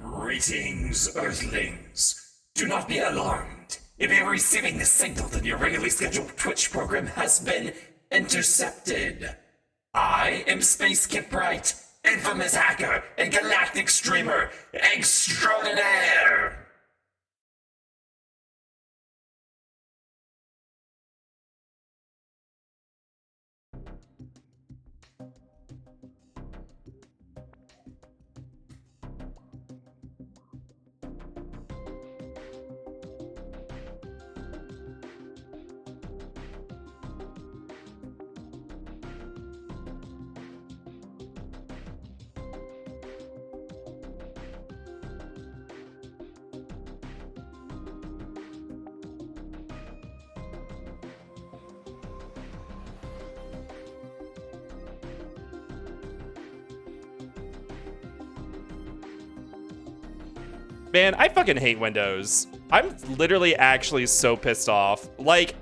Greetings, Earthlings. Do not be alarmed. If you are receiving this signal, then your regularly scheduled Twitch program has been intercepted. I am Space Kid Bright, infamous hacker and galactic streamer extraordinaire. Man, I fucking hate Windows. I'm literally actually so pissed off. Like,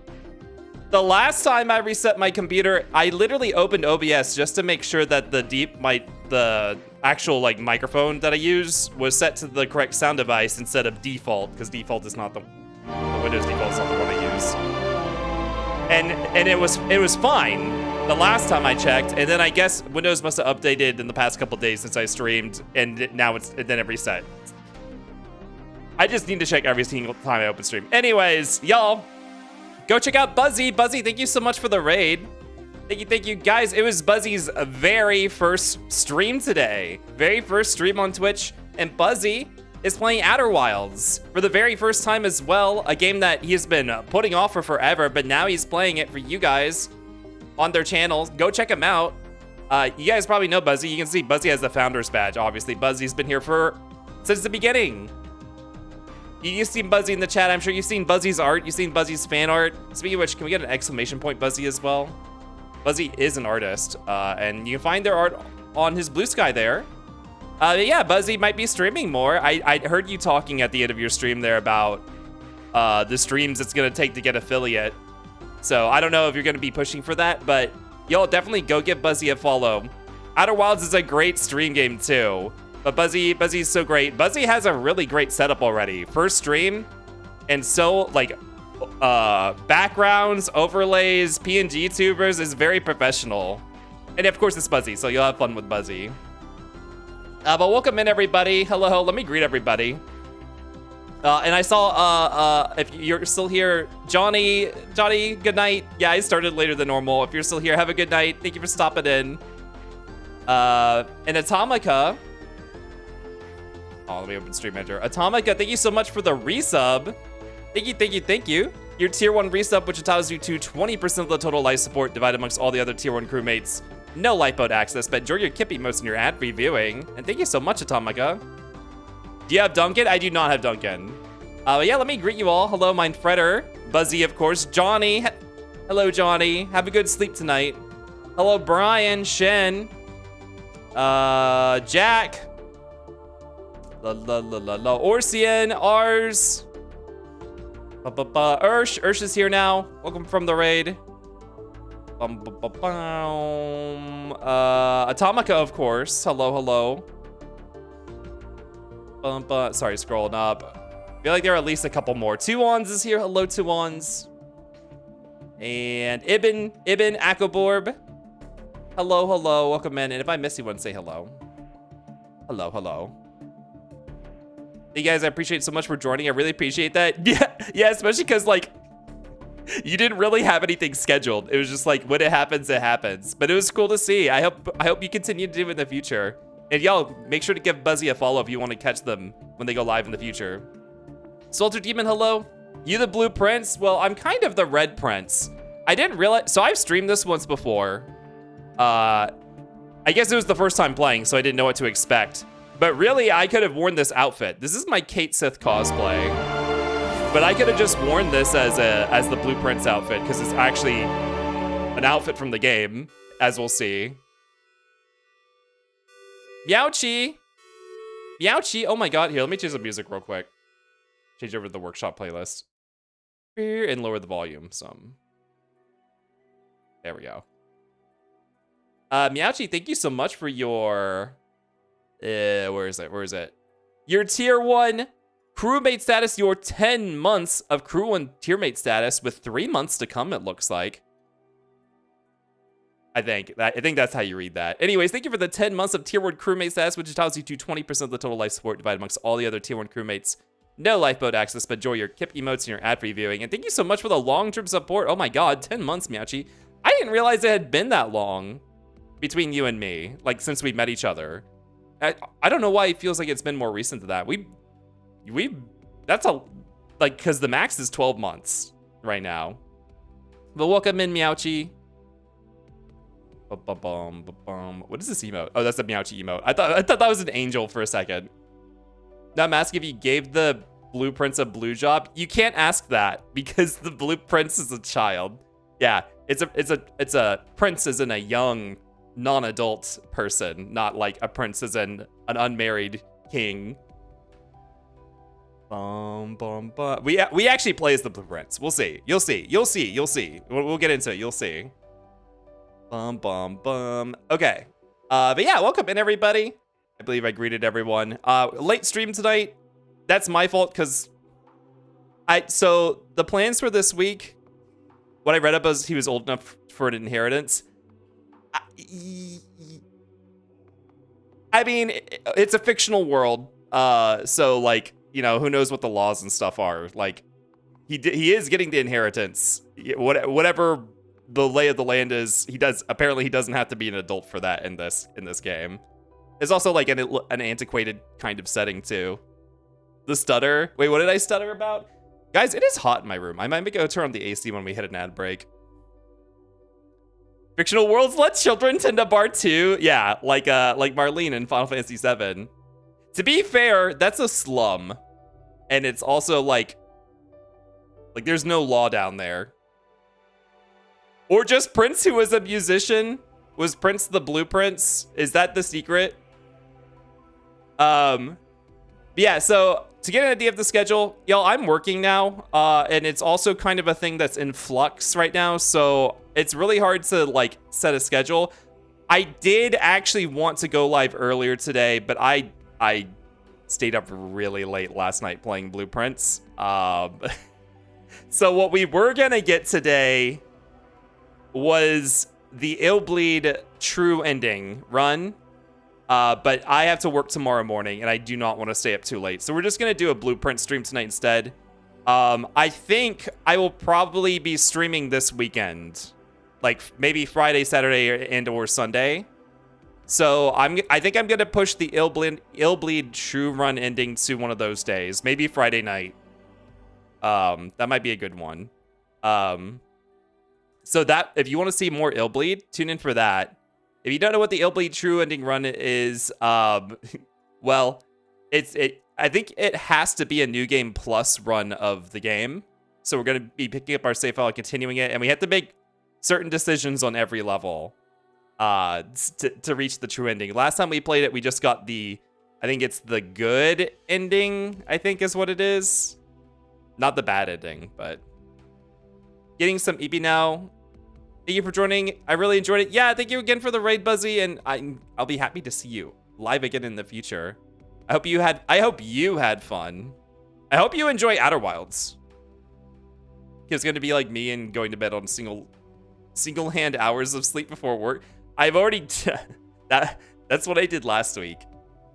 the last time I reset my computer, I literally opened OBS just to make sure that the actual like microphone that I use was set to the correct sound device instead of default, because default is not the Windows default is not the one I use. And it was fine the last time I checked, and then I guess Windows must have updated in the past couple days since I streamed, and now then it reset. I just need to check every single time I open stream. Anyways, y'all, go check out Buzzy. Buzzy, thank you so much for the raid. Thank you, guys. It was Buzzy's very first stream today. Very first stream on Twitch, and Buzzy is playing Outer Wilds for the very first time as well. A game that he has been putting off for forever, but now he's playing it for you guys on their channel. Go check him out. You guys probably know Buzzy. You can see Buzzy has the Founder's Badge, obviously. Buzzy's been here since the beginning. You've seen Buzzy in the chat. I'm sure you've seen Buzzy's art. You've seen Buzzy's fan art. Speaking of which, can we get an exclamation point Buzzy as well? Buzzy is an artist, and you can find their art on his Blue Sky there. Yeah, Buzzy might be streaming more. I heard you talking at the end of your stream there about the streams it's going to take to get affiliate. So I don't know if you're going to be pushing for that, but y'all definitely go give Buzzy a follow. Outer Wilds is a great stream game too. But Buzzy's so great. Buzzy has a really great setup already. First stream, and so like backgrounds, overlays, PNG tubers is very professional. And of course it's Buzzy, so you'll have fun with Buzzy. But welcome in everybody. Hello, let me greet everybody. And I saw if you're still here, Johnny, good night. Yeah, I started later than normal. If you're still here, have a good night. Thank you for stopping in. And Atomica. Oh, let me open Stream Manager. Atomica, thank you so much for the resub. Thank you. Your tier 1 resub, which entitles you to 20% of the total life support divided amongst all the other tier 1 crewmates. No lifeboat access, but enjoy your Kippy most in your ad-free viewing. And thank you so much, Atomica. Do you have Duncan? I do not have Duncan. Yeah, let me greet you all. Hello, mine Fredder. Buzzy, of course. Johnny. Hello, Johnny. Have a good sleep tonight. Hello, Brian, Shen. Jack. Orsian, Ars. Ursh is here now. Welcome from the raid. Atomica, of course. Hello. Sorry, scrolling up. I feel like there are at least a couple more. Tuons is here. Hello, Tuons. And Ibn Akoborb. Hello. Welcome in. And if I miss you one, say hello. Hello. Hey guys, I appreciate it so much for joining. I really appreciate that. Yeah, especially because like you didn't really have anything scheduled. It was just like when it happens, it happens. But it was cool to see. I hope you continue to do it in the future. And y'all, make sure to give Buzzy a follow if you want to catch them when they go live in the future. Soldier Demon, hello. You the Blue Prince? Well, I'm kind of the Red Prince. I didn't realize, so I've streamed this once before. I guess it was the first time playing, so I didn't know what to expect. But really, I could have worn this outfit. This is my Kate Sith cosplay. But I could have just worn this as the Blue Prince outfit, because it's actually an outfit from the game, as we'll see. Meowchi! Meowchi! Oh my god, here, let me change the music real quick. Change over to the workshop playlist. And lower the volume some. There we go. Meowchi, thank you so much for your... where is it? Your tier 1 crewmate status, your 10 months of crew 1 tier mate status with 3 months to come, it looks like. I think that's how you read that. Anyways, thank you for the 10 months of tier 1 crewmate status, which allows you to 20% of the total life support divided amongst all the other tier 1 crewmates. No lifeboat access, but enjoy your KIP emotes and your ad-free viewing. And thank you so much for the long-term support. Oh my god, 10 months, Meowchi. I didn't realize it had been that long between you and me, like since we met each other. I don't know why it feels like it's been more recent than that. That's because the max is 12 months right now. But welcome in, Meowchi. What is this emote? Oh, that's a Meowchi emote. I thought that was an angel for a second. Now I'm asking if you gave the Blue Prince a blue job. You can't ask that because the Blue Prince is a child. Yeah, it's a prince as in a young, non-adult person, not like a prince as in an unmarried king. We actually play as the Blue Prince. We'll see. You'll see. We'll get into it. You'll see. Okay. But yeah, welcome in everybody. I believe I greeted everyone. Late stream tonight. That's my fault because so the plans for this week, what I read up was he was old enough for an inheritance. I mean, it's a fictional world. So like, you know, who knows what the laws and stuff are. Like he is getting the inheritance. Whatever the lay of the land is, he doesn't have to be an adult for that in this game. It's also like an antiquated kind of setting too. The stutter. Wait, what did I stutter about? Guys, it is hot in my room. I might go turn on the AC when we hit an ad break. Fictional worlds let children tend to bar too. Yeah, like Marlene in Final Fantasy VII. To be fair, that's a slum. And it's also like there's no law down there. Or just Prince, who was a musician. Was Prince the Blue Prince? Is that the secret? Yeah, so to get an idea of the schedule, y'all, I'm working now, and it's also kind of a thing that's in flux right now, so it's really hard to like set a schedule. I did actually want to go live earlier today, but I stayed up really late last night playing Blue Prince. So what we were gonna get today was the Illbleed True Ending run. But I have to work tomorrow morning, and I do not want to stay up too late. So we're just going to do a Blue Prince stream tonight instead. I think I will probably be streaming this weekend. Like, maybe Friday, Saturday, and/or Sunday. So I think I'm going to push the Illbleed True Run ending to one of those days. Maybe Friday night. That might be a good one. So that, if you want to see more Illbleed, tune in for that. If you don't know what the Illbleed True Ending run is, well, I think it has to be a New Game Plus run of the game. So we're going to be picking up our save file and continuing it, and we have to make certain decisions on every level to reach the true ending. Last time we played it, we just got I think it's the good ending, I think is what it is. Not the bad ending, but getting some EP now. Thank you for joining. I really enjoyed it. Yeah, thank you again for the raid, Buzzy, and I'll be happy to see you live again in the future. I hope you had fun. I hope you enjoy Outer Wilds. It's gonna be like me and going to bed on single hand hours of sleep before work. I've already that's what I did last week.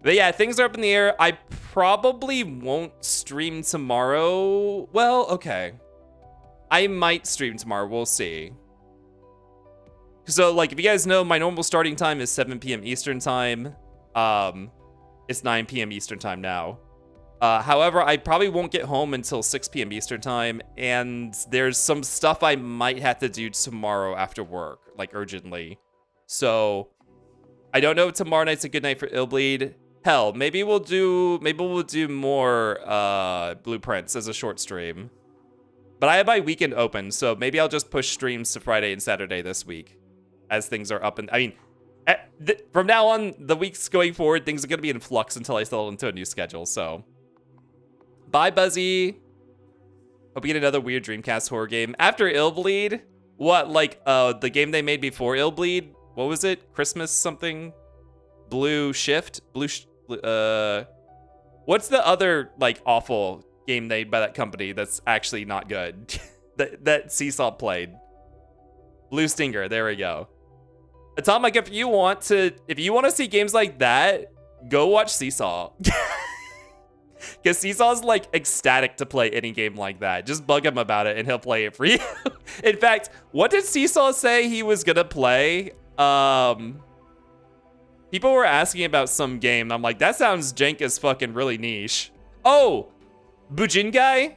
But yeah, things are up in the air. I probably won't stream tomorrow. Well, okay. I might stream tomorrow. We'll see. So, like, if you guys know, my normal starting time is 7 p.m. Eastern time. It's 9 p.m. Eastern time now. However, I probably won't get home until 6 p.m. Eastern time, and there's some stuff I might have to do tomorrow after work, like urgently. So, I don't know if tomorrow night's a good night for Illbleed. Hell, maybe we'll do more blueprints as a short stream. But I have my weekend open, so maybe I'll just push streams to Friday and Saturday this week, as things are up. And I mean, from now on, the weeks going forward, things are gonna be in flux until I settle into a new schedule. So, bye, Buzzy. Hope you get another weird Dreamcast horror game after Illbleed. What, like the game they made before Illbleed? What was it? Christmas something? Blue Shift? What's the other like awful game made by that company that's actually not good? that Seesaw played. Blue Stinger. There we go. Atomic, if you want to see games like that, go watch Seesaw. Because Seesaw's like ecstatic to play any game like that. Just bug him about it and he'll play it for you. In fact, what did Seesaw say he was gonna play? People were asking about some game. I'm like, that sounds jank as fucking really niche. Oh, Bujingai?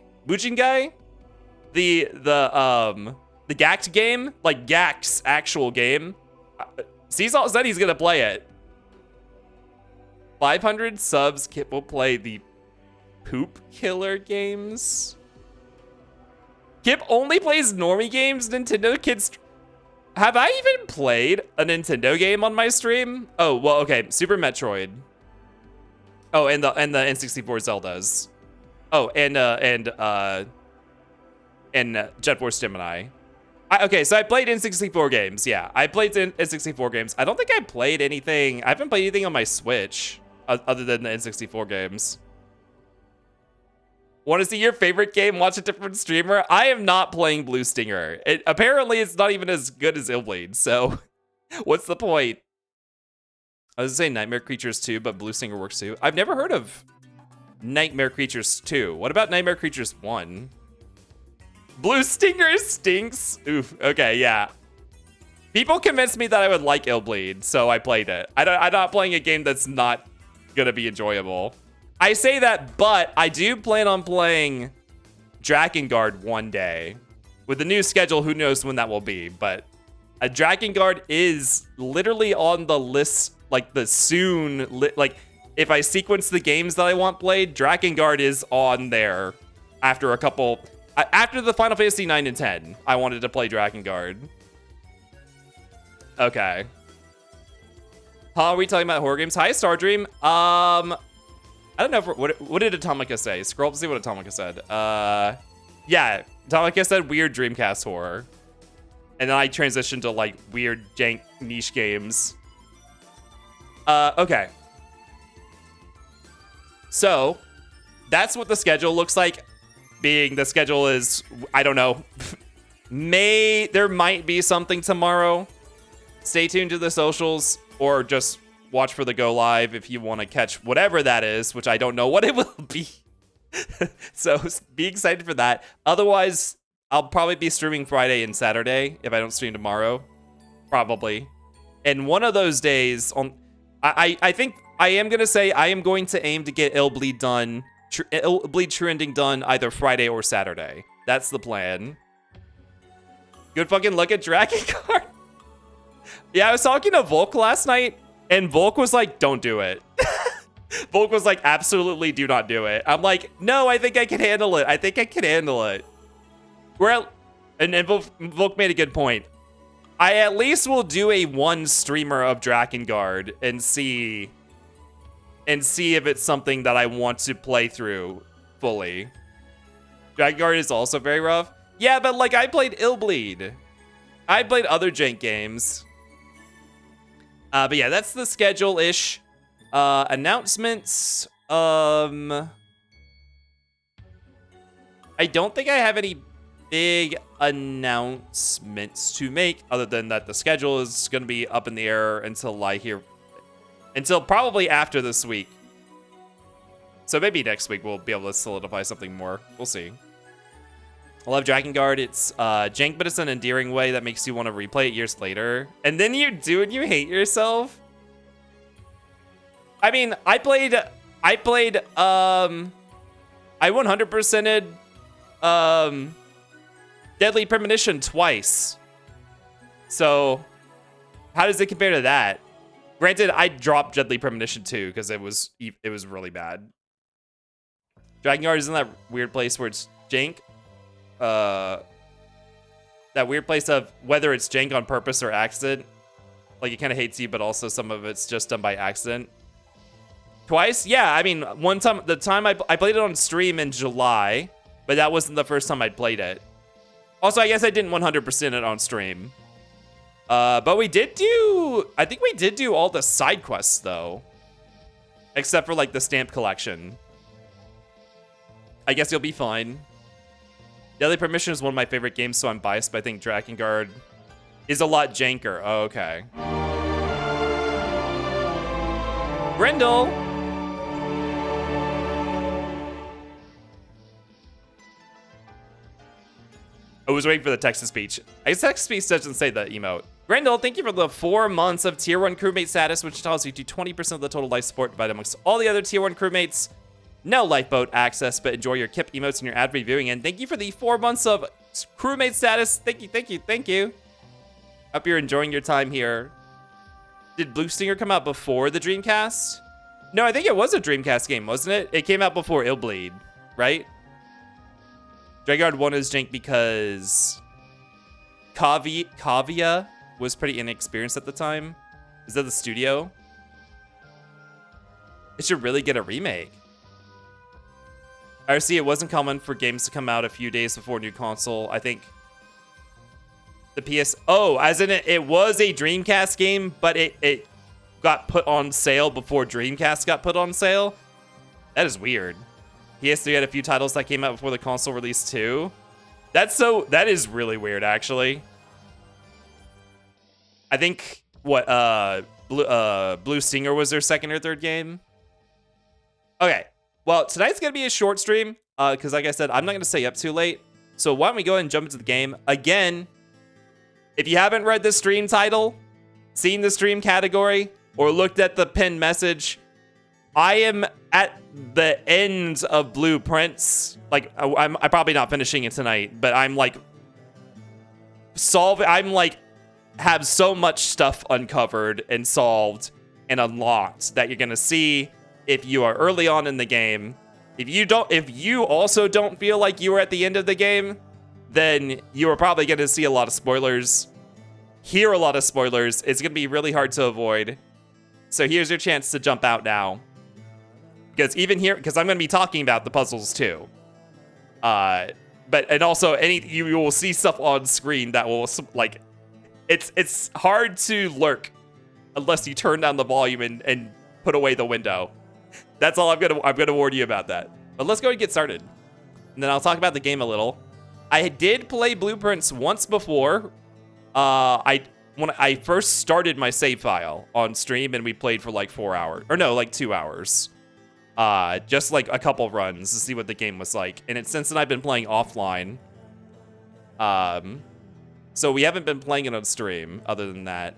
The Gact game? Like Gact's actual game. Seesaw said he's gonna play it. 500 subs, Kip will play the Poop Killer games. Kip only plays normie games, Nintendo Kids. Have I even played a Nintendo game on my stream? Oh, well, okay, Super Metroid. Oh, and the N64 Zeldas. Oh, and Jet Force Gemini. Okay, so I played N64 games. Yeah, I played N64 games. I don't think I played anything. I haven't played anything on my Switch other than the N64 games. Want to see your favorite game? Watch a different streamer. I am not playing Blue Stinger. Apparently, it's not even as good as Illbleed. So, what's the point? I was gonna say Nightmare Creatures 2, but Blue Stinger works too. I've never heard of Nightmare Creatures 2. What about Nightmare Creatures 1? Blue Stinger stinks. Oof. Okay, yeah. People convinced me that I would like Illbleed, so I played it. I'm not playing a game that's not gonna be enjoyable. I say that, but I do plan on playing Drakengard one day. With the new schedule, who knows when that will be, but a Drakengard is literally on the list, like the soon, like if I sequence the games that I want played, Drakengard is on there after a couple, after the Final Fantasy 9 and 10, I wanted to play Drakengard. Okay. Are we talking about horror games? Hi, Stardream. I don't know if what did Atomica say? Scroll up to see what Atomica said. Yeah, Atomica said weird Dreamcast horror. And then I transitioned to like weird jank niche games. Okay. So, that's what the schedule looks like. Being the schedule is, I don't know. There might be something tomorrow. Stay tuned to the socials or just watch for the go live if you want to catch whatever that is, which I don't know what it will be. So be excited for that. Otherwise, I'll probably be streaming Friday and Saturday if I don't stream tomorrow. Probably. And one of those days, I think I am going to say I am going to aim to get Illbleed done, Illbleed True Ending done either Friday or Saturday. That's the plan. Good fucking look at Drakengard. Yeah, I was talking to Volk last night, and Volk was like, don't do it. Volk was like, absolutely do not do it. I'm like, no, I think I can handle it. I think I can handle it. And Volk made a good point. I at least will do a one streamer of Drakengard and see if it's something that I want to play through fully. Drakengard is also very rough. Yeah, but like I played Illbleed. I played other jank games. But yeah, that's the schedule-ish. Announcements. I don't think I have any big announcements to make other than that the schedule is going to be up in the air until I hear until probably after this week. So maybe next week we'll be able to solidify something more. We'll see. I love Drakengard. It's jank, but it's an endearing way that makes you want to replay it years later. And then you do and you hate yourself. I mean, I 100%ed Deadly Premonition twice. So how does it compare to that? Granted, I dropped Deadly Premonition 2 because it was really bad. Drakengard is in that weird place where it's jank. That weird place of whether it's jank on purpose or accident. Like, it kind of hates you, but also some of it's just done by accident. Twice? Yeah, I mean, one time, the time I played it on stream in July, but that wasn't the first time I'd played it. Also, I guess I didn't 100% it on stream. But we did do, I think we did do all the side quests, though. Except for, like, the stamp collection. I guess you'll be fine. Deadly Premonition is one of my favorite games, so I'm biased, but I think Drakengard is a lot janker. Oh, okay. Grendel! I was waiting for the text-to-speech. I guess text-to-speech doesn't say the emote. Grendel, thank you for the 4 months of Tier 1 crewmate status, which allows you to 20% of the total life support divided amongst all the other Tier 1 crewmates. No lifeboat access, but enjoy your KIP emotes and your ad-free viewing. And thank you for the 4 months of crewmate status. Thank you, thank you, thank you. Hope you're enjoying your time here. Did Blue Stinger come out before the Dreamcast? No, I think it was a Dreamcast game, wasn't it? It came out before Illbleed, right? Drakengard 1 is jank because Kavia was pretty inexperienced at the time. Is that the studio? It should really get a remake. RC, it wasn't common for games to come out a few days before new console. I think the PS... Oh, as in it was a Dreamcast game, but it got put on sale before Dreamcast got put on sale? That is weird. PS3 had a few titles that came out before the console release too. That is really weird, actually. I think, Blue Stinger was their second or third game? Okay. Well, tonight's going to be a short stream, because like I said, I'm not going to stay up too late. So why don't we go ahead and jump into the game. Again, if you haven't read the stream title, seen the stream category, or looked at the pinned message, I am at the end of Blueprints. Like, I'm probably not finishing it tonight, but I'm like, have so much stuff uncovered and solved and unlocked that you're going to see if you are early on in the game. If you also don't feel like you are at the end of the game, then you are probably going to see a lot of spoilers, hear a lot of spoilers. It's going to be really hard to avoid. So here's your chance to jump out now. Because even here, because I'm going to be talking about the puzzles too. And also you will see stuff on screen that will, like, it's hard to lurk unless you turn down the volume and put away the window. That's all I'm gonna warn you about that. But let's go and get started. And then I'll talk about the game a little. I did play Blueprints once before. When I first started my save file on stream, and we played for like 4 hours. Or no, like 2 hours. Just like a couple runs to see what the game was like. And since then I've been playing offline. So we haven't been playing it on stream other than that.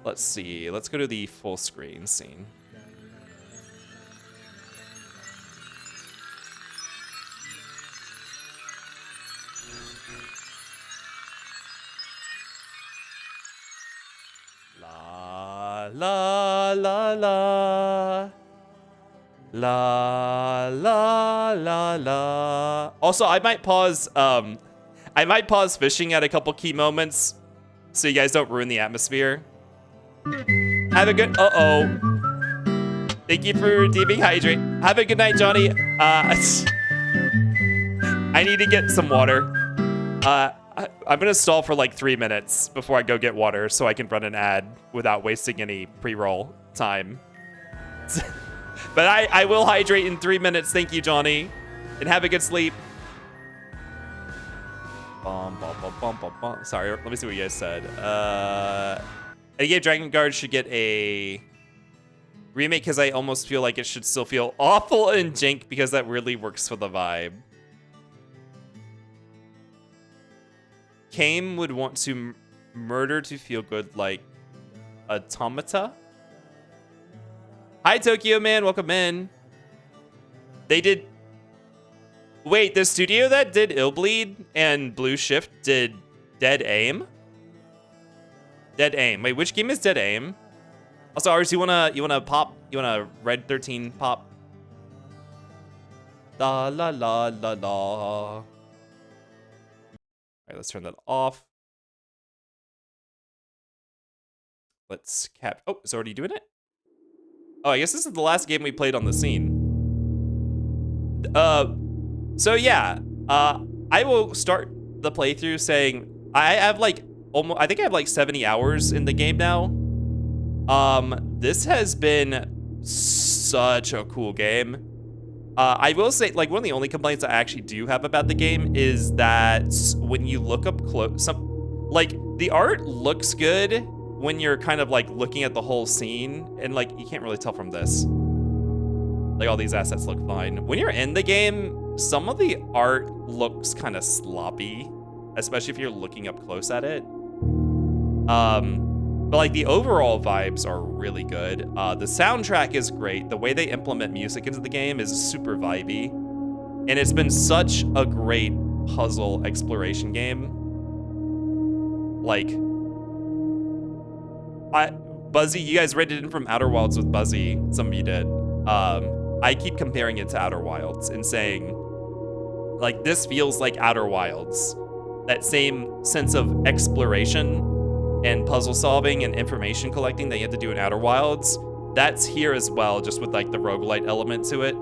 Let's see. Let's go to the full screen scene. La la la la. La la la la. Also, I might pause fishing at a couple key moments so you guys don't ruin the atmosphere. Have a good Thank you for DMing Hydrate. Have a good night, Johnny. I need to get some water. I'm gonna stall for like 3 minutes before I go get water so I can run an ad without wasting any pre-roll time. But I will hydrate in 3 minutes. Thank you, Johnny. And have a good sleep. Sorry, let me see what you guys said. I gave Drakengard should get a Remake because I almost feel like it should still feel awful and jank because that really works for the vibe. Kame would want to murder to feel good like Automata. Hi, Tokyo Man. Welcome in. They did... Wait, the studio that did Illbleed and Blue Shift did Dead Aim? Dead Aim. Wait, which game is Dead Aim? Also, Ars, you wanna pop? You wanna Red 13 pop? La la la la la. All right, let's turn that off. Let's cap. Oh, it's already doing it? Oh, I guess this is the last game we played on the scene. So yeah, I will start the playthrough saying I have like almost, I think I have like 70 hours in the game now. This has been such a cool game. I will say, like, one of the only complaints I actually do have about the game is that when you look up close, like, the art looks good when you're kind of, like, looking at the whole scene, and, like, you can't really tell from this. Like, all these assets look fine. When you're in the game, some of the art looks kind of sloppy, especially if you're looking up close at it. But like the overall vibes are really good. The soundtrack is great. The way they implement music into the game is super vibey. And it's been such a great puzzle exploration game. Like, Buzzy, you guys rated it from Outer Wilds with Buzzy. Some of you did. I keep comparing it to Outer Wilds and saying, like, this feels like Outer Wilds. That same sense of exploration and puzzle solving and information collecting that you have to do in Outer Wilds, that's here as well, just with like the roguelite element to it.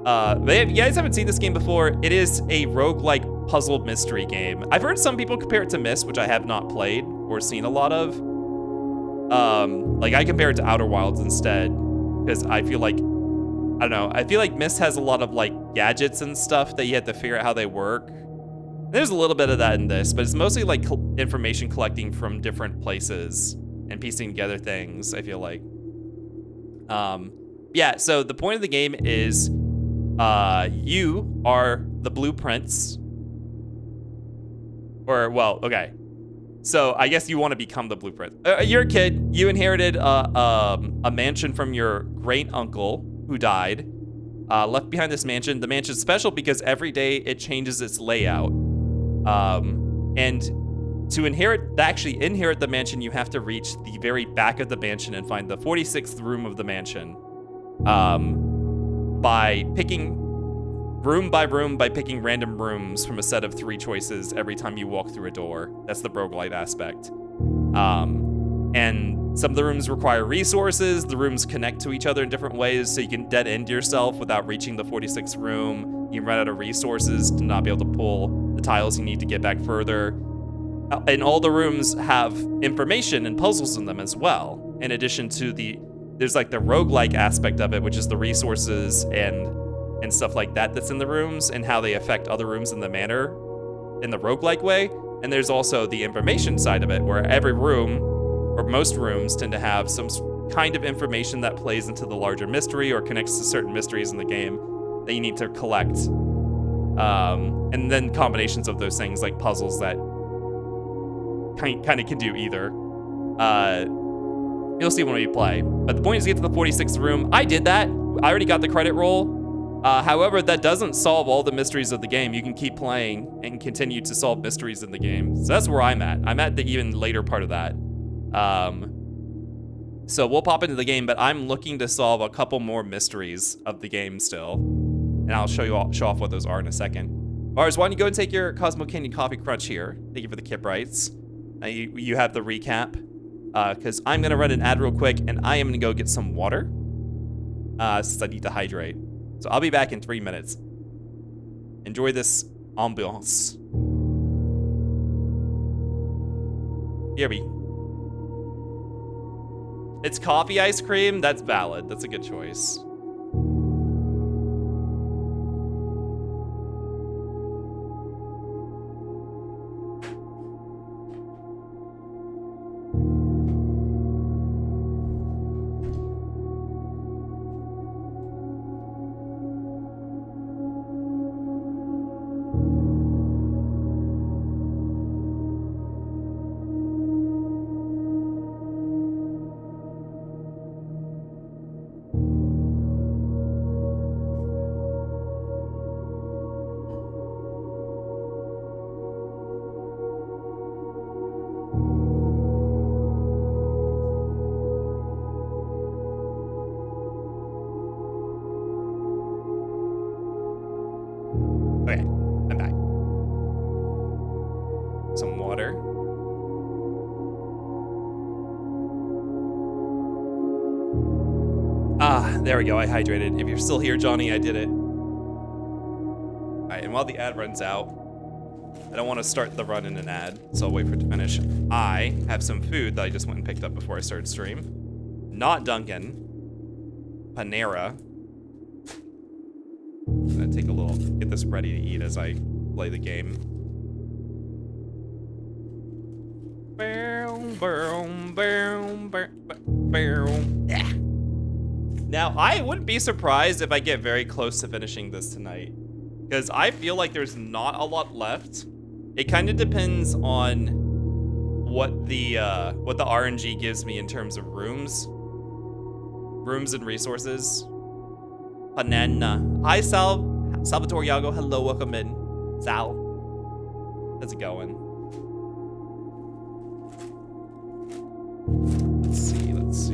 But if you guys haven't seen this game before, it is a roguelike puzzle mystery game. I've heard some people compare it to Myst, which I have not played or seen a lot of. Like I compare it to Outer Wilds instead, because I feel like, I don't know, I feel like Myst has a lot of like gadgets and stuff that you have to figure out how they work. There's a little bit of that in this, but it's mostly like information collecting from different places and piecing together things, I feel like. Yeah, so the point of the game is you are the blueprints. Or, well, okay. So I guess you want to become the blueprint. You're a kid. You inherited a mansion from your great uncle who died. Left behind this mansion. The mansion's special because every day it changes its layout. And to actually inherit the mansion, you have to reach the very back of the mansion and find the 46th room of the mansion. By picking room by room, by picking random rooms from a set of 3 choices every time you walk through a door. That's the roguelite aspect. And some of the rooms require resources. The rooms connect to each other in different ways, so you can dead end yourself without reaching the 46th room. You run out of resources to not be able to pull the tiles you need to get back further. And all the rooms have information and puzzles in them as well. In addition to there's like the roguelike aspect of it, which is the resources and stuff like that that's in the rooms and how they affect other rooms in the roguelike way. And there's also the information side of it, where every room, or most rooms, tend to have some kind of information that plays into the larger mystery or connects to certain mysteries in the game that you need to collect. And then combinations of those things, like puzzles that kind of can do either. You'll see when we play. But the point is to get to the 46th room. I did that. I already got the credit roll. However, that doesn't solve all the mysteries of the game. You can keep playing and continue to solve mysteries in the game. So that's where I'm at. I'm at the even later part of that. So we'll pop into the game, but I'm looking to solve a couple more mysteries of the game still. And I'll show off what those are in a second. Mars, why don't you go and take your Cosmo Canyon Coffee Crunch here. Thank you for the Kiprites. You have the recap. Because I'm going to run an ad real quick, and I am going to go get some water. Since I need to hydrate. So I'll be back in 3 minutes. Enjoy this ambiance. Here we. It's coffee ice cream? That's valid. That's a good choice. Okay, I'm back. Some water. Ah, there we go. I hydrated. If you're still here, Johnny, I did it. All right, and while the ad runs out, I don't want to start the run in an ad, so I'll wait for it to finish. I have some food that I just went and picked up before I started stream. Not Dunkin'. Panera. I'm gonna take a little, get this ready to eat as I play the game. Now, I wouldn't be surprised if I get very close to finishing this tonight, because I feel like there's not a lot left. It kind of depends on what the RNG gives me in terms of rooms and resources. Banana. Hi, Salvatore Yago. Hello, welcome in. Sal. How's it going? Let's see.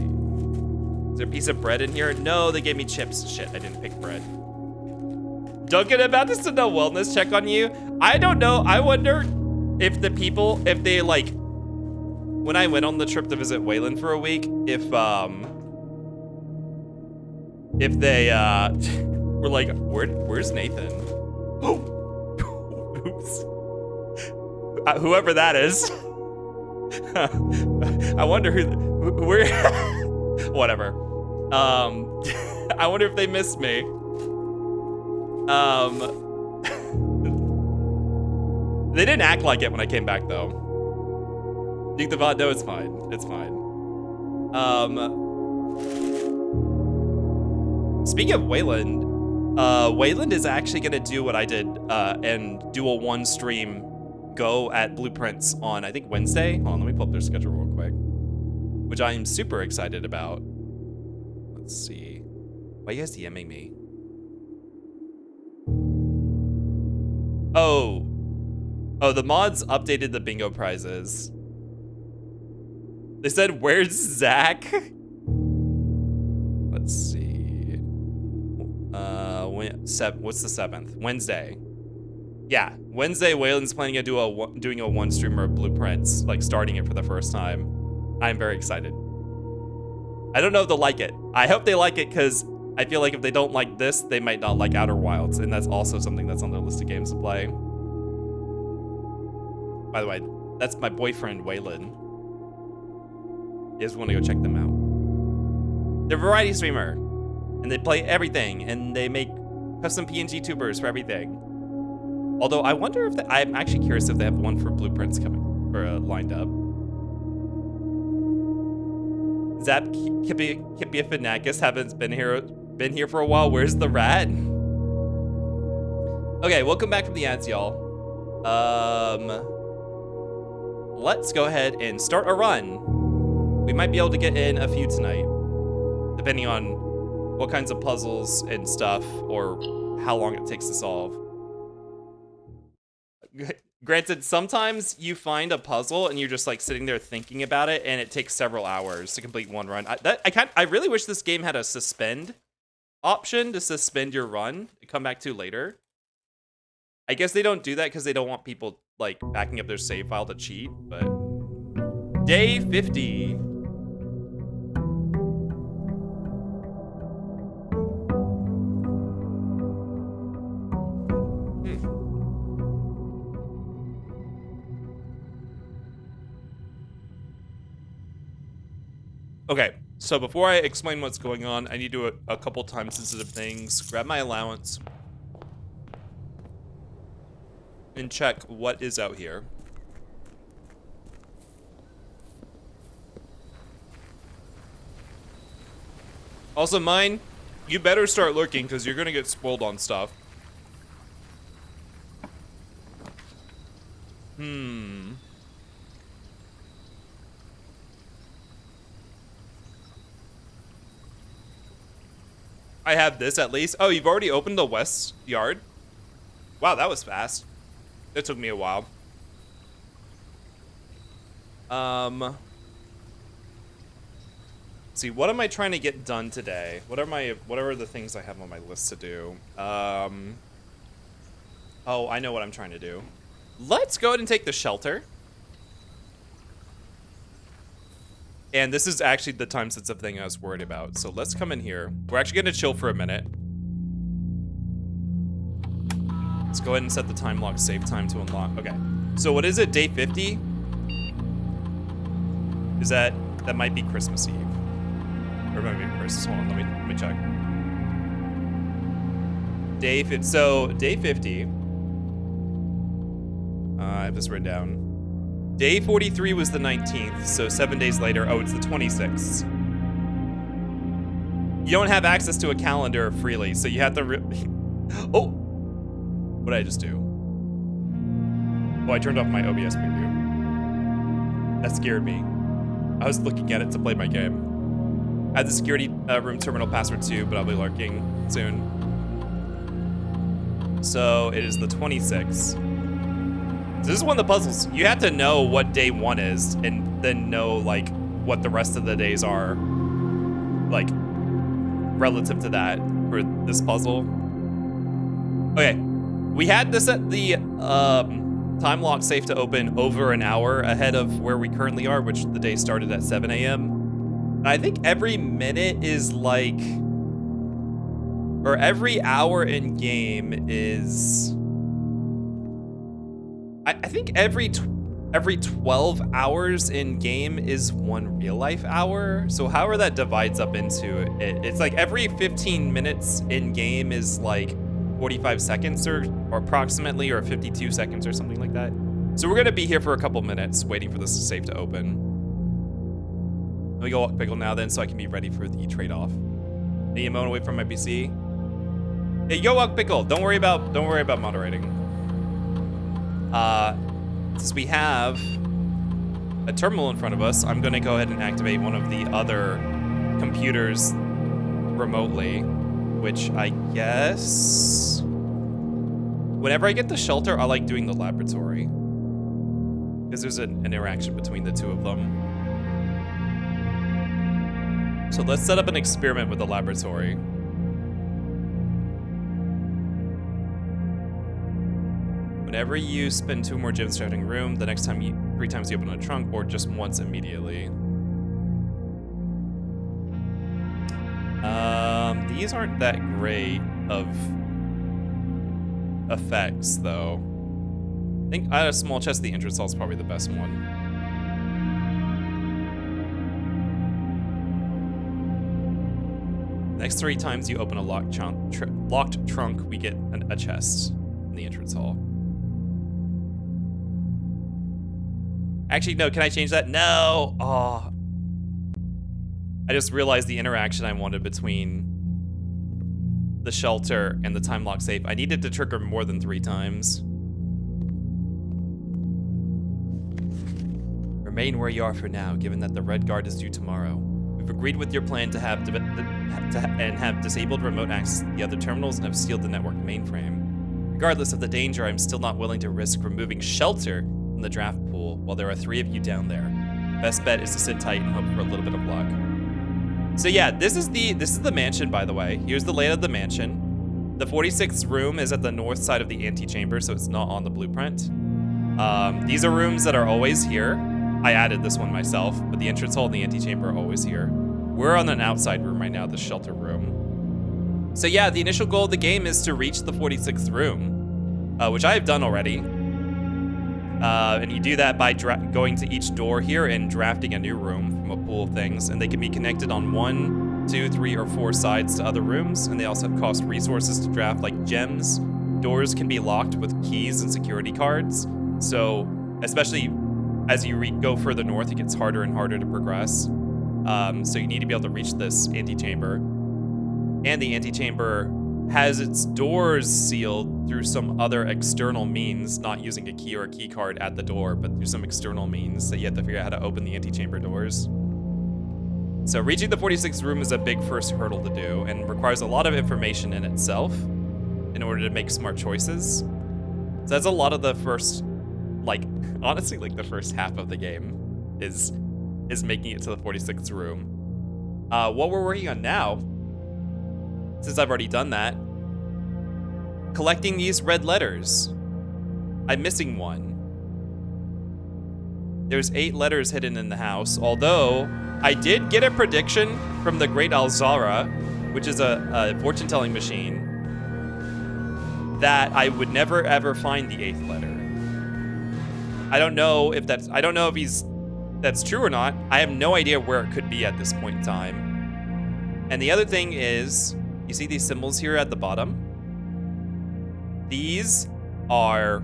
Is there a piece of bread in here? No, they gave me chips. Shit, I didn't pick bread. Duncan, about to send a wellness check on you. I don't know. I wonder if the people, if they like, when I went on the trip to visit Waylon for a week, if they were like, where's Nathan? Oops. Whoever that is. I wonder where. Whatever. I wonder if they missed me. They didn't act like it when I came back though. Duke the Vod, no, it's fine. It's fine. Speaking of Wayland, Wayland is actually gonna do what I did and do a one stream go at Blueprints on, I think, Wednesday. Hold on, let me pull up their schedule real quick, which I am super excited about. Let's see. Why are you guys DMing me? Oh, the mods updated the bingo prizes. They said, where's Zach? Let's see. What's the 7th? Wednesday. Yeah, Wednesday, Wayland's planning to doing a one streamer of Blueprints, like starting it for the first time. I'm very excited. I don't know if they'll like it. I hope they like it, because I feel like if they don't like this, they might not like Outer Wilds, and that's also something that's on their list of games to play. By the way, that's my boyfriend, Waylon. You guys want to go check them out. They're a variety streamer, and they play everything, and they make custom PNG tubers for everything. Although I wonder if I'm actually curious if they have one for Blueprints coming or lined up. Zap Kipiafinakis haven't been here for a while. Where's the rat? Okay, welcome back from the ads, y'all. Let's go ahead and start a run. We might be able to get in a few tonight, depending on what kinds of puzzles and stuff or how long it takes to solve. Granted, sometimes you find a puzzle and you're just like sitting there thinking about it, and it takes several hours to complete one run. I really wish this game had a suspend option to suspend your run to come back to later. I guess they don't do that because they don't want people like backing up their save file to cheat, but day 50. Okay, so before I explain what's going on, I need to do a couple time-sensitive things. Grab my allowance. And check what is out here. Also, mine, you better start lurking because you're gonna get spoiled on stuff. I have this at least. Oh, you've already opened the west yard? Wow, that was fast. It took me a while. See, what am I trying to get done today? What are the things I have on my list to do? Oh, I know what I'm trying to do. Let's go ahead and take the shelter. And this is actually the time-sensitive thing I was worried about. So let's come in here. We're actually gonna chill for a minute. Let's go ahead and set the time lock save time to unlock. Okay. So what is it, day 50? Is that might be Christmas Eve. Or maybe Christmas, hold on, let me check. Day 50, so day 50. I have this written down. Day 43 was the 19th, so 7 days later, oh, it's the 26th. You don't have access to a calendar freely, so you have to oh! What did I just do? Oh, I turned off my OBS preview. That scared me. I was looking at it to play my game. I had the security room terminal password too, but I'll be lurking soon. So it is the 26th. So this is one of the puzzles. You have to know what day 1 is and then know like what the rest of the days are like relative to that for this puzzle. Okay, we had to set the time lock safe to open over an hour ahead of where we currently are, which the day started at 7 a.m. I think every minute is like, or every hour in game is, I think every 12 hours in game is 1 real life hour. So however that divides up into it, it's like every 15 minutes in game is like 45 seconds or approximately, or 52 seconds or something like that. So we're gonna be here for a couple minutes waiting for this safe to open. Let me go walk Pickle now then so I can be ready for the trade-off. Need a moment away from my PC. Hey, go walk Pickle. Don't worry about moderating. Since we have a terminal in front of us, I'm gonna go ahead and activate one of the other computers remotely, which I guess, whenever I get the shelter, I like doing the laboratory because there's an interaction between the two of them. So let's set up an experiment with the laboratory. Whenever you spend 2 more gems starting room, the next time 3 times you open a trunk, or just once immediately. These aren't that great of effects, though. I think I had a small chest. The entrance hall is probably the best one. Next 3 times you open a locked trunk, we get a chest in the entrance hall. Actually, no, can I change that? No! Oh. I just realized the interaction I wanted between the shelter and the time lock safe. I needed to trigger more than 3 times. Remain where you are for now, given that the Red Guard is due tomorrow. We've agreed with your plan to have disabled remote access to the other terminals and have sealed the network mainframe. Regardless of the danger, I'm still not willing to risk removing shelter from the draft pool while there are 3 of you down there. Best bet is to sit tight and hope for a little bit of luck. So yeah, this is the mansion, by the way. Here's the layout of the mansion. The 46th room is at the north side of the antechamber, so it's not on the blueprint. These are rooms that are always here. I added this one myself, but the entrance hall and the antechamber are always here. We're on an outside room right now, the shelter room. So yeah, the initial goal of the game is to reach the 46th room, which I have done already. And you do that by going to each door here and drafting a new room from a pool of things, and they can be connected on 1, 2, 3, or 4 sides to other rooms, and they also cost resources to draft, like gems. Doors can be locked with keys and security cards, so especially as you go further north, it gets harder and harder to progress. So you need to be able to reach this antechamber. And the antechamber has its doors sealed through some other external means, not using a key or a key card at the door, but through some external means that you have to figure out how to open the antechamber doors. So reaching the 46th room is a big first hurdle to do and requires a lot of information in itself in order to make smart choices. So that's a lot of the first, like, honestly, like the first half of the game is making it to the 46th room. What we're working on now, since I've already done that, collecting these red letters. I'm missing one. There's 8 letters hidden in the house, although I did get a prediction from the Great Alzara, which is a fortune-telling machine, that I would never ever find the 8th letter. I don't know if that's true or not. I have no idea where it could be at this point in time. And the other thing is, you see these symbols here at the bottom? These are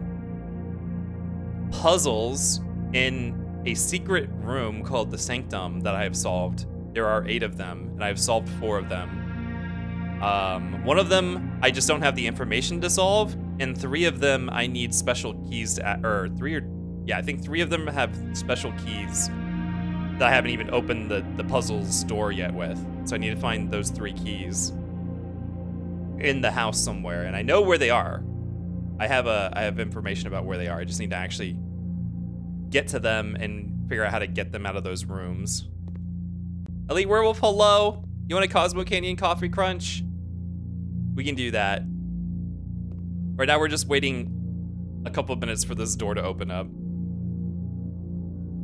puzzles in a secret room called the Sanctum that I have solved. There are 8 of them, and I have solved 4 of them. One of them, I just don't have the information to solve, and 3 of them I need special keys to, I think 3 of them have special keys that I haven't even opened the puzzle's door yet with. So I need to find those 3 keys in the house somewhere, and I know where they are. I have information about where they are. I just need to actually get to them and figure out how to get them out of those rooms. Elite Werewolf, hello. You want a Cosmo Canyon Coffee Crunch? We can do that. Right now we're just waiting a couple of minutes for this door to open up.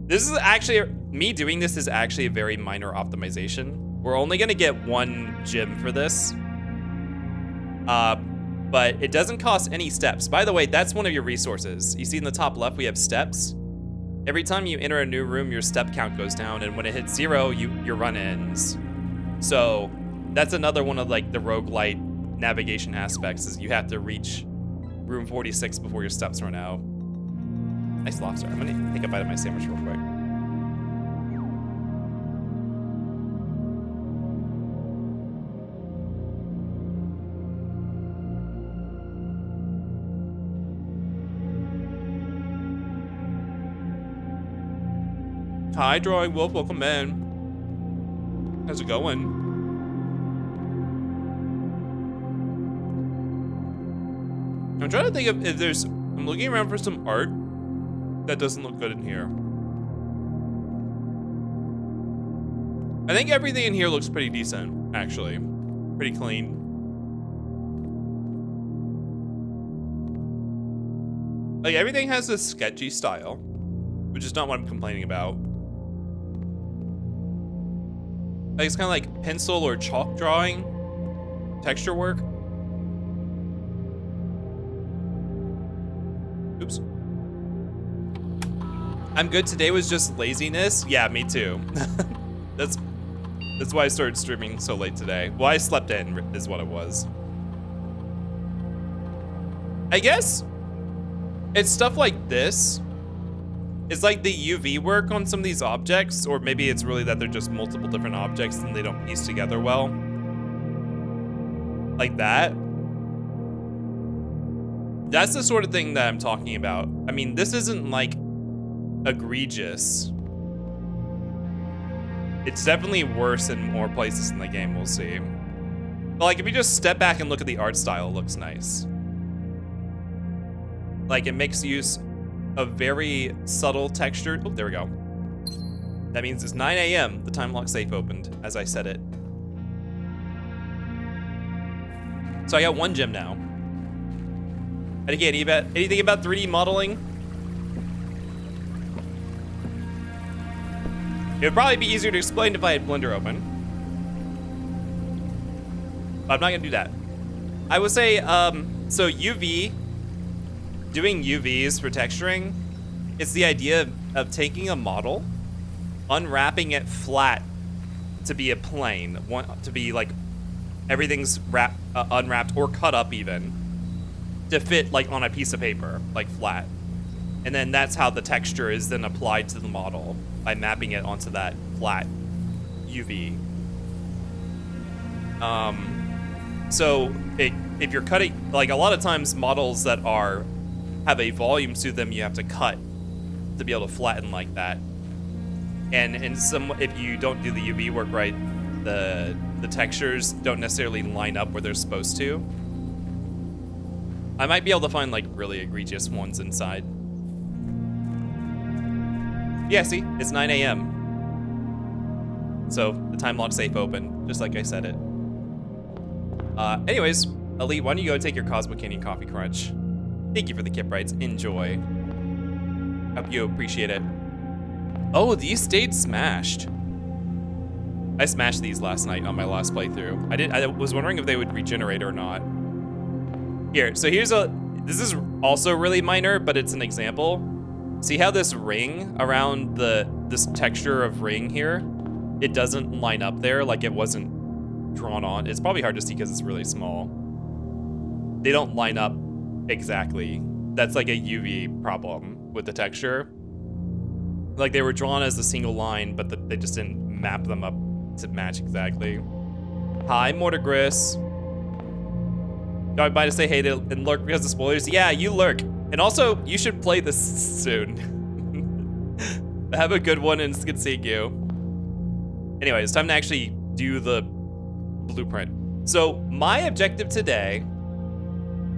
This is actually, me doing this is actually a very minor optimization. We're only gonna get 1 gem for this. But it doesn't cost any steps. By the way, that's one of your resources. You see in the top left, we have steps. Every time you enter a new room, your step count goes down, and when it hits 0, your run ends. So that's another one of like the roguelite navigation aspects, is you have to reach room 46 before your steps run out. Nice lobster. I'm gonna take a bite of my sandwich real quick. Hi, Drawing Wolf, welcome in. How's it going? I'm trying to think of if there's, I'm looking around for some art that doesn't look good in here. I think everything in here looks pretty decent, actually. Pretty clean. Like, everything has this sketchy style, which is not what I'm complaining about. Like, it's kind of like pencil or chalk drawing, texture work. Oops. I'm good. Today was just laziness. Yeah, me too. That's why I started streaming so late today. Well, I slept in is what it was. I guess it's stuff like this. It's like the UV work on some of these objects, or maybe it's really that they're just multiple different objects and they don't piece together well. Like that. That's the sort of thing that I'm talking about. I mean, this isn't like egregious. It's definitely worse in more places in the game, we'll see. But like, if you just step back and look at the art style, it looks nice. Like, it makes use of very subtle texture. Oh, there we go. That means it's 9 a.m. The time lock safe opened, as I said it. So I got 1 gem now. And again, anything about 3D modeling? It would probably be easier to explain if I had Blender open. But I'm not gonna do that. I would say, so UV, doing UVs for texturing, it's the idea of taking a model, unwrapping it flat to be a plane, to be like, everything's unwrapped or cut up even, to fit like on a piece of paper, like flat. And then that's how the texture is then applied to the model, by mapping it onto that flat UV. So if you're cutting, like a lot of times models that have a volume to them, you have to cut to be able to flatten like that. And if you don't do the UV work right, the textures don't necessarily line up where they're supposed to. I might be able to find like really egregious ones inside. Yeah, see, it's 9 a.m. So the time lock safe open, just like I said it. Anyways, Elite, why don't you go take your Cosmo Canyon Coffee Crunch? Thank you for the Kiprites. Enjoy. Hope you appreciate it. Oh, these stayed smashed. I smashed these last night on my last playthrough. I was wondering if they would regenerate or not. Here, so this is also really minor, but it's an example. See how this ring around this texture of ring here, it doesn't line up there, like it wasn't drawn on. It's probably hard to see because it's really small. They don't line up exactly. That's like a UV problem with the texture. Like they were drawn as a single line, but they just didn't map them up to match exactly. Hi, Mortigris. Got by to say hey and lurk because of spoilers. Yeah, you lurk. And also, you should play this soon. Have a good one and it's good seeing you. Anyway, it's time to actually do the blueprint. So my objective today,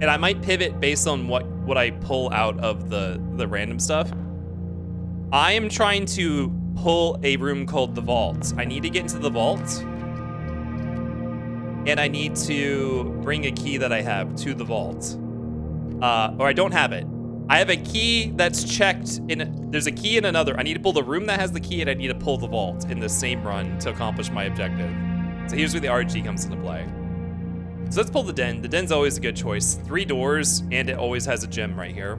and I might pivot based on what I pull out of the random stuff. I am trying to pull a room called the Vault. I need to get into the Vault. And I need to bring a key that I have to the Vault. Or I don't have it. I have a key that's checked there's a key in another. I need to pull the room that has the key and I need to pull the Vault in the same run to accomplish my objective. So here's where the RG comes into play. So let's pull the Den. The Den's always a good choice. 3 doors and it always has a gem right here.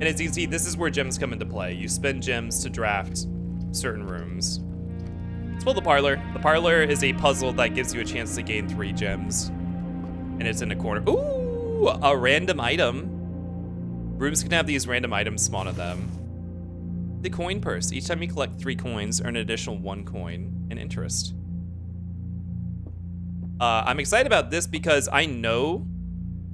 And as you can see, this is where gems come into play. You spend gems to draft certain rooms. Let's pull the Parlor. The Parlor is a puzzle that gives you a chance to gain 3 gems. And it's in a corner. Ooh, a random item. Rooms can have these random items spawn on them. The coin purse. Each time you collect 3 coins, earn an additional 1 coin and interest. I'm excited about this because I know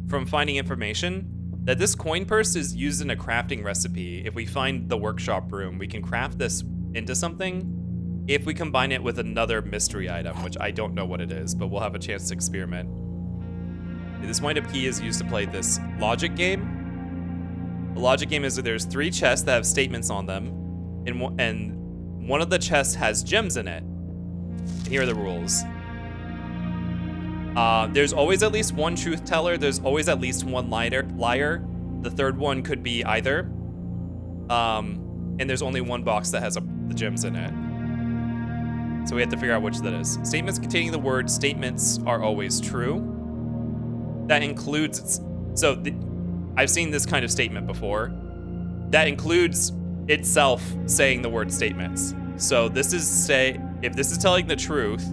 from finding information that this coin purse is used in a crafting recipe. If we find the workshop room, we can craft this into something if we combine it with another mystery item, which I don't know what it is, but we'll have a chance to experiment. This wind-up key is used to play this logic game. The logic game is that there's 3 chests that have statements on them, and one of the chests has gems in it. Here are the rules. There's always at least 1 truth teller. There's always at least 1 liar. The third one could be either. And there's only 1 box that has the gems in it. So we have to figure out which that is. Statements containing the word statements are always true. That includes, I've seen this kind of statement before. That includes itself saying the word statements. So this is if this is telling the truth,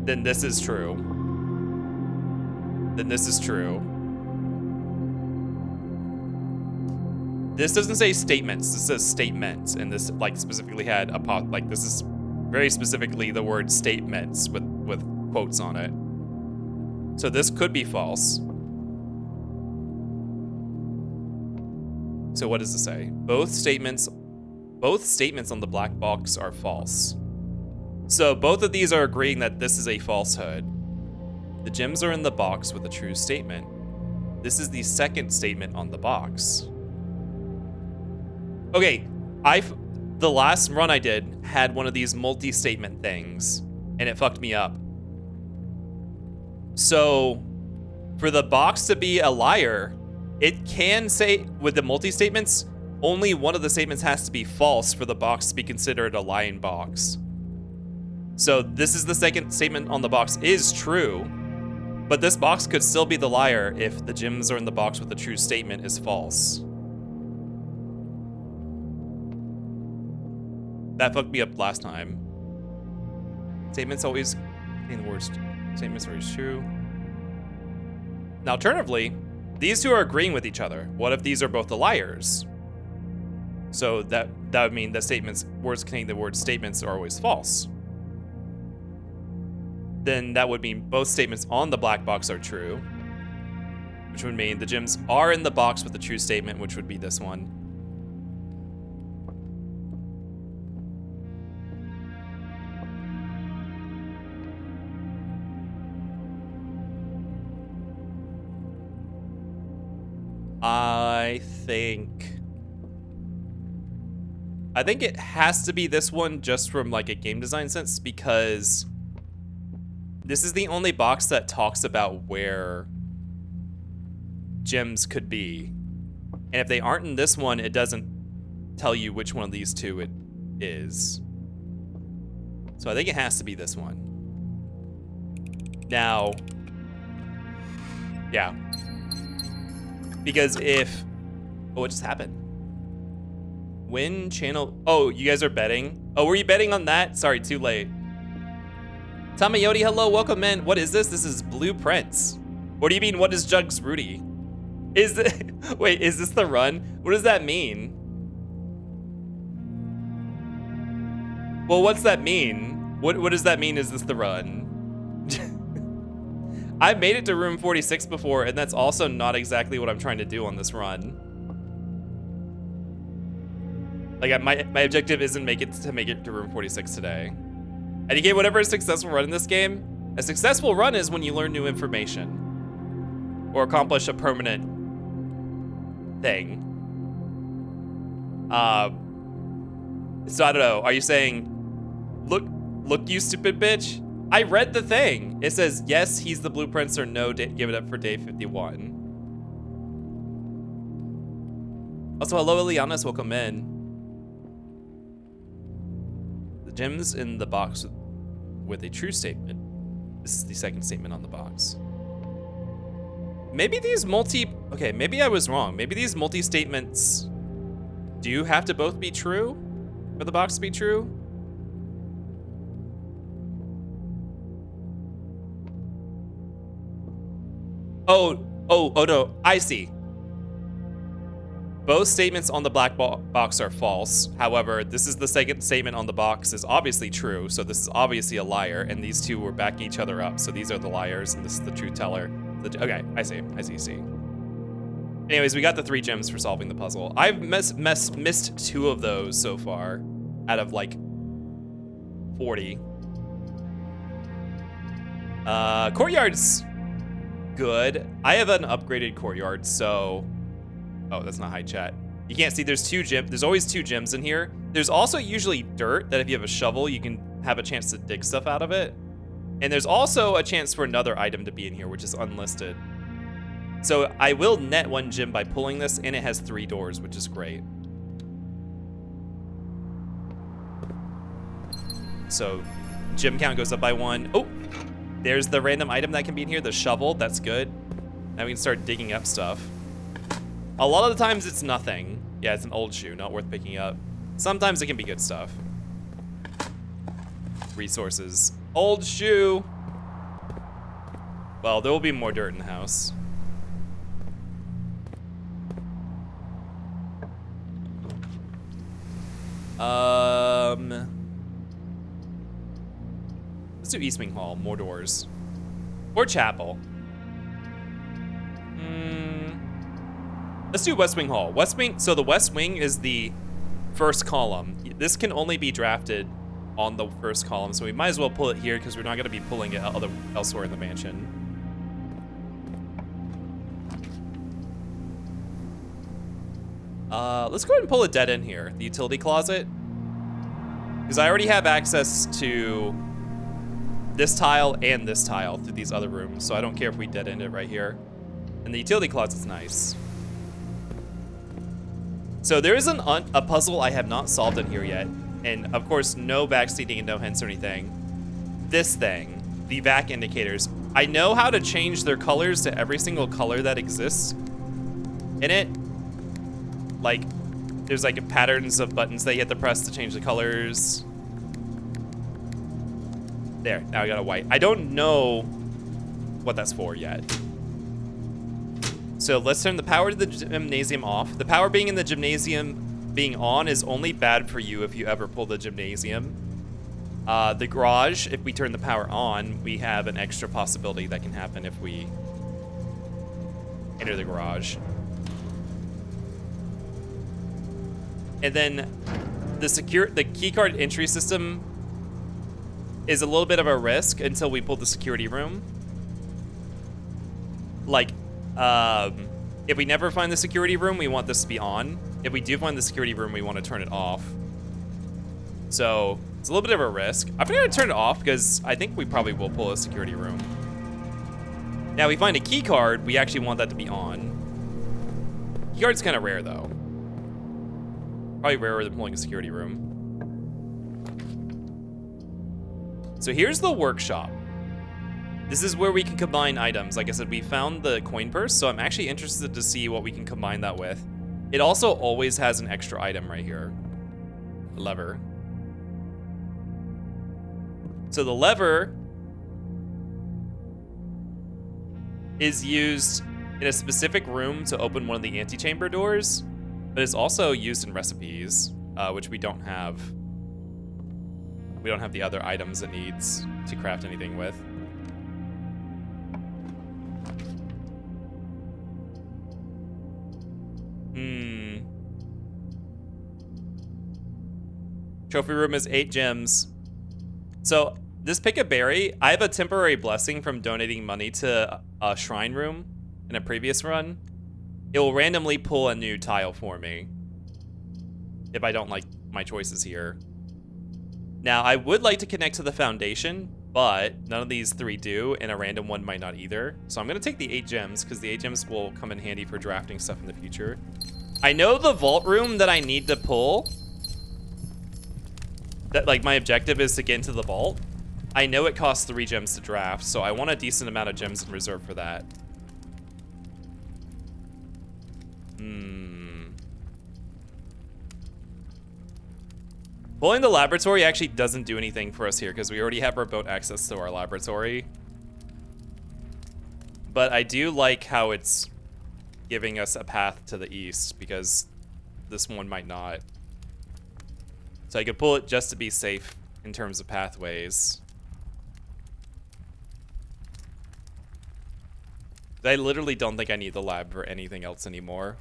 then this is true. Then this is true. This doesn't say statements, this says statements, and this specifically had this is very specifically the word statements with quotes on it. So this could be false. So what does it say? Both statements on the black box are false. So both of these are agreeing that this is a falsehood. The gems are in the box with a true statement. This is the second statement on the box. Okay, the last run I did had one of these multi-statement things, and it fucked me up. So for the box to be a liar, it can say with the multi-statements, only one of the statements has to be false for the box to be considered a lying box. So this is the second statement on the box is true, but this box could still be the liar if the gems are in the box with the true statement is false. That fucked me up last time. Statements always contain the words. Statements are always true. Now, alternatively, these two are agreeing with each other. What if these are both the liars? So that would mean that words containing the word statements are always false. Then that would mean both statements on the black box are true, which would mean the gems are in the box with the true statement, which would be this one. I think it has to be this one just from like a game design sense, because this is the only box that talks about where gems could be. And if they aren't in this one, it doesn't tell you which one of these two it is. So I think it has to be this one. Now, yeah. Because if... Oh, what just happened? Win channel... Oh, you guys are betting? Oh, were you betting on that? Sorry, too late. Tamayoti, hello, welcome in. What is this? This is Blueprints. What do you mean, what is Jugs Rudy? Is the... Wait, is this the run? What does that mean? Well, what's that mean? What does that mean, is this the run? I've made it to room 46 before, and that's also not exactly what I'm trying to do on this run. Like, my objective isn't to make it to room 46 today. IDK, whatever a successful run in this game, a successful run is when you learn new information or accomplish a permanent thing. So I don't know. Are you saying, look, you stupid bitch? I read the thing. It says, yes, he's the Blueprints, or no, give it up for day 51. Also, hello, Elianas, welcome in. The gems in the box with a true statement. This is the second statement on the box. Maybe these okay, maybe I was wrong. Maybe these multi-statements do have to both be true for the box to be true? Oh no, I see. Both statements on the black box are false. However, this is the second statement on the box is obviously true, so this is obviously a liar, and these two were backing each other up, so these are the liars, and this is the truth teller. Okay, I see. Anyways, we got the 3 gems for solving the puzzle. I've missed 2 of those so far, out of like 40. Courtyard's good. I have an upgraded courtyard, so... Oh, that's not high chat. You can't see there's always 2 gems in here. There's also usually dirt that if you have a shovel, you can have a chance to dig stuff out of it. And there's also a chance for another item to be in here, which is unlisted. So I will net 1 gem by pulling this, and it has 3 doors, which is great. So gem count goes up by 1. Oh, there's the random item that can be in here, the shovel. That's good. Now we can start digging up stuff. A lot of the times it's nothing. Yeah, it's an old shoe, not worth picking up. Sometimes it can be good stuff. Resources. Old shoe. Well, there will be more dirt in the house. Let's do East Wing Hall, more doors. Or Chapel. Let's do West Wing Hall. So the West Wing is the first column. This can only be drafted on the first column, so we might as well pull it here because we're not going to be pulling it elsewhere in the mansion. Let's go ahead and pull a dead end here, the utility closet. Because I already have access to this tile and this tile through these other rooms, so I don't care if we dead end it right here. And the utility closet's nice. So there is a puzzle I have not solved in here yet. And of course, no backseating and no hints or anything. This thing, the vac indicators. I know how to change their colors to every single color that exists in it. Like, there's like patterns of buttons that you have to press to change the colors. There, now I got a white. I don't know what that's for yet. So let's turn the power to the gymnasium off. The power being in the gymnasium being on is only bad for you if you ever pull the gymnasium. The garage, if we turn the power on, we have an extra possibility that can happen if we enter the garage. And then the keycard entry system is a little bit of a risk until we pull the security room. Like, If we never find the security room, we want this to be on. If we do find the security room, we want to turn it off. So it's a little bit of a risk. I'm gonna turn it off because I think we probably will pull a security room. Now we find a key card, we actually want that to be on. Key card's kind of rare though. Probably rarer than pulling a security room. So here's the workshop. This is where we can combine items. Like I said, we found the coin purse, so I'm actually interested to see what we can combine that with. It also always has an extra item right here. A lever. So the lever is used in a specific room to open one of the antechamber doors, but it's also used in recipes, which we don't have. We don't have the other items it needs to craft anything with. Trophy room is 8 gems. So this pick a berry, I have a temporary blessing from donating money to a shrine room in a previous run. It will randomly pull a new tile for me if I don't like my choices here. Now, I would like to connect to the foundation, but none of these 3 do, and a random one might not either. So I'm going to take the 8 gems, because the 8 gems will come in handy for drafting stuff in the future. I know the vault room that I need to pull, that like my objective is to get into the vault. I know it costs 3 gems to draft, so I want a decent amount of gems in reserve for that. Pulling the laboratory actually doesn't do anything for us here because we already have remote access to our laboratory. But I do like how it's giving us a path to the east because this one might not. So I could pull it just to be safe in terms of pathways. I literally don't think I need the lab for anything else anymore.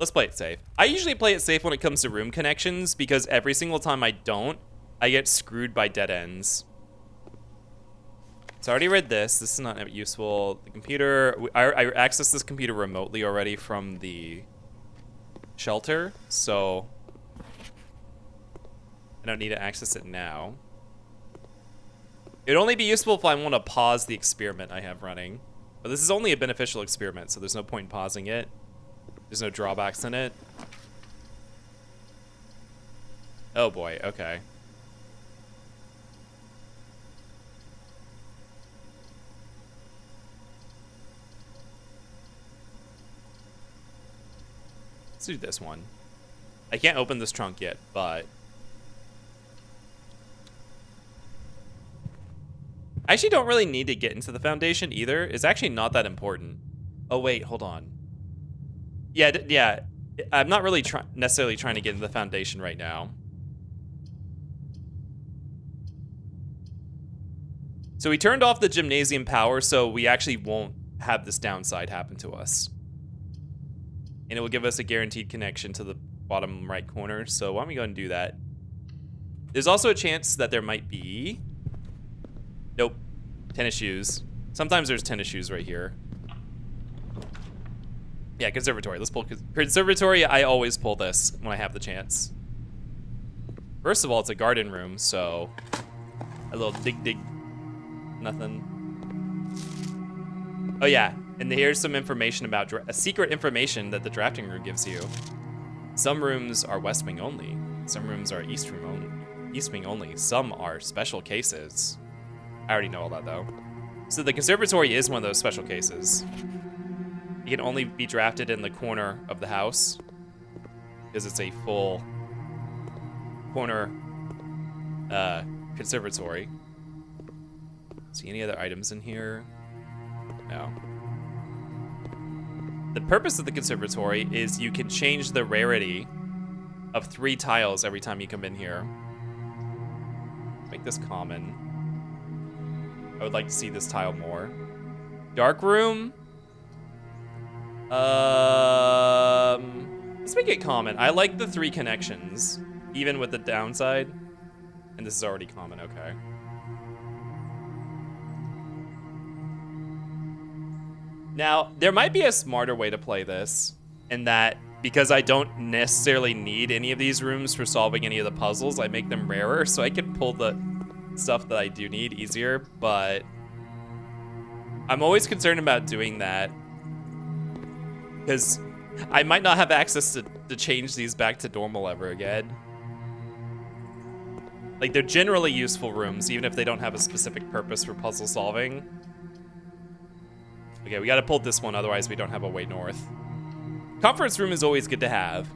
Let's play it safe. I usually play it safe when it comes to room connections because every single time I don't, I get screwed by dead ends. So I already read this. This is not useful. The computer, I accessed this computer remotely already from the shelter, so I don't need to access it now. It'd only be useful if I want to pause the experiment I have running. But this is only a beneficial experiment, so there's no point in pausing it. There's no drawbacks in it. Oh boy, okay. Let's do this one. I can't open this trunk yet, but I actually don't really need to get into the foundation either. It's actually not that important. Oh wait, hold on. Yeah, I'm not really necessarily trying to get into the foundation right now. So we turned off the gymnasium power, so we actually won't have this downside happen to us. And it will give us a guaranteed connection to the bottom right corner, so why don't we go and do that? There's also a chance that there might be... Nope. Tennis shoes. Sometimes there's tennis shoes right here. Yeah, conservatory. Let's pull conservatory. I always pull this when I have the chance. First of all, it's a garden room, so a little dig. Nothing. Oh yeah, and here's some information about a secret information that the drafting room gives you. Some rooms are west wing only. Some rooms are east wing only. Some are special cases. I already know all that though. So the conservatory is one of those special cases. It can only be drafted in the corner of the house because it's a full corner conservatory. See any other items in here? No. The purpose of the conservatory is you can change the rarity of 3 tiles every time you come in here. Make this common. I would like to see this tile more. Dark room. Let's make it common. I like the 3 connections, even with the downside. And this is already common, okay. Now, there might be a smarter way to play this, in that because I don't necessarily need any of these rooms for solving any of the puzzles, I make them rarer so I can pull the stuff that I do need easier, but I'm always concerned about doing that because I might not have access to change these back to normal ever again. Like, they're generally useful rooms, even if they don't have a specific purpose for puzzle solving. Okay, we gotta pull this one, otherwise we don't have a way north. Conference room is always good to have.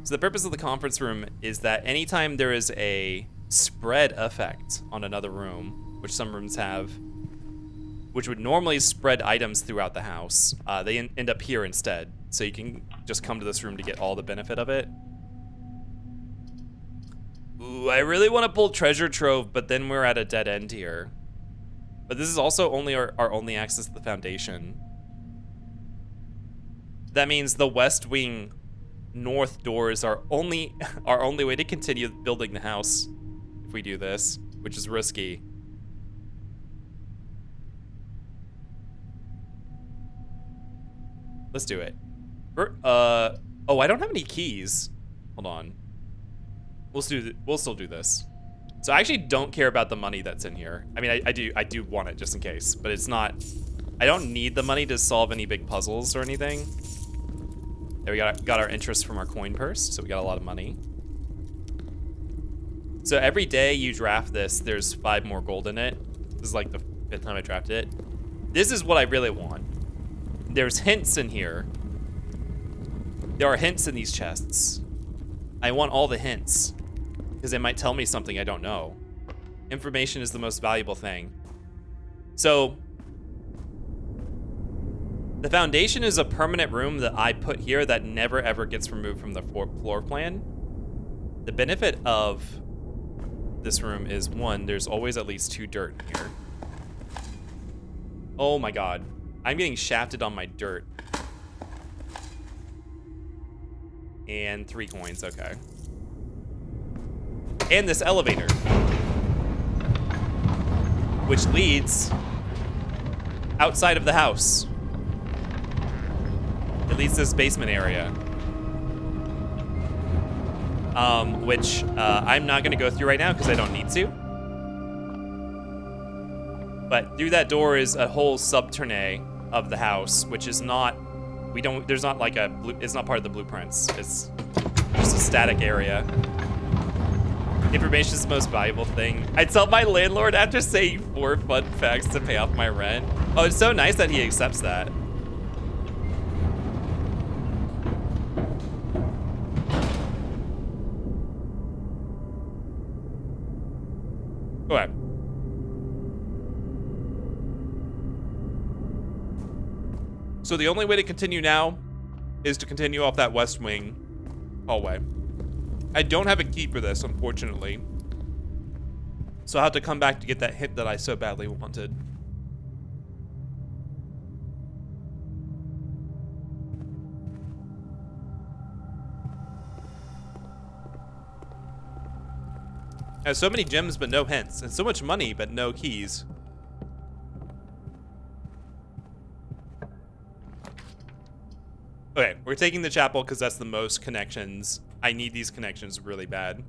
So the purpose of the conference room is that anytime there is a spread effect on another room, which some rooms have, which would normally spread items throughout the house, they end up here instead. So you can just come to this room to get all the benefit of it. Ooh, I really want to pull Treasure Trove, but then we're at a dead end here. But this is also only our only access to the foundation. That means the West Wing north doors are our only way to continue building the house if we do this, which is risky. Let's do it. Oh, I don't have any keys. Hold on. We'll still do this. So I actually don't care about the money that's in here. I mean, I do want it just in case, but it's not. I don't need the money to solve any big puzzles or anything. There we got our interest from our coin purse, so we got a lot of money. So every day you draft this, there's 5 more gold in it. This is like the 5th time I drafted it. This is what I really want. There's hints in here. There are hints in these chests. I want all the hints, because they might tell me something I don't know. Information is the most valuable thing. So, the foundation is a permanent room that I put here that never ever gets removed from the floor plan. The benefit of this room is, 1, there's always at least 2 dirt in here. Oh my god. I'm getting shafted on my dirt. And 3 coins, okay. And this elevator, which leads outside of the house. It leads to this basement area. Which I'm not gonna go through right now because I don't need to. But through that door is a whole subterranean of the house, which is not, there's not like it's not part of the blueprints. It's just a static area. Information is the most valuable thing. I tell my landlord after saying 4 fun facts to pay off my rent. Oh, it's so nice that he accepts that. Go ahead. So the only way to continue now is to continue off that West Wing hallway. I don't have a key for this, unfortunately. So I'll have to come back to get that hint that I so badly wanted. I have so many gems but no hints, and so much money but no keys. Okay, we're taking the chapel because that's the most connections. I need these connections really bad.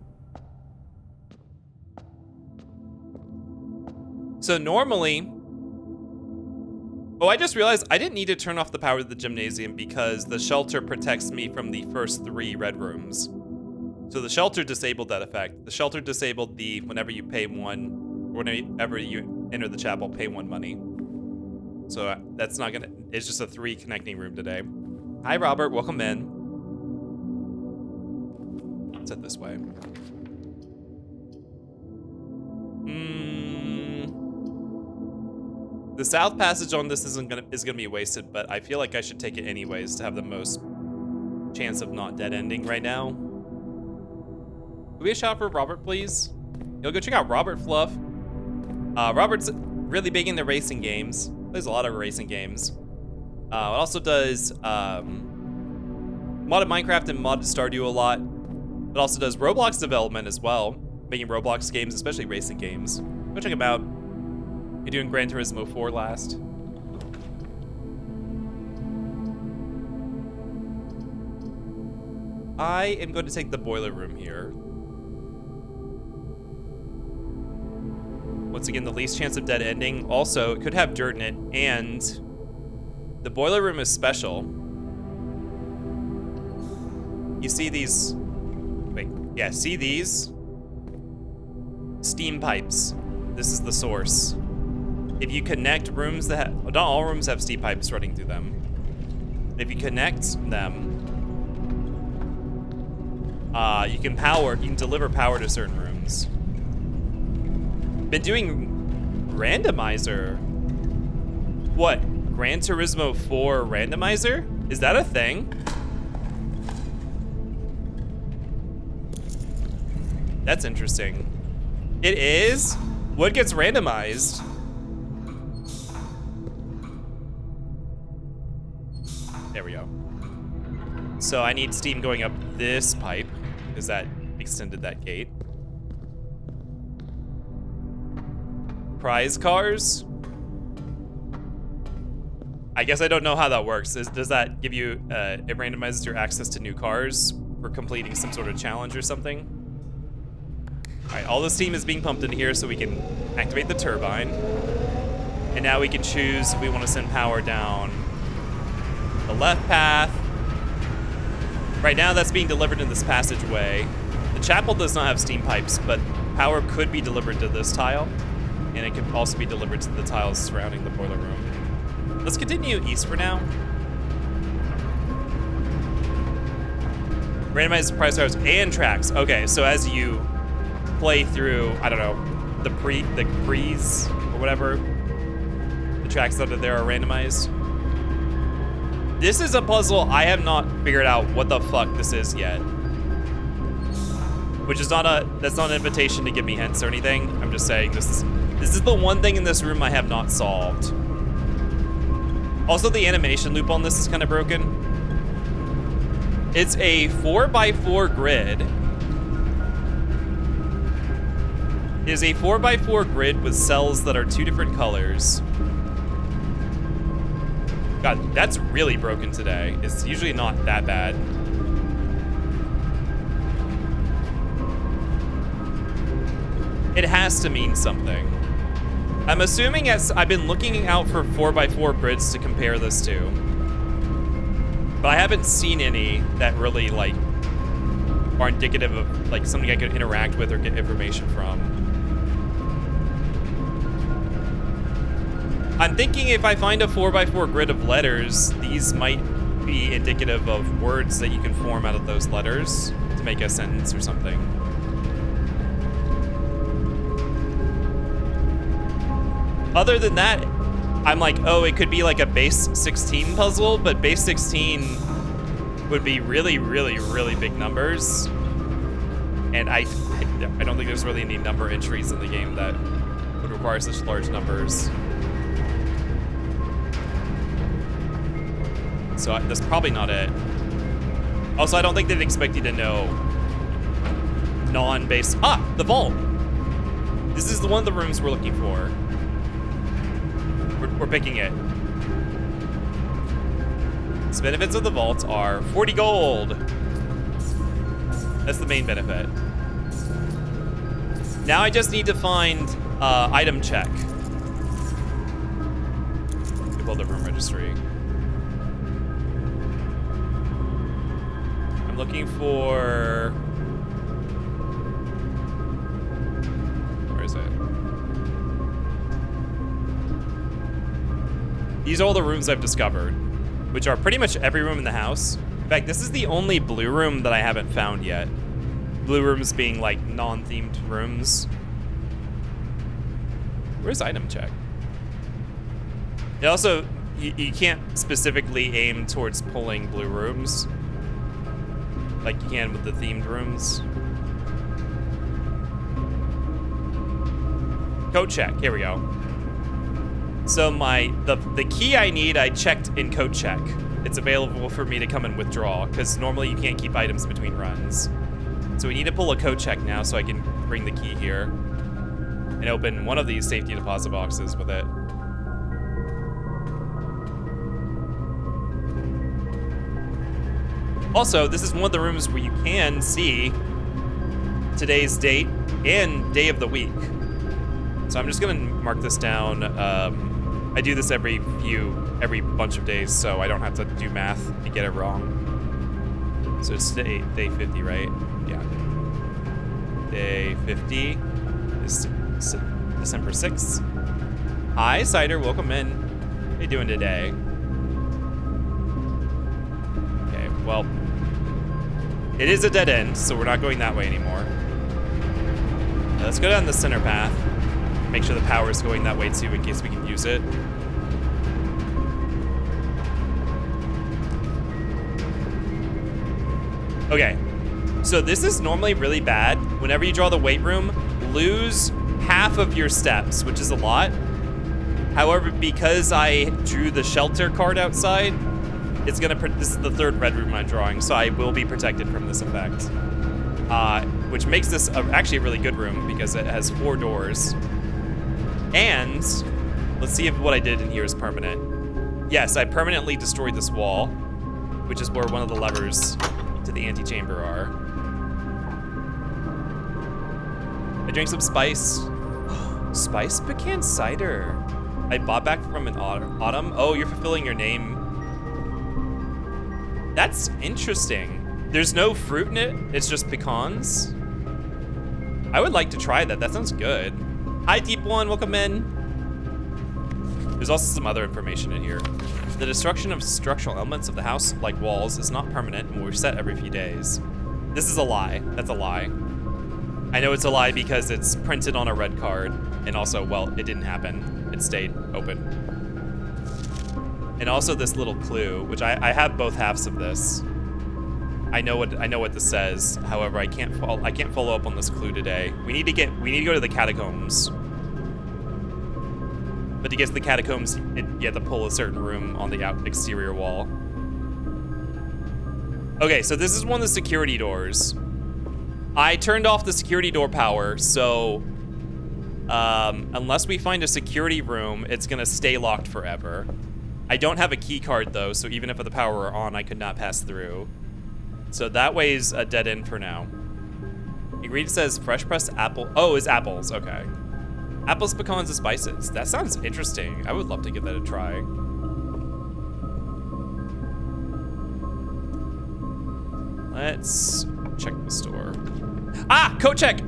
So normally... Oh, I just realized I didn't need to turn off the power to the gymnasium because the shelter protects me from the first 3 red rooms. So the shelter disabled that effect. The shelter disabled the whenever you pay 1, or whenever you enter the chapel, pay 1 money. So that's not gonna, it's just a 3 connecting room today. Hi, Robert. Welcome in. Let's head this way. The south passage on this is gonna be wasted, but I feel like I should take it anyways to have the most chance of not dead ending right now. Can we get a shot for Robert, please? Yo, go check out Robert Fluff. Robert's really big into racing games. Plays a lot of racing games. It also does modded Minecraft and modded Stardew a lot. It also does Roblox development as well, making Roblox games, especially racing games. Go check him out. You're doing Gran Turismo 4 last. I am going to take the boiler room here. Once again, the least chance of dead ending. Also, it could have dirt in it, and the boiler room is special. You see these... Wait, yeah, see these? Steam pipes. This is the source. If you connect rooms that have... Not all rooms have steam pipes running through them. If you connect them, you can deliver power to certain rooms. Been doing randomizer. What? Gran Turismo 4 randomizer? Is that a thing? That's interesting. It is? What gets randomized? There we go. So I need steam going up this pipe, because that extended that gate. Prize cars? I guess I don't know how that works. Does that give you, it randomizes your access to new cars for completing some sort of challenge or something? All right, all the steam is being pumped into here so we can activate the turbine. And now we can choose if we want to send power down the left path. Right now that's being delivered in this passageway. The chapel does not have steam pipes, but power could be delivered to this tile, and it could also be delivered to the tiles surrounding the boiler room. Let's continue east for now. Randomized prize cars and tracks. Okay, so as you play through, I don't know, the pre's or whatever, the tracks that are there are randomized. This is a puzzle I have not figured out what the fuck this is yet. Which is that's not an invitation to give me hints or anything. I'm just saying this is the one thing in this room I have not solved. Also, the animation loop on this is kind of broken. It's a 4x4 grid. It is a 4x4 grid with cells that are 2 different colors. God, that's really broken today. It's usually not that bad. It has to mean something. I'm assuming I've been looking out for 4x4 grids to compare this to, but I haven't seen any that really like are indicative of like something I could interact with or get information from. I'm thinking if I find a 4x4 grid of letters, these might be indicative of words that you can form out of those letters to make a sentence or something. Other than that, I'm like, oh, it could be like a base 16 puzzle, but base 16 would be really, really, really big numbers. And I don't think there's really any number entries in the game that would require such large numbers. So that's probably not it. Also, I don't think they'd expect you to know non-base. The vault. This is one of the rooms we're looking for. We're picking it. The benefits of the vault are 40 gold. That's the main benefit. Now I just need to find item check. We pulled the room registry. I'm looking for... Where is it? These are all the rooms I've discovered, which are pretty much every room in the house. In fact, this is the only blue room that I haven't found yet. Blue rooms being like non-themed rooms. Where's item check? It also, you can't specifically aim towards pulling blue rooms like you can with the themed rooms. Code check, here we go. So the key I need, I checked in code check. It's available for me to come and withdraw, because normally you can't keep items between runs. So we need to pull a code check now so I can bring the key here and open one of these safety deposit boxes with it. Also, this is one of the rooms where you can see today's date and day of the week. So I'm just gonna mark this down. I do this every bunch of days, so I don't have to do math to get it wrong. So it's day 50, right? Yeah. Day 50 is December 6th. Hi, Cider, welcome in. How you doing today? Okay, well, it is a dead end, so we're not going that way anymore. Let's go down the center path. Make sure the power is going that way too in case we can use it. Okay, so this is normally really bad. Whenever you draw the weight room, lose half of your steps, which is a lot. However, because I drew the shelter card outside, it's gonna, this is the third red room I'm drawing, so I will be protected from this effect. Which makes this actually a really good room because it has 4 doors. And let's see if what I did in here is permanent. Yes, I permanently destroyed this wall, which is where one of the levers to the antechamber are. I drank some spice. Spice pecan cider. I bought back from an autumn. Oh, you're fulfilling your name. That's interesting. There's no fruit in it. It's just pecans. I would like to try that. That sounds good. Hi, Deep One. Welcome in. There's also some other information in here. The destruction of structural elements of the house, like walls, is not permanent and will reset every few days. This is a lie. That's a lie. I know it's a lie because it's printed on a red card, and also, well, it didn't happen. It stayed open. And also this little clue, which I have both halves of this. I know what this says. However, I can't follow up on this clue today. We need to go to the catacombs. But to get to the catacombs, you have to pull a certain room on the exterior wall. Okay, so this is one of the security doors. I turned off the security door power, so unless we find a security room, it's gonna stay locked forever. I don't have a key card though, so even if the power were on, I could not pass through. So that way's a dead end for now. Ingredient says fresh pressed apple. Oh, it's apples, okay. Apples, pecans, and spices. That sounds interesting. I would love to give that a try. Let's check the store. Ah, code check!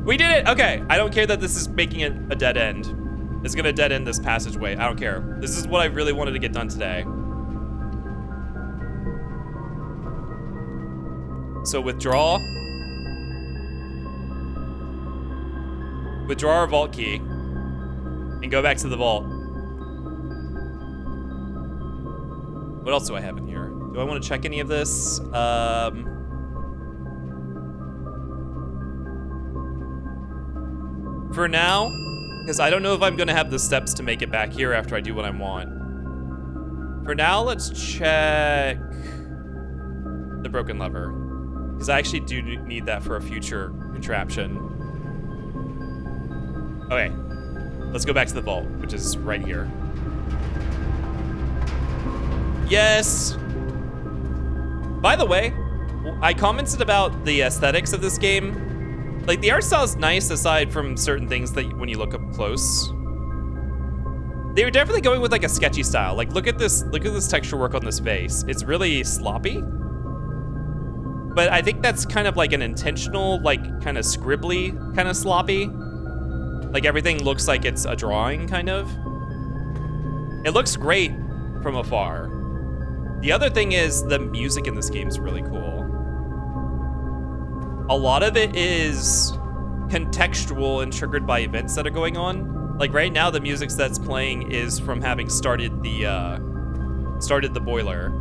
We did it, okay. I don't care that this is making it a dead end. It's gonna dead end this passageway, I don't care. This is what I really wanted to get done today. So withdraw our vault key and go back to the vault. What else do I have in here? Do I want to check any of this? For now, because I don't know if I'm gonna have the steps to make it back here after I do what I want. For now, let's check the broken lever, because I actually do need that for a future contraption. Okay, let's go back to the vault, which is right here. Yes! By the way, I commented about the aesthetics of this game. Like, the art style is nice aside from certain things that when you look up close. They were definitely going with like a sketchy style. Like, look at this texture work on this face. It's really sloppy. But I think that's kind of like an intentional, like kind of scribbly, kind of sloppy. Like everything looks like it's a drawing, kind of. It looks great from afar. The other thing is the music in this game is really cool. A lot of it is contextual and triggered by events that are going on. Like right now, the music that's playing is from having started the boiler.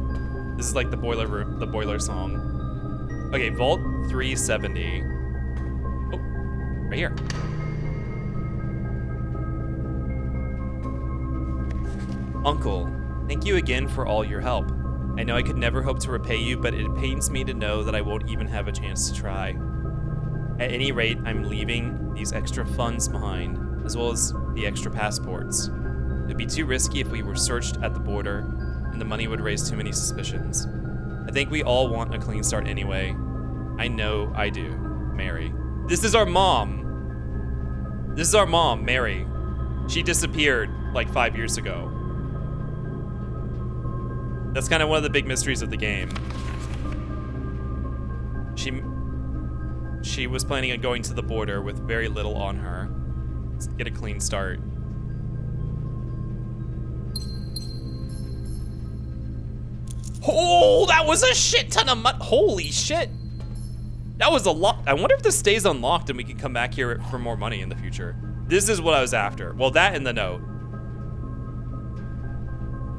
This is like the boiler room, the boiler song. Okay, Vault 370. Oh, right here. Uncle, thank you again for all your help. I know I could never hope to repay you, but it pains me to know that I won't even have a chance to try. At any rate, I'm leaving these extra funds behind, as well as the extra passports. It'd be too risky if we were searched at the border, and the money would raise too many suspicions. I think we all want a clean start anyway. I know I do, Mary. This is our mom. This is our mom, Mary. She disappeared like 5 years ago. That's kind of one of the big mysteries of the game. She was planning on going to the border with very little on her. Let's get a clean start. Oh, that was a shit ton of mud. Holy shit. That was a lot. I wonder if this stays unlocked and we can come back here for more money in the future. This is what I was after. Well, that and the note.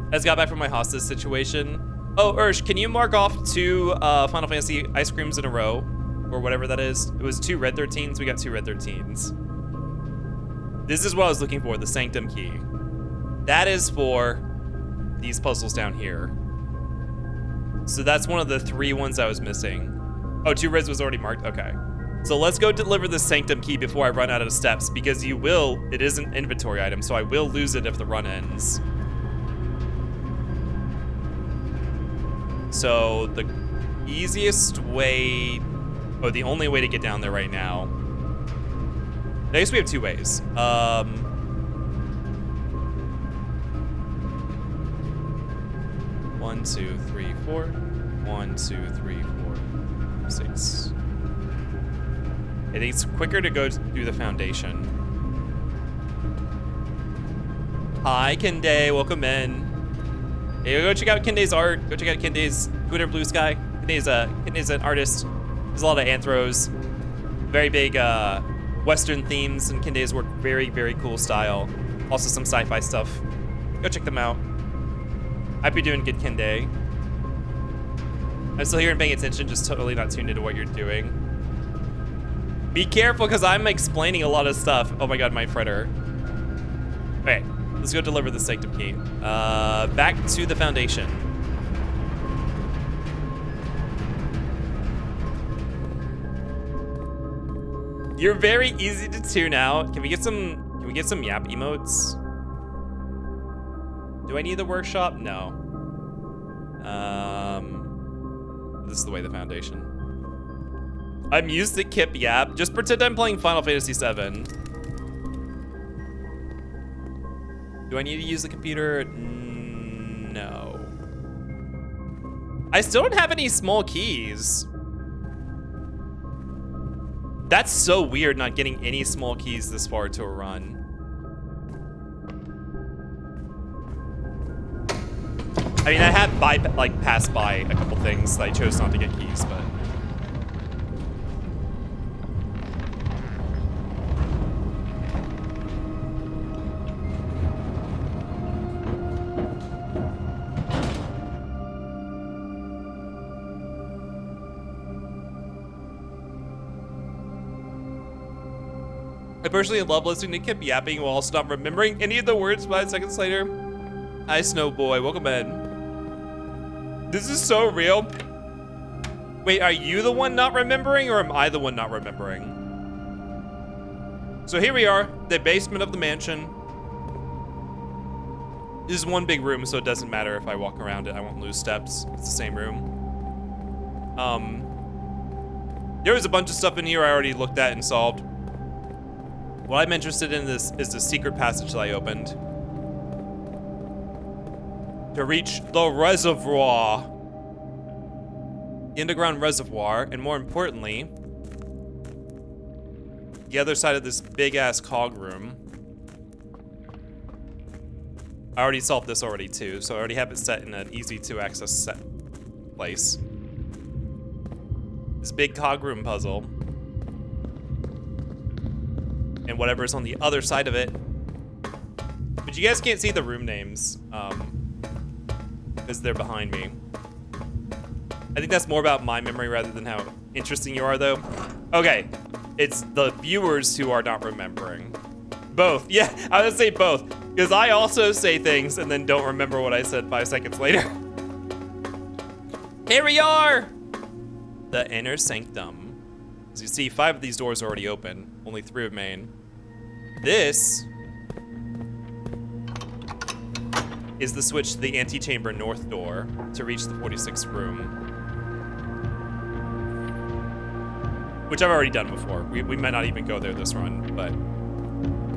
I just got back from my hostage situation. Oh, Ursh, can you mark off 2 Final Fantasy ice creams in a row? Or whatever that is. It was 2 red 13s. We got 2 red 13s. This is what I was looking for, the Sanctum Key. That is for these puzzles down here. So that's one of the 3 ones I was missing. Oh, 2 reds was already marked? Okay. So let's go deliver the Sanctum Key before I run out of steps, because it is an inventory item, so I will lose it if the run ends. So the easiest way, or the only way to get down there right now, I guess we have 2 ways. 1, 2, 3, 4. 1, 2, 3, 4, 6. I think it's quicker to go through the foundation. Hi, Kende, welcome in. Hey, go check out Kende's art. Go check out Kende's Twitter Blue Sky. Kende's an artist. There's a lot of anthros. Very big Western themes in Kende's work. Very, very cool style. Also some sci-fi stuff. Go check them out. I'd be doing good, Kende. I'm still here and paying attention, just totally not tuned into what you're doing. Be careful, because I'm explaining a lot of stuff. Oh my god, my fritter. Okay, let's go deliver the Sanctum Key. Back to the foundation. You're very easy to tune out. Can we get some yap emotes? Do I need the workshop? No. This is the way the foundation. I'm used to Kip Yap. Just pretend I'm playing Final Fantasy VII. Do I need to use the computer? No. I still don't have any small keys. That's so weird, not getting any small keys this far to a run. I mean, I have passed by a couple things that I chose not to get keys, but. I personally love listening to Kip yapping while also not remembering any of the words 5 seconds later. Hi, Snowboy, welcome in. This is so real. Wait, are you the one not remembering, or am I the one not remembering? So here we are, the basement of the mansion. This is one big room, so it doesn't matter if I walk around it. I won't lose steps. It's the same room. There was a bunch of stuff in here I already looked at and solved. What I'm interested in is the secret passage that I opened. To reach the reservoir. The underground reservoir, and more importantly, the other side of this big-ass cog room. I already solved this already too, so I already have it set in an easy to access set place. This big cog room puzzle. And whatever's on the other side of it. But you guys can't see the room names, because they're behind me. I think that's more about my memory rather than how interesting you are, though. Okay, it's the viewers who are not remembering. Both, yeah, I would say both, because I also say things and then don't remember what I said 5 seconds later. Here we are! The inner sanctum. As you see, 5 of these doors are already open, only 3 remain. This is the switch to the antechamber north door to reach the 46th room. Which I've already done before. We might not even go there this run, but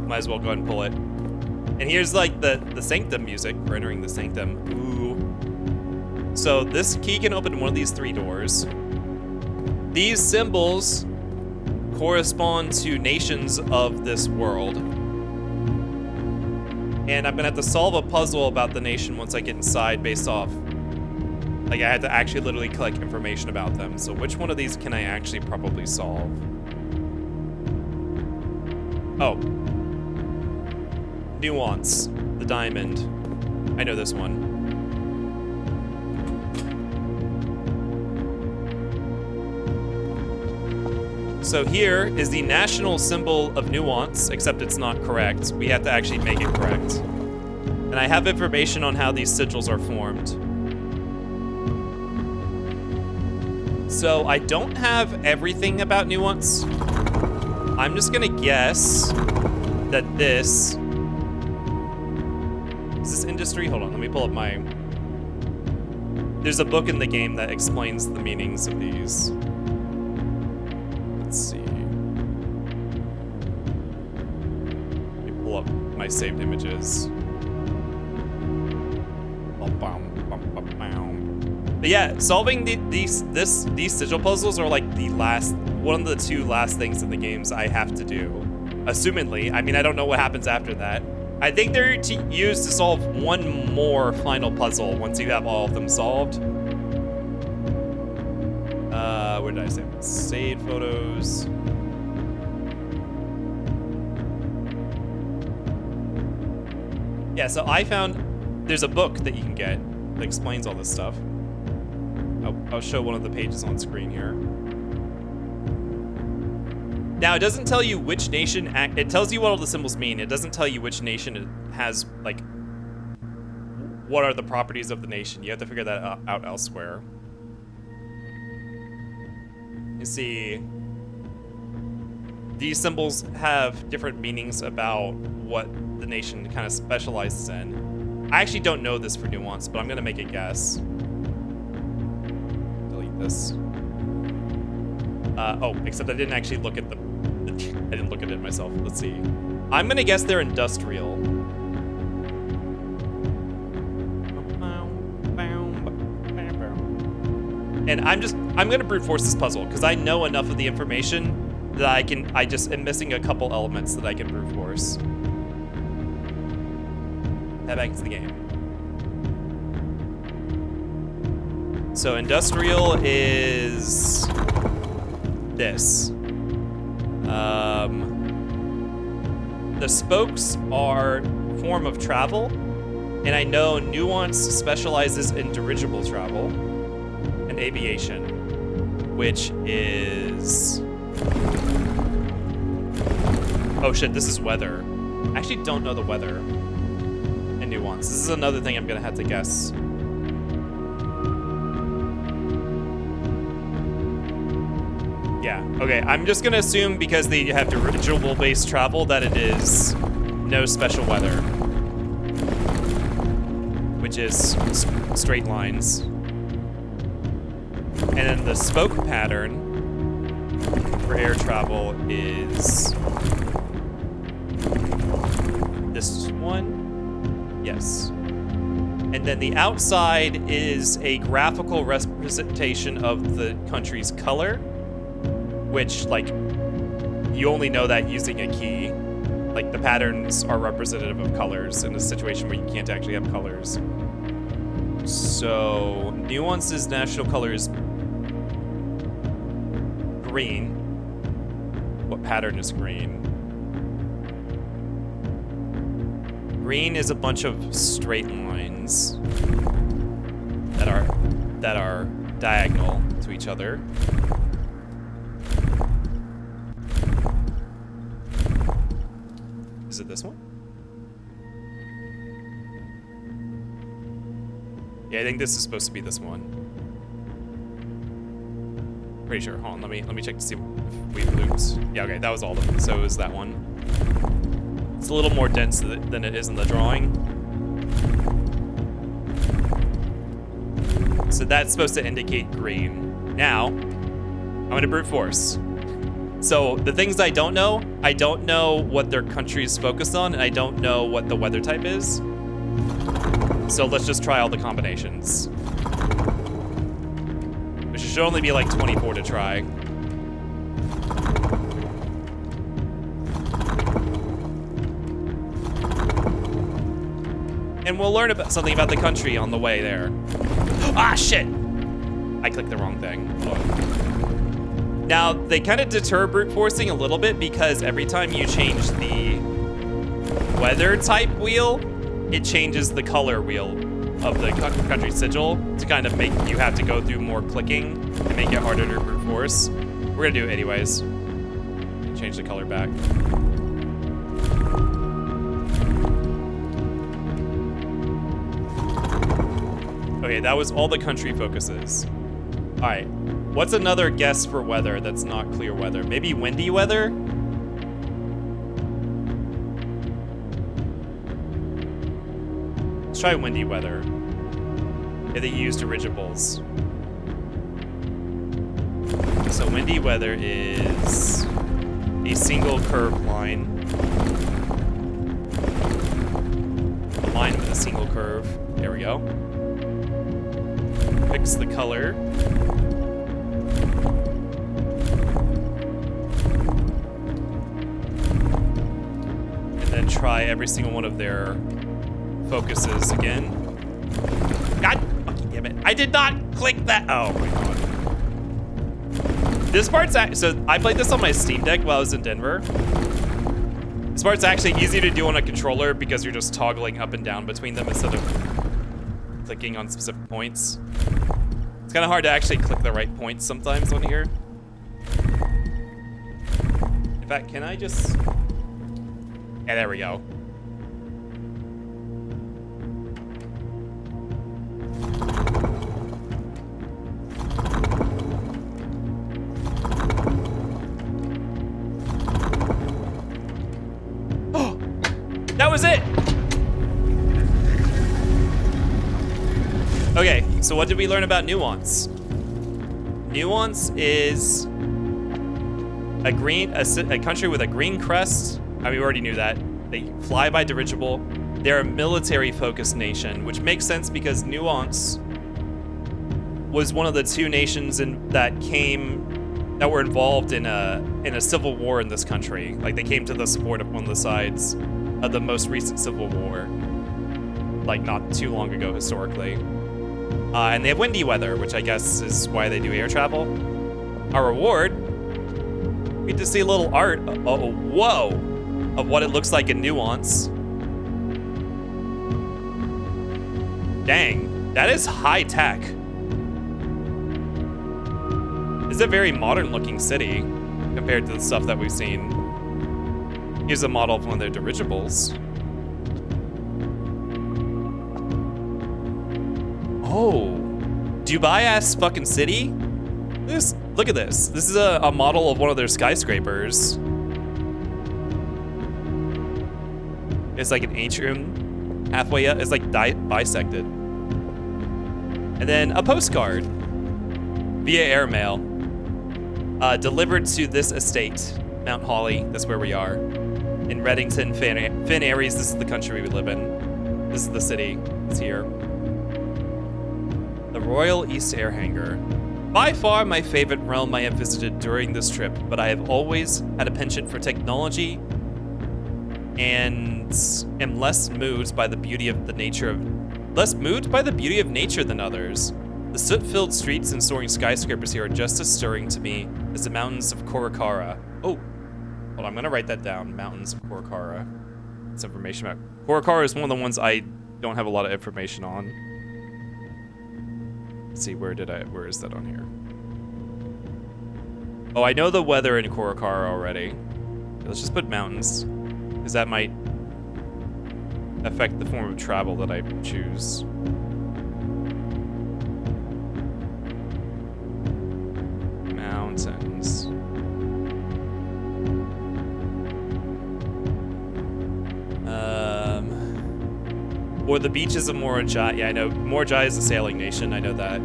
might as well go ahead and pull it. And here's like the sanctum music for entering the sanctum. Ooh. So this key can open one of these 3 doors. These symbols correspond to nations of this world. And I'm gonna have to solve a puzzle about the nation once I get inside based off, like I had to actually literally collect information about them. So which one of these can I actually probably solve? Oh. Nuance, the diamond. I know this one. So here is the national symbol of Nuance, except it's not correct. We have to actually make it correct. And I have information on how these sigils are formed. So I don't have everything about Nuance. I'm just gonna guess that this... Is this industry? Hold on, let me pull up my... There's a book in the game that explains the meanings of these. Let's see. Let me pull up my saved images. But yeah, solving these sigil puzzles are like one of the 2 last things in the games I have to do. Assumedly, I mean, I don't know what happens after that. I think they're used to solve one more final puzzle once you have all of them solved. Where did I save it? Saved photos. Yeah, so I found there's a book that you can get that explains all this stuff. I'll show one of the pages on screen here. Now, it doesn't tell you which nation, it tells you what all the symbols mean. It doesn't tell you which nation it has, like, what are the properties of the nation. You have to figure that out elsewhere. You see, these symbols have different meanings about what the nation kind of specializes in. I actually don't know this for Nuance, but I'm gonna make a guess. Delete this. Oh, except I didn't actually look at I didn't look at it myself. Let's see. I'm gonna guess they're industrial. And I'm gonna brute force this puzzle because I know enough of the information that I just am missing a couple elements that I can brute force. Head back to the game. So industrial is this. The spokes are form of travel, and I know Nuance specializes in dirigible travel and aviation, which is... Oh shit, this is weather. I actually don't know the weather in Nuance. This is another thing I'm gonna have to guess. Yeah, okay, I'm just gonna assume because they have dirigible-based travel that it is no special weather. Which is straight lines. And then the spoke pattern for air travel is this one? Yes. And then the outside is a graphical representation of the country's color, which, like, you only know that using a key. Like, the patterns are representative of colors in a situation where you can't actually have colors. So, Nuance's national color is green. What pattern is green? Green is a bunch of straight lines that are diagonal to each other. Is it this one? Yeah, I think this is supposed to be this one. Pretty sure. Hold on, let me check to see if we've looped. Yeah, okay, that was all of them. So it was that one. It's a little more dense than it is in the drawing. So that's supposed to indicate green. Now, I'm gonna brute force. So the things I don't know what their country is focused on, and I don't know what the weather type is. So let's just try all the combinations. Which should only be like 24 to try. And we'll learn about something about the country on the way there. Ah, shit! I clicked the wrong thing. Hold on. Now, they kind of deter brute forcing a little bit because every time you change the weather type wheel, it changes the color wheel of the country sigil to kind of make you have to go through more clicking and make it harder to brute force. We're gonna do it anyways. Change the color back. Okay, that was all the country focuses. All right, what's another guess for weather that's not clear weather? Maybe windy weather? Let's try windy weather. Yeah, they used dirigibles. So windy weather is a single curved line. A line with a single curve. There we go. Fix the color. And then try every single one of their focuses again. God fucking damn it. I did not click that. Oh my god. This part's so I played this on my Steam Deck while I was in Denver. This part's actually easy to do on a controller because you're just toggling up and down between them instead of clicking on specific points. It's kind of hard to actually click the right points sometimes on here. In fact, can I just... Yeah, there we go. Oh, that was it! Okay, so what did we learn about Nuance? Nuance is a country with a green crest. I mean, we already knew that. They fly by dirigible. They're a military-focused nation, which makes sense because Nuance was one of the two nations that were involved in a civil war in this country. Like, they came to the support of one of the sides of the most recent civil war, like not too long ago historically. And they have windy weather, which I guess is why they do air travel. Our reward, we get to see a little art, whoa, of what it looks like in Nuance. Dang, that is high tech. It's a very modern looking city compared to the stuff that we've seen. Here's a model of one of their dirigibles. Oh, Dubai-ass fucking city? Look at this. This is a model of one of their skyscrapers. It's like an atrium halfway up. It's like bisected. And then a postcard via airmail delivered to this estate, Mount Holly. That's where we are. In Reddington, Finn Aries. This is the country we live in. This is the city. It's here. The Royal East Air Hangar. By far my favorite realm I have visited during this trip, but I have always had a penchant for technology and am less moved by the beauty of nature than others. The soot-filled streets and soaring skyscrapers here are just as stirring to me as the mountains of Korokara. Oh, hold on, I'm gonna write that down. Mountains of Korokara. It's information about Korokara is one of the ones I don't have a lot of information on. Let's see, where is that on here? Oh, I know the weather in Korokara already. Let's just put mountains, because that might affect the form of travel that I choose. Mountains. Or the beaches of Morajai. Yeah, I know. Morajai is a sailing nation. I know that.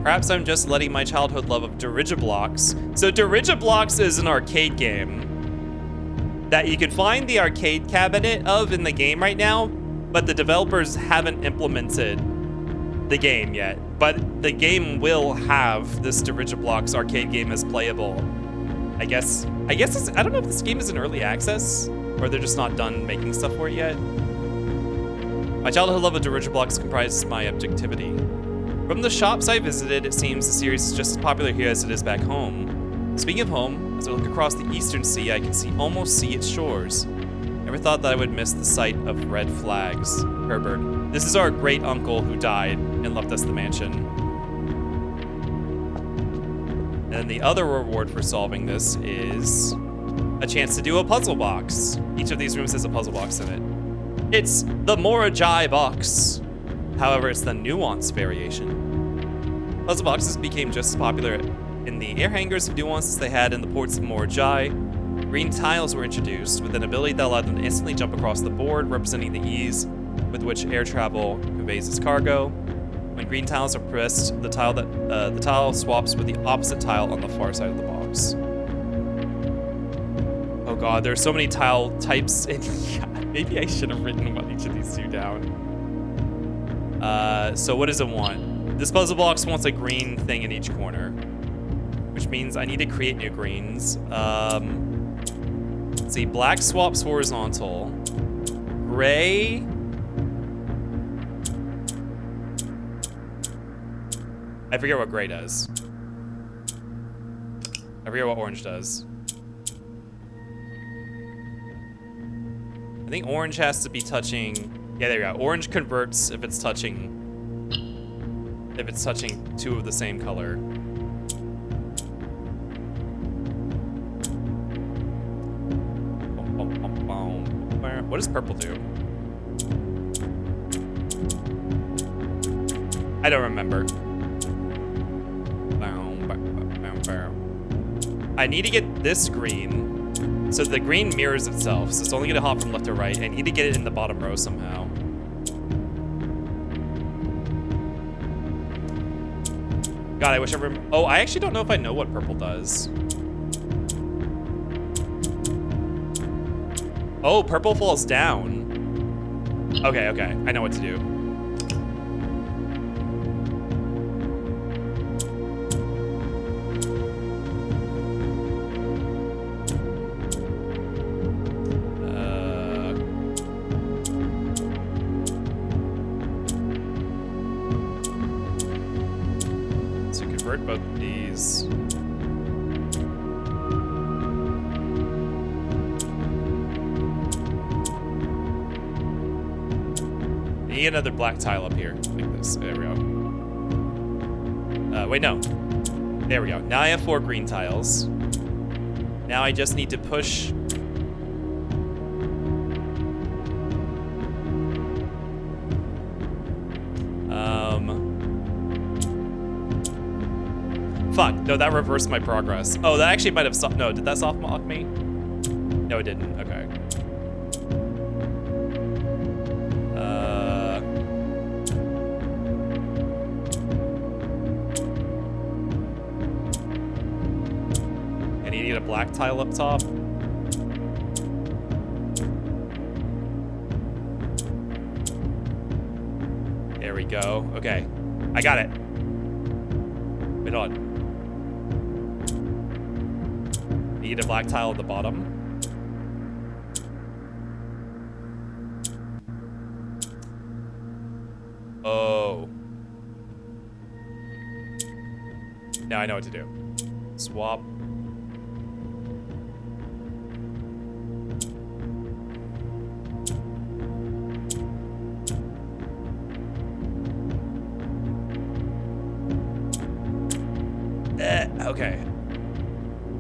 Perhaps I'm just letting my childhood love of Dirigiblocks. So Dirigiblocks is an arcade game that you can find the arcade cabinet of in the game right now, but the developers haven't implemented the game yet. But the game will have this Dirigiblocks arcade game as playable. I guess I don't know if this game is in early access or they're just not done making stuff for it yet. My childhood love of Dirigiblocks comprises my objectivity. From the shops I visited, it seems the series is just as popular here as it is back home. Speaking of home, as I look across the eastern sea, I can almost see its shores. Never thought that I would miss the sight of red flags. Herbert. This is our great uncle who died and left us the mansion. And the other reward for solving this is a chance to do a puzzle box. Each of these rooms has a puzzle box in it. It's the Morajai box. However, it's the nuance variation. Puzzle boxes became just as popular in the air hangars of nuance as they had in the ports of Morajai. Green tiles were introduced with an ability that allowed them to instantly jump across the board, representing the ease with which air travel conveys its cargo. When green tiles are pressed, the tile swaps with the opposite tile on the far side of the box. Oh god, there are so many tile types in here. Maybe I should have written what each of these do down. So what does it want? This puzzle box wants a green thing in each corner, which means I need to create new greens. Let's see, black swaps horizontal. Gray. I forget what gray does. I forget what orange does. I think orange has to be touching. Yeah, there you go. Orange converts if it's touching two of the same color. What does purple do? I don't remember. I need to get this green. So the green mirrors itself. So it's only gonna hop from left to right. I need to get it in the bottom row somehow. God, I wish I remember. Oh, I actually don't know if I know what purple does. Oh, purple falls down. Okay, okay. I know what to do. So convert both of these. Need another black tile up here, like this. There we go. Wait, no. There we go. Now I have 4 green tiles. Now I just need to push. Fuck. No, that reversed my progress. Oh, that actually might have no, did that soft lock me? No, it didn't. Okay. A black tile up top. There we go. Okay. I got it. Wait on. Need a black tile at the bottom. Oh. Now I know what to do. Swap. Okay.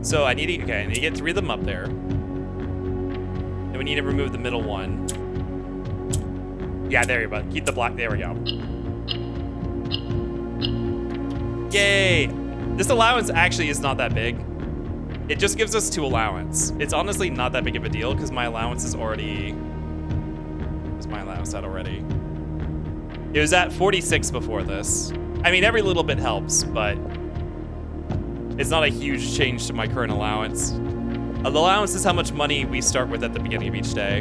So I need to get 3 of them up there. Then we need to remove the middle one. Yeah, there you go. Keep the black. There we go. Yay! This allowance actually is not that big. It just gives us 2 allowance. It's honestly not that big of a deal because my allowance is already. What's my allowance at already? It was at 46 before this. I mean, every little bit helps, but it's not a huge change to my current allowance. The allowance is how much money we start with at the beginning of each day.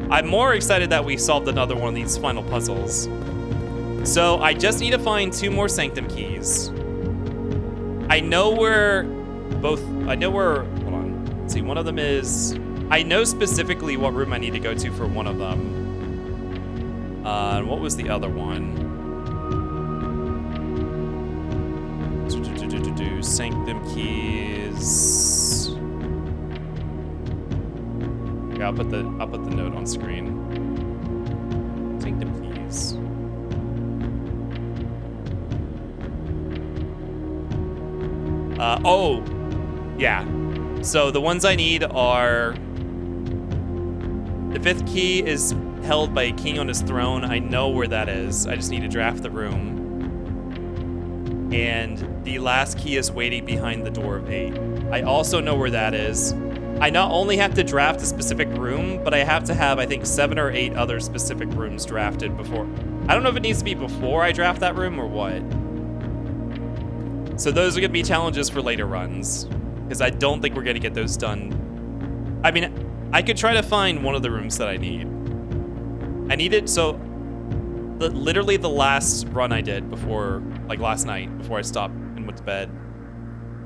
I'm more excited that we solved another one of these final puzzles. So I just need to find 2 more Sanctum keys. I know where, hold on. Let's see, one of them is, I know specifically what room I need to go to for one of them. And what was the other one? Sanctum keys. Yeah, I'll put the note on screen. Sanctum keys. Oh, yeah. So the ones I need are, the 5th key is held by a king on his throne. I know where that is. I just need to draft the room. And the last key is waiting behind the door of 8. I also know where that is. I not only have to draft a specific room, but I have to have, I think, 7 or 8 other specific rooms drafted before. I don't know if it needs to be before I draft that room or what. So those are gonna be challenges for later runs, because I don't think we're gonna get those done. I mean, I could try to find one of the rooms that I need. I needed, so literally the last run I did before, like last night, before I stopped and went to bed,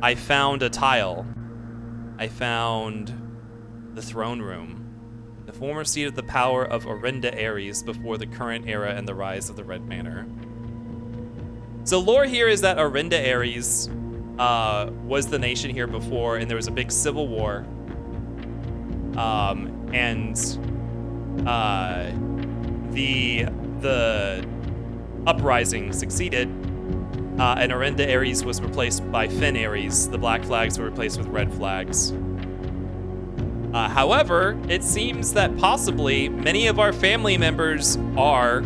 I found a tile. I found the throne room, the former seat of the power of Orinda Ares before the current era and the rise of the Red Manor. So lore here is that Orinda Ares was the nation here before, and there was a big civil war. The uprising succeeded, and Orinda Ares was replaced by Finn Ares. The black flags were replaced with red flags. However, it seems that possibly many of our family members are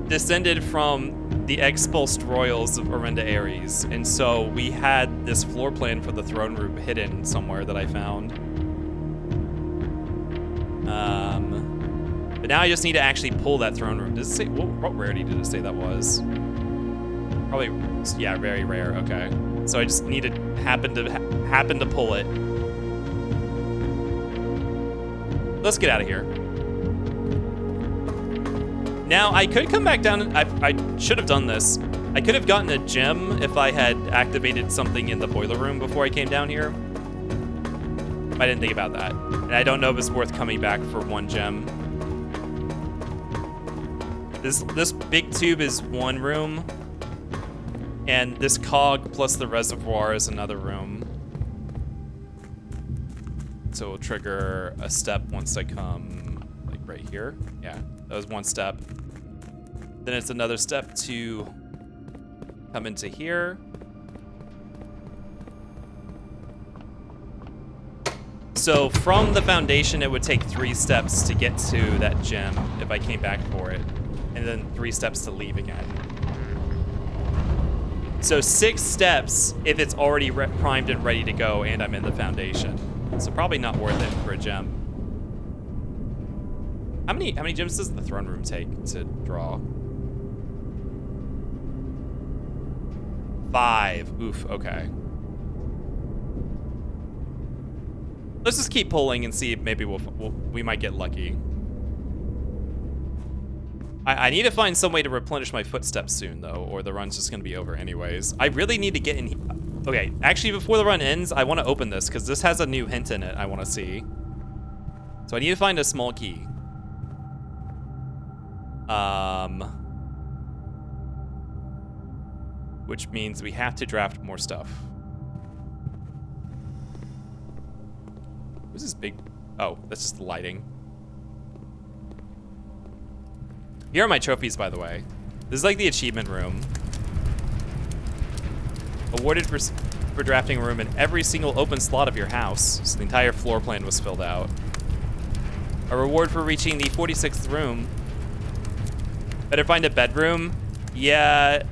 descended from the expulsed royals of Orinda Ares, and so we had this floor plan for the throne room hidden somewhere that I found. But now I just need to actually pull that throne room. Does it say, what rarity did it say that was? Probably, yeah, very rare, okay. So I just need to happen to pull it. Let's get out of here. Now, I could come back down, I should have done this. I could have gotten a gem if I had activated something in the boiler room before I came down here. I didn't think about that. And I don't know if it's worth coming back for 1 gem. This big tube is 1 room, and this cog plus the reservoir is another room. So it'll trigger a step once I come, like right here. Yeah, that was 1 step. Then it's another step to come into here. So from the foundation, it would take 3 steps to get to that gem if I came back for it, and then 3 steps to leave again. So 6 steps if it's already primed and ready to go and I'm in the foundation. So probably not worth it for a gem. How many gems does the throne room take to draw? 5. Oof, okay. Let's just keep pulling and see if maybe we might get lucky. I need to find some way to replenish my footsteps soon, though, or the run's just going to be over anyways. I really need to get in. Okay, actually, before the run ends, I want to open this, because this has a new hint in it I want to see. So I need to find a small key. Which means we have to draft more stuff. What's this big? Oh, that's just the lighting. Here are my trophies, by the way. This is like the achievement room. Awarded for drafting a room in every single open slot of your house. So the entire floor plan was filled out. A reward for reaching the 46th room. Better find a bedroom. Yeah.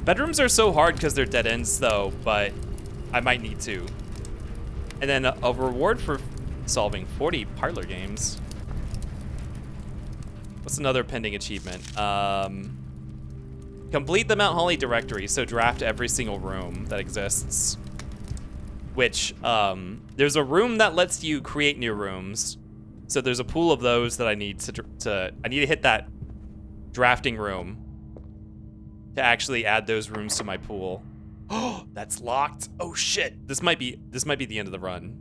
Bedrooms are so hard because they're dead ends, though, but I might need to. And then a reward for solving 40 parlor games. What's another pending achievement? Complete the Mount Holly directory, so draft every single room that exists. Which, there's a room that lets you create new rooms. So there's a pool of those that I need I need to hit that drafting room to actually add those rooms to my pool. Oh, that's locked. Oh shit. This might be the end of the run.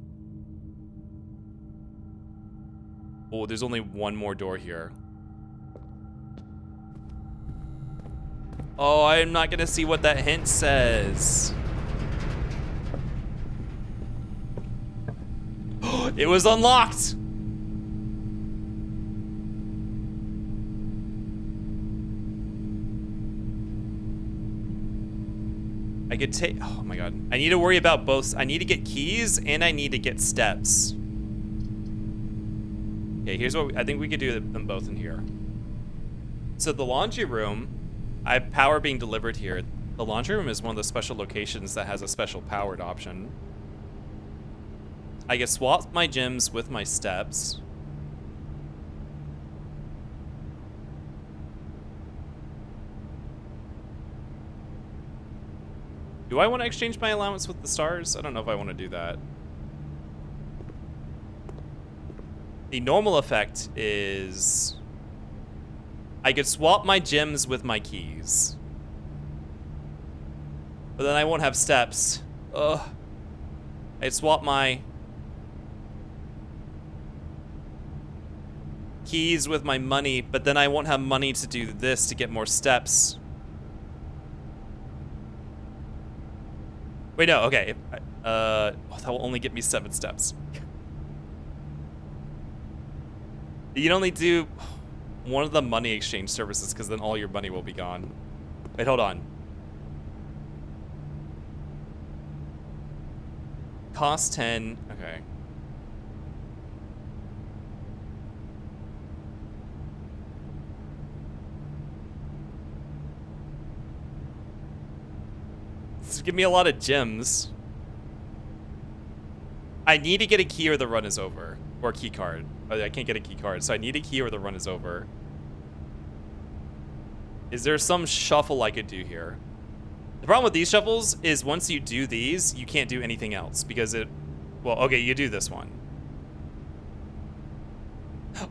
Oh, there's only one more door here. Oh, I'm not gonna see what that hint says. It was unlocked. I could take, oh my god. I need to worry about both. I need to get keys and I need to get steps. Okay, here's what I think we could do them both in here. So the laundry room, I have power being delivered here. The laundry room is one of the special locations that has a special powered option. I can swap my gems with my steps. Do I want to exchange my allowance with the stars? I don't know if I want to do that. The normal effect is I could swap my gems with my keys. But then I won't have steps. Ugh. I'd swap my keys with my money, but then I won't have money to do this to get more steps. Wait, no, okay. That will only get me 7 steps. You'd only do one of the money exchange services because then all your money will be gone. Wait, hold on. Cost 10, okay. This give me a lot of gems. I need to get a key or the run is over. Or a key card. Oh, I can't get a key card, so I need a key or the run is over. Is there some shuffle I could do here? The problem with these shuffles is once you do these, you can't do anything else because it... Well, okay, you do this one.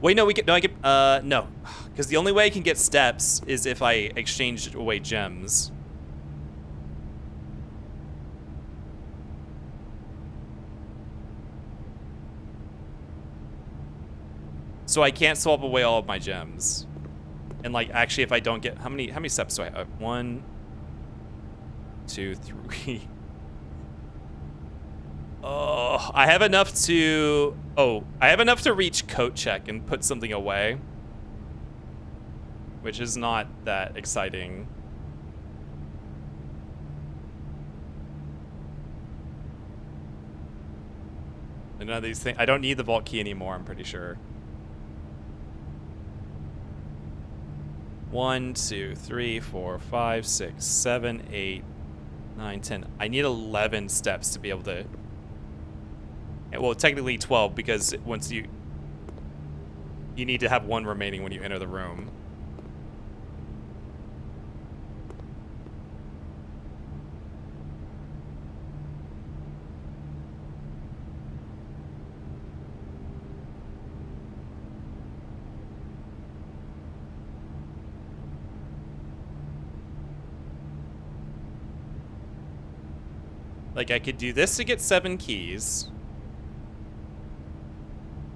Wait, no, no. Because the only way I can get steps is if I exchange away gems. So I can't swap away all of my gems. And like, actually, if I don't get, how many steps do I have? 1, 2, 3. Oh, I have enough to, I have enough to reach coat check and put something away. Which is not that exciting. And none of these things, I don't need the vault key anymore, I'm pretty sure. 1, 2, 3, 4, 5, 6, 7, 8, 9, 10. I need 11 steps to be able to... Well, technically 12 because once you need to have 1 remaining when you enter the room. Like, I could do this to get 7 keys.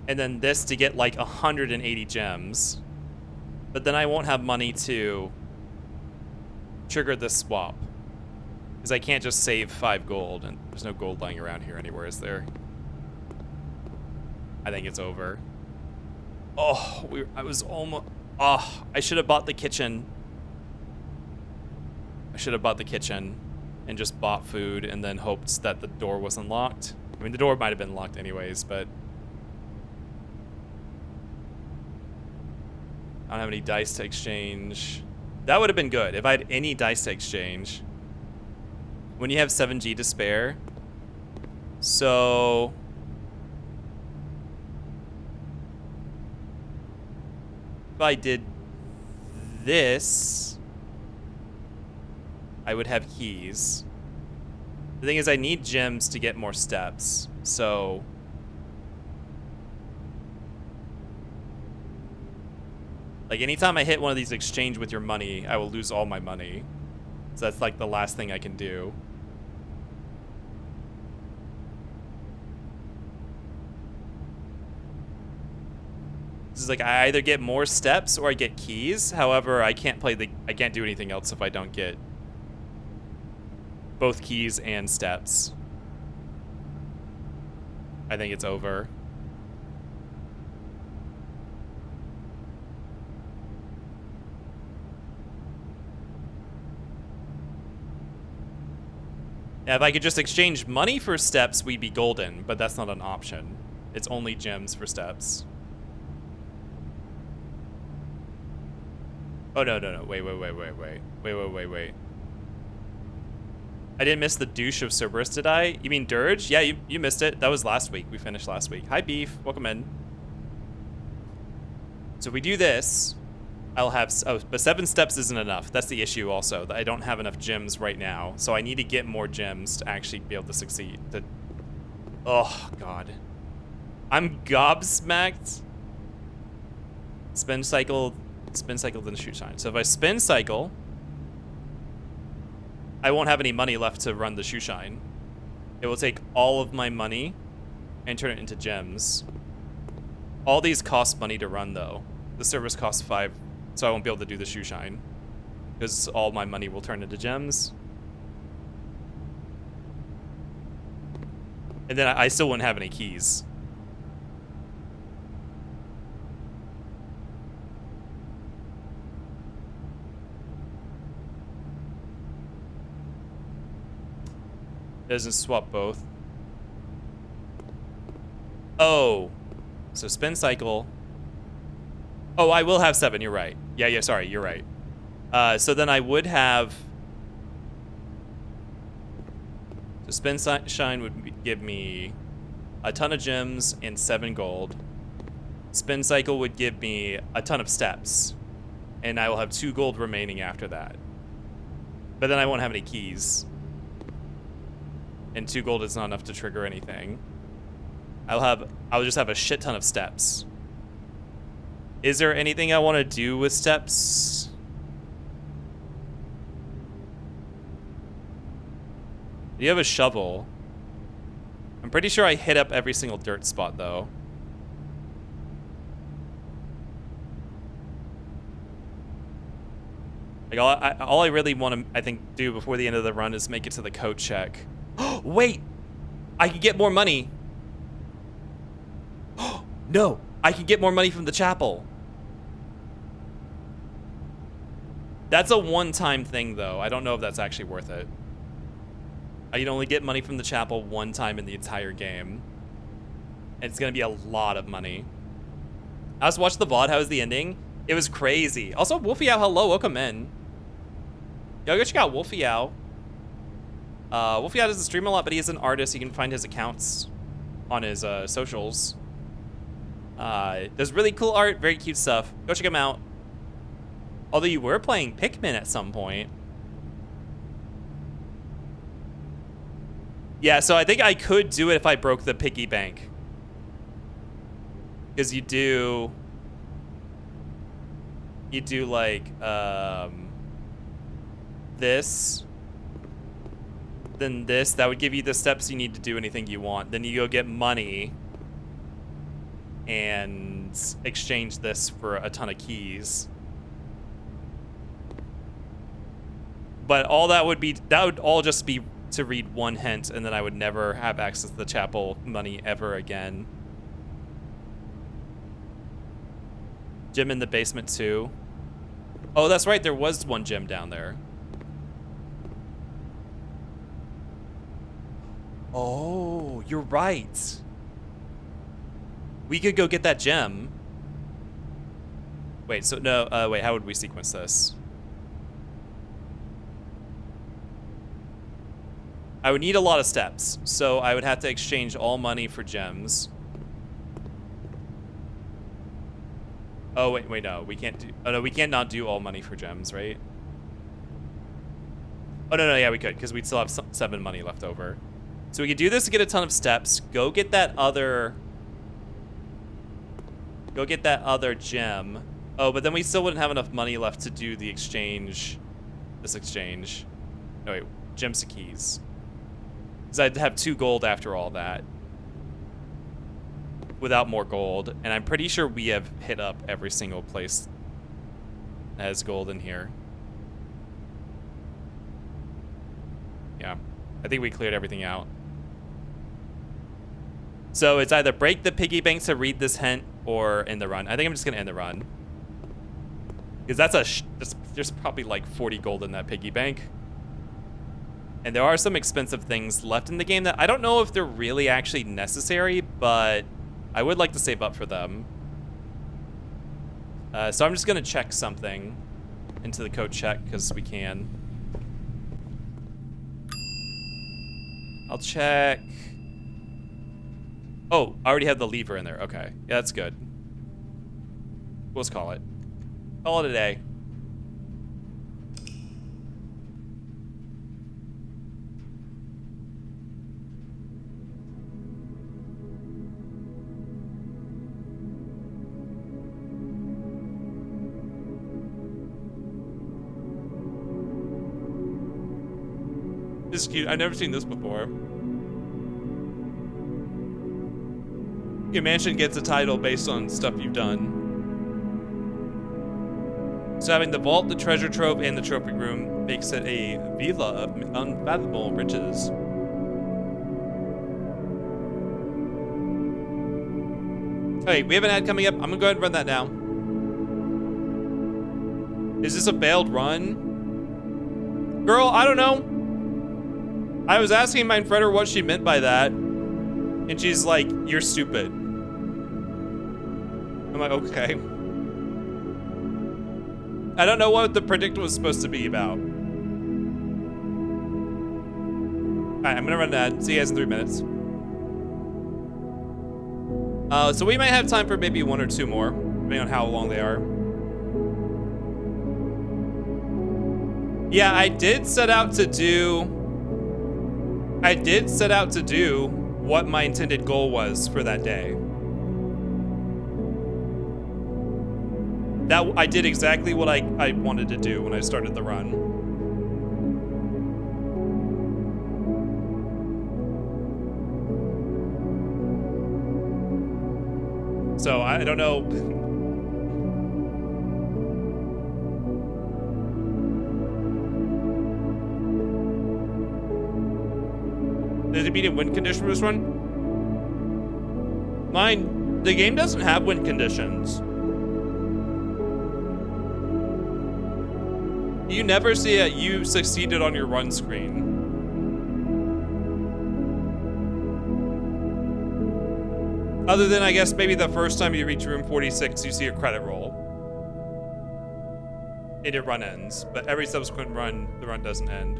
And then this to get, like, 180 gems. But then I won't have money to trigger this swap. Because I can't just save 5 gold. And there's no gold lying around here anywhere, is there? I think it's over. Oh, I was almost... Oh, I should have bought the kitchen. I should have bought the kitchen. And just bought food and then hoped that the door wasn't locked. I mean, the door might have been locked anyways, but... I don't have any dice to exchange. That would have been good if I had any dice to exchange. When you have 7G to spare. So... If I did this... I would have keys. The thing is, I need gems to get more steps, so... Like, anytime I hit one of these exchange with your money, I will lose all my money. So that's, like, the last thing I can do. This is like, I either get more steps or I get keys. However, I can't do anything else if I don't get both keys and steps. I think it's over. Yeah, if I could just exchange money for steps, we'd be golden, but that's not an option. It's only gems for steps. Oh, no. Wait. I didn't miss the douche of Cerberus, did I? You mean Dirge? Yeah, you missed it. That was last week. We finished last week. Hi, Beef. Welcome in. So we do this. I'll have... Oh, but 7 steps isn't enough. That's the issue also. That I don't have enough gems right now. So I need to get more gems to actually be able to succeed. Oh, God. I'm gobsmacked. Spin cycle, then shoot shine. So if I spin cycle... I won't have any money left to run the shoe shine. It will take all of my money and turn it into gems. All these cost money to run, though. The service costs 5, so I won't be able to do the shoe shine because all my money will turn into gems. And then I still wouldn't have any keys. It doesn't swap both. Oh. So spin cycle. Oh, I will have 7. You're right. Yeah, sorry. You're right. So then I would have... So spin shine would give me a ton of gems and 7 gold. Spin cycle would give me a ton of steps. And I will have 2 gold remaining after that. But then I won't have any keys. And 2 gold is not enough to trigger anything. I'll just have a shit ton of steps. Is there anything I want to do with steps? You have a shovel. I'm pretty sure I hit up every single dirt spot, though. Like, all I really want to, I think, do before the end of the run is make it to the code check. Wait! I can get more money. No! I can get more money from the chapel. That's a one-time thing, though. I don't know if that's actually worth it. I can only get money from the chapel one time in the entire game. And it's gonna be a lot of money. I was watching the VOD. How was the ending? It was crazy. Also, Wolfie Owl, hello. Welcome in. Yo, go check out Wolfie Owl. Wolfie Owl doesn't stream a lot, but he is an artist. You can find his accounts on his socials. Does really cool art, very cute stuff. Go check him out. Although you were playing Pikmin at some point. Yeah, so I think I could do it if I broke the piggy bank. Because you do like, this. Then this, that would give you the steps you need to do anything you want. Then you go get money and exchange this for a ton of keys. But all that would all just be to read one hint, and then I would never have access to the chapel money ever again. Gym in the basement too. Oh, that's right, there was one gym down there. Oh, you're right. We could go get that gem. Wait, so no, wait, how would we sequence this? I would need a lot of steps, so I would have to exchange all money for gems. Oh, wait, no, we can't do, oh no, we can't not do all money for gems, right? Oh, no, yeah, we could, because we'd still have 7 money left over. So we could do this to get a ton of steps. Go get that other gem. Oh, but then we still wouldn't have enough money left to do the exchange. This exchange. No, wait. Gems to keys. Because I'd have 2 gold after all that. Without more gold. And I'm pretty sure we have hit up every single place that has gold in here. Yeah. I think we cleared everything out. So it's either break the piggy bank to read this hint or end the run. I think I'm just going to end the run. Because there's probably like 40 gold in that piggy bank. And there are some expensive things left in the game that I don't know if they're really actually necessary, but I would like to save up for them. So I'm just going to check something into the code check because we can. I'll check. Oh, I already have the lever in there. Okay. Yeah, that's good. Let's call it. Call it a day. This is cute. I've never seen this before. Your mansion gets a title based on stuff you've done. So having the vault, the treasure trove, and the trophy room makes it a villa of unfathomable riches. Hey, we have an ad coming up. I'm gonna go ahead and run that now. Is this a failed run? Girl, I don't know. I was asking my friend what she meant by that, and she's like, "You're stupid." I'm like, okay. I don't know what the predict was supposed to be about. Alright, I'm gonna run that. See you guys in 3 minutes. So we might have time for maybe 1 or 2 more, depending on how long they are. Yeah, I did set out to do what my intended goal was for that day. That I did exactly what I wanted to do when I started the run. So I don't know. Did it beat a win condition for this run? Mine, the game doesn't have win conditions. You never see a "you succeeded on your run" screen. Other than, I guess, maybe the first time you reach room 46, you see a credit roll. And your run ends. But every subsequent run, the run doesn't end.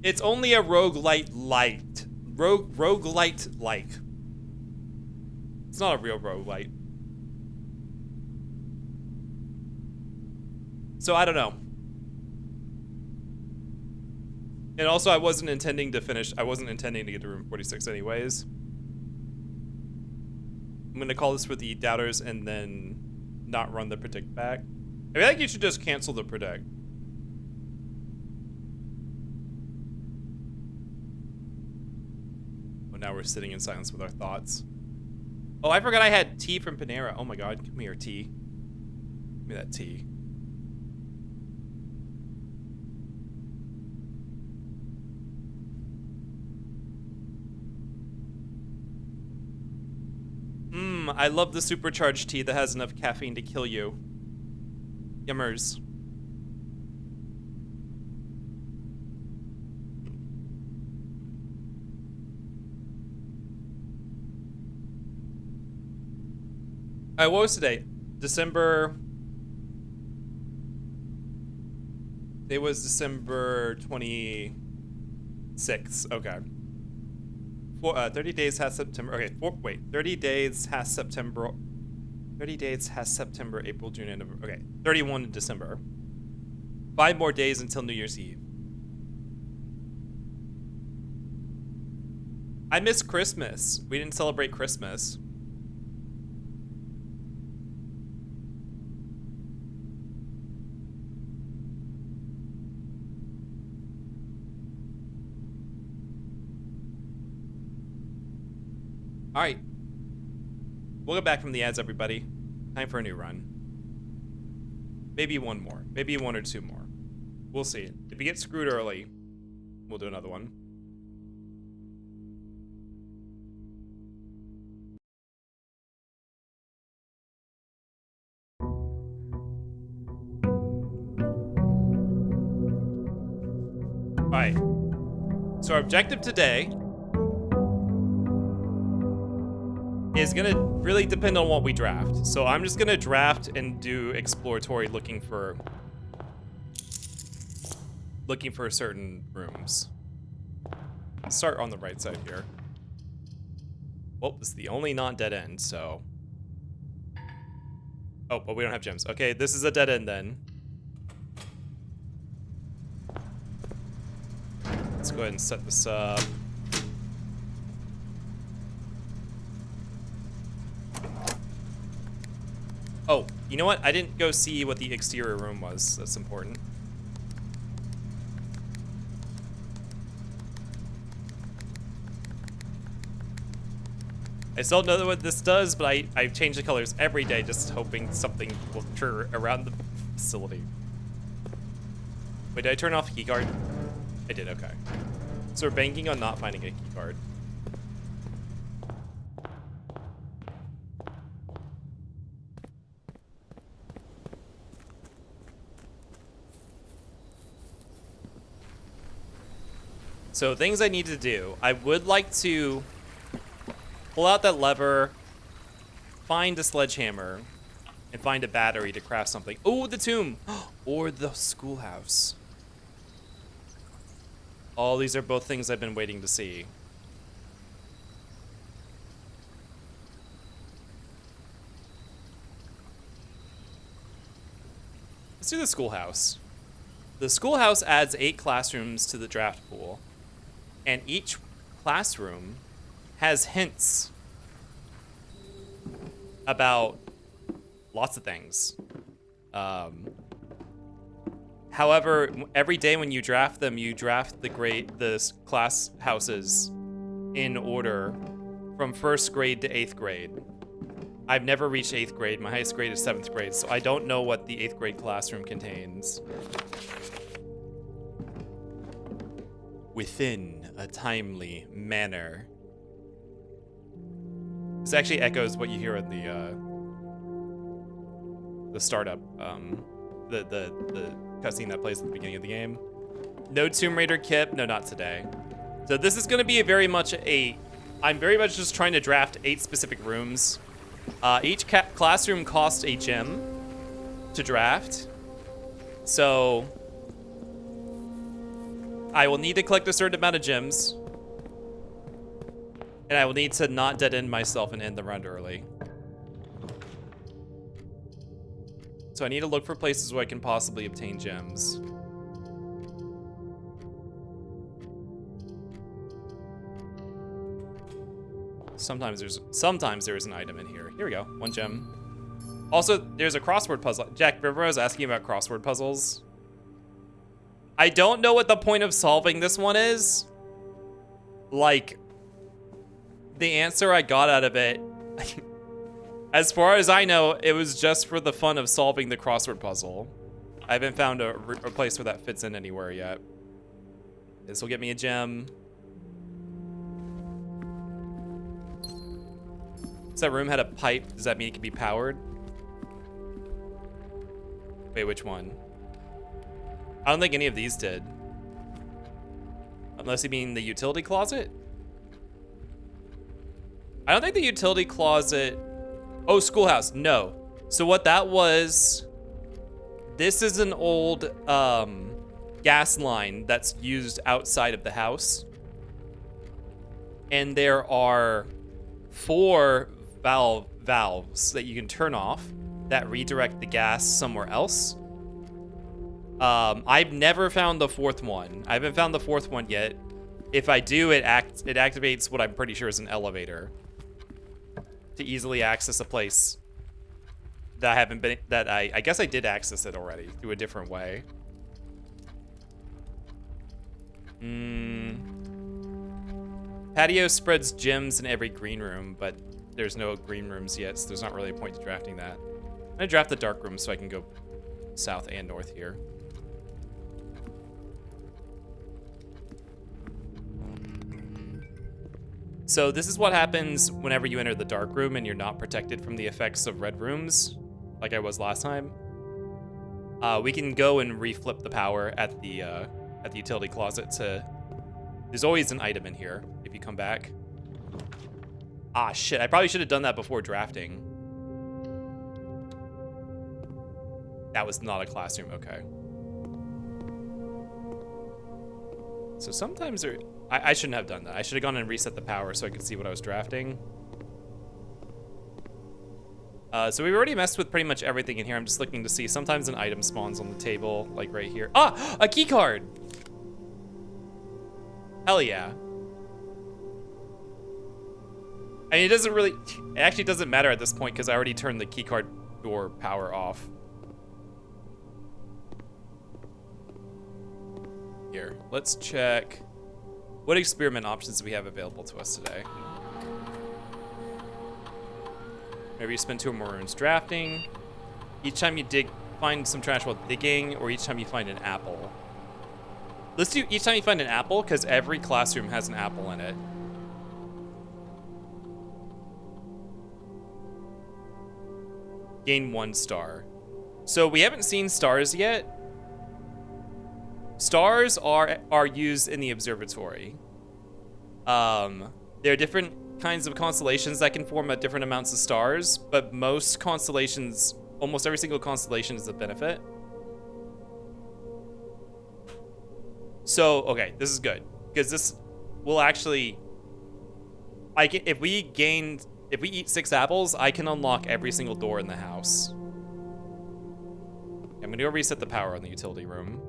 It's only a roguelite light. Roguelite like. It's not a real roguelite. So I don't know. And also I wasn't intending to get to room 46 anyways. I'm gonna call this for the doubters and then not run the predict back. I feel like you should just cancel the predict. Well, now we're sitting in silence with our thoughts. Oh, I forgot I had tea from Panera. Oh my god, come here, tea. Give me that tea. I love the supercharged tea that has enough caffeine to kill you. Yummers. Alright, what was today? December... It was December 26th. Okay. 30 days has September. Okay, 30 days has September. 30 days has September, April, June, and November. Okay, 31 in December. 5 more days until New Year's Eve. I miss Christmas. We didn't celebrate Christmas. All right. We'll go back from the ads, everybody. Time for a new run. Maybe one more. Maybe 1 or 2 more. We'll see. If we get screwed early, we'll do another one. Alright. So our objective today is gonna really depend on what we draft. So I'm just gonna draft and do exploratory looking for certain rooms. Start on the right side here. Well, this is the only non-dead end, so. Oh, but we don't have gems. Okay, this is a dead end then. Let's go ahead and set this up. Oh, you know what? I didn't go see what the exterior room was. That's important. I still don't know what this does, but I change the colors every day just hoping something will occur around the facility. Wait, did I turn off the keycard? I did, okay. So we're banking on not finding a keycard. So things I need to do. I would like to pull out that lever, find a sledgehammer, and find a battery to craft something. Oh, the tomb! Or the schoolhouse. All these are both things I've been waiting to see. Let's do the schoolhouse. The schoolhouse adds 8 classrooms to the draft pool, and each classroom has hints about lots of things. However, every day when you draft them, you draft the class houses in order from 1st grade to 8th grade. I've never reached 8th grade. My highest grade is 7th grade, so I don't know what the 8th grade classroom contains. Within a timely manner. This actually echoes what you hear in the startup, the cutscene that plays at the beginning of the game. No Tomb Raider Kip, no, not today. So this is gonna be I'm very much just trying to draft 8 specific rooms. Each classroom costs a gem to draft. So I will need to collect a certain amount of gems. And I will need to not dead end myself and end the round early. So I need to look for places where I can possibly obtain gems. Sometimes there is an item in here. Here we go, 1 gem. Also, there's a crossword puzzle. Jack, remember I was asking about crossword puzzles? I don't know what the point of solving this one is. Like, the answer I got out of it, as far as I know, it was just for the fun of solving the crossword puzzle. I haven't found a place where that fits in anywhere yet. This will get me a gem. So that room had a pipe. Does that mean it can be powered? Wait, which one? I don't think any of these did. Unless you mean the utility closet? I don't think the utility closet... Oh, schoolhouse, no. So what that was... This is an old gas line that's used outside of the house. And there are 4 valves that you can turn off that redirect the gas somewhere else. I've never found the fourth one. I haven't found the fourth one yet. If I do, it activates what I'm pretty sure is an elevator to easily access a place that I haven't been, that I guess I did access it already through a different way. Patio spreads gems in every green room, but there's no green rooms yet, so there's not really a point to drafting that. I'm gonna draft the dark room so I can go south and north here. So this is what happens whenever you enter the dark room and you're not protected from the effects of red rooms, like I was last time. We can go and reflip the power at the utility closet to... There's always an item in here if you come back. Ah, shit. I probably should have done that before drafting. That was not a classroom. Okay. So sometimes there... I shouldn't have done that. I should have gone and reset the power so I could see what I was drafting. So we've already messed with pretty much everything in here. I'm just looking to see. Sometimes an item spawns on the table, like right here. Ah! A key card! Hell yeah. I mean, it doesn't really... It actually doesn't matter at this point because I already turned the keycard door power off. Here, let's check what experiment options do we have available to us today. Maybe you spend 2 or more runes drafting. Each time you find some trash while digging, or each time you find an apple. Let's do each time you find an apple, because every classroom has an apple in it. Gain 1 star. So we haven't seen stars yet. Stars are used in the observatory. There are different kinds of constellations that can form at different amounts of stars, but most constellations, almost every single constellation is a benefit. So, okay, this is good, because this will actually, if we eat 6 apples, I can unlock every single door in the house. I'm gonna go reset the power on the utility room.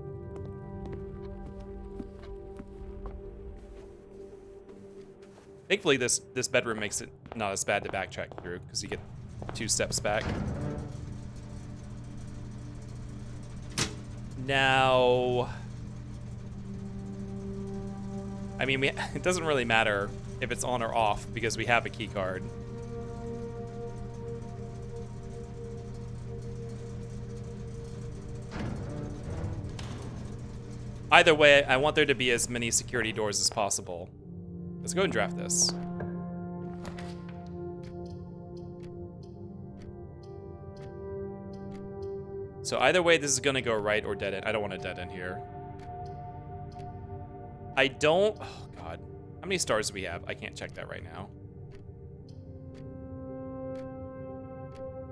Thankfully, this bedroom makes it not as bad to backtrack through, because you get 2 steps back. Now, I mean, it doesn't really matter if it's on or off, because we have a key card. Either way, I want there to be as many security doors as possible. Let's go and draft this. So either way, this is gonna go right or dead end. I don't want a dead end here. I don't, oh God. How many stars do we have? I can't check that right now.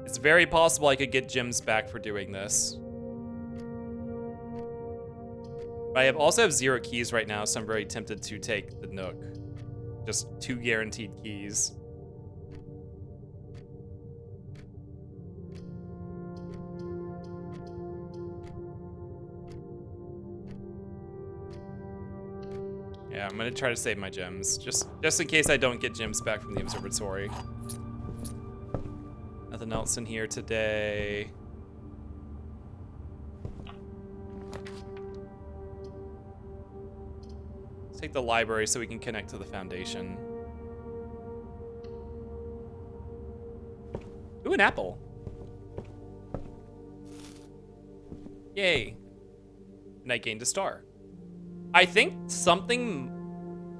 It's very possible I could get gems back for doing this. But I also have 0 keys right now, so I'm very tempted to take the Nook. Just 2 guaranteed keys. Yeah, I'm gonna try to save my gems, just in case I don't get gems back from the observatory. Nothing else in here today. Take the library so we can connect to the foundation. Ooh, an apple. Yay. And I gained a star. I think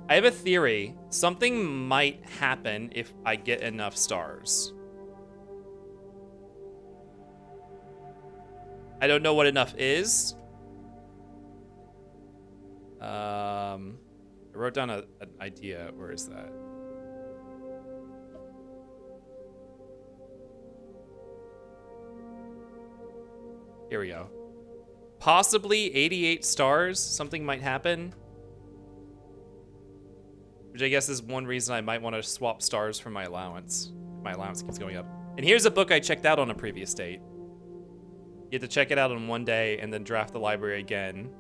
I have a theory. Something might happen if I get enough stars. I don't know what enough is. I wrote down an idea. Where is that? Here we go. Possibly 88 stars. Something might happen. Which I guess is one reason I might want to swap stars for my allowance. My allowance keeps going up. And here's a book I checked out on a previous date. You have to check it out on one day and then draft the library again.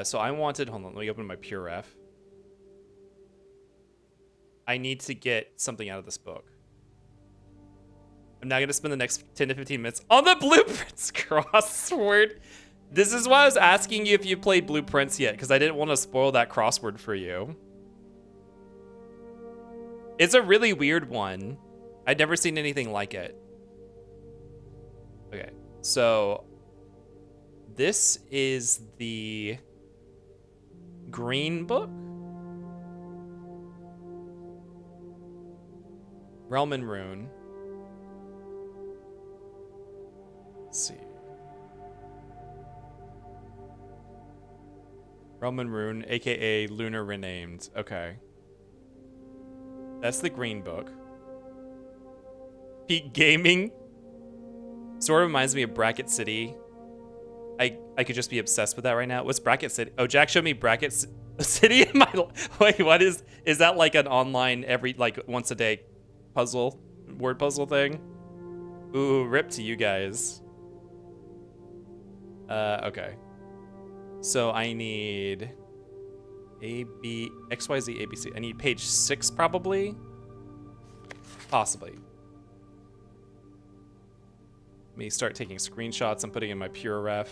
So I wanted, hold on, let me open my PureRef. I need to get something out of this book. I'm now gonna spend the next 10 to 15 minutes on the Blueprints crossword. This is why I was asking you if you played Blueprints yet, because I didn't want to spoil that crossword for you. It's a really weird one. I'd never seen anything like it. Okay, so this is the green book. Realm and Rune. Let's see. Realm and Rune, aka Lunar Renamed. Okay. That's the green book. Peak Gaming. Sort of reminds me of Bracket City. I could just be obsessed with that right now. What's Bracket City? Oh, Jack showed me Bracket City in my... Wait, what is that like an online once a day puzzle, word puzzle thing? Ooh, rip to you guys. Okay. So I need XYZ, ABC. I need page 6 probably. Possibly. Let me start taking screenshots and putting in my PureRef,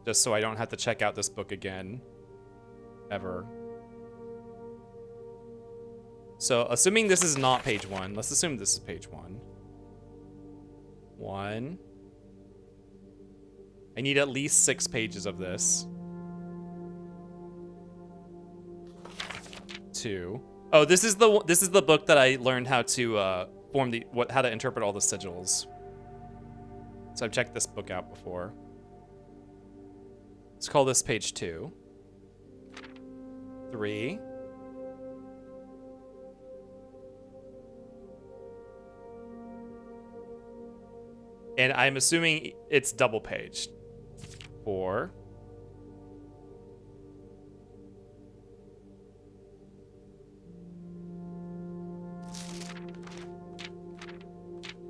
just so I don't have to check out this book again, ever. So, assuming this is not page 1, let's assume this is page 1. 1. I need at least 6 pages of this. 2. Oh, this is the book that I learned how to how to interpret all the sigils. So I've checked this book out before. Let's call this page 2. 3. And I'm assuming it's double paged. 4.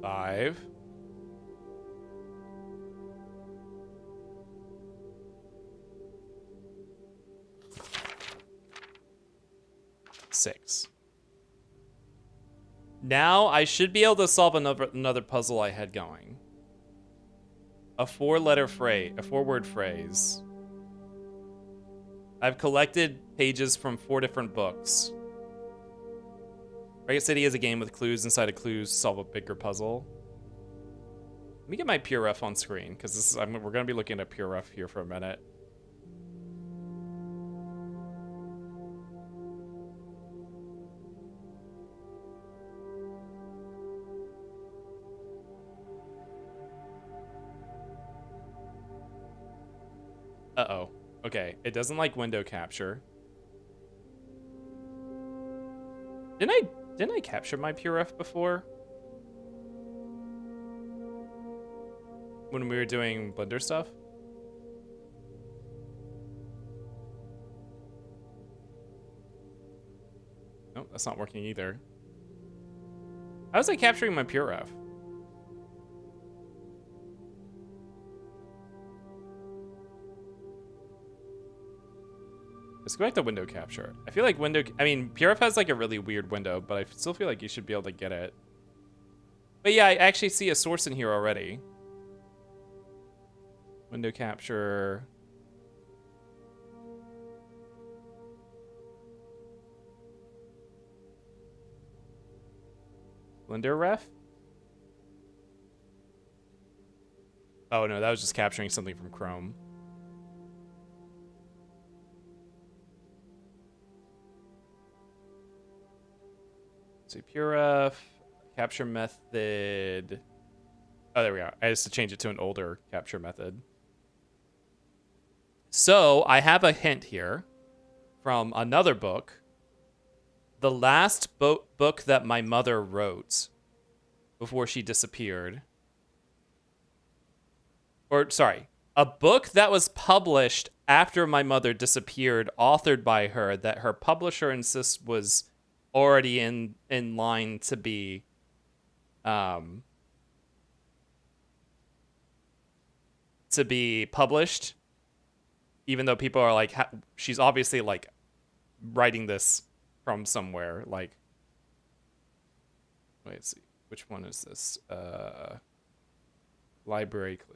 5. 6. Now I should be able to solve another puzzle I had going. A 4-word phrase. I've collected pages from 4 different books. Bracket City is a game with clues inside of clues to solve a bigger puzzle. Let me get my PureRef on screen, because we're going to be looking at PureRef here for a minute. Uh-oh. Okay, it doesn't like window capture. Didn't I capture my PureRef before? When we were doing Blender stuff? Nope, that's not working either. How was I capturing my PureRef? Let's go back to window capture. I feel like PureRef has like a really weird window, but I still feel like you should be able to get it. But yeah, I actually see a source in here already. Window capture. Blender ref? Oh no, that was just capturing something from Chrome. So PureRef, capture method. Oh, there we go. I just to change it to an older capture method. So I have a hint here from another book. The last book that my mother wrote before she disappeared. Or, sorry, a book that was published after my mother disappeared, authored by her, that her publisher insists was already in line to be to be published, even though people are like, she's obviously like writing this from somewhere. Like, wait, let's see, which one is this? Library clue.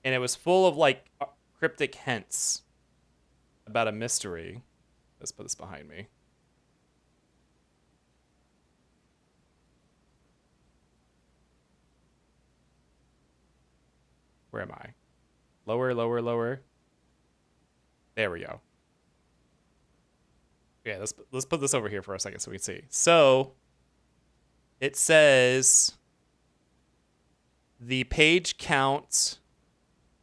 And it was full of like cryptic hints about a mystery. Let's put this behind me. Where am I? Lower, lower, lower. There we go. Yeah, let's put this over here for a second so we can see. So it says the page count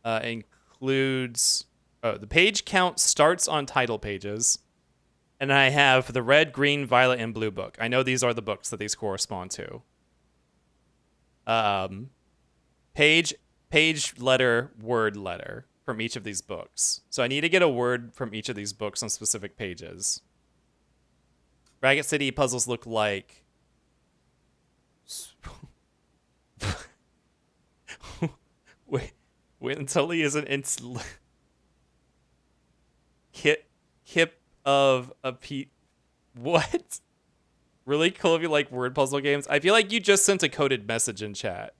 includes the page count starts on title pages, and I have the red, green, violet, and blue book. I know these are the books that these correspond to. Page, letter, word, letter from each of these books. So I need to get a word from each of these books on specific pages. Ragged City puzzles look like wait until he isn't kip of a what? Really cool if you like word puzzle games. I feel like you just sent a coded message in chat.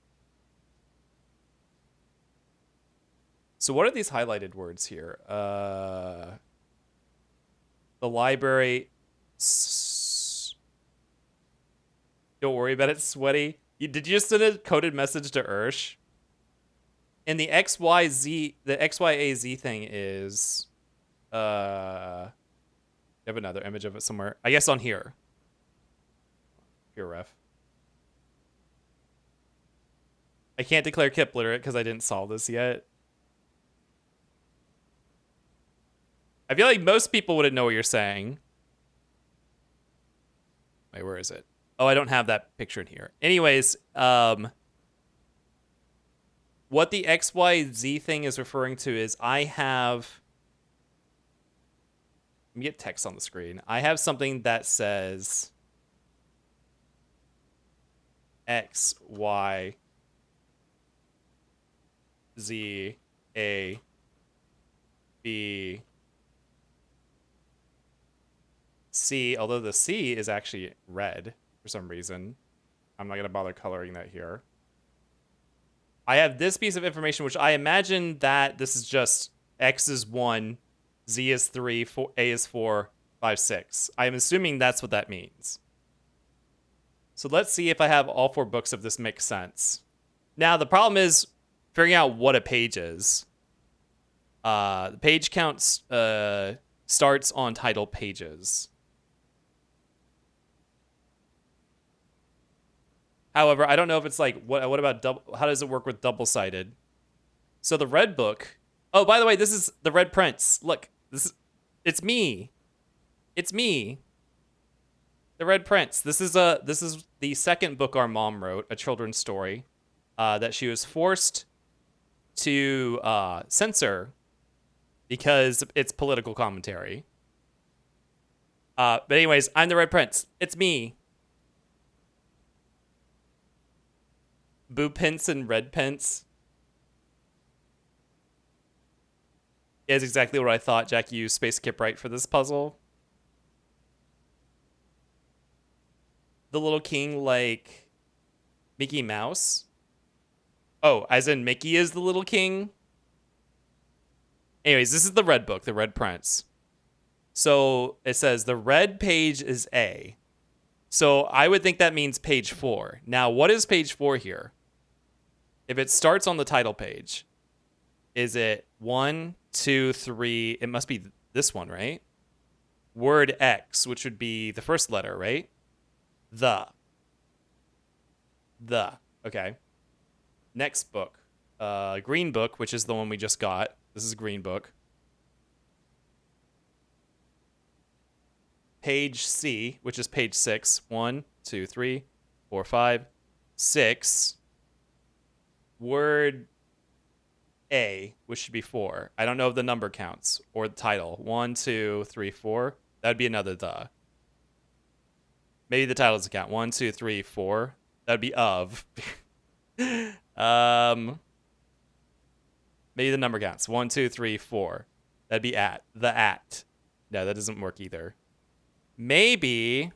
So what are these highlighted words here? The library. Don't worry about it, sweaty. Did you just send a coded message to Ursh? And the XYAZ thing is, you have another image of it somewhere. I guess on here. Here, ref. I can't declare Kip literate because I didn't solve this yet. I feel like most people wouldn't know what you're saying. Wait, where is it? Oh, I don't have that picture in here. Anyways, what the XYZ thing is referring to is I have... Let me get text on the screen. I have something that says X, Y, Z, A, B, C, although the C is actually red for some reason. I'm not going to bother coloring that here. I have this piece of information, which I imagine that this is just X is 1, Z is 3, A is 4, 5, 6. I'm assuming that's what that means. So let's see if I have all 4 books if this makes sense. Now, the problem is figuring out what a page is. The page count starts on title pages. However, I don't know if it's like, what about double? How does it work with double-sided? So the red book. Oh, by the way, this is the Red Prince. Look, it's me. It's me. The Red Prince. This is the second book our mom wrote, a children's story, that she was forced to censor because it's political commentary. But anyways, I'm the Red Prince. It's me. Boo Pence and Red Pence. Is exactly what I thought. Jack, you used Space Kip right for this puzzle. The little king like Mickey Mouse. Oh, as in Mickey is the little king? Anyways, this is the red book, the Red Prince. So it says the red page is A. So I would think that means page 4. Now, what is page 4 here? If it starts on the title page, is it 1, 2, 3? It must be this one, right? Word X, which would be the first letter, right? The. Okay. Next book. Green book, which is the one we just got. This is Green book. Page C, which is page 6. 1, 2, 3, 4, 5, 6. Word A, which should be 4. I don't know if the number counts or the title. 1, 2, 3, 4. That'd be another the. Maybe the title doesn't count. 1, 2, 3, 4. That'd be of. Maybe the number counts. 1, 2, 3, 4. That'd be at. The at. No, that doesn't work either. Maybe.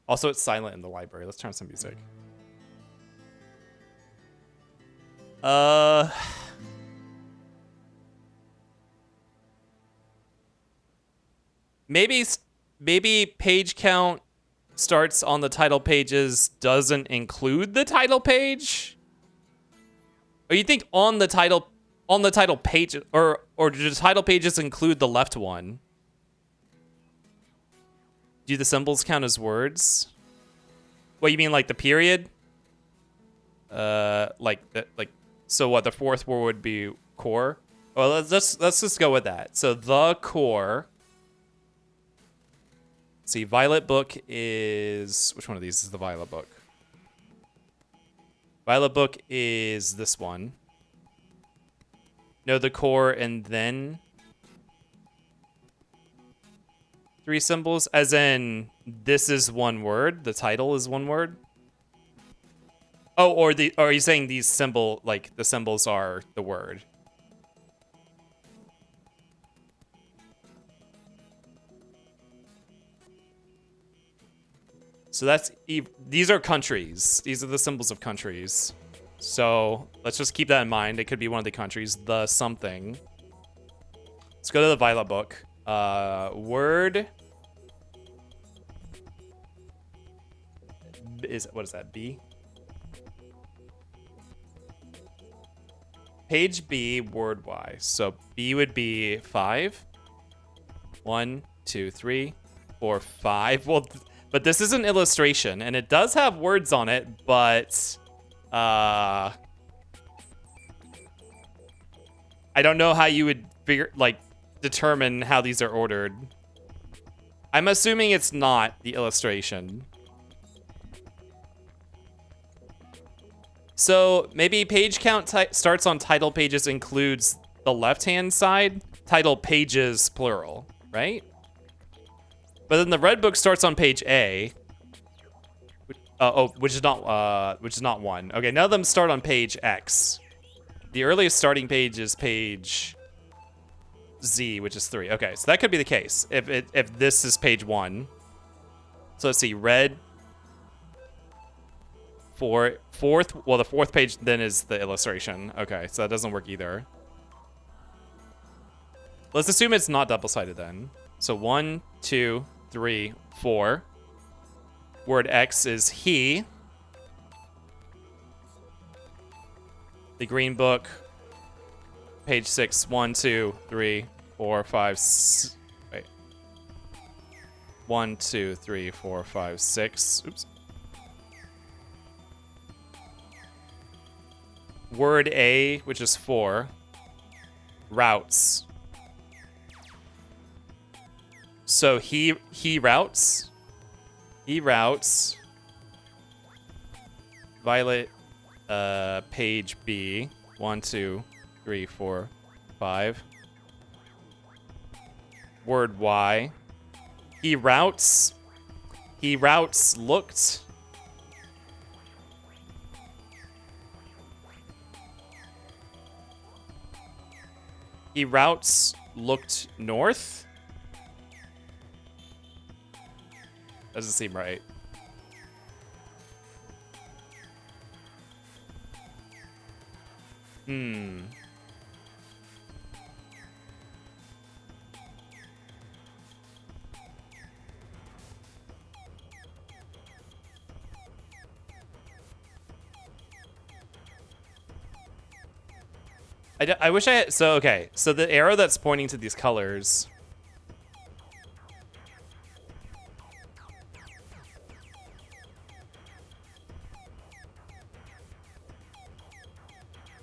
Also, it's silent in the library. Let's turn on some music. Maybe page count starts on the title pages doesn't include the title page? Or you think on the title page, or do the title pages include the left one? Do the symbols count as words? What, you mean like the period? So what, the fourth word would be core? Well, let's just go with that. So the core. See, Violet Book is, which one of these is the Violet Book? Violet Book is this one. Know the core and then 3 symbols, as in this is one word, the title is one word. Oh, or are you saying these the symbols are the word? So these are countries. These are the symbols of countries. So let's just keep that in mind. It could be one of the countries, the something. Let's go to the Violet Book. Word what is that? B? Page B, word Y. So B would be 5. 1, 2, 3, 4, 5. Well, but this is an illustration, and it does have words on it, but I don't know how you would determine how these are ordered. I'm assuming it's not the illustration. So maybe page count starts on title pages includes the left-hand side. Title pages, plural, right? But then the red book starts on page A. Which is not 1. Okay, none of them start on page X. The earliest starting page is page Z, which is 3. Okay, so that could be the case if this is page 1. So let's see, red. Fourth. Well, the 4th page then is the illustration. Okay, so that doesn't work either. Let's assume it's not double-sided then. So 1, 2, 3, 4. Word X is he. The green book, page 6. 1, 2, 3, 4, 5. Wait. 1, 2, 3, 4, 5, 6. Oops. Word A, which is 4. Routes. So he routes. He routes. Violet, page B. 1, 2, 3, 4, 5. Word Y. He routes. He routes looked. He routes looked north. Doesn't seem right. I wish I had, so okay, so the arrow that's pointing to these colors,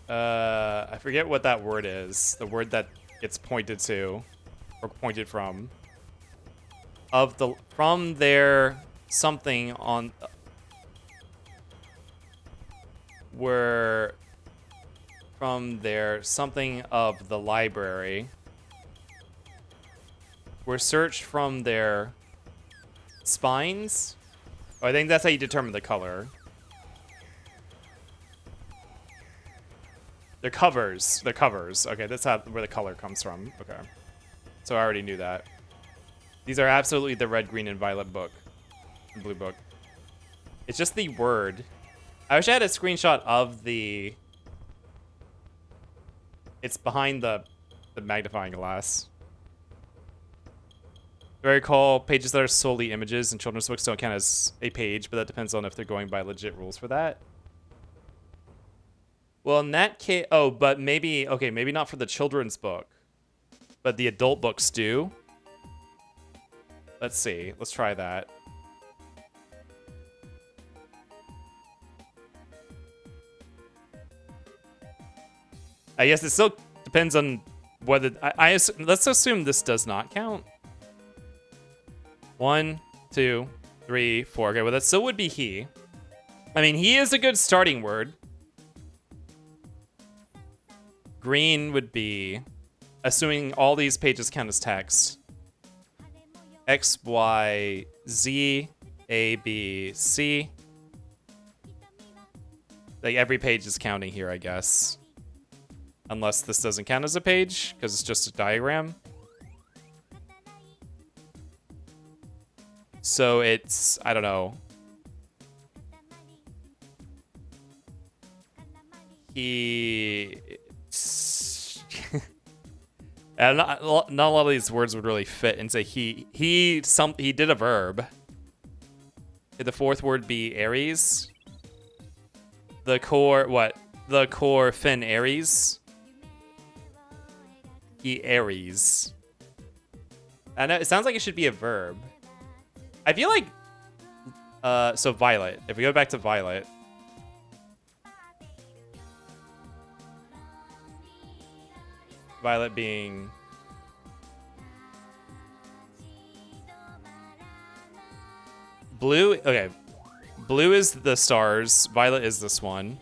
I forget what that word is, the word that gets pointed to or pointed from, from their something on... Were from there something of the library. Were searched from their spines? Oh, I think that's how you determine the color. They're covers. They're covers. Okay, that's where the color comes from. Okay. So I already knew that. These are absolutely the red, green, and violet book. Blue book. It's just the word. I wish I had a screenshot of the... It's behind the magnifying glass. Very cool. Pages that are solely images in children's books don't count as a page, but that depends on if they're going by legit rules for that. Well, in that case... Oh, but maybe... Okay, maybe not for the children's book. But the adult books do. Let's see. Let's try that. I guess it still depends on whether... let's assume this does not count. 1, 2, 3, 4. Okay, well, that still would be he. I mean, he is a good starting word. Green would be... Assuming all these pages count as text. X, Y, Z, A, B, C. Like, every page is counting here, I guess. Unless this doesn't count as a page, because it's just a diagram. So it's, I don't know. And not a lot of these words would really fit into he did a verb. Could the fourth word be Aries? The core, what? The core fin Aries? He Aries. I know, it sounds like it should be a verb. I feel like, so Violet. If we go back to Violet. Violet being... Blue, okay. Blue is the stars. Violet is this one.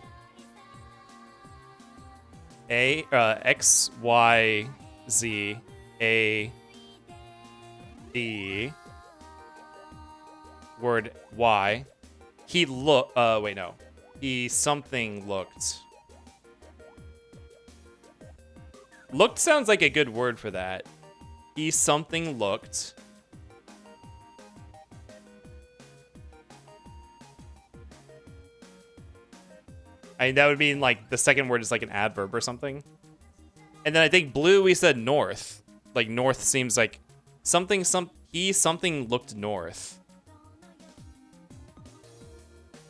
X, Y, Z, A, D. Word Y. He wait, no. He something looked. Looked sounds like a good word for that. He something looked. I mean, that would mean like the second word is like an adverb or something. And then I think blue, we said north. Like north seems like something looked north.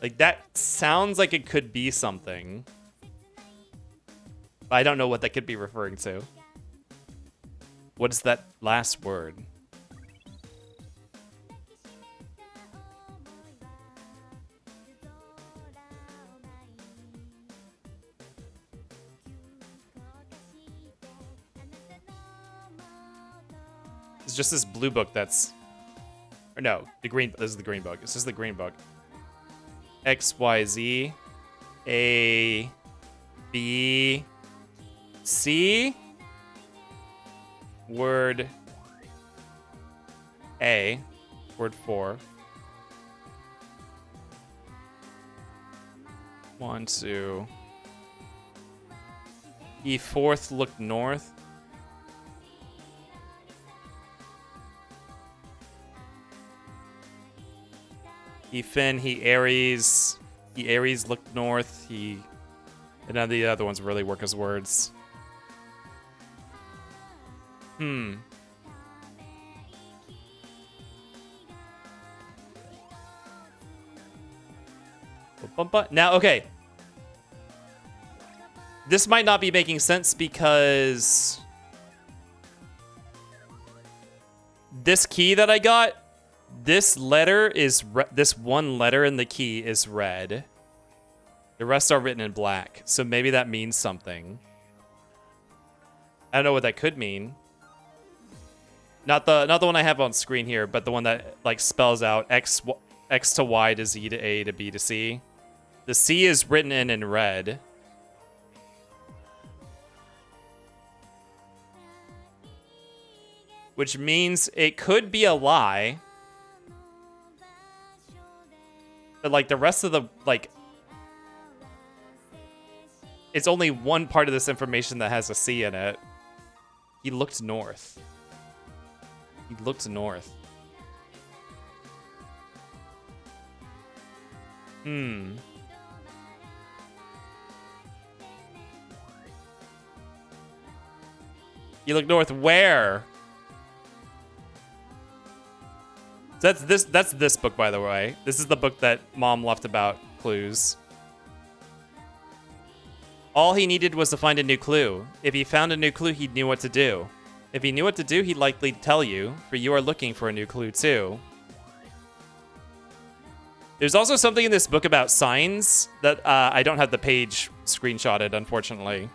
Like that sounds like it could be something. But I don't know what that could be referring to. What is that last word? It's just this blue book that's... Or no, the green... This is the green book. It's just the green book. X, Y, Z. A... B... C... Word... A. Word 4. 1, 2... E fourth looked north. He Finn, he Aries. He Aries looked north. And none of the other ones really work as words. Now, okay. This might not be making sense because this key that I got, this letter is this one letter in the key is red. The rest are written in black. So maybe that means something. I don't know what that could mean. Not the one I have on screen here, but the one that like spells out X X to Y to Z to A to B to C. The C is written in red. Which means it could be a lie. But like the rest of the, like, it's only one part of this information that has a C in it. He looked north. He looked north. Hmm. You look north where? That's this book, by the way. This is the book that Mom left about clues. All he needed was to find a new clue. If he found a new clue, he knew what to do. If he knew what to do, he'd likely tell you, for you are looking for a new clue too. There's also something in this book about signs that I don't have the page screenshotted, unfortunately.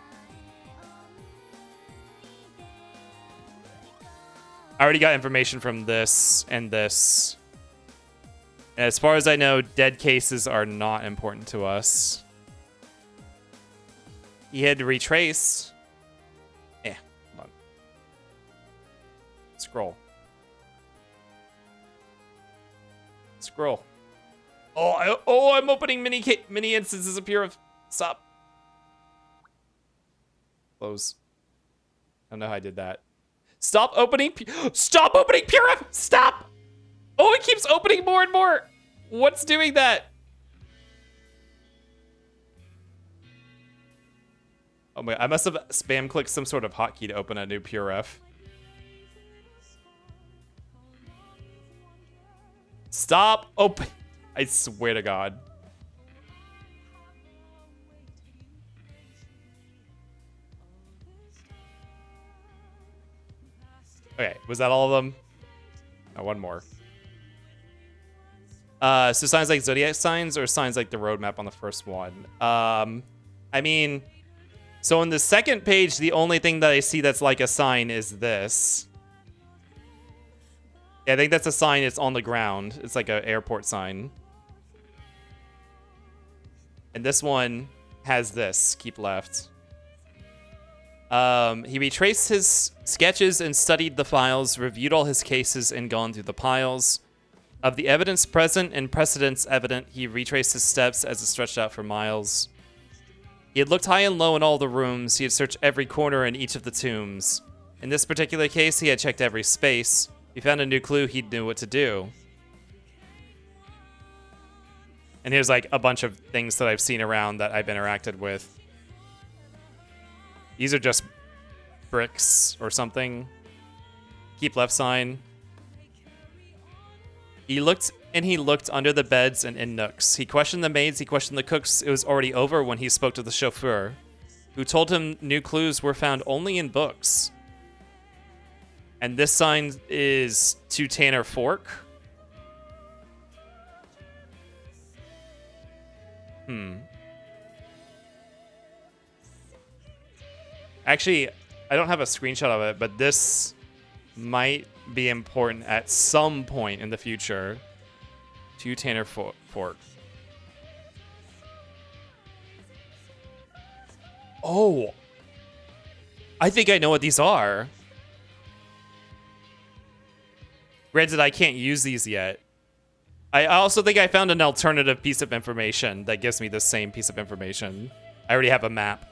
I already got information from this and this. And as far as I know, dead cases are not important to us. He had to retrace. Hold on. Scroll. Scroll. I'm opening mini instances of Pure. Stop. Close. I don't know how I did that. Stop opening Pure. Stop. Oh, it keeps opening more and more. What's doing that? Oh my, I must have spam clicked some sort of hotkey to open a new PureF. Stop open. I swear to God. Okay, was that all of them? Oh, one more. So signs like zodiac signs or signs like the roadmap on the first one? I mean, so on the second page, the only thing that I see that's like a sign is this. Yeah, I think that's a sign. It's on the ground. It's like an airport sign. And this one has this, keep left. He retraced his sketches and studied the files, reviewed all his cases, and gone through the piles. Of the evidence present and precedents evident, he retraced his steps as it stretched out for miles. He had looked high and low in all the rooms. He had searched every corner in each of the tombs. In this particular case, he had checked every space. If he found a new clue, he knew what to do. And here's like a bunch of things that I've seen around that I've interacted with. These are just bricks or something. Keep left sign. He looked under the beds and in nooks. He questioned the maids, he questioned the cooks. It was already over when he spoke to the chauffeur, who told him new clues were found only in books. And this sign is to Tanner Fork. Actually, I don't have a screenshot of it, but this might be important at some point in the future. To Tanner Fork. Oh. I think I know what these are. Granted, I can't use these yet. I also think I found an alternative piece of information that gives me the same piece of information. I already have a map.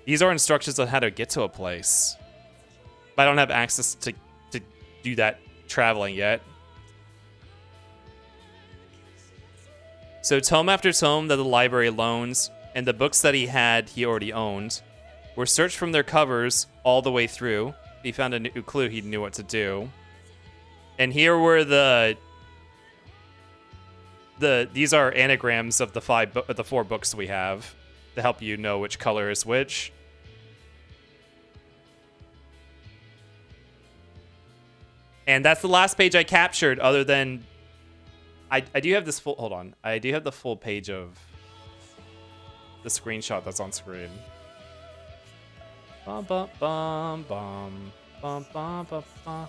These are instructions on how to get to a place. But I don't have access to do that traveling yet. So tome after tome that the library loans, and the books that he already owned, were searched from their covers all the way through. If he found a new clue, he knew what to do. And here were these are anagrams of the four books we have to help you know which color is which. And that's the last page I captured, other than I do have this full, hold on. I do have the full page of the screenshot that's on screen. Bum, bum, bum, bum, bum, bum, bum, bum.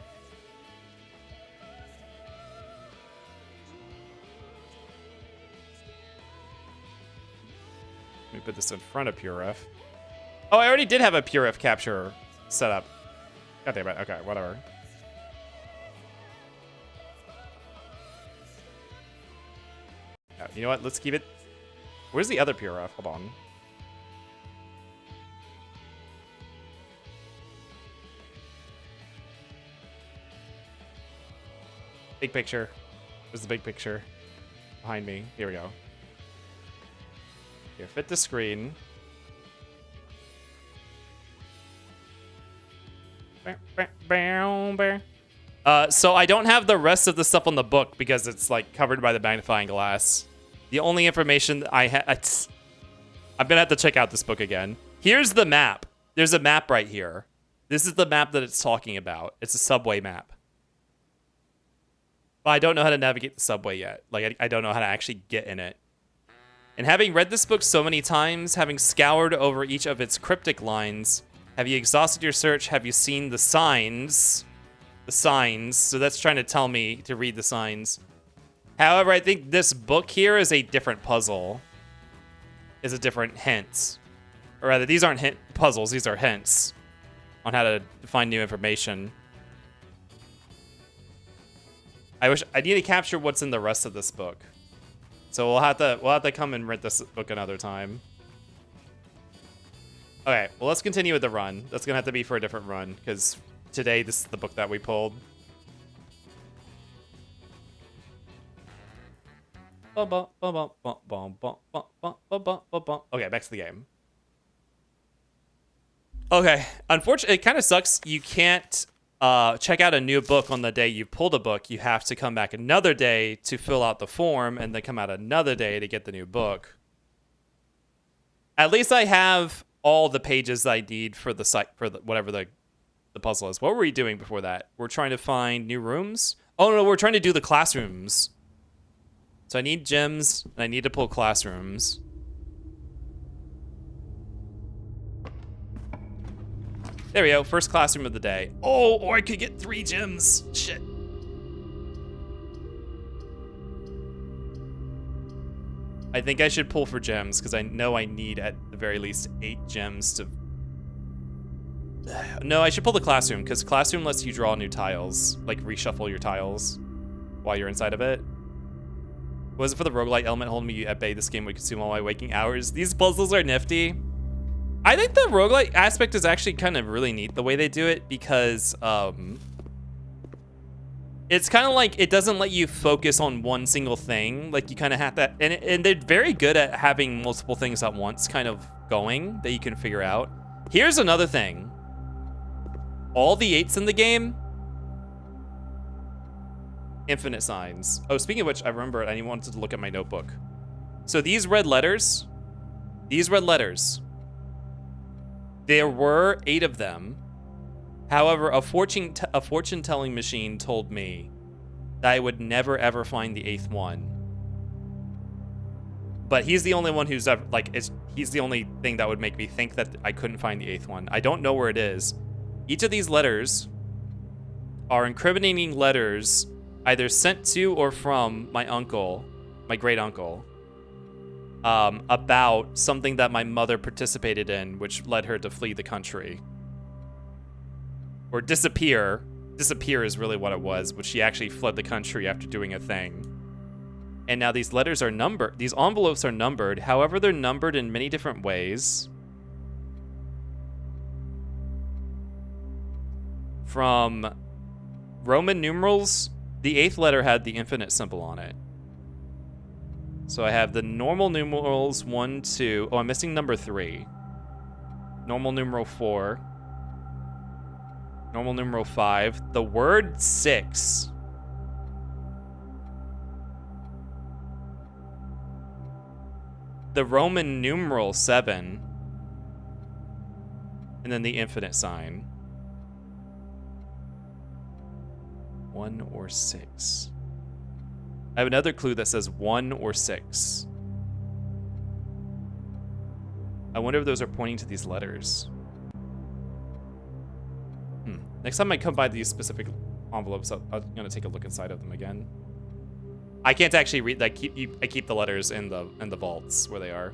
me put this in front of PureRef. Oh, I already did have a PureRef capture set up. God damn it. Okay, whatever. You know what? Let's keep it. Where's the other PureRef? Hold on. Big picture. Where's the big picture? Behind me. Here we go. Here, fit the screen. So I don't have the rest of the stuff on the book because it's like covered by the magnifying glass. The only information I have, I'm gonna have to check out this book again. Here's the map. There's a map right here. This is the map that it's talking about. It's a subway map. But I don't know how to navigate the subway yet. Like, I don't know how to actually get in it. And having read this book so many times, having scoured over each of its cryptic lines, have you exhausted your search? Have you seen the signs? The signs. So that's trying to tell me to read the signs. However, I think this book here is a different puzzle. Is a different hint. Or rather, these aren't hint puzzles. These are hints on how to find new information. I need to capture what's in the rest of this book. So we'll have to come and rent this book another time. Okay, well, let's continue with the run. That's gonna have to be for a different run because today this is the book that we pulled. Okay, back to the game. Okay, unfortunately, it kind of sucks. You can't check out a new book on the day you pulled a book. You have to come back another day to fill out the form and then come out another day to get the new book. At least I have all the pages I need for the site for whatever the puzzle is. What were we doing before that? We're trying to find new rooms? Oh no, we're trying to do the classrooms. So I need gems and I need to pull classrooms. There we go, first classroom of the day. Oh, or I could get 3 gems. Shit. I think I should pull for gems because I know I need at the very least 8 gems to... No, I should pull the classroom because classroom lets you draw new tiles, like reshuffle your tiles while you're inside of it. Was it for the roguelite element holding me at bay? This game would consume all my waking hours. These puzzles are nifty. I think the roguelite aspect is actually kind of really neat the way they do it because it's kind of like it doesn't let you focus on one single thing. Like you kind of have to, and they're very good at having multiple things at once kind of going that you can figure out. Here's another thing. All the 8s in the game, infinite signs. Oh, speaking of which, I remember I wanted to look at my notebook. So these red letters, there were 8 of them. However, a fortune-telling machine told me that I would never ever find the 8th one. But he's the only one who's ever, like, he's the only thing that would make me think that I couldn't find the 8th one. I don't know where it is. Each of these letters are incriminating letters either sent to or from my uncle, my great uncle, about something that my mother participated in, which led her to flee the country. Or disappear. Disappear is really what it was, which she actually fled the country after doing a thing. And now these letters are numbered. These envelopes are numbered. However, they're numbered in many different ways. From Roman numerals, the 8th letter had the infinite symbol on it. So I have the normal numerals 1, 2. Oh, I'm missing number 3. Normal numeral 4. Normal numeral 5. The word 6. The Roman numeral 7. And then the infinite sign. 1 or 6. I have another clue that says 1 or 6. I wonder if those are pointing to these letters. Next time I come by these specific envelopes, I'm gonna take a look inside of them again. I can't actually read. I keep the letters in the vaults where they are.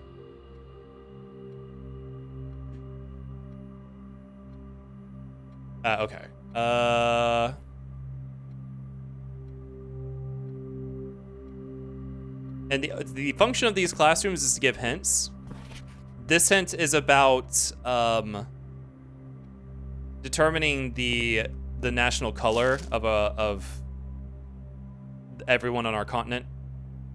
Okay. And the function of these classrooms is to give hints. This hint is about determining the national color of everyone on our continent.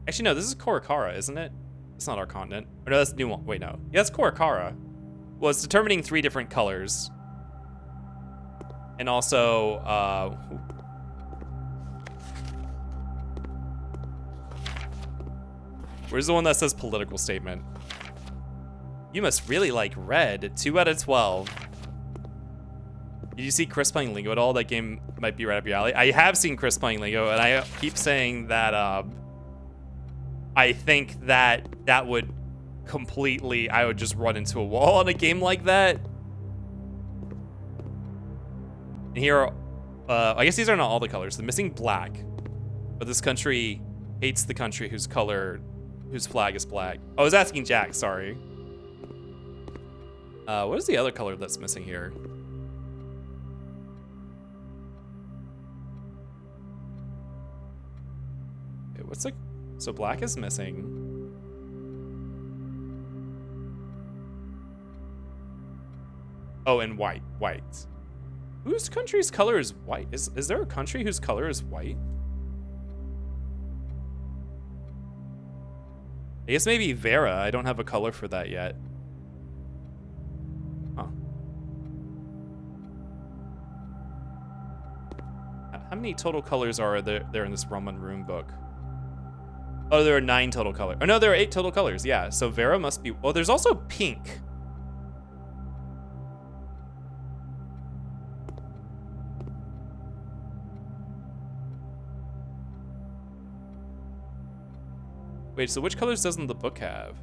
Actually, no, this is Korokara, isn't it? It's not our continent. Or no, that's New One. Wait, no. Yeah, it's Korokara. Well, it's determining 3 different colors. And also, where's the one that says political statement? You must really like red. 2 out of 12. Did you see Chris playing Lingo at all? That game might be right up your alley. I have seen Chris playing Lingo, and I keep saying that I think that would completely, I would just run into a wall in a game like that. And here are, I guess these are not all the colors. The missing black, but this country hates the country whose flag is black. Oh, I was asking Jack, sorry. What is the other color that's missing here? Okay, what's the, so black is missing. Oh, and white. Whose country's color is white? Is there a country whose color is white? I guess maybe Vera. I don't have a color for that yet. Huh. How many total colors are there in this Roman rune book? Oh, there are 9 total colors. Oh no, there are 8 total colors. Yeah, so Vera must be. Oh, there's also pink. Wait, so which colors doesn't the book have?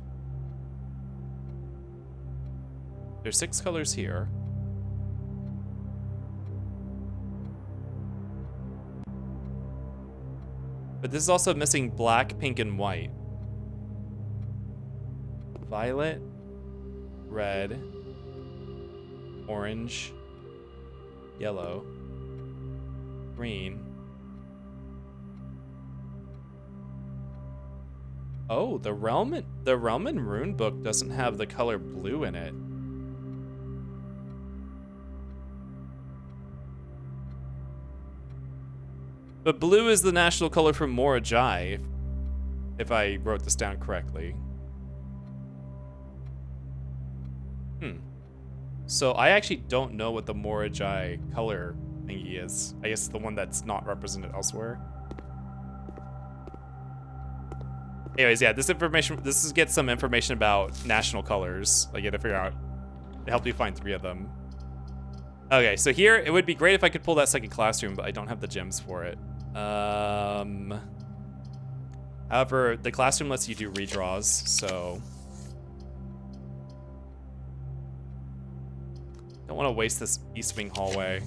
There's 6 colors here. But this is also missing black, pink, and white. Violet, red, orange, yellow, green. Oh, the Relman rune book doesn't have the color blue in it. But blue is the national color for Morajai, if I wrote this down correctly. So I actually don't know what the Morajai color thingy is. I guess the one that's not represented elsewhere. Anyways, yeah, this is get some information about national colors. Like, you gotta figure out, it helped me find 3 of them. Okay, so here, it would be great if I could pull that second classroom, but I don't have the gems for it. However, the classroom lets you do redraws, so don't want to waste this East Wing hallway.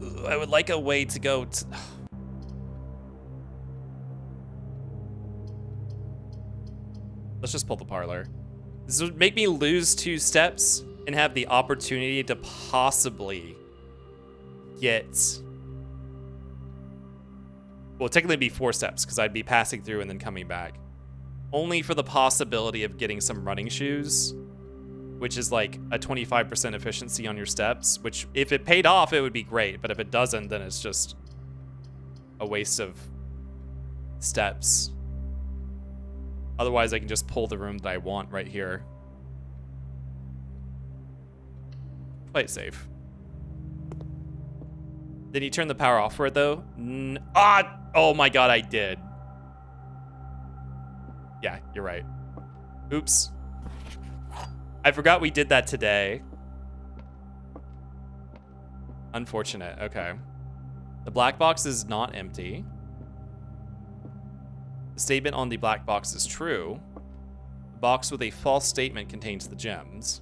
Ugh, I would like a way to go to... Let's just pull the parlor. This would make me lose 2 steps and have the opportunity to possibly get... Well, technically be 4 steps, because I'd be passing through and then coming back. Only for the possibility of getting some running shoes, which is like a 25% efficiency on your steps, which if it paid off, it would be great. But if it doesn't, then it's just a waste of steps. Otherwise, I can just pull the room that I want right here. Play it safe. Did you turn the power off for it, though? Oh my god, I did. Yeah, you're right. Oops. I forgot we did that today. Unfortunate, okay. The black box is not empty. The statement on the black box is true. The box with a false statement contains the gems.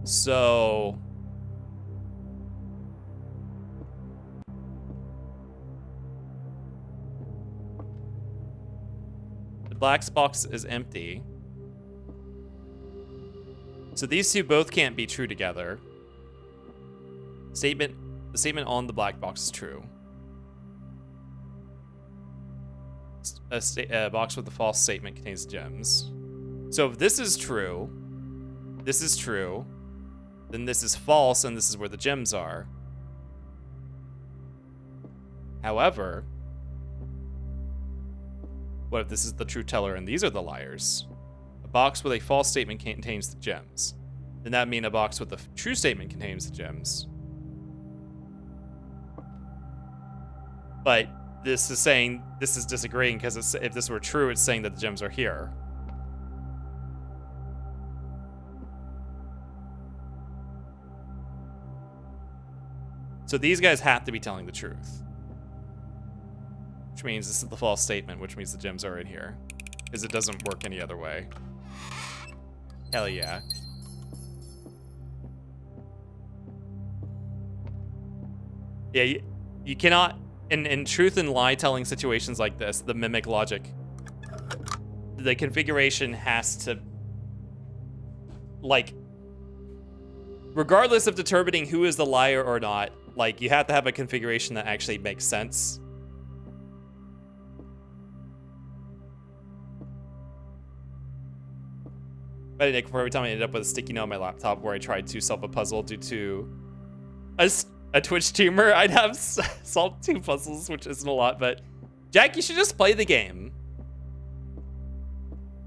So... the black box is empty. So these two both can't be true together. The statement on the black box is true. A box with a false statement contains gems. So if this is true, then this is false, and this is where the gems are. However, what if this is the true teller and these are the liars? A box with a false statement contains the gems. Then that means a box with a true statement contains the gems. But this is saying, this is disagreeing because if this were true, it's saying that the gems are here. So these guys have to be telling the truth. Which means this is the false statement, which means the gems are in here. Because it doesn't work any other way. Hell yeah. Yeah, you cannot, in truth and lie telling situations like this, the mimic logic, the configuration has to, like, regardless of determining who is the liar or not, like, you have to have a configuration that actually makes sense. But Nick, for every time I ended up with a sticky note on my laptop where I tried to solve a puzzle due to a Twitch streamer, I'd have solved 2 puzzles, which isn't a lot, but Jack, you should just play the game.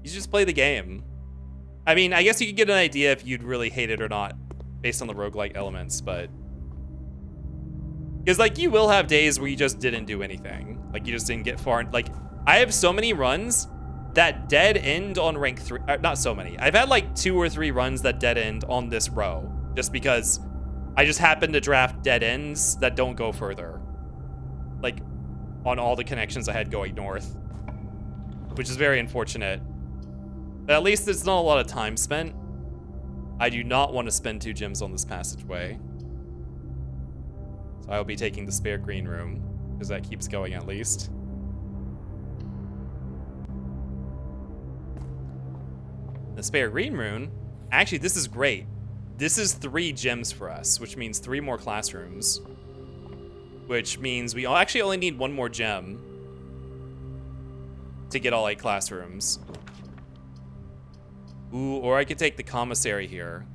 You should just play the game. I mean, I guess you could get an idea if you'd really hate it or not based on the roguelike elements, but because, like, you will have days where you just didn't do anything. Like, you just didn't get far. Like, I have so many runs that dead end on rank 3. Not so many. I've had, like, 2 or 3 runs that dead end on this row. Just because I just happen to draft dead ends that don't go further. Like, on all the connections I had going north. Which is very unfortunate. But at least it's not a lot of time spent. I do not want to spend 2 gems on this passageway. So I will be taking the spare green room, because that keeps going at least. The spare green room, actually this is great. This is 3 gems for us, which means 3 more classrooms. Which means we actually only need 1 more gem to get all 8 classrooms. Ooh, or I could take the commissary here.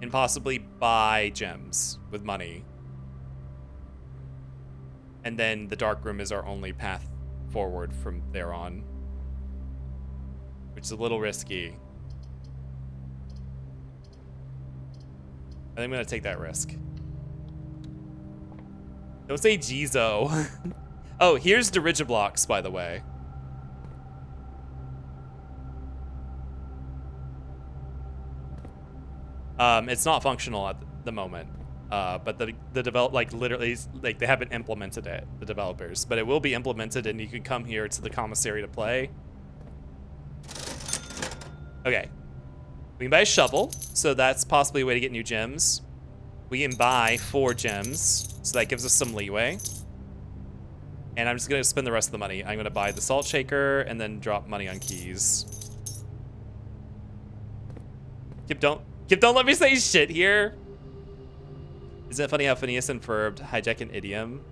And possibly buy gems with money. And then the dark room is our only path forward from there on. Which is a little risky. I think I'm gonna take that risk. Don't say Jizo. Oh, here's Dirigiblocks, by the way. It's not functional at the moment, but the develop, like, literally, like, they haven't implemented it, the developers, but it will be implemented, and you can come here to the commissary to play. Okay, we can buy a shovel, so that's possibly a way to get new gems. We can buy 4 gems, so that gives us some leeway. And I'm just gonna spend the rest of the money. I'm gonna buy the salt shaker and then drop money on keys. Kip, don't let me say shit here. Isn't it funny how Phineas and Ferb hijack an idiom?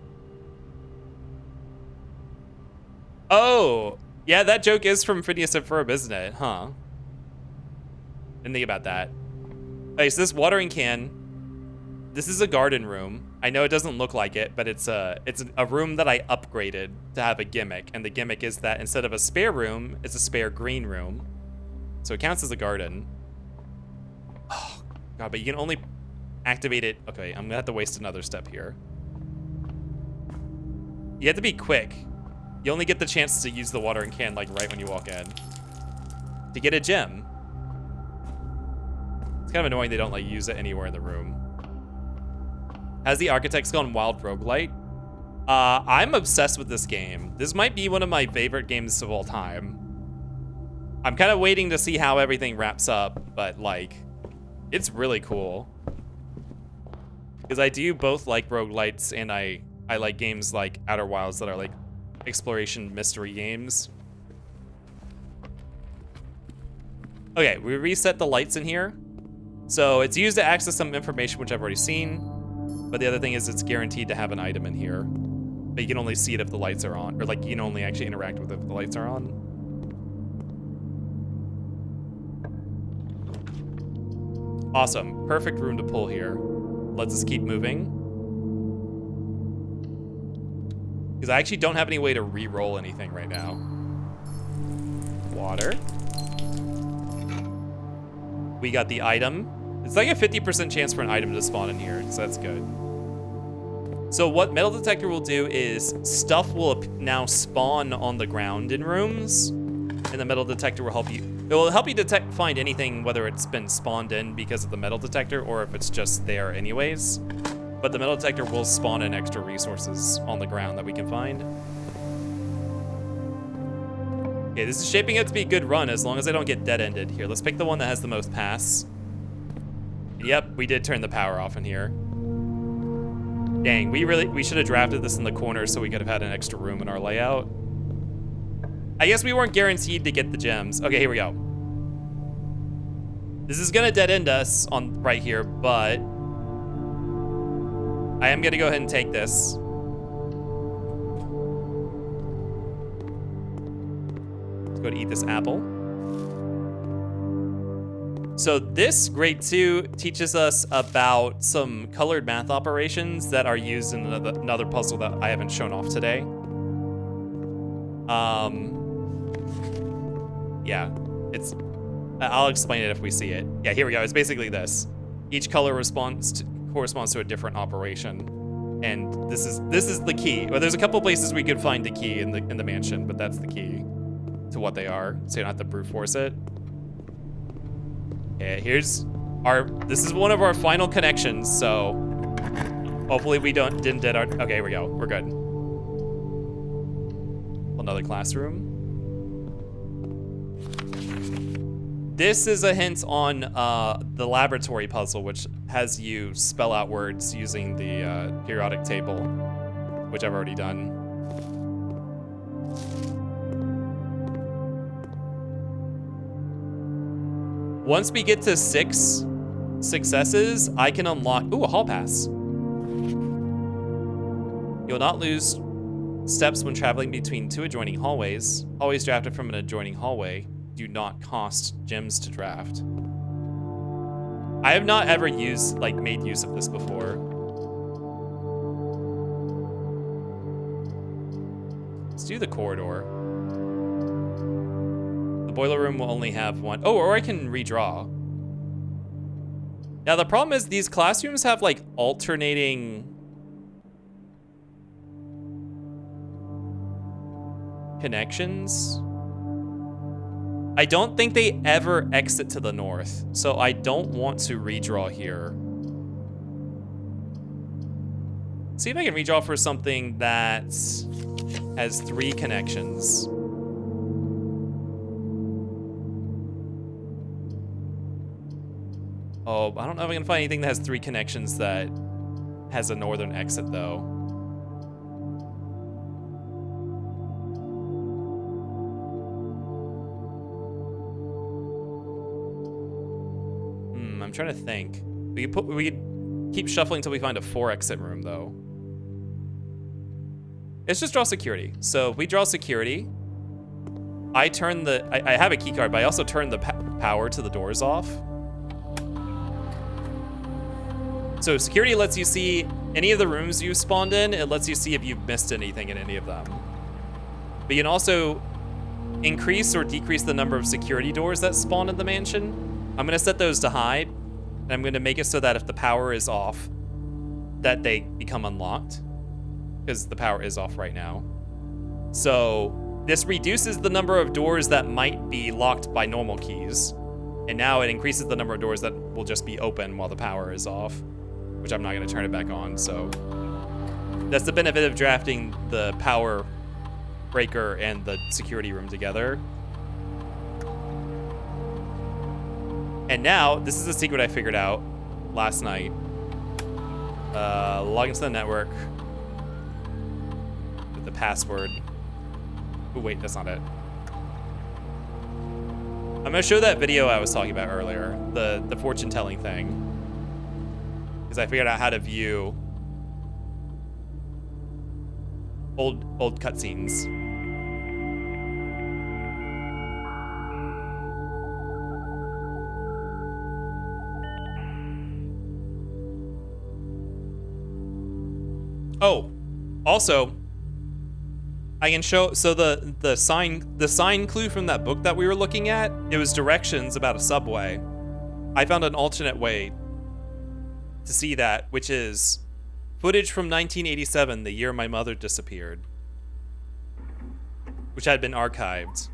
Oh, yeah, that joke is from Phineas and Ferb, isn't it? Huh. Didn't think about that. Okay, so this watering can, this is a garden room. I know it doesn't look like it, but it's a room that I upgraded to have a gimmick, and the gimmick is that instead of a spare room, it's a spare green room. So it counts as a garden. Oh, God, but you can only activate it. Okay, I'm gonna have to waste another step here. You have to be quick. You only get the chance to use the watering can, like, right when you walk in. To get a gem. It's kind of annoying they don't, like, use it anywhere in the room. Has the Architects gone wild roguelite? I'm obsessed with this game. This might be one of my favorite games of all time. I'm kind of waiting to see how everything wraps up, but, like, it's really cool. Because I do both like roguelites, and I like games like Outer Wilds that are, like, exploration mystery games. Okay, we reset the lights in here. So it's used to access some information, which I've already seen. But the other thing is it's guaranteed to have an item in here. But you can only see it if the lights are on. Or like you can only actually interact with it if the lights are on. Awesome. Perfect room to pull here. Let's just keep moving. Because I actually don't have any way to re-roll anything right now. Water. We got the item. It's like a 50% chance for an item to spawn in here, so that's good. So what metal detector will do is stuff will now spawn on the ground in rooms, and the metal detector will help you. It will help you find anything, whether it's been spawned in because of the metal detector or if it's just there anyways. But the metal detector will spawn in extra resources on the ground that we can find. Okay, this is shaping up to be a good run as long as I don't get dead-ended. Here, let's pick the one that has the most pass. Yep, we did turn the power off in here. Dang, we should have drafted this in the corner so we could have had an extra room in our layout. I guess we weren't guaranteed to get the gems. Okay, here we go. This is gonna dead-end us on right here, but I am gonna go ahead and take this. Let's go to eat this apple. So this grade 2 teaches us about some colored math operations that are used in another puzzle that I haven't shown off today. Yeah, I'll explain it if we see it. Yeah, here we go. It's basically this. Each color corresponds to a different operation. And this is the key. Well, there's a couple places we could find the key in the mansion, but that's the key to what they are. So you don't have to brute force it. Okay, this is one of our final connections, so hopefully we didn't dead our, okay, here we go, we're good. Another classroom. This is a hint on the laboratory puzzle, which has you spell out words using the periodic table, which I've already done. Once we get to 6 successes, I can unlock, ooh, a hall pass. You'll not lose steps when traveling between 2 adjoining hallways. Hallways drafted from an adjoining hallway do not cost gems to draft. I have not ever made use of this before. Let's do the corridor. The boiler room will only have 1. Oh, or I can redraw. Now the problem is these classrooms have like alternating connections. I don't think they ever exit to the north, so I don't want to redraw here. See if I can redraw for something that has 3 connections. Oh, I don't know if I can find anything that has 3 connections that has a northern exit, though. I'm trying to think. We could keep shuffling until we find a 4 exit room, though. Let's just draw security. So if we draw security, I turn I have a key card, but I also turn the power to the doors off. So security lets you see any of the rooms you've spawned in. It lets you see if you've missed anything in any of them. But you can also increase or decrease the number of security doors that spawn in the mansion. I'm gonna set those to high, and I'm gonna make it so that if the power is off, that they become unlocked, because the power is off right now. So this reduces the number of doors that might be locked by normal keys, and now it increases the number of doors that will just be open while the power is off, which I'm not gonna turn it back on, so. That's the benefit of drafting the power breaker and the security room together. And now, this is a secret I figured out last night. Log into the network with the password. Oh wait, that's not it. I'm gonna show that video I was talking about earlier, the fortune telling thing, because I figured out how to view old cutscenes. Oh, also, I can show, so the sign clue from that book that we were looking at, it was directions about a subway. I found an alternate way to see that, which is footage from 1987, the year my mother disappeared, which had been archived.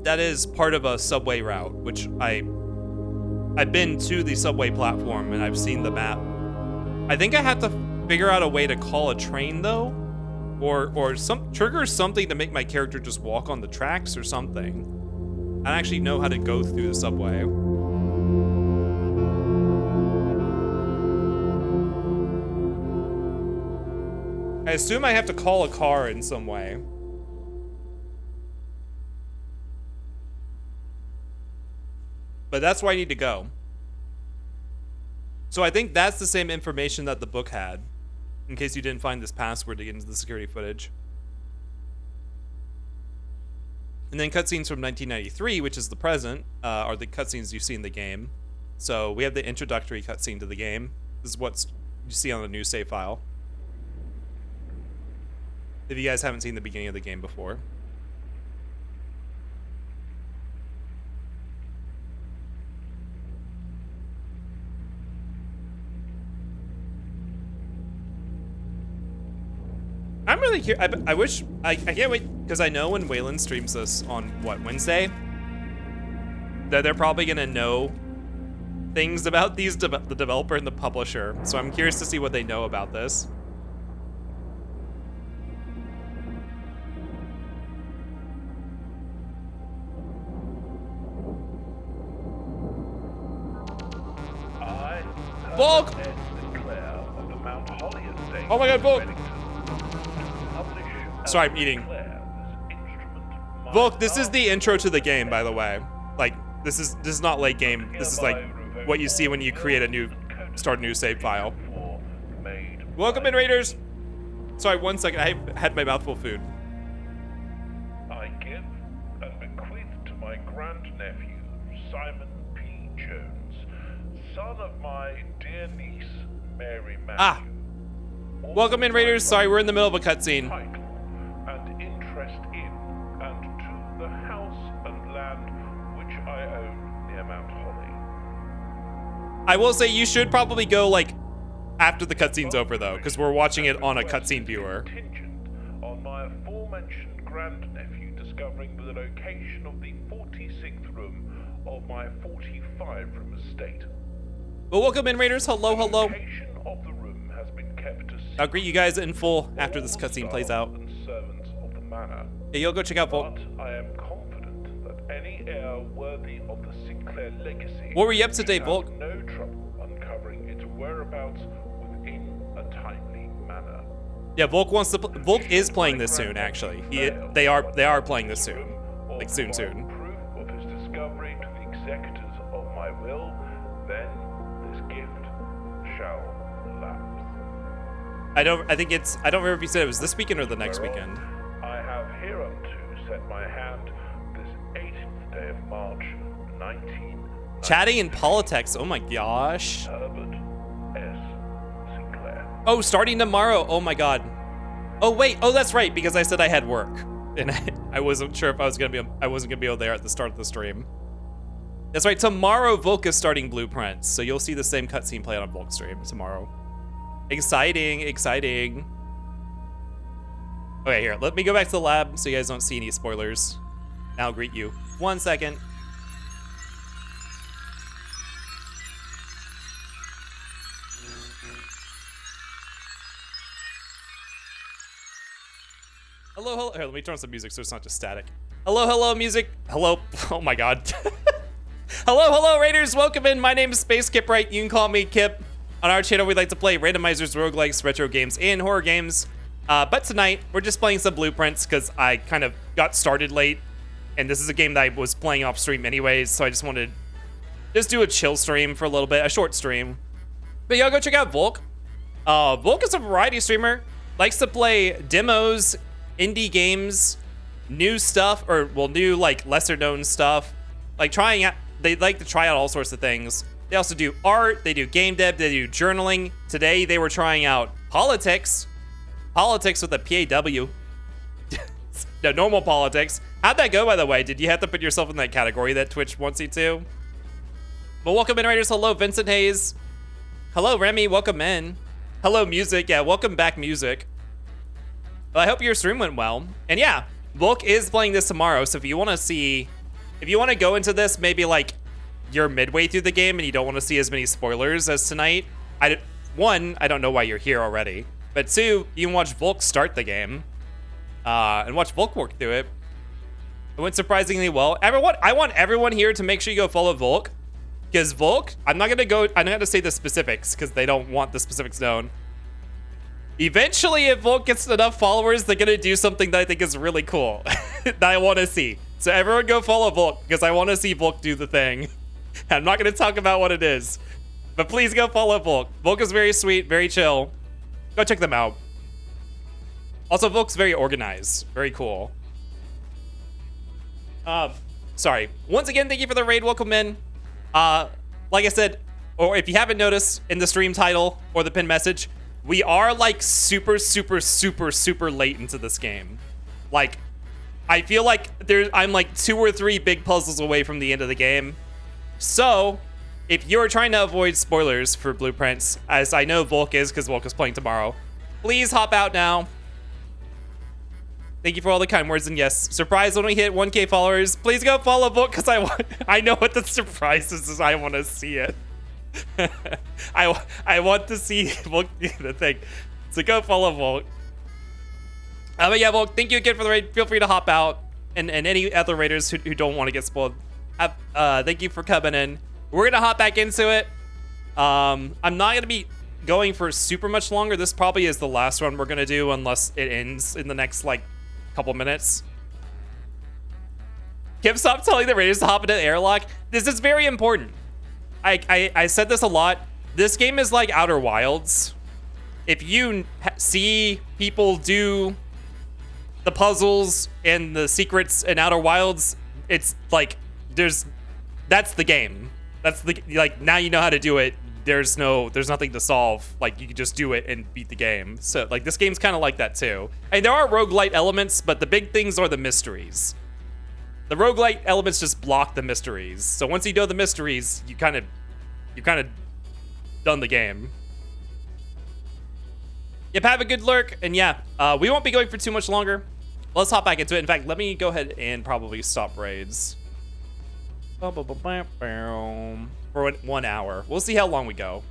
That is part of a subway route, which I've been to the subway platform and I've seen the map. I think I have to figure out a way to call a train though, or trigger something to make my character just walk on the tracks or something. I don't actually know how to go through the subway. I assume I have to call a car in some way. But that's where I need to go. So I think that's the same information that the book had, in case you didn't find this password to get into the security footage. And then cutscenes from 1993, which is the present, are the cutscenes you see in the game. So we have the introductory cutscene to the game. This is what you see on the new save file, if you guys haven't seen the beginning of the game before. I'm really curious. I wish I can't wait, because I know when Waylon streams this on Wednesday, that they're probably gonna know things about these the developer and the publisher. So I'm curious to see what they know about this. Volk! Oh my god, Volk! Sorry, I'm eating. Volk, this is the intro to the game, by the way. Like, this is not late game. This is like what you see when you create start a new save file. Welcome in, Raiders. Sorry, 1 second. I had my mouth full of food. I give and bequeath to my grandnephew, Simon P. Jones, son of my dear niece, Mary Matthew. Welcome in, Raiders. Sorry, we're in the middle of a cutscene. And interest in and to the house and land which I own near Mount Holly. I will say you should probably go like after the cutscene's over though, because we're watching it on a cutscene viewer. Contingent on my aforementioned grandnephew discovering the location of the 46th room of my 45-room estate. Well, welcome in, Raiders. Hello, hello. The location of the room has been kept a secret. I'll greet you guys in full after this cutscene plays out. And servants of the manor. Hey, you'll go check out Volk. But I am confident that any heir worthy of the Sinclair legacy. What were you up to today, Volk? No trouble uncovering its whereabouts within a timely manner. Yeah, Volk wants to. Volk is playing this soon, actually. They are playing this soon, like soon. Proof of his discovery to the executors of my will, then this gift shall lapse. I don't remember if you said it was this weekend or the next weekend. I have hereunto set my hand this 18th day of March, 19. Chatting in politics. Oh my gosh. Herbert S. Sinclair. Oh, starting tomorrow. Oh my god. Oh wait. Oh, that's right, because I said I had work, and I wasn't sure if I wasn't gonna be able there at the start of the stream. That's right. Tomorrow, Volk is starting Blueprints, so you'll see the same cutscene play on Volk stream tomorrow. Exciting, exciting. Okay, here, let me go back to the lab so you guys don't see any spoilers. I'll greet you. 1 second. Hello, hello. Here, let me turn on some music so it's not just static. Hello, hello, music. Hello. Oh my god. Hello, hello, Raiders. Welcome in. My name is Space Kipwright. You can call me Kip. On our channel, we like to play randomizers, roguelikes, retro games, and horror games. But tonight, we're just playing some Blueprints because I kind of got started late. And this is a game that I was playing off stream anyways, so I just wanted to just do a chill stream for a little bit, a short stream. But y'all go check out Volk. Volk is a variety streamer. Likes to play demos, indie games, new stuff, or well, new like lesser known stuff. Like trying out, they like to try out all sorts of things. They also do art, they do game dev, they do journaling. Today they were trying out politics with a PAW. No, normal politics. How'd that go, by the way? Did you have to put yourself in that category that Twitch wants you to? But welcome in, Raiders. Hello, Vincent Hayes. Hello, Remy. Welcome in. Hello, Music. Yeah, welcome back, Music. Well, I hope your stream went well. And yeah, Volk is playing this tomorrow, so if you want to go into this, maybe like you're midway through the game and you don't want to see as many spoilers as tonight, one, I don't know why you're here already, but two, you can watch Volk start the game and watch Volk work through it. It went surprisingly well. I want everyone here to make sure you go follow Volk, because Volk, I'm not gonna say the specifics because they don't want the specifics known. Eventually, if Volk gets enough followers, they're gonna do something that I think is really cool that I want to see. So everyone go follow Volk because I want to see Volk do the thing. I'm not gonna talk about what it is, but please go follow Volk. Volk is very sweet, very chill. Go check them out. Also, Volk's very organized, very cool. Sorry. Once again, thank you for the raid. Welcome in. Like I said, or if you haven't noticed in the stream title or the pinned message, we are like super late into this game. Like, I feel like I'm like 2 or 3 big puzzles away from the end of the game. So, if you're trying to avoid spoilers for Blueprints, as I know Volk is because Volk is playing tomorrow, please hop out now. Thank you for all the kind words, and yes, surprise when we hit 1K followers. Please go follow Volk because I know what the surprise is. I want to see it. I want to see Volk do the thing. So go follow Volk. But yeah, Volk, thank you again for the raid. Feel free to hop out, and any other raiders who don't want to get spoiled. Thank you for coming in. We're gonna hop back into it. I'm not gonna be going for super much longer. This probably is the last run we're gonna do unless it ends in the next like couple minutes. Kim, stop telling the raiders to hop into the airlock. This is very important. I said this a lot. This game is like Outer Wilds. If you see people do the puzzles and the secrets in Outer Wilds, it's like that's the game. That's the, like, now you know how to do it. There's nothing to solve. Like, you can just do it and beat the game. So like this game's kind of like that too. And there are roguelite elements, but the big things are the mysteries. The roguelite elements just block the mysteries. So once you know the mysteries, you kind of done the game. Yep, have a good lurk. And yeah, we won't be going for too much longer. Let's hop back into it. In fact, let me go ahead and probably stop raids. For 1 hour. We'll see how long we go.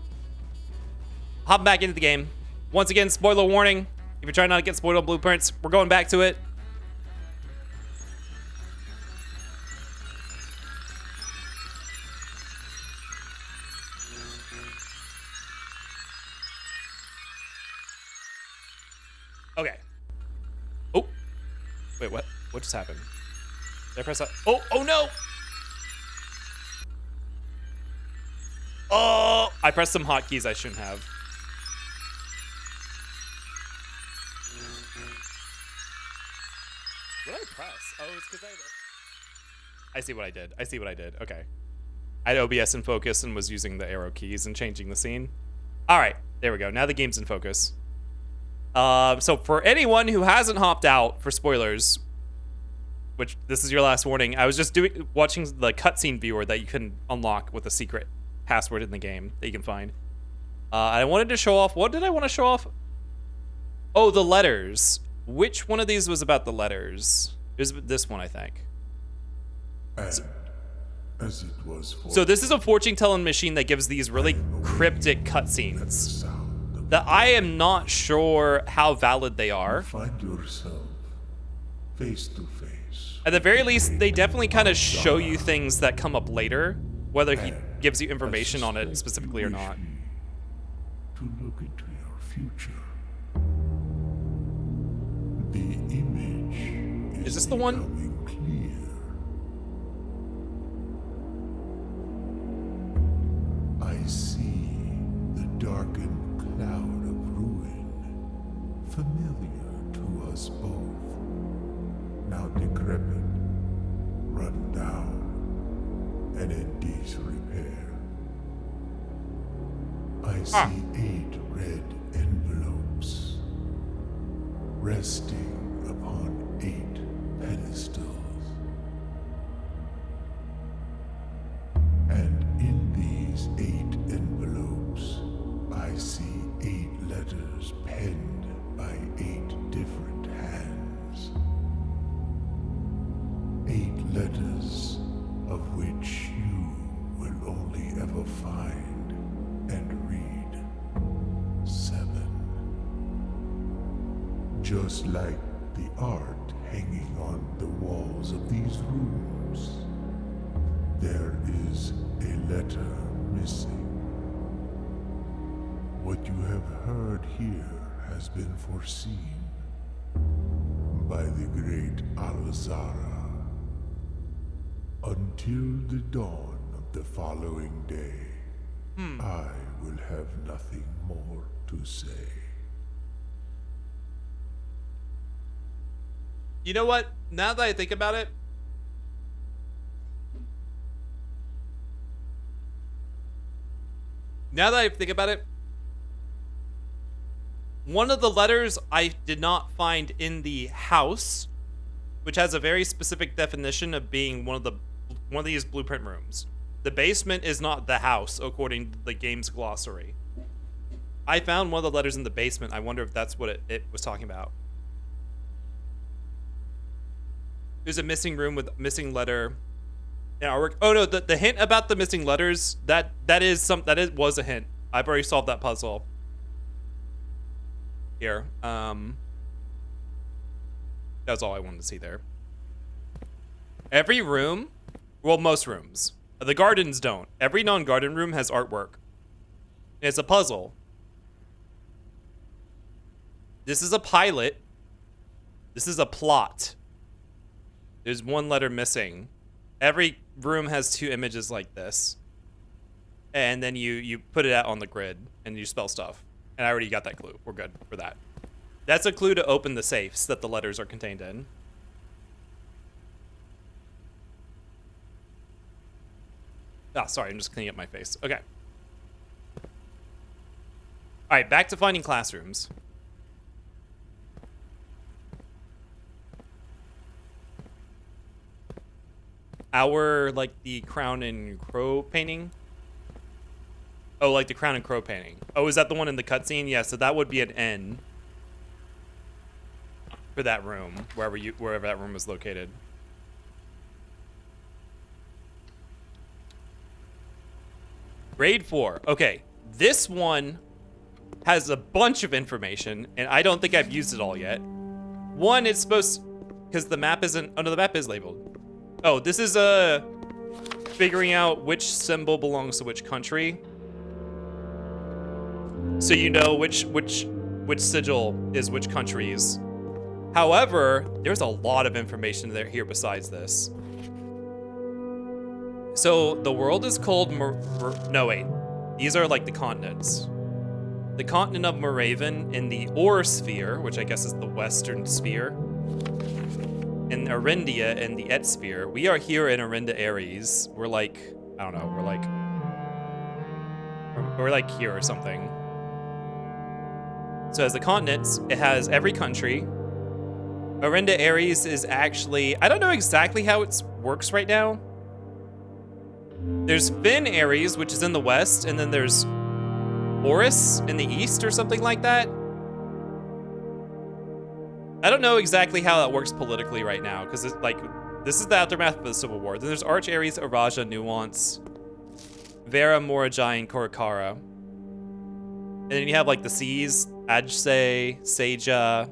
Hop back into the game. Once again, spoiler warning. If you're trying not to get spoiled on Blueprints, we're going back to it. Okay. Oh. Wait, what? What just happened? Did I press that? Oh no! Oh, I pressed some hotkeys I shouldn't have. What did I press? Oh, it's because I see what I did. I see what I did. Okay. I had OBS in focus and was using the arrow keys and changing the scene. All right, there we go. Now the game's in focus. So for anyone who hasn't hopped out for spoilers, which this is your last warning, I was just watching the cutscene viewer that you can unlock with a secret password in the game that you can find. I wanted to show off, what did I want to show off? Oh, the letters. Which one of these was about the letters? It was this one, I think. And as it was for So this is a fortune-telling machine that gives these really cryptic cutscenes sound of that I am not sure how valid they are. find yourself face to face. At the very least, they definitely kind of show you things that come up later, whether he gives you information on it specifically or not. To look into your future. The image Is this the one? becoming clear. I see the darkened cloud of ruin, familiar to us both, now decrepit, run down, and in disrepair. I see 8 red envelopes resting upon 8 pedestals. And in these 8 envelopes, I see 8 letters penned by 8 different hands. 8 letters of which you will only ever find and read 7. Just like the art hanging on the walls of these rooms, there is a letter missing. What you have heard here has been foreseen by the great Alzara. Until the dawn of the following day, I will have nothing more to say. You know what? Now that I think about it, one of the letters I did not find in the house, which has a very specific definition of being one of these blueprint rooms. The basement is not the house, according to the game's glossary. I found one of the letters in the basement. I wonder if that's what it was talking about. There's a missing room with missing letter in artwork. Oh no, the hint about the missing letters, that was a hint. I've already solved that puzzle. Here. That's all I wanted to see there. Every room, well, most rooms. The gardens don't. Every non-garden room has artwork. It's a puzzle. This is a pilot. This is a plot. There's one letter missing. Every room has 2 images like this. And then you put it out on the grid and you spell stuff. And I already got that clue. We're good for that. That's a clue to open the safes that the letters are contained in. Ah, sorry, I'm just cleaning up my face. Okay. Alright, back to finding classrooms. Like the Crown and Crow painting? Oh, like the Crown and Crow painting. Oh, is that the one in the cutscene? Yeah, so that would be an N for that room, wherever that room was located. Grade 4. Okay, this one has a bunch of information, and I don't think I've used it all yet. One, it's supposed, because the map isn't. Oh no, the map is labeled. Oh, this is figuring out which symbol belongs to which country. So you know which sigil is which country's. However, there's a lot of information there here besides this. So the world is called no wait, these are like the continents. The continent of Moraven in the Ore Sphere, which I guess is the Western Sphere. In Arindia in the Et Sphere. We are here in Arinda Ares. We're like, I don't know, we're like here or something. So as the continents, it has every country. Arinda Ares is actually, I don't know exactly how it works right now. There's Finn Ares, which is in the west, and then there's Oris in the east or something like that. I don't know exactly how that works politically right now, because it's like This is the aftermath of the Civil War. Then there's Arch, Ares, Araja, Nuance, Vera, Morajai, and Korokara. And then you have like the Seas, Ajse, Seja,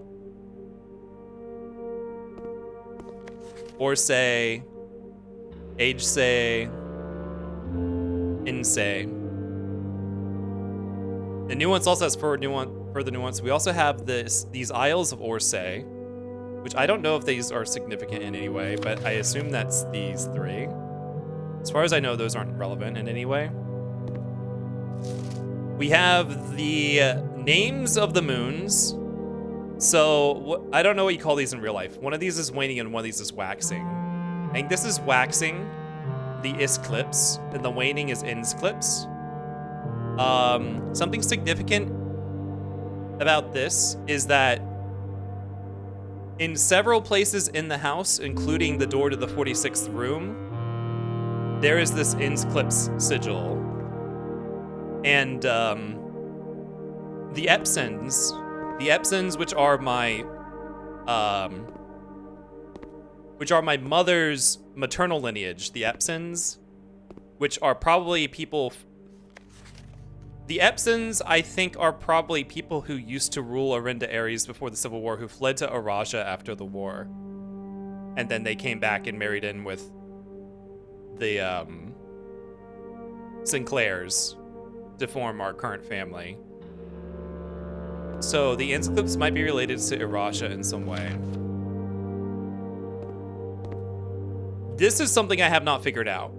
Orsay, Agese, Insay. The Nuance also has further nuance. We also have these Isles of Orsay, which I don't know if these are significant in any way, but I assume that's these three. As far as I know, those aren't relevant in any way. We have the names of the moons. So I don't know what you call these in real life. One of these is waning and one of these is waxing. I think this is waxing, the Isclipse, and the waning is Insclipse. Something significant about this is that in several places in the house, including the door to the 46th room, there is this Insclipse sigil. And the Epsons, which are my mother's maternal lineage, the Epsons, which are probably people. The Epsons, I think, are probably people who used to rule Orinda Ares before the Civil War, who fled to Araja after the war. And then they came back and married in with the Sinclairs to form our current family. So the Insclipse might be related to Araja in some way. This is something I have not figured out.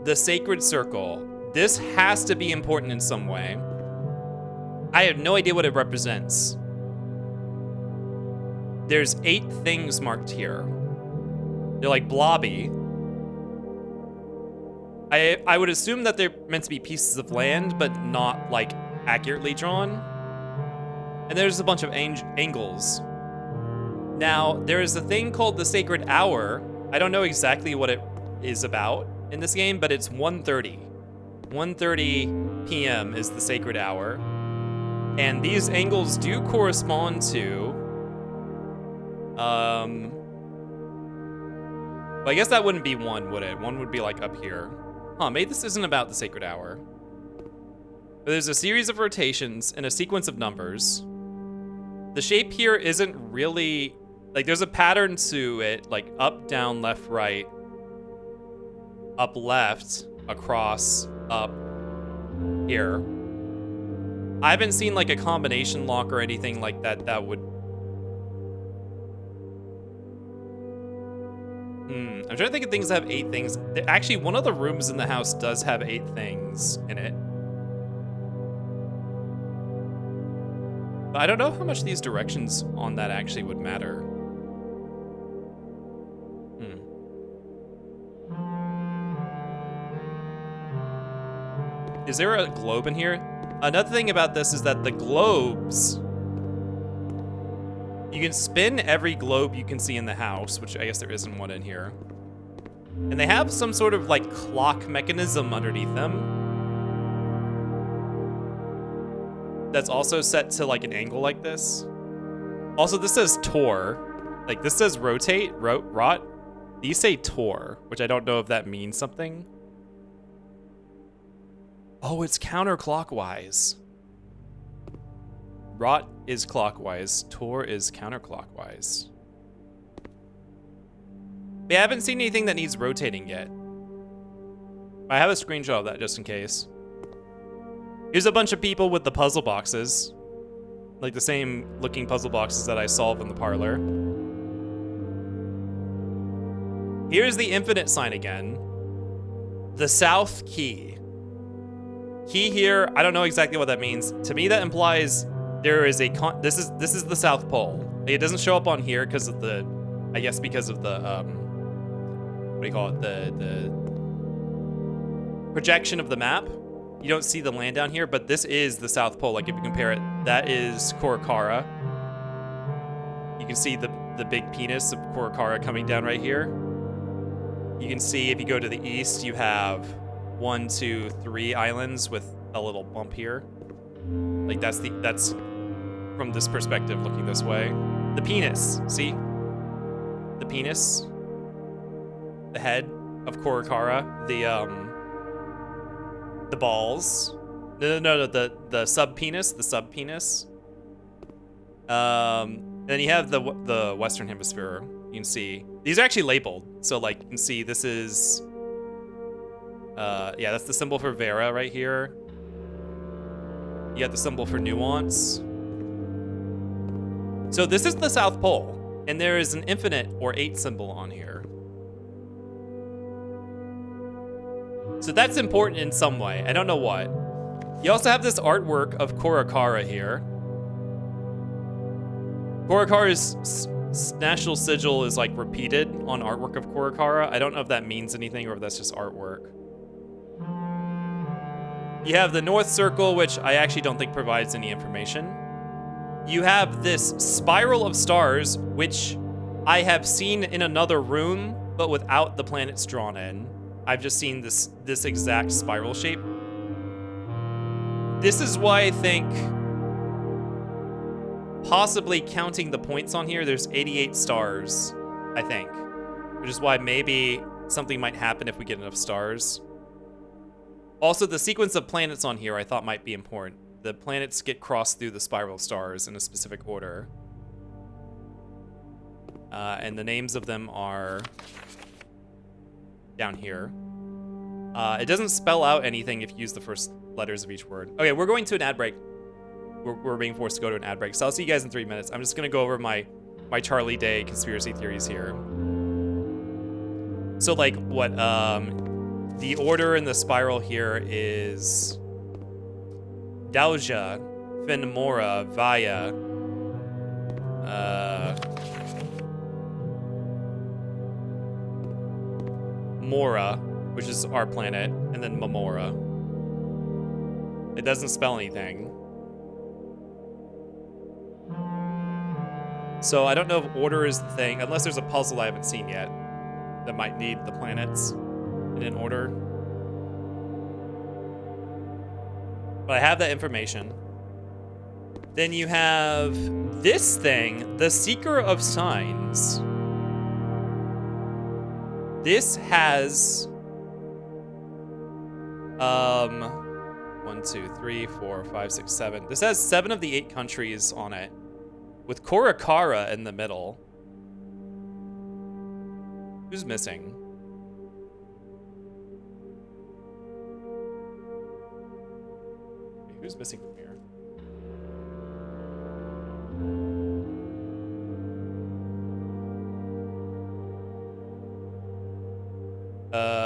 The Sacred Circle. This has to be important in some way. I have no idea what it represents. There's 8 things marked here. They're like blobby. I would assume that they're meant to be pieces of land, but not like accurately drawn. And there's a bunch of angles. Now, there is a thing called the Sacred Hour. I don't know exactly what it is about in this game, but it's 1:30. 1:30 p.m. is the Sacred Hour. And these angles do correspond to... well, I guess that wouldn't be 1, would it? 1 would be like up here. Huh, maybe this isn't about the Sacred Hour. But there's a series of rotations and a sequence of numbers. The shape here isn't really... Like, there's a pattern to it, like up, down, left, right, up, left, across, up, here. I haven't seen, like, a combination lock or anything like that that would... I'm trying to think of things that have 8 things. Actually, one of the rooms in the house does have 8 things in it. But I don't know how much these directions on that actually would matter. Is there a globe in here? Another thing about this is that the globes... You can spin every globe you can see in the house, which I guess there isn't one in here. And they have some sort of, like, clock mechanism underneath them. That's also set to, like, an angle like this. Also, this says Tor. Like, this says rotate, rot. These say Tor, which I don't know if that means something. Oh, it's counterclockwise. Rot is clockwise. Tor is counterclockwise. I haven't seen anything that needs rotating yet. I have a screenshot of that just in case. Here's a bunch of people with the puzzle boxes. Like the same looking puzzle boxes that I solved in the parlor. Here's the infinite sign again. The South Key. Key here, I don't know exactly what that means. To me, that implies there is a this is the South Pole. It doesn't show up on here because of the, I guess because of the what do you call it? The projection of the map. You don't see the land down here, but this is the South Pole. Like if you compare it, that is Korokara. You can see the big penis of Korokara coming down right here. You can see if you go to the east, you have 1, 2, 3 islands with a little bump here. Like that's from this perspective looking this way. The penis, see? The penis. the head of Korokara, the balls. No, the sub-penis, then you have the Western Hemisphere. You can see these are actually labeled, so like you can see this is, yeah, that's the symbol for Vera right here. You got the symbol for Nuance. So this is the South Pole, and there is an infinite or 8 symbol on here. So that's important in some way. I don't know what. You also have this artwork of Korokara here. Korokara's national sigil is like repeated on artwork of Korokara. I don't know if that means anything or if that's just artwork. You have the North Circle, which I actually don't think provides any information. You have this spiral of stars, which I have seen in another room, but without the planets drawn in. I've just seen this exact spiral shape. This is why I think, possibly counting the points on here, there's 88 stars, I think. Which is why maybe something might happen if we get enough stars. Also, the sequence of planets on here I thought might be important. The planets get crossed through the spiral stars in a specific order. And the names of them are down here. It doesn't spell out anything if you use the first letters of each word. Okay, we're going to an ad break. We're being forced to go to an ad break. So I'll see you guys in 3 minutes. I'm just gonna go over my Charlie Day conspiracy theories here. So like what, the order in the spiral here is Dauja, Fenmora, Vaya, Mora, which is our planet, and then Mamora. It doesn't spell anything. So I don't know if order is the thing, unless there's a puzzle I haven't seen yet that might need the planets in an order. But I have that information. Then you have this thing, the Seeker of Signs. This has 1, 2, 3, 4, 5, 6, 7. This has 7 of the 8 countries on it, with Korokara in the middle. Who's missing? Who's missing from here?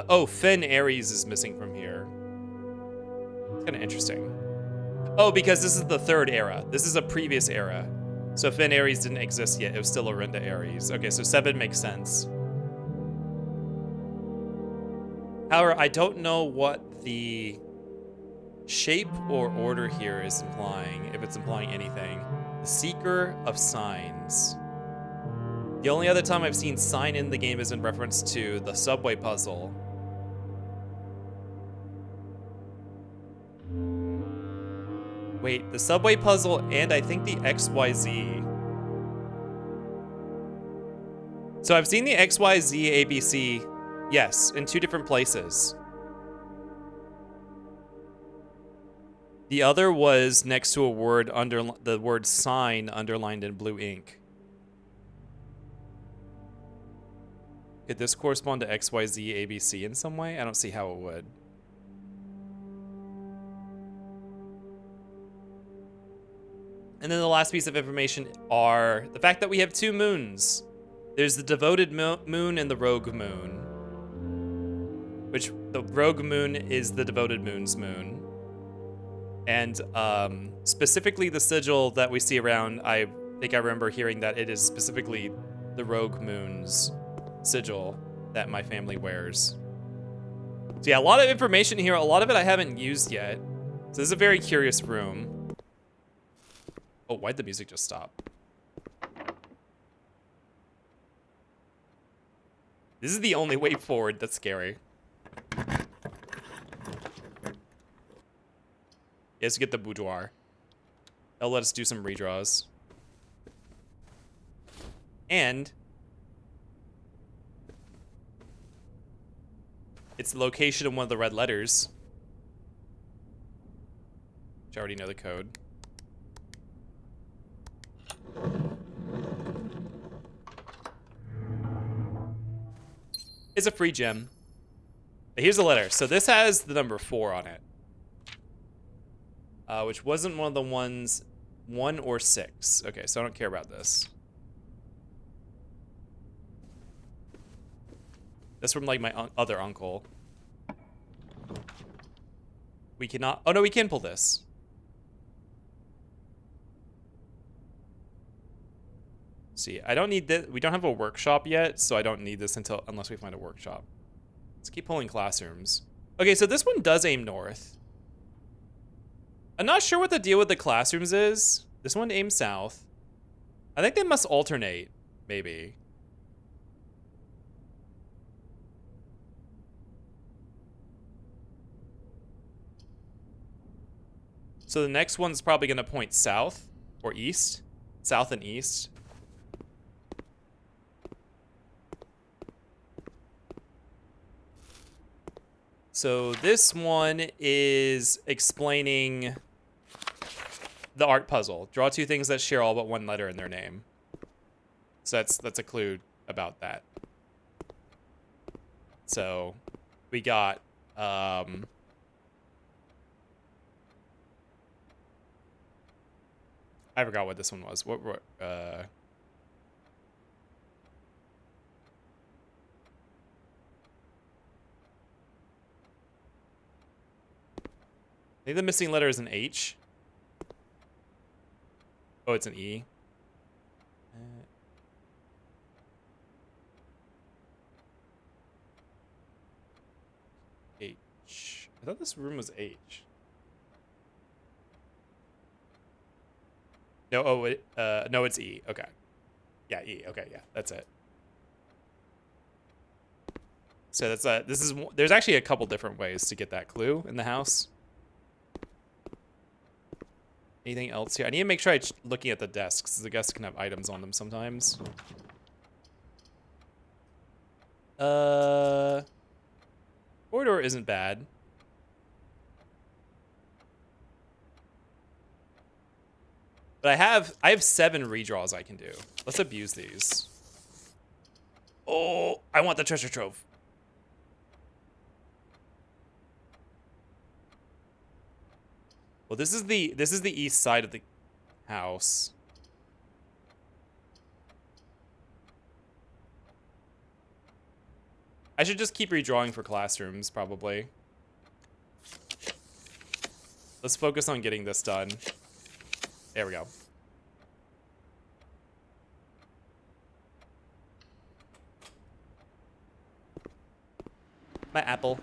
Oh, Fen Ares is missing from here. It's kind of interesting. Oh, because this is the 3rd era. This is a previous era. So Fen Ares didn't exist yet. It was still Orinda Ares. Okay, so 7 makes sense. However, I don't know what the shape or order here is implying, if it's implying anything. The Seeker of Signs. The only other time I've seen sign in the game is in reference to the subway puzzle. Wait, the subway puzzle and I think the XYZ. So I've seen the XYZ ABC, yes, in 2 different places. The other was next to a word under the word sign underlined in blue ink. Could this correspond to XYZ ABC in some way? I don't see how it would. And then the last piece of information are the fact that we have 2 moons. There's the devoted moon and the rogue moon. Which the rogue moon is the devoted moon's moon. And specifically the sigil that we see around, I think I remember hearing that it is specifically the rogue moon's sigil that my family wears. So yeah, a lot of information here. A lot of it I haven't used yet. So this is a very curious room. Oh, why'd the music just stop? This is the only way forward. That's scary. Let's get the boudoir. That'll let us do some redraws. And It's the location of one of the red letters. Which I already know the code. It's a free gem. But here's the letter. So this has the number 4 on it. Which wasn't one of the ones, 1 or 6. Okay, so I don't care about this. That's from like my other uncle. We cannot, oh no, we can pull this. See, I don't need this. We don't have a workshop yet, so I don't need this unless we find a workshop. Let's keep pulling classrooms. Okay, so this one does aim north. I'm not sure what the deal with the classrooms is. This one aims south. I think they must alternate, maybe. So the next one's probably going to point south or east. South and east. So this one is explaining the art puzzle. Draw 2 things that share all but 1 letter in their name. So that's a clue about that. So we got I forgot what this one was. I think the missing letter is an H. Oh, it's an E. H. I thought this room was H. No, no, it's E. Okay. Yeah, E. Okay, yeah, that's it. So that's there's actually a couple different ways to get that clue in the house. Anything else here? I need to make sure I'm looking at the desks. The desks can have items on them sometimes. Corridor isn't bad. But I have 7 redraws I can do. Let's abuse these. Oh, I want the treasure trove. Well, this is the east side of the house. I should just keep redrawing for classrooms, probably. Let's focus on getting this done. There we go. My apple.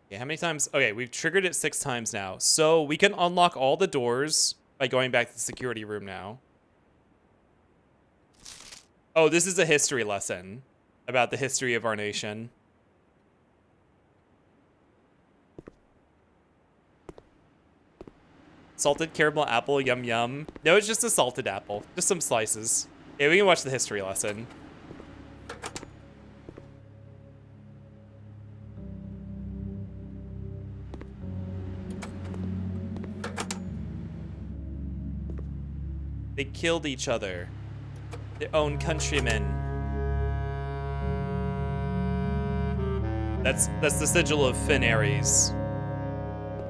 Okay, how many times? Okay, we've triggered it 6 times now. So we can unlock all the doors by going back to the security room now. Oh, this is a history lesson about the history of our nation. Salted caramel apple, yum yum. No, it's just a salted apple. Just some slices. Yeah, we can watch the history lesson. They killed each other. Their own countrymen. That's the sigil of Finn Ares.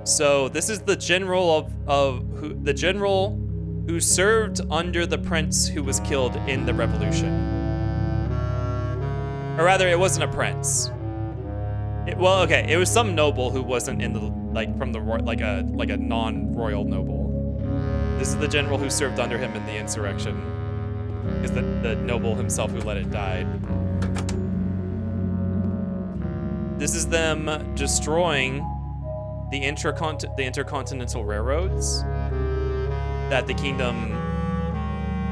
So this is the general the general who served under the prince who was killed in the revolution. Or rather, it wasn't a prince. It was some noble who wasn't in the like a non-royal noble. This is the general who served under him in the insurrection. Is the noble himself who let it die. This is them destroying the intercontinental railroads that the kingdom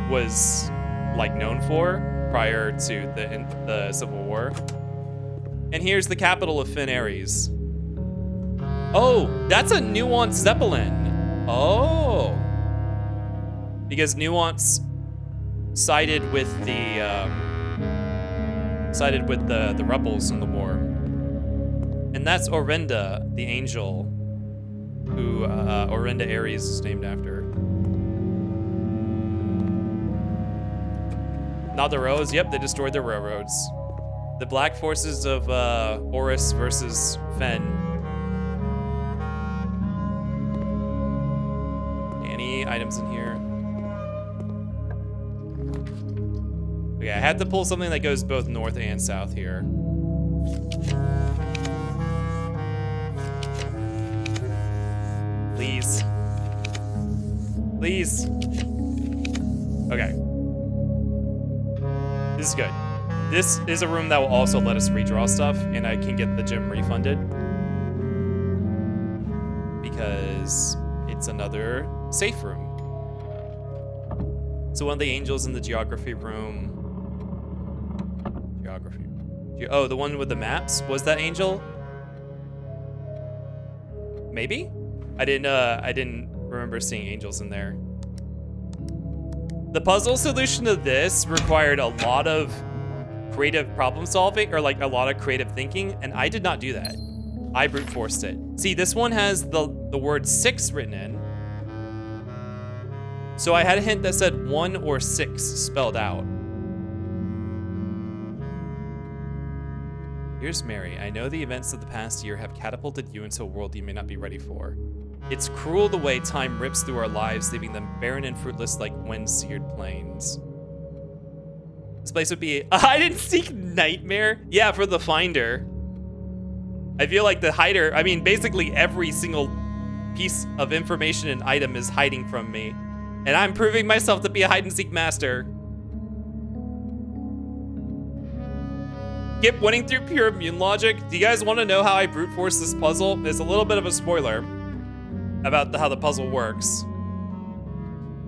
was like known for prior to the Civil War. And here's the capital of Finn Ares. Oh, that's a Nuance Zeppelin. Oh, because Nuance sided with the sided with the rebels in the war. And that's Orinda, the angel, who Orinda Aries is named after. Not the railroads. Yep, they destroyed the railroads. The black forces of Horus versus Fen. Any items in here? Okay, I had to pull something that goes both north and south here. Please. Please. Okay. This is good. This is a room that will also let us redraw stuff, and I can get the gem refunded. Because it's another safe room. So one of the angels in the geography room. Geography. Oh, the one with the maps? Was that angel? Maybe? I didn't remember seeing angels in there. The puzzle solution to this required a lot of creative problem solving, or like a lot of creative thinking, and I did not do that. I brute forced it. See, this one has the word 6 written in. So I had a hint that said 1 or 6 spelled out. Here's Mary. I know the events of the past year have catapulted you into a world you may not be ready for. It's cruel the way time rips through our lives, leaving them barren and fruitless like wind-seared plains. This place would be a hide-and-seek nightmare? Yeah, for the finder. I feel like the hider, I mean, basically every single piece of information and item is hiding from me. And I'm proving myself to be a hide-and-seek master. Skip winning through pure immune logic. Do you guys want to know how I brute force this puzzle? It's a little bit of a spoiler about how the puzzle works.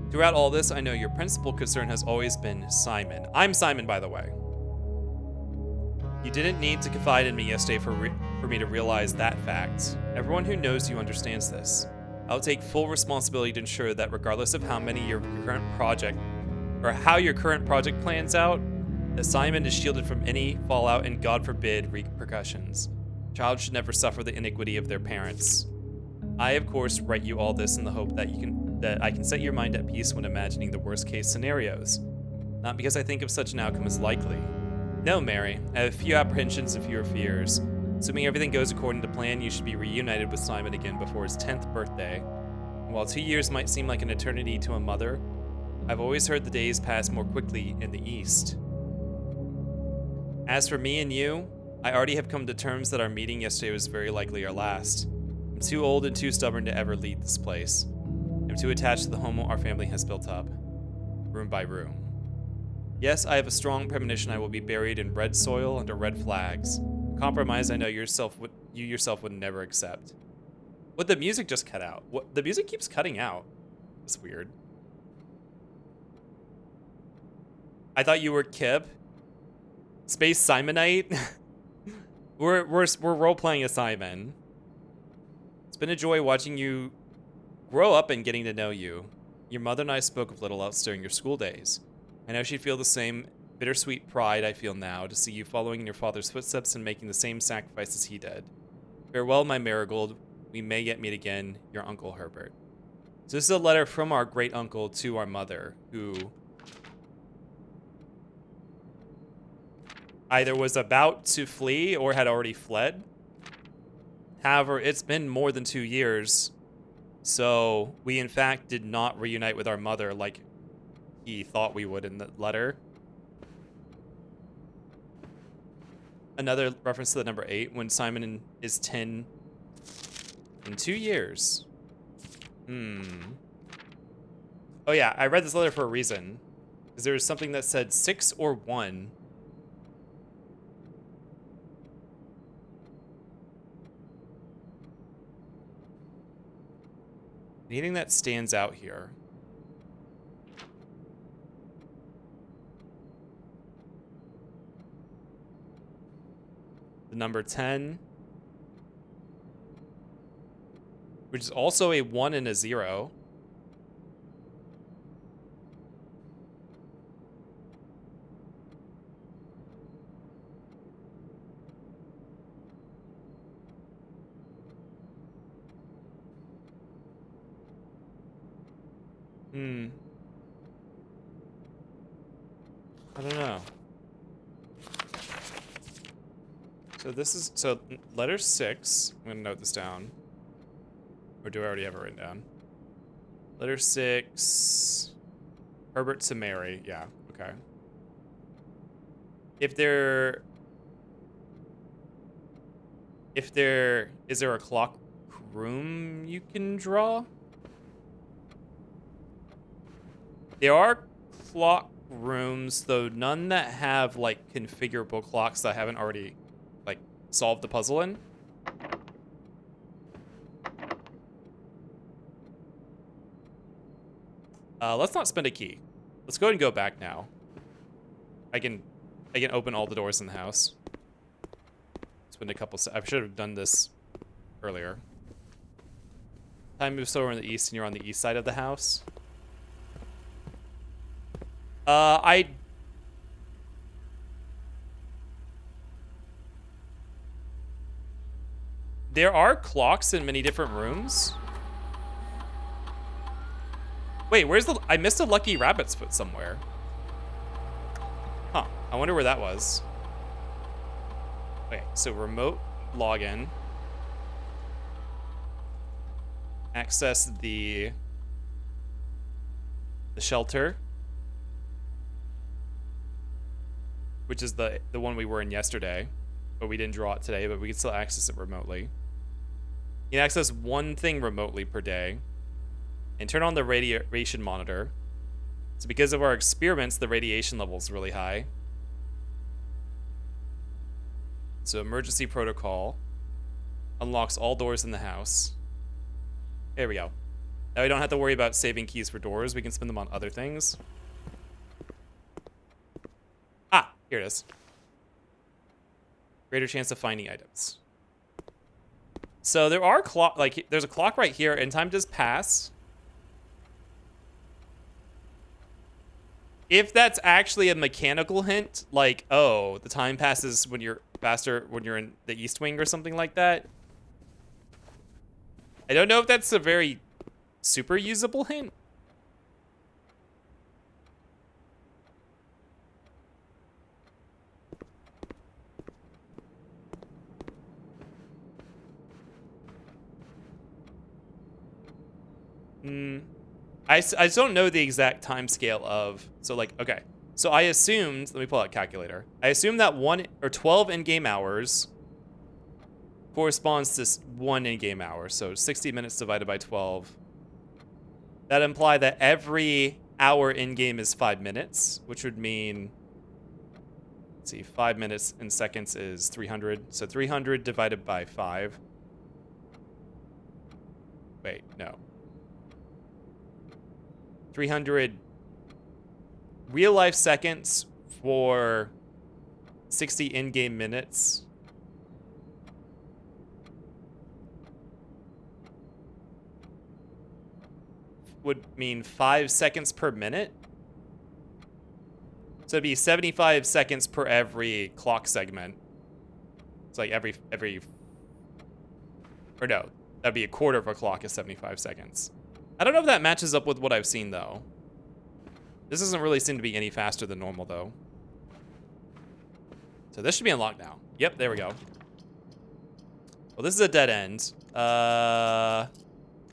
Throughout all this, I know your principal concern has always been Simon. I'm Simon, by the way. You didn't need to confide in me yesterday for me to realize that fact. Everyone who knows you understands this. I'll take full responsibility to ensure that regardless of how your current project plans out, that Simon is shielded from any fallout and, God forbid, repercussions. A child should never suffer the iniquity of their parents. I, of course, write you all this in the hope that I can set your mind at peace when imagining the worst-case scenarios. Not because I think of such an outcome as likely. No, Mary, I have a few apprehensions and fewer fears. Assuming everything goes according to plan, you should be reunited with Simon again before his 10th birthday. And while 2 years might seem like an eternity to a mother, I've always heard the days pass more quickly in the East. As for me and you, I already have come to terms that our meeting yesterday was very likely our last. I'm too old and too stubborn to ever leave this place. I'm too attached to the home our family has built up, room by room. Yes, I have a strong premonition I will be buried in red soil under red flags. A compromise I know you yourself would never accept. What, the music just cut out? What, the music keeps cutting out. That's weird. I thought you were Kib. Space Simonite. we're role playing as Simon. It's been a joy watching you grow up and getting to know you. Your mother and I spoke of little else during your school days. I know she'd feel the same bittersweet pride I feel now to see you following in your father's footsteps and making the same sacrifices he did. Farewell, my Marigold. We may yet meet again. Your Uncle Herbert. So this is a letter from our great uncle to our mother, who either was about to flee or had already fled. However, it's been more than 2 years, so we in fact did not reunite with our mother like he thought we would in the letter. Another reference to the number 8, when Simon is 10 in 2 years. Oh yeah, I read this letter for a reason, because there was something that said 6 or 1. Anything that stands out here? The number 10, which is also a 1 and a 0. I don't know. So this is, so letter 6, I'm gonna note this down. Or do I already have it written down? Letter 6, Herbert to Mary, yeah, okay. Is there a clock room you can draw? There are clock rooms, though none that have like configurable clocks that I haven't already like solved the puzzle in. Let's not spend a key. Let's go ahead and go back now. I can open all the doors in the house. Spend a couple. I should have done this earlier. Time moves slower in the east, and you're on the east side of the house. There are clocks in many different rooms. Wait, where's the... I missed a lucky rabbit's foot somewhere. Huh, I wonder where that was. Okay, so remote login. Access the shelter. Which is the one we were in yesterday. But we didn't draw it today, but we can still access it remotely. You can access one thing remotely per day. And turn on the radiation monitor. So because of our experiments, the radiation level is really high. So emergency protocol unlocks all doors in the house. There we go. Now we don't have to worry about saving keys for doors. We can spend them on other things. Ah, here it is. Greater chance of finding items. So there are there's a clock right here, and time does pass. If that's actually a mechanical hint, like, oh, the time passes when you're faster when you're in the East Wing or something like that. I don't know if that's a very super usable hint. I just don't know the exact time scale of, so like, okay. So I assumed, let me pull out a calculator. I assumed that 12 in-game hours corresponds to 1 in-game hour. So 60 minutes divided by 12. That implies that every hour in-game is 5 minutes, which would mean, let's see, 5 minutes in seconds is 300. So 300 divided by 5. Wait, no. 300 real life seconds for 60 in-game minutes. Would mean 5 seconds per minute. So it'd be 75 seconds per every clock segment. It's like every, or no, that'd be a quarter of a clock is 75 seconds. I don't know if that matches up with what I've seen, though. This doesn't really seem to be any faster than normal, though. So this should be unlocked now. Yep, there we go. Well, this is a dead end. I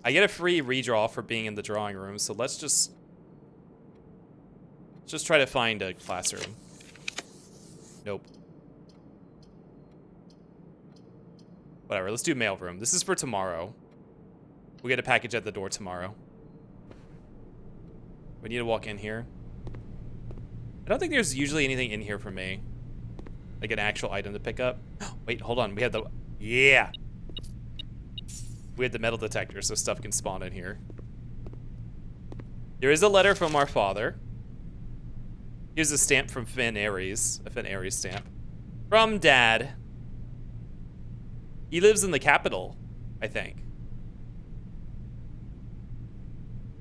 get a free redraw for being in the drawing room, so let's just try to find a classroom. Nope. Whatever, let's do mailroom. This is for tomorrow. We get a package at the door tomorrow. We need to walk in here. I don't think there's usually anything in here for me. Like an actual item to pick up. Wait, hold on. We had the... Yeah! We had the metal detector, so stuff can spawn in here. There is a letter from our father. Here's a stamp from Finn Ares. A Finn Ares stamp. From Dad. He lives in the capital, I think.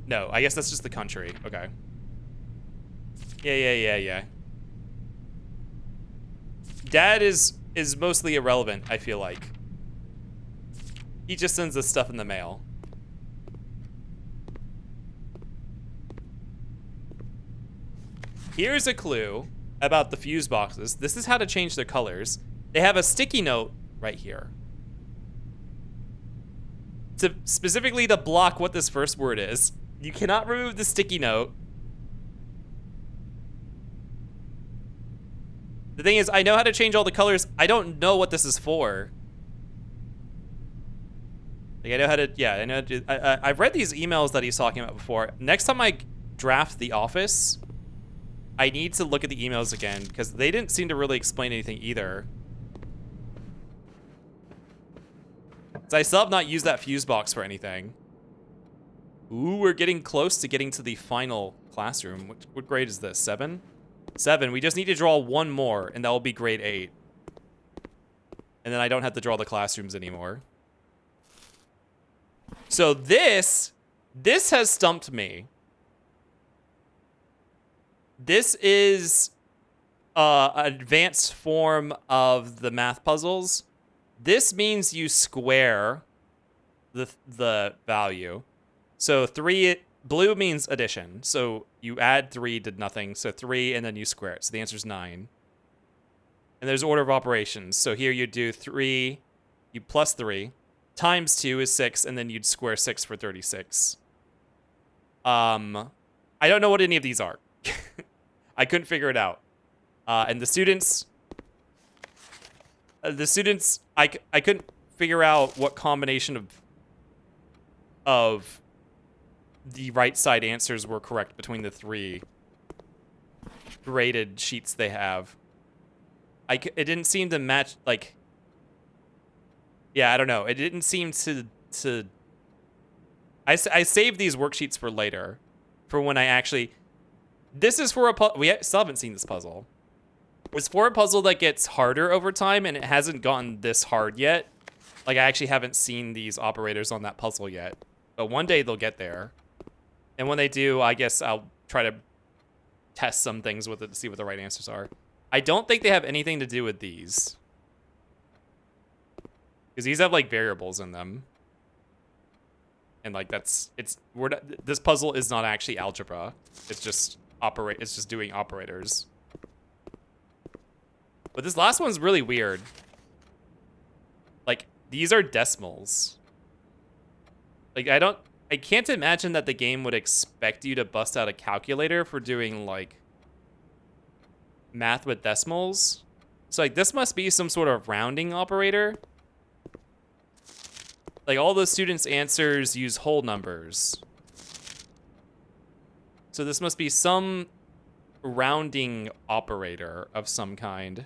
No, I guess that's just the country. Okay. Yeah. Dad is mostly irrelevant, I feel like. He just sends us stuff in the mail. Here's a clue about the fuse boxes. This is how to change their colors. They have a sticky note right here. Specifically to block what this first word is. You cannot remove the sticky note. The thing is, I know how to change all the colors. I don't know what this is for. Like, I know how to, yeah, I know how to, I've read these emails that he's talking about before. Next time I draft The Office, I need to look at the emails again, because they didn't seem to really explain anything either. So I still have not used that fuse box for anything. Ooh, we're getting close to getting to the final classroom. What grade is this, 7? 7, we just need to draw one more, and that will be grade 8. And then I don't have to draw the classrooms anymore. So this has stumped me. This is an advanced form of the math puzzles. This means you square the value. So 3, blue means addition. So you add 3 to nothing. So 3, and then you square it. So the answer is 9. And there's order of operations. So here you do 3, you plus 3. Times 2 is 6, and then you'd square 6 for 36. I don't know what any of these are. I couldn't figure it out. And the students, I couldn't figure out what combination of the right side answers were correct between the 3 graded sheets they have. It didn't seem to match, like, yeah, I don't know. It didn't seem to I saved these worksheets for later, for when I actually, this is for a puzzle. We still haven't seen this puzzle. It's for a puzzle that gets harder over time, and it hasn't gotten this hard yet. Like, I actually haven't seen these operators on that puzzle yet. But one day they'll get there. And when they do, I guess I'll try to test some things with it to see what the right answers are. I don't think they have anything to do with these. Because these have, like, variables in them. And, like, this puzzle is not actually algebra. It's just doing operators. But this last one's really weird. Like, these are decimals. Like, I can't imagine that the game would expect you to bust out a calculator for doing, like, math with decimals. So, like, this must be some sort of rounding operator. Like, all the students' answers use whole numbers. So this must be some rounding operator of some kind.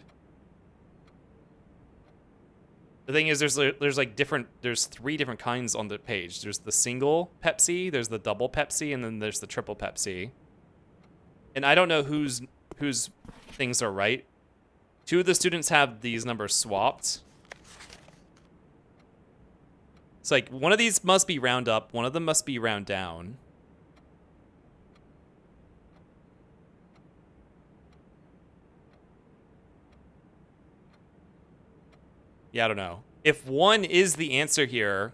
The thing is, there's 3 different kinds on the page. There's the single Pepsi, there's the double Pepsi, and then there's the triple Pepsi. And I don't know whose things are right. 2 of the students have these numbers swapped. It's like, one of these must be round up, one of them must be round down. Yeah, I don't know. If 1 is the answer here,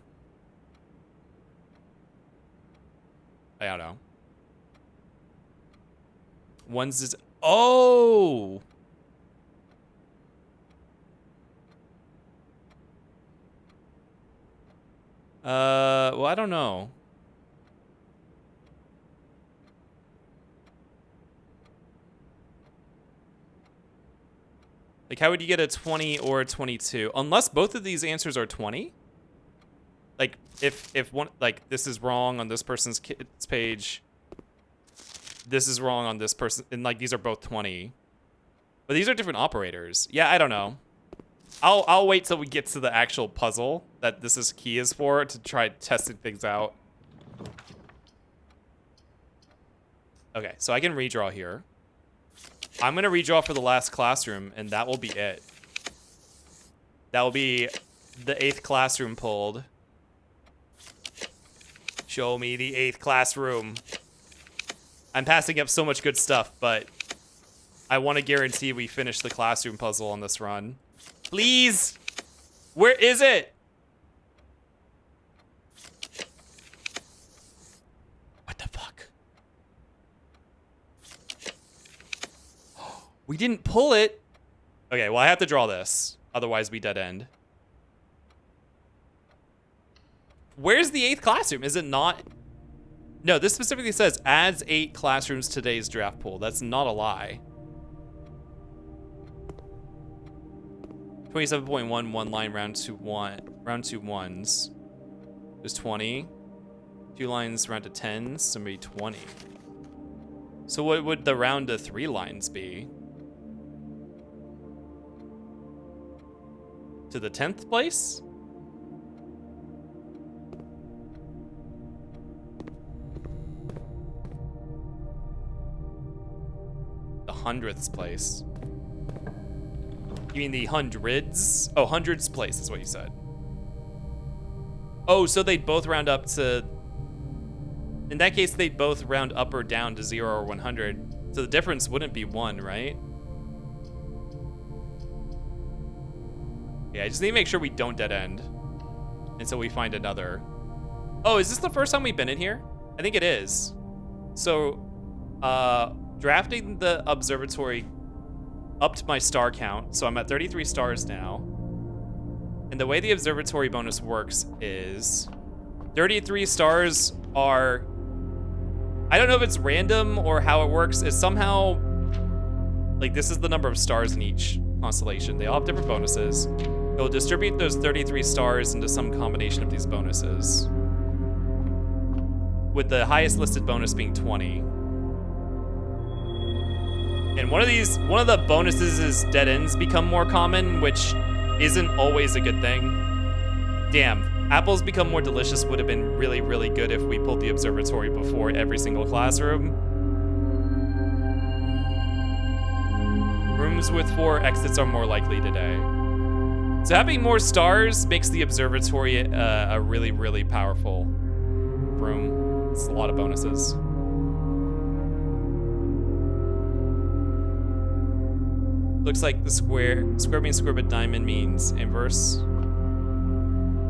I don't know. 1's is, oh! Well, I don't know. Like, how would you get a 20 or a 22? Unless both of these answers are 20? Like, if one, like, this is wrong on this person's kid's page, this is wrong on this person, and, like, these are both 20. But these are different operators. Yeah, I don't know. I'll wait till we get to the actual puzzle that this key is for to try testing things out. Okay, so I can redraw here. I'm gonna redraw for the last classroom, and that will be it. That will be the 8th classroom pulled. Show me the 8th classroom. I'm passing up so much good stuff, but I want to guarantee we finish the classroom puzzle on this run. Please! Where is it? What the fuck? We didn't pull it. Okay, well, I have to draw this. Otherwise, we dead end. Where's the 8th classroom? Is it not? No, this specifically says adds 8 classrooms to today's draft pool. That's not a lie. 27.1, one line, round two ones. There's 20. 2 lines, round to 10s, so maybe 20. So what would the round to 3 lines be? To the 10th place? The 100th place. You mean the hundreds? Oh, hundreds place is what you said. Oh, so they'd both round up to... In that case, they'd both round up or down to 0 or 100. So the difference wouldn't be 1, right? Yeah, I just need to make sure we don't dead end until we find another. Oh, is this the first time we've been in here? I think it is. So, drafting the observatory upped my star count, so I'm at 33 stars now. And the way the observatory bonus works is 33 stars are... I don't know if it's random or how it works. It's somehow... Like, this is the number of stars in each constellation. They all have different bonuses. It'll distribute those 33 stars into some combination of these bonuses, with the highest listed bonus being 20. And one of the bonuses is dead ends become more common, which isn't always a good thing. Damn, apples become more delicious would have been really, really good if we pulled the observatory before every single classroom. Rooms with 4 exits are more likely today. So having more stars makes the observatory a really, really powerful room. It's a lot of bonuses. Looks like the square being square but diamond means inverse.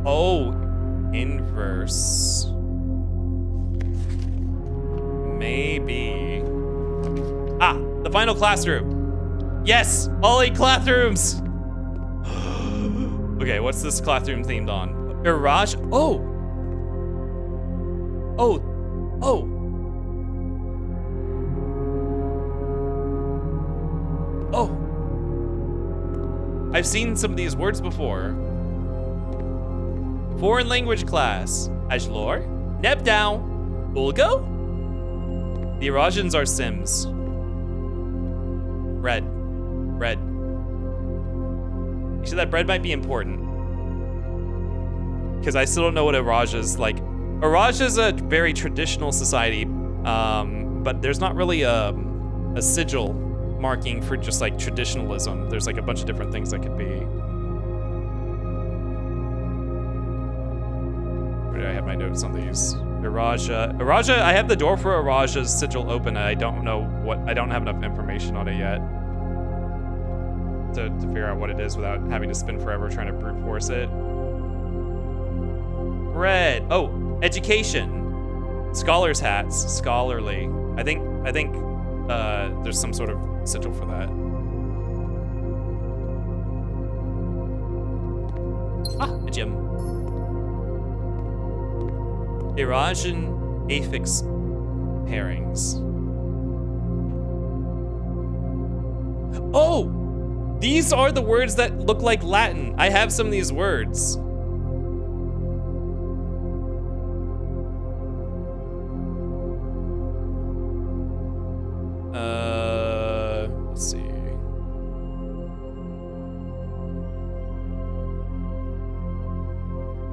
Oh, inverse. Maybe. Ah, the final classroom. Yes, all 8 classrooms. Okay, what's this classroom themed on? Garage. Oh. Oh. Oh. Oh. I've seen some of these words before. Foreign language class. Ajlor. Nebdow. Ulgo. The Erosians are Sims. Bread. Bread. Actually, that bread might be important. Because I still don't know what Araja's like. Araja's a very traditional society, but there's not really a sigil marking for just like traditionalism. There's like a bunch of different things that could be. Where do I have my notes on these? Araja, I have the door for Araja's sigil open, and I don't have enough information on it yet to figure out what it is without having to spend forever trying to brute force it. Bread. Oh, education. Scholar's hats. Scholarly. I think there's some sort of sigil for that. Ah, a gem. Erajan affix pairings. Oh! These are the words that look like Latin. I have some of these words. Let's see.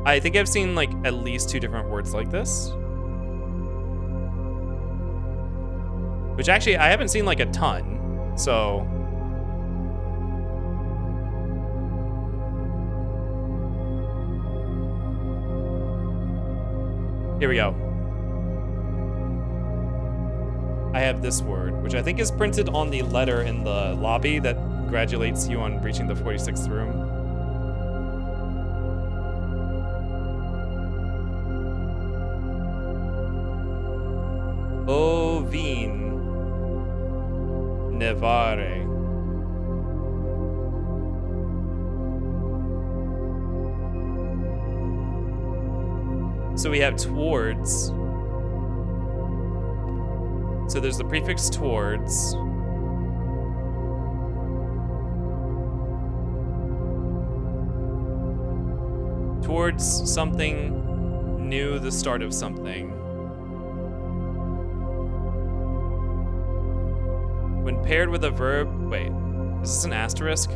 I think I've seen like at least 2 different words like this. Which actually I haven't seen like a ton, so. Here we go. I have this word, which I think is printed on the letter in the lobby that congratulates you on reaching the 46th room. Ovin Nevare. So we have towards. So there's the prefix towards. Towards something new, the start of something. When paired with a verb, wait, is this an asterisk?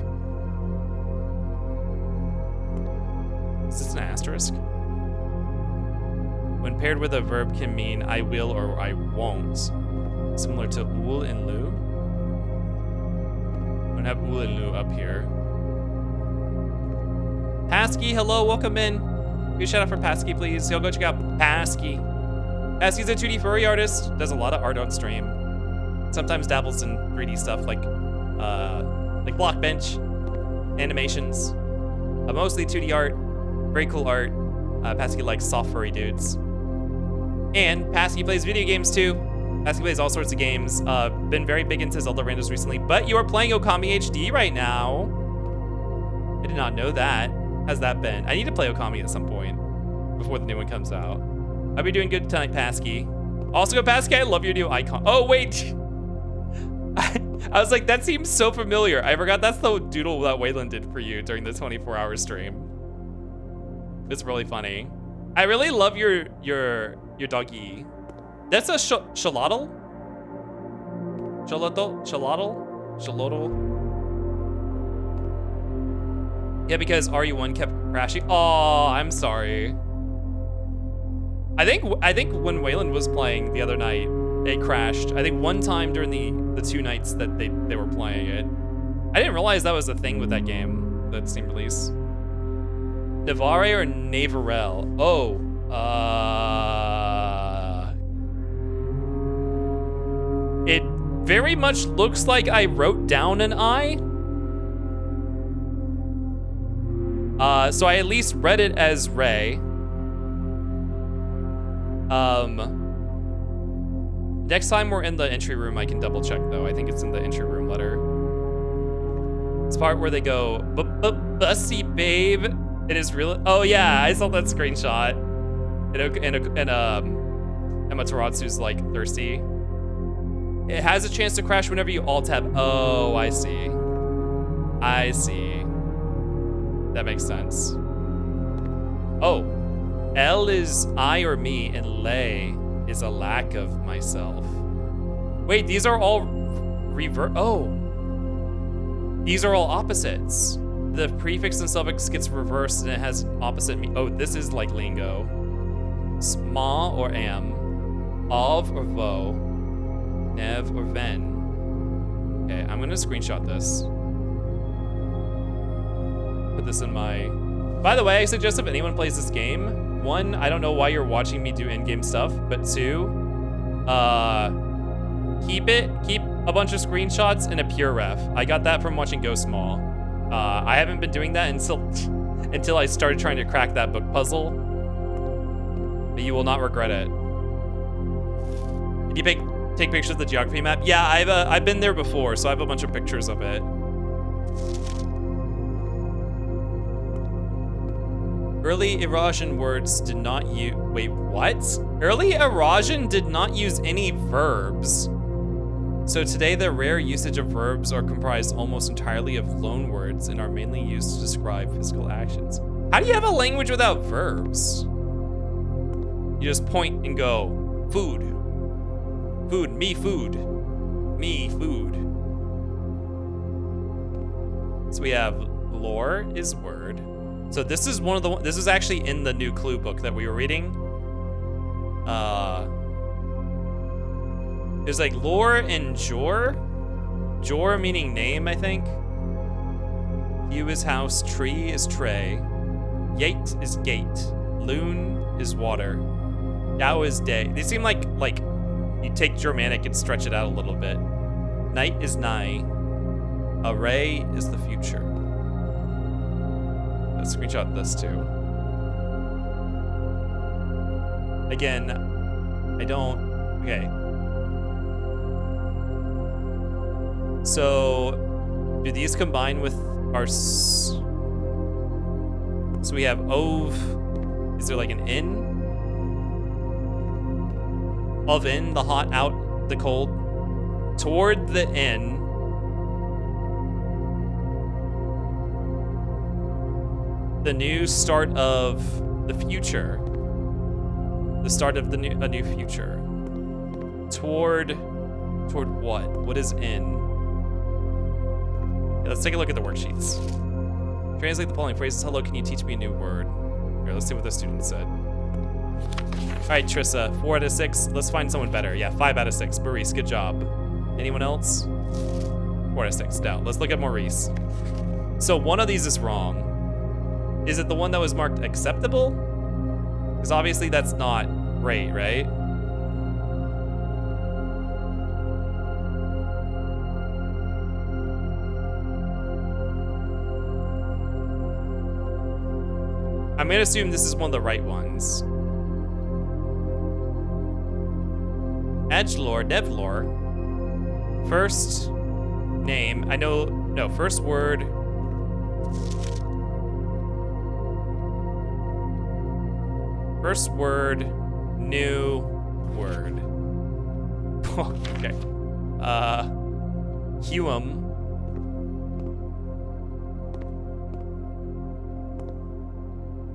Is this an asterisk? When paired with a verb can mean I will or I won't. Similar to ul and lu. I'm gonna have ul and lu up here. Pasky, hello, welcome in. Give a shout out for Pasky, please. Y'all go check out Pasky. Pasky's a 2D furry artist, does a lot of art on stream. Sometimes dabbles in 3D stuff like Blockbench, animations, mostly 2D art, very cool art. Pasky likes soft furry dudes. And Pasky plays video games too. Pasky plays all sorts of games. Been very big into Zelda randos recently, but you are playing Okami HD right now. I did not know that. How's that been? I need to play Okami at some point before the new one comes out. I'll be doing good tonight, Pasky. Also go Pasky, I love your new icon. Oh, wait. I was like, that seems so familiar. I forgot that's the doodle that Waylon did for you during the 24-hour stream. It's really funny. I really love your doggy. That's a shalotl? Shalotl? Yeah, because RE1 kept crashing. Oh, I'm sorry. I think when Waylon was playing the other night, it crashed. I think one time during the 2 nights that they were playing it. I didn't realize that was a thing with that game, that Steam release. Navare or Navarel? Oh, it very much looks like I wrote down an I. So I at least read it as Ray. Next time we're in the entry room, I can double check though. I think it's in the entry room letter. It's part where they go, "Bussy babe, it is real." Oh yeah, I saw that screenshot. And Amaterasu's like thirsty. It has a chance to crash whenever you alt tab. Oh, I see. I see. That makes sense. Oh, L is I or me, and lay is a lack of myself. Wait, these are all oh. These are all opposites. The prefix and suffix gets reversed and it has opposite me. Oh, this is like lingo. Sma or am, of or vo, nev or ven. Okay, I'm gonna screenshot this. Put this in my... By the way, I suggest if anyone plays this game, 1, I don't know why you're watching me do in-game stuff, but 2, keep a bunch of screenshots in a pure ref. I got that from watching Go Small. I haven't been doing that until I started trying to crack that book puzzle. But you will not regret it. Did you take pictures of the geography map? Yeah, I've been there before, so I have a bunch of pictures of it. Early Eurasian words did not use... Wait, what? Early Eurasian did not use any verbs. So today the rare usage of verbs are comprised almost entirely of loan words and are mainly used to describe physical actions. How do you have a language without verbs? You just point and go, food. Food, me food. Me food. So we have lore is word. So this is this is actually in the new clue book that we were reading. There's like lore and jor. Jor meaning name, I think. Hue is house, tree is tray. Yate is gate. Loon is water. Dao is day. They seem like you take Germanic and stretch it out a little bit. Night is nigh. Array is the future. Let's screenshot this too. Again, I don't... Okay. So, do these combine with our... So we have ove. Is there like an in? Of in, the hot, out, the cold. Toward the in. The new start of the future. The start of a new future. Toward what? What is in? Yeah, let's take a look at the worksheets. Translate the following phrases. Hello, can you teach me a new word? Here, let's see what the student said. All right, Trissa, 4 out of 6. Let's find someone better. Yeah, 5 out of 6. Maurice, good job. Anyone else? 4 out of 6. No, let's look at Maurice. So one of these is wrong. Is it the one that was marked acceptable? Because obviously that's not great, right? I'm gonna assume this is one of the right ones. Edgelore, Devlore. First name, I know, no, first word. First word, new word. Okay. Huum.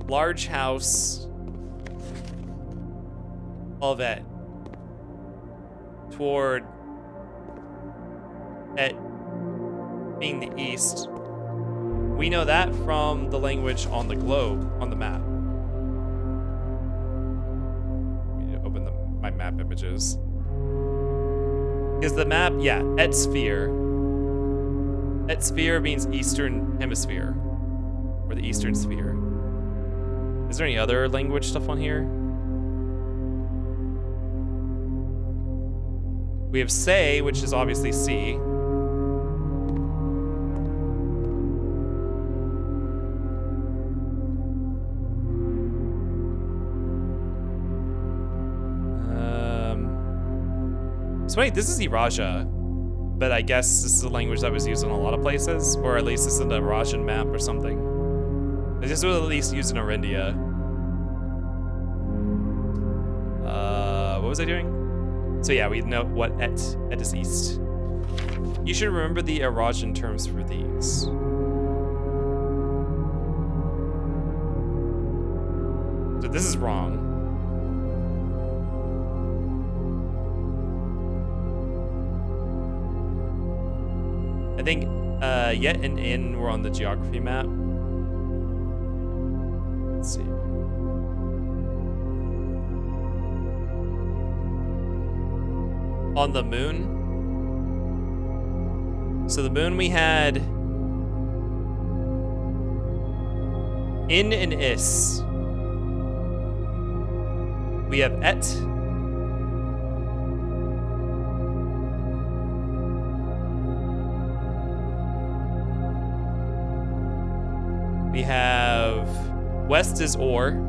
Large house of it. Toward it being the east. We know that from the language on the globe, on the map. Let me open my map images. Because the map, yeah, et sphere. Et sphere means eastern hemisphere. Or the eastern sphere. Is there any other language stuff on here? We have say, which is obviously C. So wait, this is Iraja, but I guess this is a language that was used in a lot of places, or at least this is an Irajan map or something. This was at least used in Orindia. What was I doing? So yeah, we know what et is east. You should remember the Irajan terms for these. So this is wrong. I think yet and in were on the geography map. Let's see. On the moon. So the moon we had in and is. We have et. We have west is or.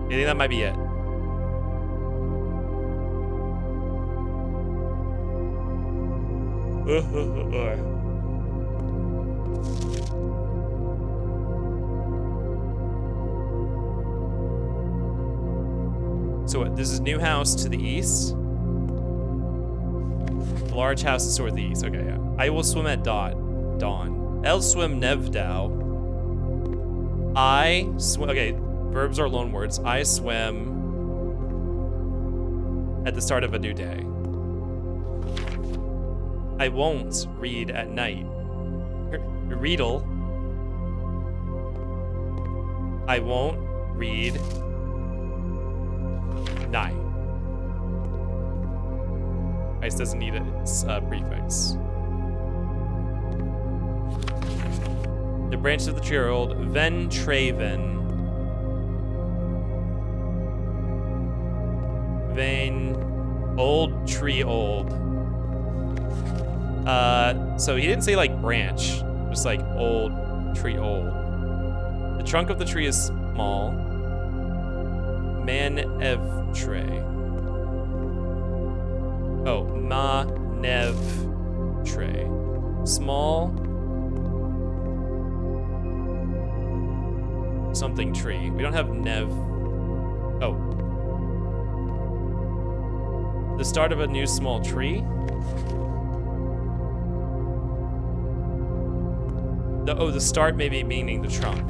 I think that might be it. So what, this is new house to the east. Large house is toward the east. Okay, yeah. I will swim at dawn. El swim nevdao. I swim. Okay, verbs are loan words. I swim at the start of a new day. I won't read at night. Readle. I won't read night. Ice doesn't need a prefix. The branches of the tree are old. Ventraven. Vein. Old tree old. So he didn't say like branch, just like old tree old. The trunk of the tree is small. Manevtre. Oh, manevtre. Small. something tree. We don't have Nev. Oh. The start of a new small tree? The start maybe meaning the trunk.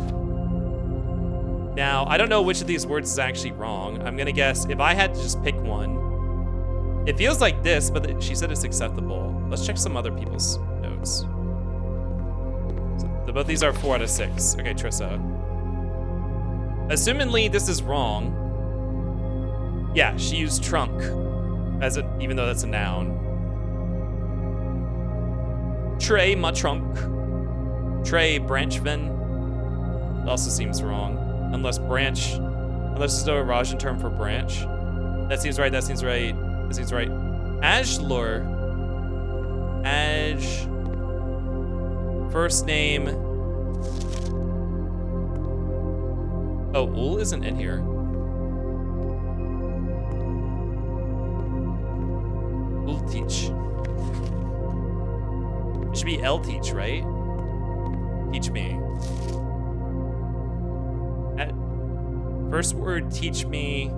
Now, I don't know which of these words is actually wrong. I'm gonna guess if I had to just pick one. It feels like this, but she said it's acceptable. Let's check some other people's notes. So both these are 4 out of 6. Okay, Trissa. Assumingly this is wrong. Yeah, she used trunk even though that's a noun. Tray, my trunk. Tray, branch ven. Also seems wrong. Unless there's no Rajan term for branch. That seems right, that seems right. That seems right. Ajlor. First name. Oh, Ul isn't in here. Ul teach. It should be L teach, right? Teach me. First word, teach me.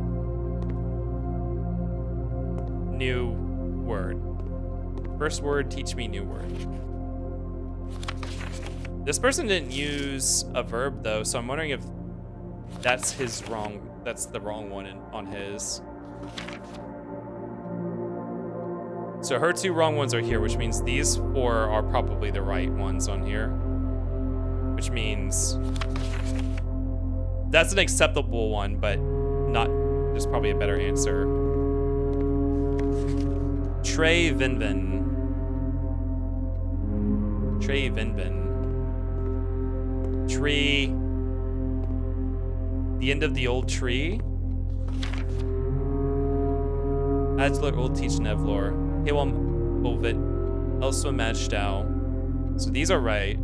New word. First word, teach me new word. This person didn't use a verb though, so I'm wondering if that's the wrong one on his. So her 2 wrong ones are here, which means these 4 are probably the right ones on here. Which means that's an acceptable one, but not, there's probably a better answer. Trey Vinvin. Trey Vinvin. Tree. The end of the old tree. Adler old teach Nevlor. Hewam Ovid. Also Majdao. So these are right.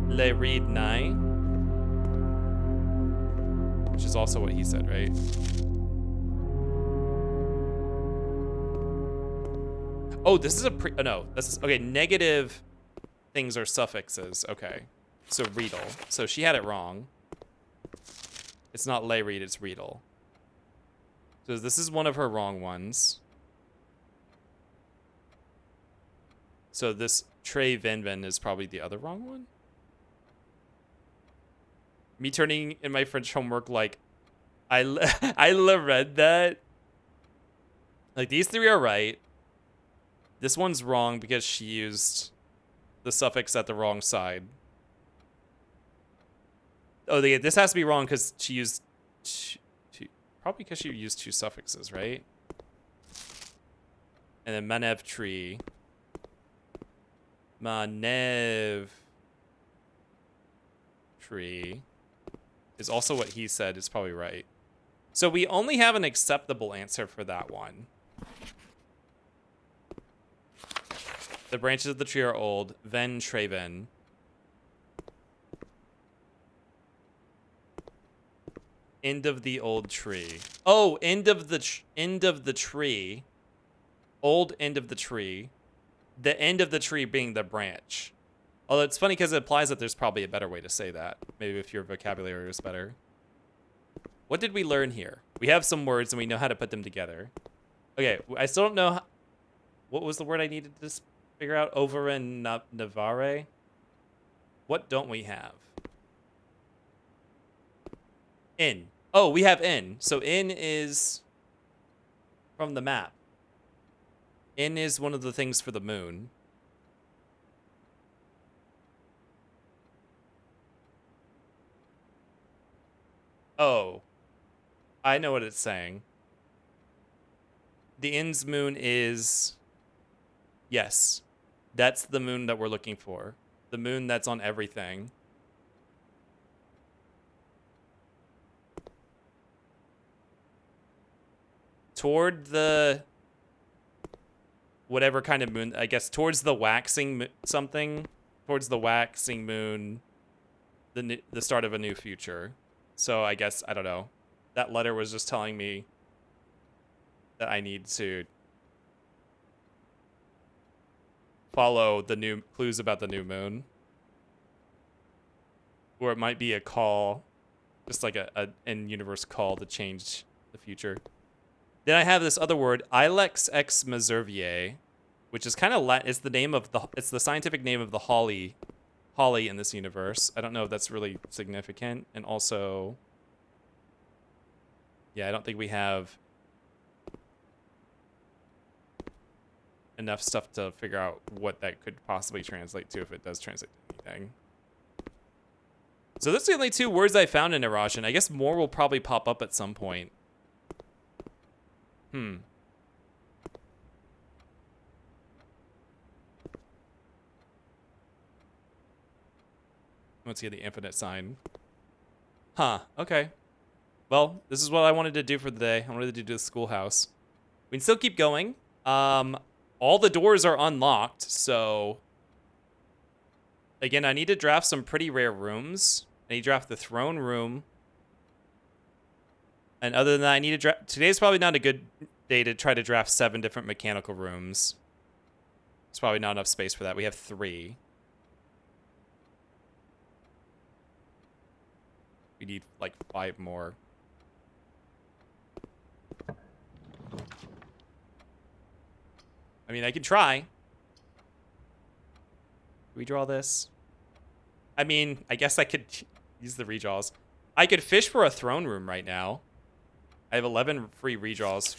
Le read nai. Which is also what he said, right? Oh, this is okay, negative things are suffixes. Okay. So Riedel. So she had it wrong. It's not lay read, it's Riedel. So this is one of her wrong ones. So this Trey Venven is probably the other wrong one. Me turning in my French homework like I read that. Like these 3 are right. This one's wrong because she used the suffix at the wrong side. Oh, this has to be wrong because she used probably because she used 2 suffixes, right? And then Manev tree. Manev tree is also what he said is probably right. So we only have an acceptable answer for that one. The branches of the tree are old. Ven Treven. End of the old tree. Oh, end of the tree. Old end of the tree. The end of the tree being the branch. Although it's funny because it implies that there's probably a better way to say that. Maybe if your vocabulary is better. What did we learn here? We have some words and we know how to put them together. Okay, I still don't know. What was the word I needed to figure out? Over in Navarre? What don't we have? In. Oh, we have in. So in is from the map. In is one of the things for the moon. Oh. I know what it's saying. The Inn's moon is... Yes. That's the moon that we're looking for. The moon that's on everything. Toward the... whatever kind of moon, I guess towards the waxing something. Towards the waxing moon. The start of a new future. So I guess, I don't know. That letter was just telling me that I need to follow the new clues about the new moon. Or it might be a call, just like a in-universe call to change the future. Then I have this other word, Ilex ex Meservier, which is kind of it's the scientific name of the holly in this universe. I don't know if that's really significant. And also, yeah, I don't think we have enough stuff to figure out what that could possibly translate to, if it does translate to anything. So those are the only 2 words I found in Irasian. I guess more will probably pop up at some point. Let's get the infinite sign. Huh, okay. Well, this is what I wanted to do for the day. I wanted to do the schoolhouse. We can still keep going. All the doors are unlocked, so... Again, I need to draft some pretty rare rooms. I need to draft the throne room. And other than that, I need to draft... Today's probably not a good day to try to draft 7 different mechanical rooms. There's probably not enough space for that. We have 3. We need, like, 5 more. I mean, I can try. Redraw this. I mean, I guess I could use the redraws. I could fish for a throne room right now. I have 11 free redraws.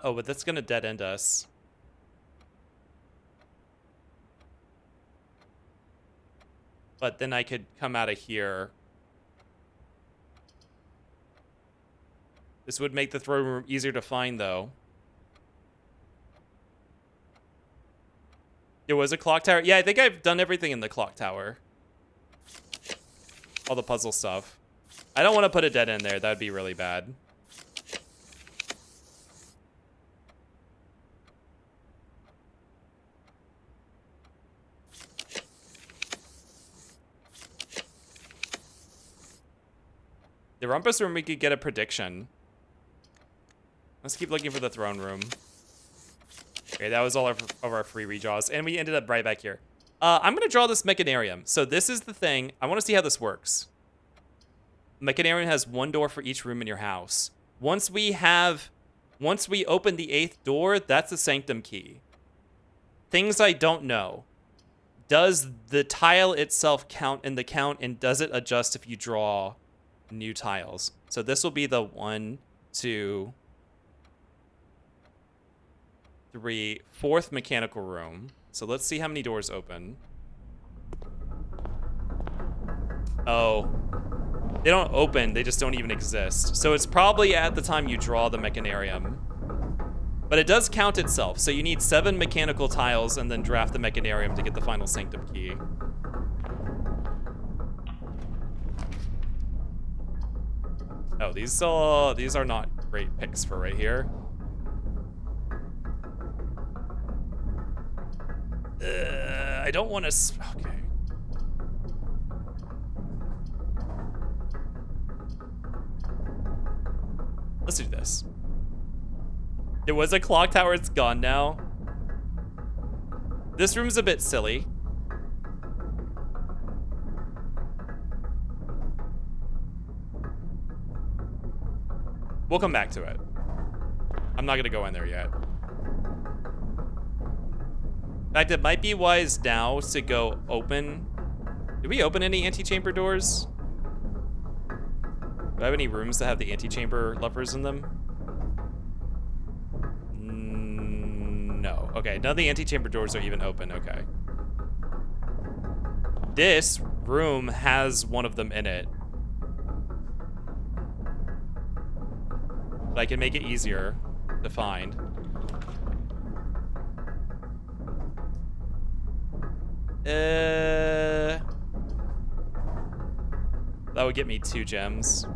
Oh, but that's gonna dead end us. But then I could come out of here. This would make the throne room easier to find, though. There was a clock tower. Yeah, I think I've done everything in the clock tower. All the puzzle stuff. I don't want to put a dead end there. That'd be really bad. The rumpus room, we could get a prediction. Let's keep looking for the throne room. Okay, that was all of our free redraws, and we ended up right back here. I'm gonna draw this mechanarium. So this is the thing. I want to see how this works. Mechanarium has 1 door for each room in your house. Once we open the 8th door, that's the sanctum key. Things I don't know. Does the tile itself count in the count, and does it adjust if you draw new tiles? So this will be the 1, 2, 3, 4th mechanical room. So let's see how many doors open. Oh, they don't open, they just don't even exist. So it's probably at the time you draw the mechanarium. But it does count itself, so you need 7 mechanical tiles and then draft the mechanarium to get the final sanctum key. Oh, these are not great picks for right here. I don't want to... Okay. Let's do this. There was a clock tower, it's gone now. This room's a bit silly. We'll come back to it. I'm not gonna go in there yet. In fact, it might be wise now to go open. Did we open any antechamber doors? Do I have any rooms that have the antechamber levers in them? No. Okay, none of the antechamber doors are even open. Okay. This room has one of them in it. But I can make it easier to find. That would get me 2 gems.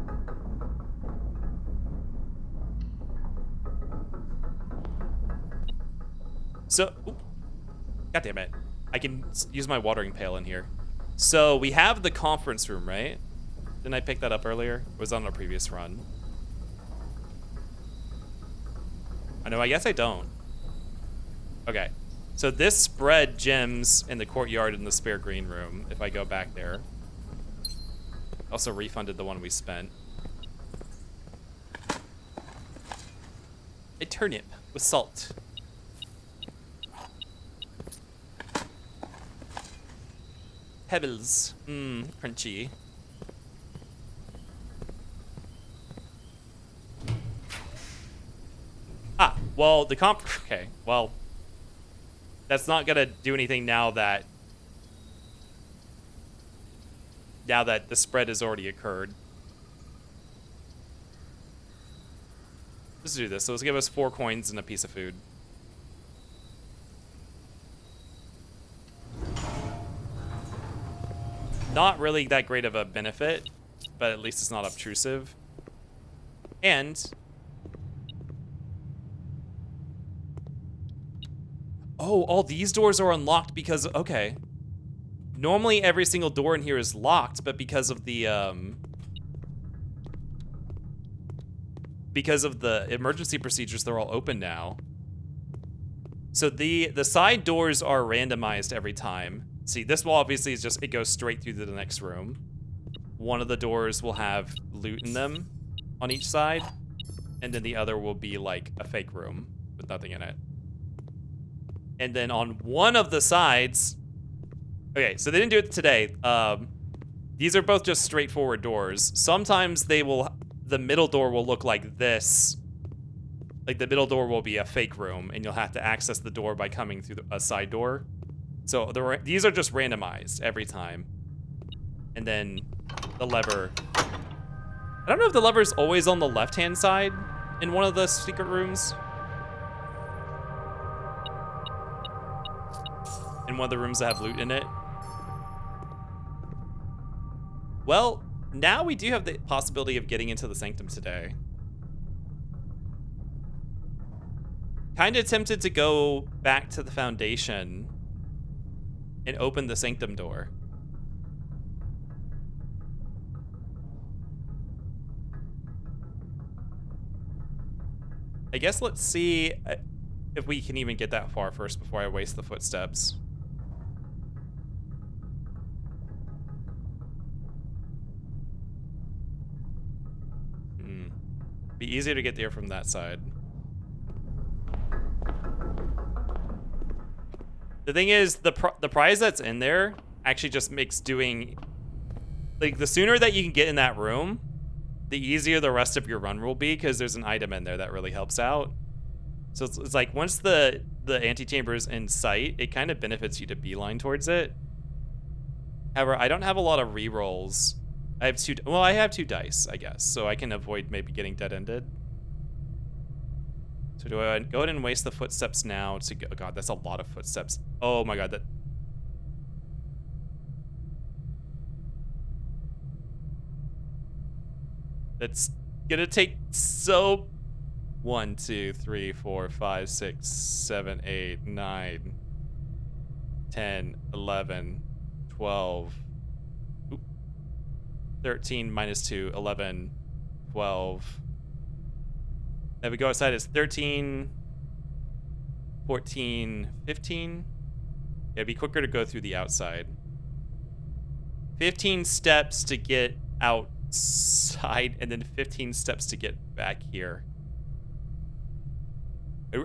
So, God damn it. I can use my watering pail in here. So we have the conference room, right? Didn't I pick that up earlier? It was on a previous run. I know, I guess I don't. Okay. So this spread gems in the courtyard in the spare green room, if I go back there. Also refunded the one we spent. A turnip with salt. Pebbles. Mmm, crunchy. Ah, well, the okay, well, that's not gonna do anything now that the spread has already occurred. Let's do this. So let's give us 4 coins and a piece of food. Not really that great of a benefit, but at least it's not obtrusive. And oh, all these doors are unlocked because, okay. Normally every single door in here is locked, but because of the emergency procedures, they're all open now. So the side doors are randomized every time. See, this wall obviously is just, it goes straight through to the next room. One of the doors will have loot in them on each side, and then the other will be like a fake room with nothing in it. And then on one of the sides, okay, so they didn't do it today. These are both just straightforward doors. Sometimes the middle door will look like this. Like the middle door will be a fake room, and you'll have to access the door by coming through a side door. So these are just randomized every time. And then the lever. I don't know if the lever is always on the left-hand side in one of the secret rooms. In one of the rooms that have loot in it. Well, now we do have the possibility of getting into the sanctum today. Kind of tempted to go back to the foundation and open the sanctum door. I guess let's see if we can even get that far first before I waste the footsteps. Be easier to get there from that side. The thing is, the prize that's in there actually just makes doing... Like, the sooner that you can get in that room, the easier the rest of your run will be, because there's an item in there that really helps out. So it's like, once the antechamber is in sight, it kind of benefits you to beeline towards it. However, I don't have a lot of rerolls. I have I have 2 dice, I guess, so I can avoid maybe getting dead-ended. So do I go ahead and waste the footsteps now to go? Oh god, that's a lot of footsteps. Oh my god, that's gonna take so... 1, 2, 3, 4, 5, 6, 7, 8, 9, 10, 11, 12, 13 minus 2, 11, 12. If we go outside, it's 13, 14, 15. Yeah, it'd be quicker to go through the outside. 15 steps to get outside, and then 15 steps to get back here.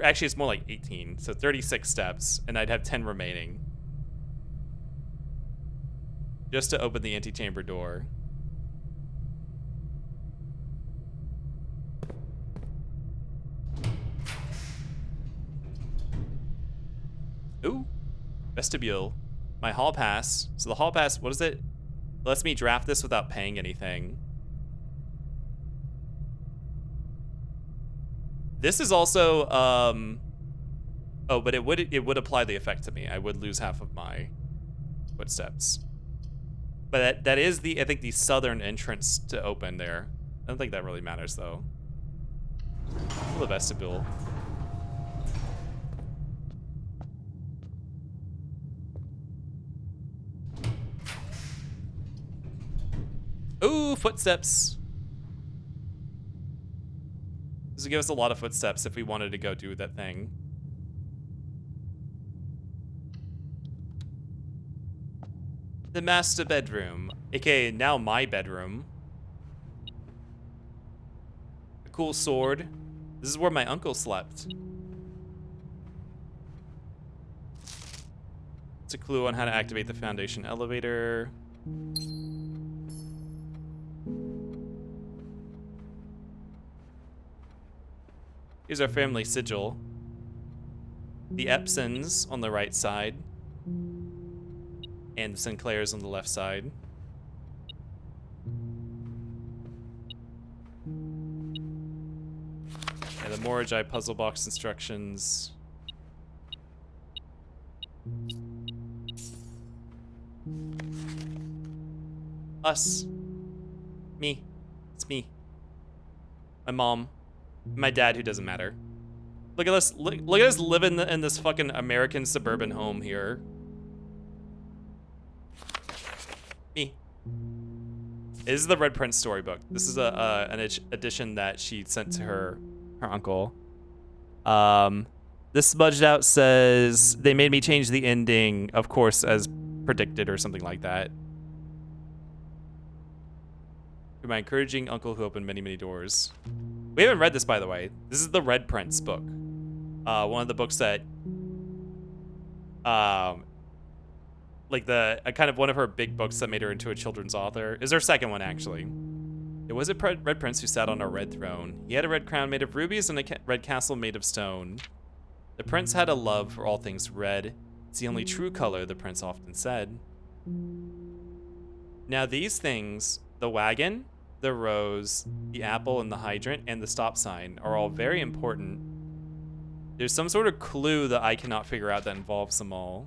Actually, it's more like 18, so 36 steps, and I'd have 10 remaining. Just to open the antechamber door. Ooh, vestibule. My hall pass. So the hall pass, what is it? It lets me draft this without paying anything. This is also, oh, but it would apply the effect to me. I would lose half of my footsteps. But that is I think the southern entrance to open there. I don't think that really matters though. The vestibule. Ooh, footsteps. This would give us a lot of footsteps if we wanted to go do that thing. The master bedroom, aka now my bedroom. A cool sword. This is where my uncle slept. It's a clue on how to activate the Foundation elevator. Here's our family sigil. The Epsons on the right side. And the Sinclairs on the left side. And the Moragi puzzle box instructions. Us. Me. It's me. My mom. My dad, who doesn't matter. Look at us. Look at us living in this fucking American suburban home here. Me. This is the Red Prince storybook. This is an edition that she sent to her uncle. This smudged out says they made me change the ending, of course, as predicted or something like that. To my encouraging uncle who opened many, many doors. We haven't read this, by the way. This is the Red Prince book. One of the books that, like kind of one of her big books that made her into a children's author. Is her second one, actually. It was a Red Prince who sat on a red throne. He had a red crown made of rubies and a red castle made of stone. The prince had a love for all things red. It's the only true color, the prince often said. Now these things, the wagon, the rose, the apple and the hydrant, and the stop sign are all very important. There's some sort of clue that I cannot figure out that involves them all.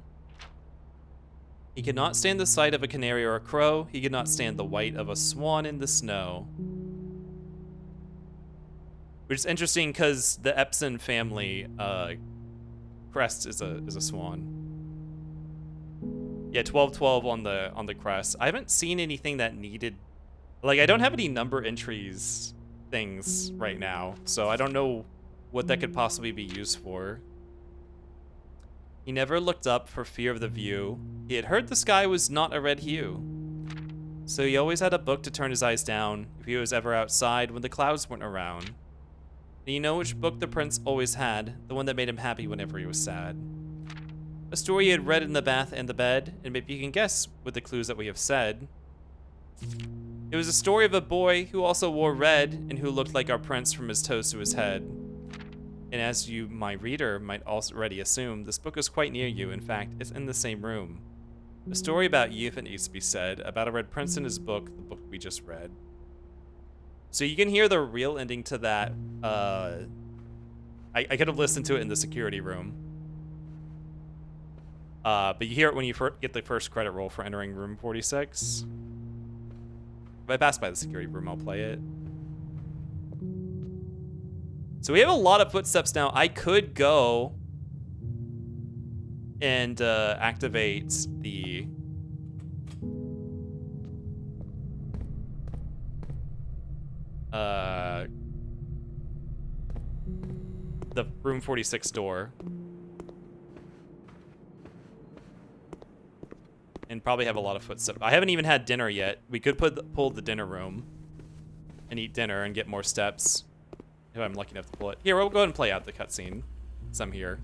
He could not stand the sight of a canary or a crow. He could not stand the white of a swan in the snow. Which is interesting because the Epson family crest is a swan. Yeah, 1212 on the crest. I haven't seen anything that needed, like, I don't have any number entries things right now, so I don't know what that could possibly be used for. He never looked up for fear of the view. He had heard the sky was not a red hue. So he always had a book to turn his eyes down if he was ever outside when the clouds weren't around. And you know which book the prince always had? The one that made him happy whenever he was sad. A story he had read in the bath and the bed, and maybe you can guess with the clues that we have said. It was a story of a boy who also wore red and who looked like our prince from his toes to his head. And as you, my reader, might already assume, this book is quite near you. In fact, it's in the same room. A story about youth, it needs to be said, about a red prince in his book, the book we just read. So you can hear the real ending to that. I could have listened to it in the security room. But you hear it when you get the first credit roll for entering room 46. If I pass by the security room, I'll play it. So we have a lot of footsteps now. I could go and activate the room 46 door. And probably have a lot of footsteps. I haven't even had dinner yet. We could pull the dinner room and eat dinner and get more steps. If I'm lucky enough to pull it. Here, we'll go ahead and play out the cutscene. Since I'm here.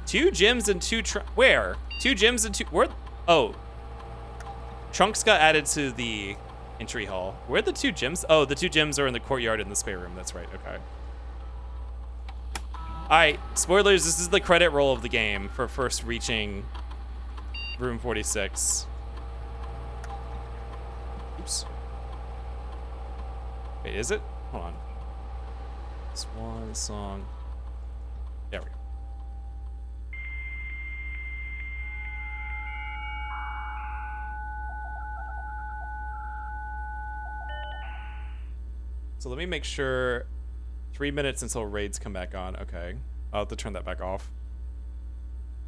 2 gems and 2 where? 2 gems and 2 where? Oh. Trunks got added to the entry hall. Where are the 2 gems? Oh, the 2 gems are in the courtyard in the spare room. That's right. Okay. Alright, spoilers, this is the credit roll of the game for first reaching room 46. Oops. Wait, is it? Hold on. Swan song. There we go. So let me make sure 3 minutes until raids come back on. Okay. I'll have to turn that back off.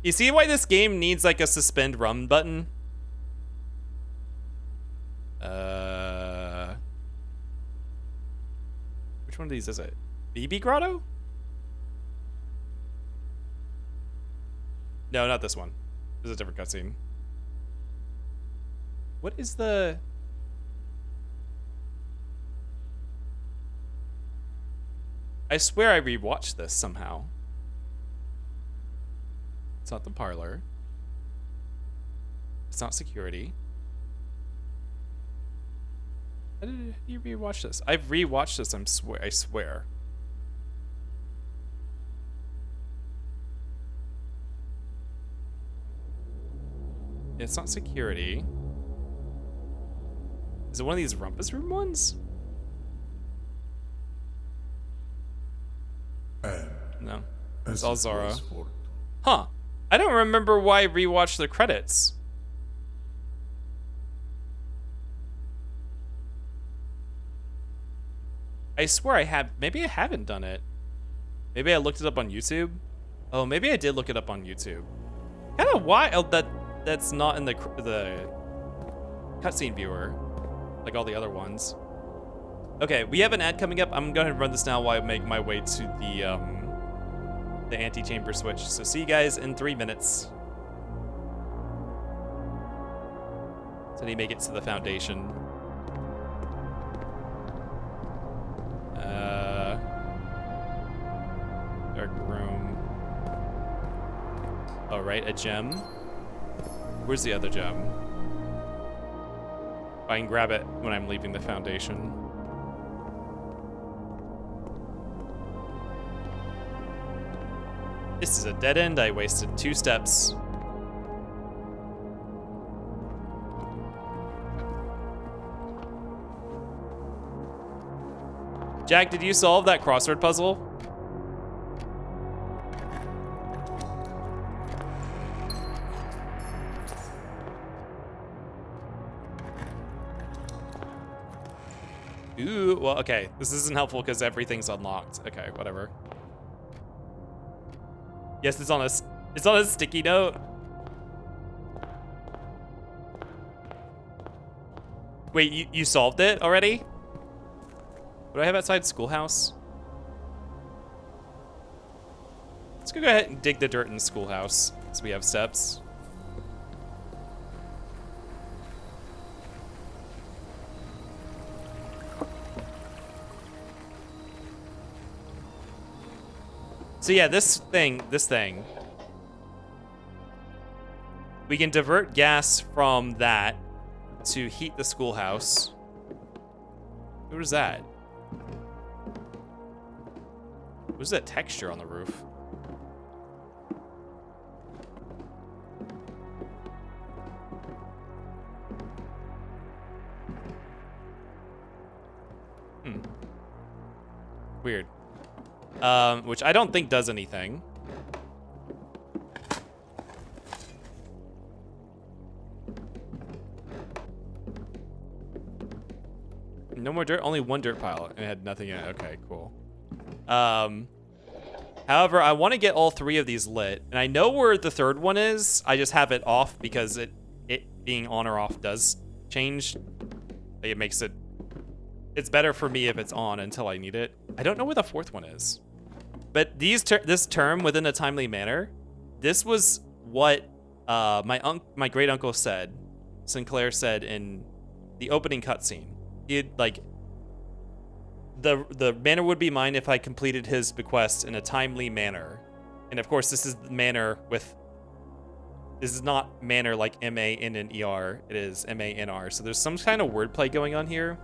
You see why this game needs like a suspend run button? Which one of these is it? BB Grotto? No, not this one. This is a different cutscene. What is the... I swear I rewatched this somehow. It's not the parlor. It's not security. How did you rewatch this? I've rewatched this, I swear. It's not security. Is it one of these Rumpus Room ones? And No. as It's all it Zara. was for- Huh. I don't remember why I rewatched the credits. I swear I have. Maybe I haven't done it. Maybe I looked it up on YouTube. Oh, maybe I did look it up on YouTube. Kind of wild that that's not in the cutscene viewer, like all the other ones. Okay, we have an ad coming up. I'm going to run this now while I make my way to the antechamber switch. So see you guys in 3 minutes. So he make it to the foundation. Dark room. Oh, right, a gem. Where's the other gem? I can grab it when I'm leaving the foundation. This is a dead end. I wasted 2 steps. Jack, did you solve that crossword puzzle? Ooh, well, okay. This isn't helpful because everything's unlocked. Okay, whatever. Yes, it's on a sticky note. Wait, you solved it already? What do I have outside schoolhouse? Let's go ahead and dig the dirt in the schoolhouse, so we have steps. So yeah, this thing. We can divert gas from that to heat the schoolhouse. What is that? What is that texture on the roof? Weird. Which I don't think does anything. No more dirt, only one dirt pile. And it had nothing in it. Okay, cool. However, I want to get all 3 of these lit. And I know where the 3rd one is. I just have it off because it being on or off does change. It makes it... It's better for me if it's on until I need it. I don't know where the 4th one is. But this term, within a timely manner, this was what my great uncle said, Sinclair said in the opening cutscene. He'd like, the manor would be mine if I completed his bequest in a timely manner. And of course, this is the manor with, this is not manor like M-A-N-N-E-R, it is M-A-N-R. So there's some kind of wordplay going on here.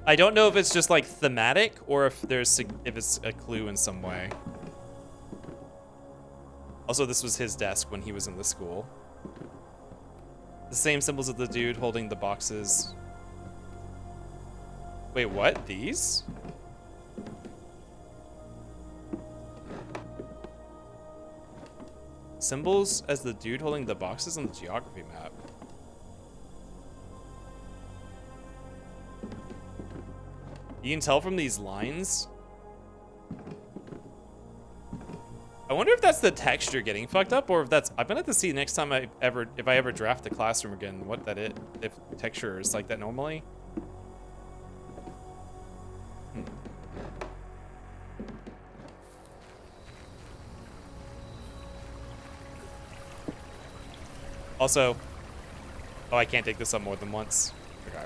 I don't know if it's just like thematic or if it's a clue in some way. Also, this was his desk when he was in the school. The same symbols of the dude holding the boxes. Wait, what? These? Symbols as the dude holding the boxes on the geography map. You can tell from these lines. I wonder if that's the texture getting fucked up, or if that's. I'm gonna have to see next time if I ever draft the classroom again, what that is. If texture is like that normally. Also, oh, I can't take this up more than once. Okay.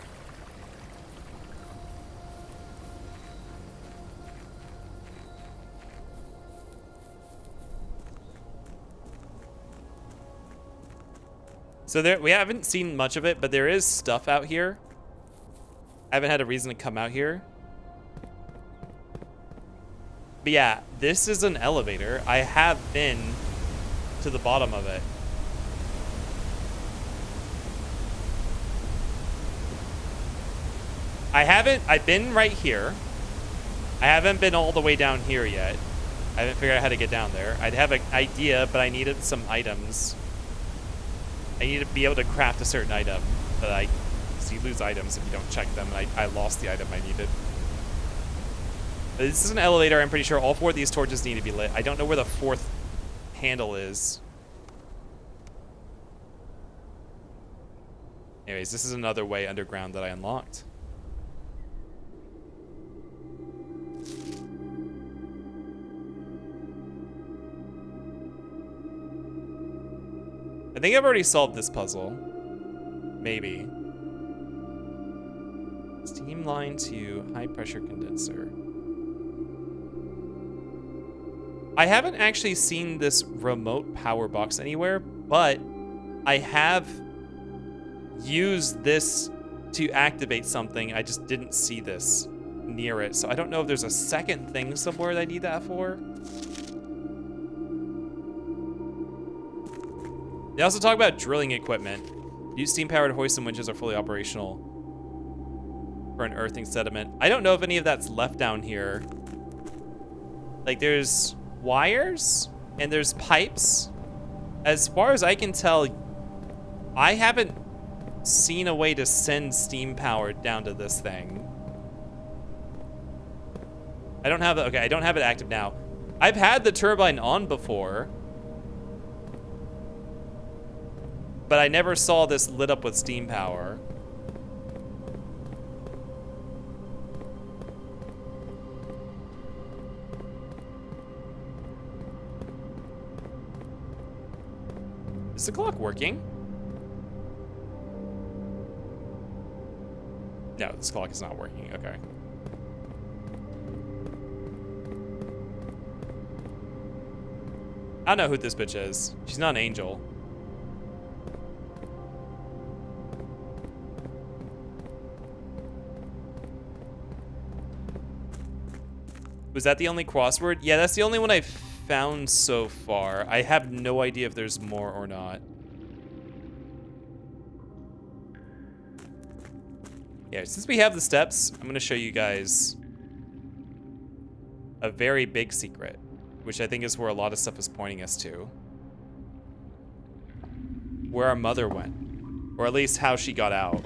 So we haven't seen much of it, but there is stuff out here. I haven't had a reason to come out here. But yeah, this is an elevator. I have been to the bottom of it. I've been right here. I haven't been all the way down here yet. I haven't figured out how to get down there. I'd have an idea, but I needed some items. I need to be able to craft a certain item, but so you lose items if you don't check them, and I lost the item I needed. But this is an elevator. I'm pretty sure all 4 of these torches need to be lit. I don't know where the 4th handle is. Anyways, this is another way underground that I unlocked. I think I've already solved this puzzle. Maybe. Steam line to high pressure condenser. I haven't actually seen this remote power box anywhere, but I have used this to activate something. I just didn't see this near it. So I don't know if there's a second thing somewhere that I need that for. They also talk about drilling equipment. New steam-powered hoists and winches are fully operational for unearthing sediment. I don't know if any of that's left down here. Like, there's wires and there's pipes. As far as I can tell, I haven't seen a way to send steam power down to this thing. I don't have it. Okay, I don't have it active now. I've had the turbine on before, but I never saw this lit up with steam power. Is the clock working? No, this clock is not working. Okay. I don't know who this bitch is. She's not an angel. Was that the only crossword? Yeah, that's the only one I've found so far. I have no idea if there's more or not. Yeah, since we have the steps, I'm gonna show you guys a very big secret, which I think is where a lot of stuff is pointing us to. Where our mother went, or at least how she got out.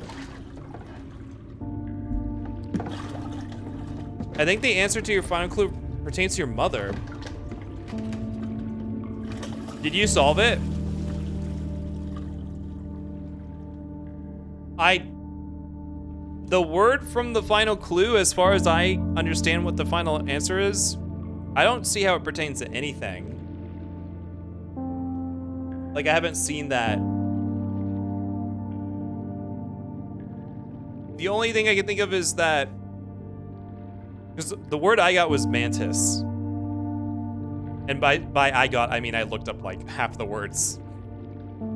I think the answer to your final clue pertains to your mother. Did you solve it? The word from the final clue, as far as I understand what the final answer is, I don't see how it pertains to anything. Like, I haven't seen that. The only thing I can think of is that, because the word I got was mantis. And by I got, I mean I looked up like half the words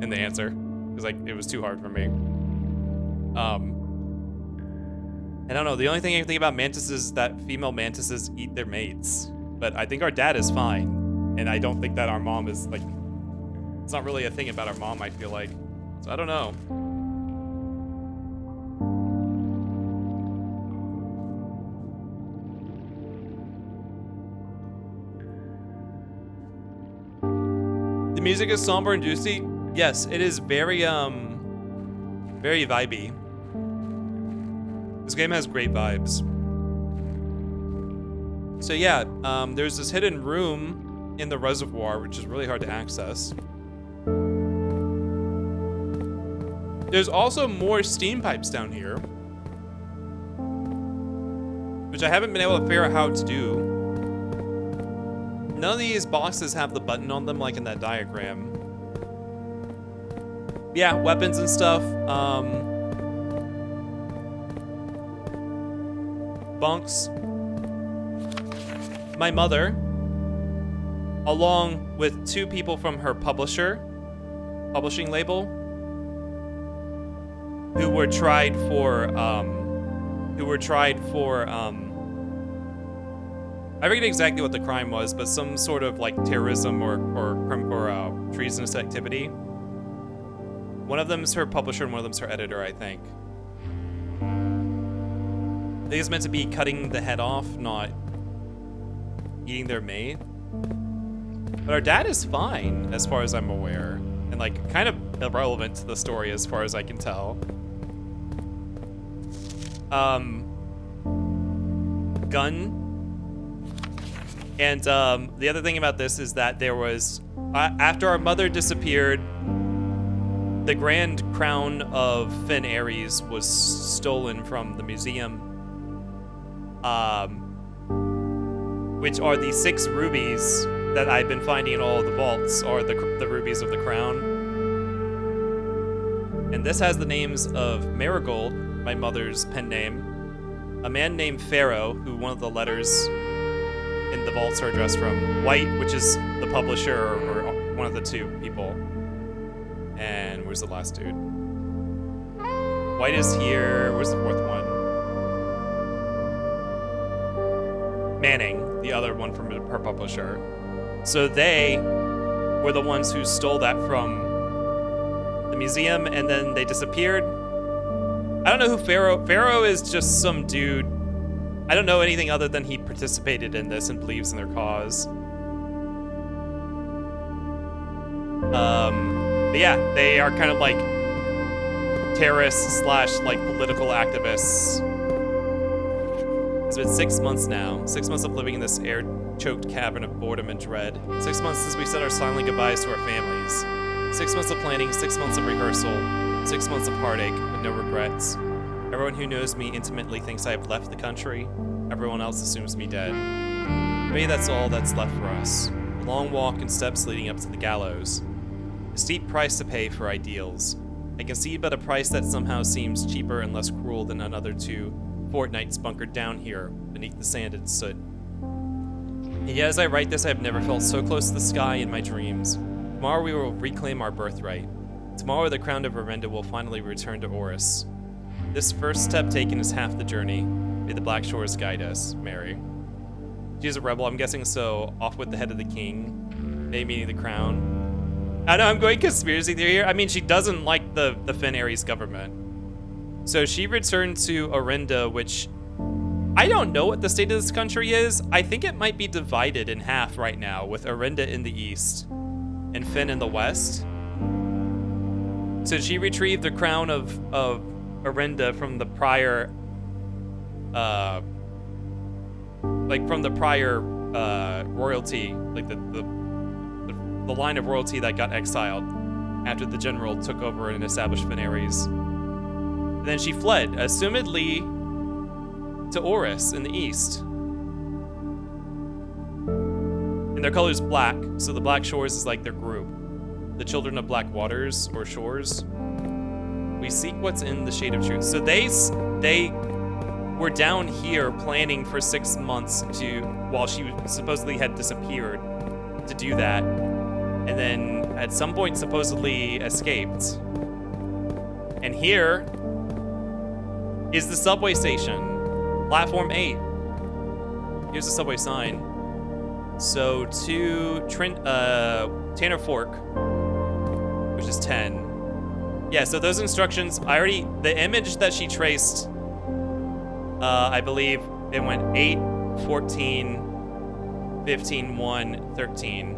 in the answer, because like it was too hard for me. I don't know, the only thing I can think about mantises is that female mantises eat their mates. But I think our dad is fine. And I don't think that our mom is like, it's not really a thing about our mom, I feel like. So I don't know. The music is somber and juicy. Yes, it is very very vibey. This game has great vibes. So yeah, there's this hidden room in the reservoir, which is really hard to access. There's also more steam pipes down here, which I haven't been able to figure out how to do. None of these boxes have the button on them like in that diagram. Yeah, weapons and stuff. Bunks. My mother, along with 2 people from her publishing label, who were tried for I forget exactly what the crime was, but some sort of like terrorism or treasonous activity. One of them is her publisher and one of them is her editor, I think. I think it's meant to be cutting the head off, not eating their mate. But our dad is fine, as far as I'm aware, and like kind of irrelevant to the story as far as I can tell. Gun. And the other thing about this is that there was, after our mother disappeared, the grand crown of Finn Ares was stolen from the museum, which are the 6 rubies that I've been finding in all of the vaults, are the rubies of the crown. And this has the names of Marigold, my mother's pen name, a man named Pharaoh, who one of the letters in the vaults are addressed from, White, which is the publisher or one of the 2 people. And where's the last dude? White is here. Where's the 4th one? Manning, the other one from her publisher. So they were the ones who stole that from the museum, and then they disappeared. I don't know who Pharaoh is, just some dude. I don't know anything other than he participated in this and believes in their cause. But yeah, they are kind of like terrorists / like political activists. It's been 6 months now. 6 months of living in this air-choked cavern of boredom and dread. 6 months since we said our silent goodbyes to our families. 6 months of planning, 6 months of rehearsal, 6 months of heartache, but no regrets. Everyone who knows me intimately thinks I have left the country. Everyone else assumes me dead. Maybe that's all that's left for us. A long walk and steps leading up to the gallows. A steep price to pay for ideals. I can see but a price that somehow seems cheaper and less cruel than another 2 fortnights bunkered down here, beneath the sand and soot. And yet as I write this, I have never felt so close to the sky in my dreams. Tomorrow we will reclaim our birthright. Tomorrow the crown of Orenda will finally return to Oris. This first step taken is half the journey. May the Black Shores guide us, Mary. She's a rebel, I'm guessing, so off with the head of the king. May meaning the crown. I know I'm going conspiracy theory here. I mean, she doesn't like the Finn Ares government. So she returned to Orenda, which I don't know what the state of this country is. I think it might be divided in half right now, with Orenda in the east and Finn in the west. So she retrieved the crown of Orenda from the prior, royalty, like the line of royalty that got exiled after the general took over and established Finn Ares. Then she fled, assumedly to Oris in the east. And their color is black, so the Black Shores is like their group. The Children of Black Waters, or Shores. We seek what's in the shade of truth. So they were down here planning for 6 months while she supposedly had disappeared, to do that. And then at some point supposedly escaped. And here is the subway station, platform 8. Here's the subway sign. So to Tanner Fork, which is 10. Yeah, so those instructions, the image that she traced, I believe it went 8, 14, 15, 1, 13.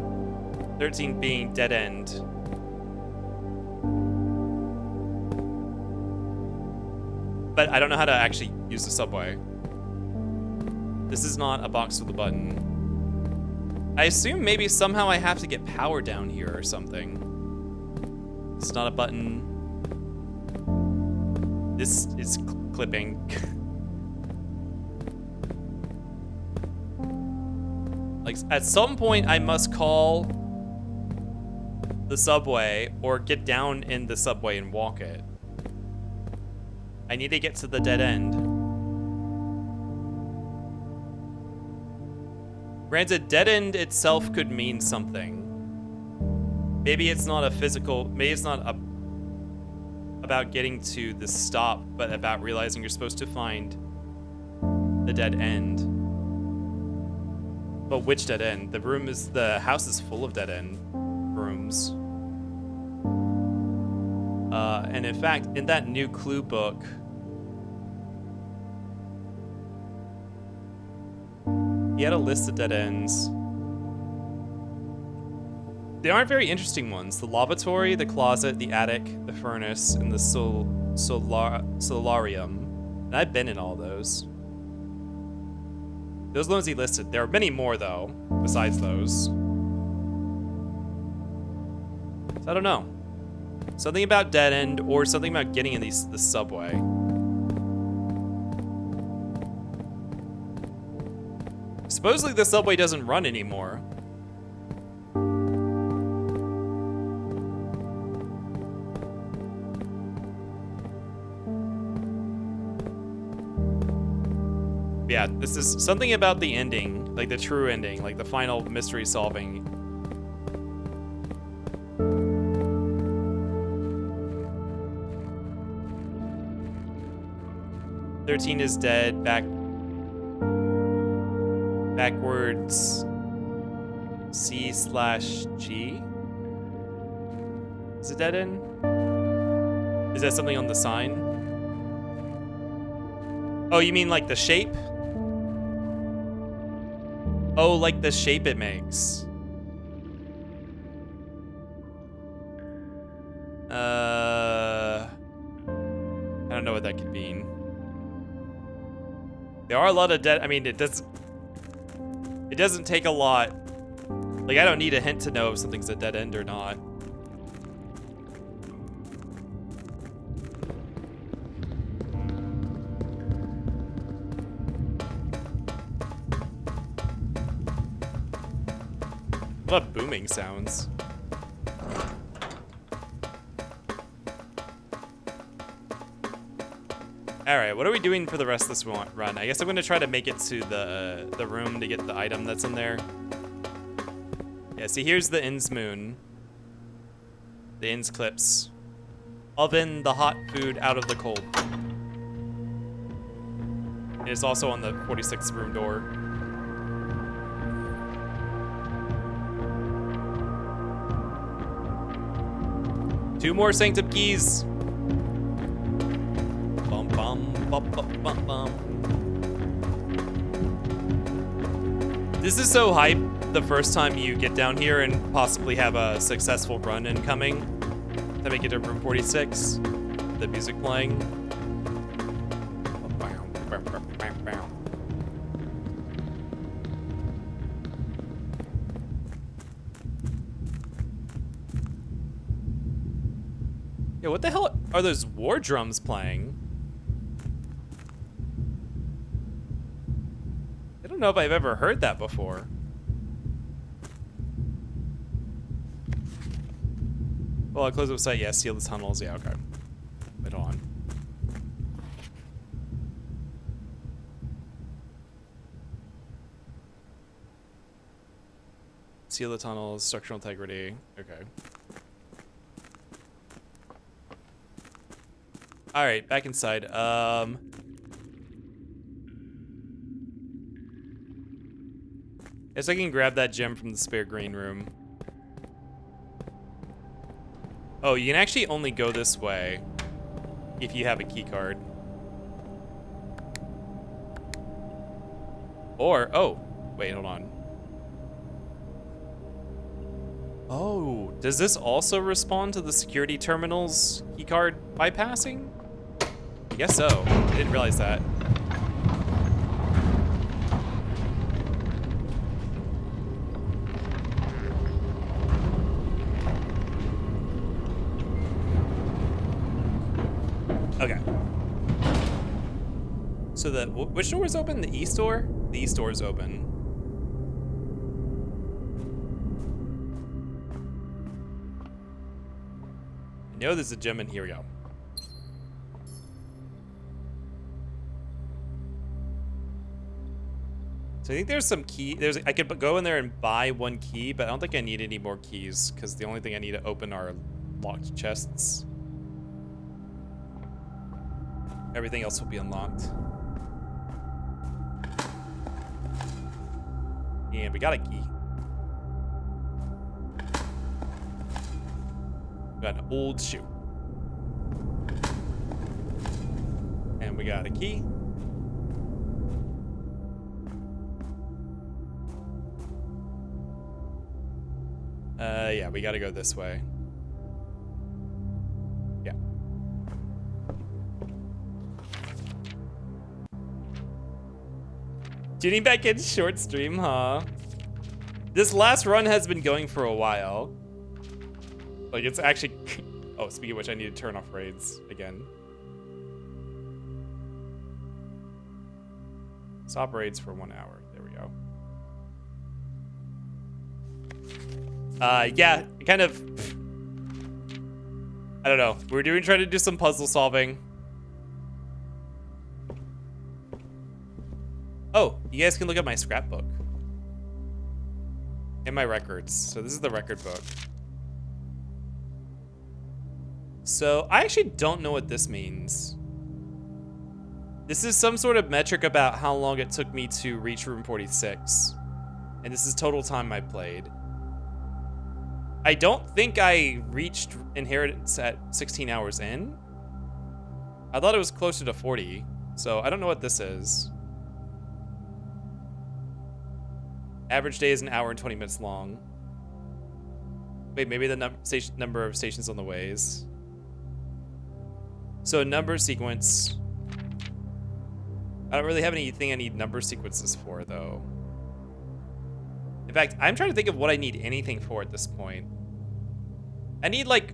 13 being dead end. But I don't know how to actually use the subway. This is not a box with a button. I assume maybe somehow I have to get power down here or something. It's not a button. This is clipping. Like, at some point I must call the subway or get down in the subway and walk it. I need to get to the dead end. Granted, dead end itself could mean something. Maybe it's not a physical, maybe it's not about getting to the stop, but about realizing you're supposed to find the dead end. But which dead end? The house is full of dead end rooms. And in fact, in that new clue book, he had a list of dead ends. They aren't very interesting ones. The lavatory, the closet, the attic, the furnace, and the solarium. And I've been in all those. Those are the ones he listed. There are many more, though, besides those. So I don't know. Something about dead end, or something about getting in the subway. Supposedly the subway doesn't run anymore. Yeah, this is something about the ending, like the true ending, like the final mystery solving. "13 is dead, backwards C/G? Is it dead end? Is that something on the sign? Oh, you mean like the shape? Oh, like the shape it makes. I don't know what that could mean. There are a lot of dead, I mean, it doesn't take a lot. Like, I don't need a hint to know if something's a dead end or not. A lot of booming sounds. Alright, what are we doing for the rest of this run? I guess I'm going to try to make it to the room to get the item that's in there. Yeah, see, here's the Inn's moon. The Inn's clips. Oven the hot food out of the cold. And it's also on the 46th room door. Two more sanctum keys. Bum, bum, bum, bum, bum, bum. This is so hype the first time you get down here and possibly have a successful run incoming to make it to room 46. The music playing. Yeah, what the hell are those war drums playing? I don't know if I've ever heard that before. Well, I close the site, yeah, seal the tunnels, yeah, okay. Wait on. Seal the tunnels, structural integrity, okay. All right, back inside. Guess I can grab that gem from the spare green room. Oh, you can actually only go this way if you have a key card. Or, oh, wait, hold on. Oh, does this also respond to the security terminal's keycard bypassing? I guess so. I didn't realize that. So which door is open? The east door? The east door is open. I know there's a gem in here. We go. So I think there's some key. I could go in there and buy one key, but I don't think I need any more keys because the only thing I need to open are locked chests. Everything else will be unlocked. And we got a key. We got an old shoe. And we got a key. Yeah, we gotta go this way. Yeah. Tuning back in short stream, huh? This last run has been going for a while. Like, it's actually... Oh, speaking of which, I need to turn off raids again. Stop raids for 1 hour. There we go. Yeah, kind of... I don't know. We're trying to do some puzzle solving. Oh, you guys can look at my scrapbook. And my records. So this is the record book. So I actually don't know what this means. This is some sort of metric about how long it took me to reach room 46. And this is total time I played. I don't think I reached Inheritance at 16 hours in. I thought it was closer to 40. So I don't know what this is. Average day is an hour and 20 minutes long. Wait, maybe the number of stations on the ways. So a number sequence. I don't really have anything I need number sequences for, though. In fact, I'm trying to think of what I need anything for at this point. I need, like,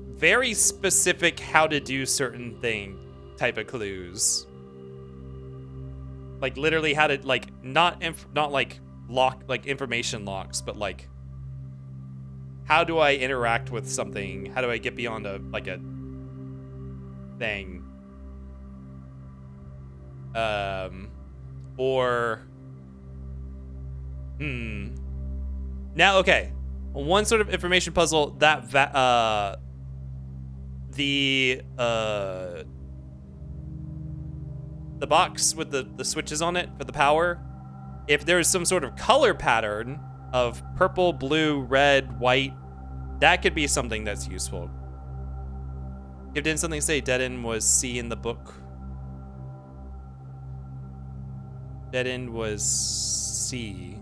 very specific how to do certain thing type of clues. Like, literally how to, like, not like information locks, but, like, how do I interact with something? How do I get beyond a thing? Now, okay. One sort of information puzzle that the box with the switches on it for the power, if there's some sort of color pattern of purple, blue, red, white, that could be something that's useful. If didn't something say dead end was C in the book? Dead end was C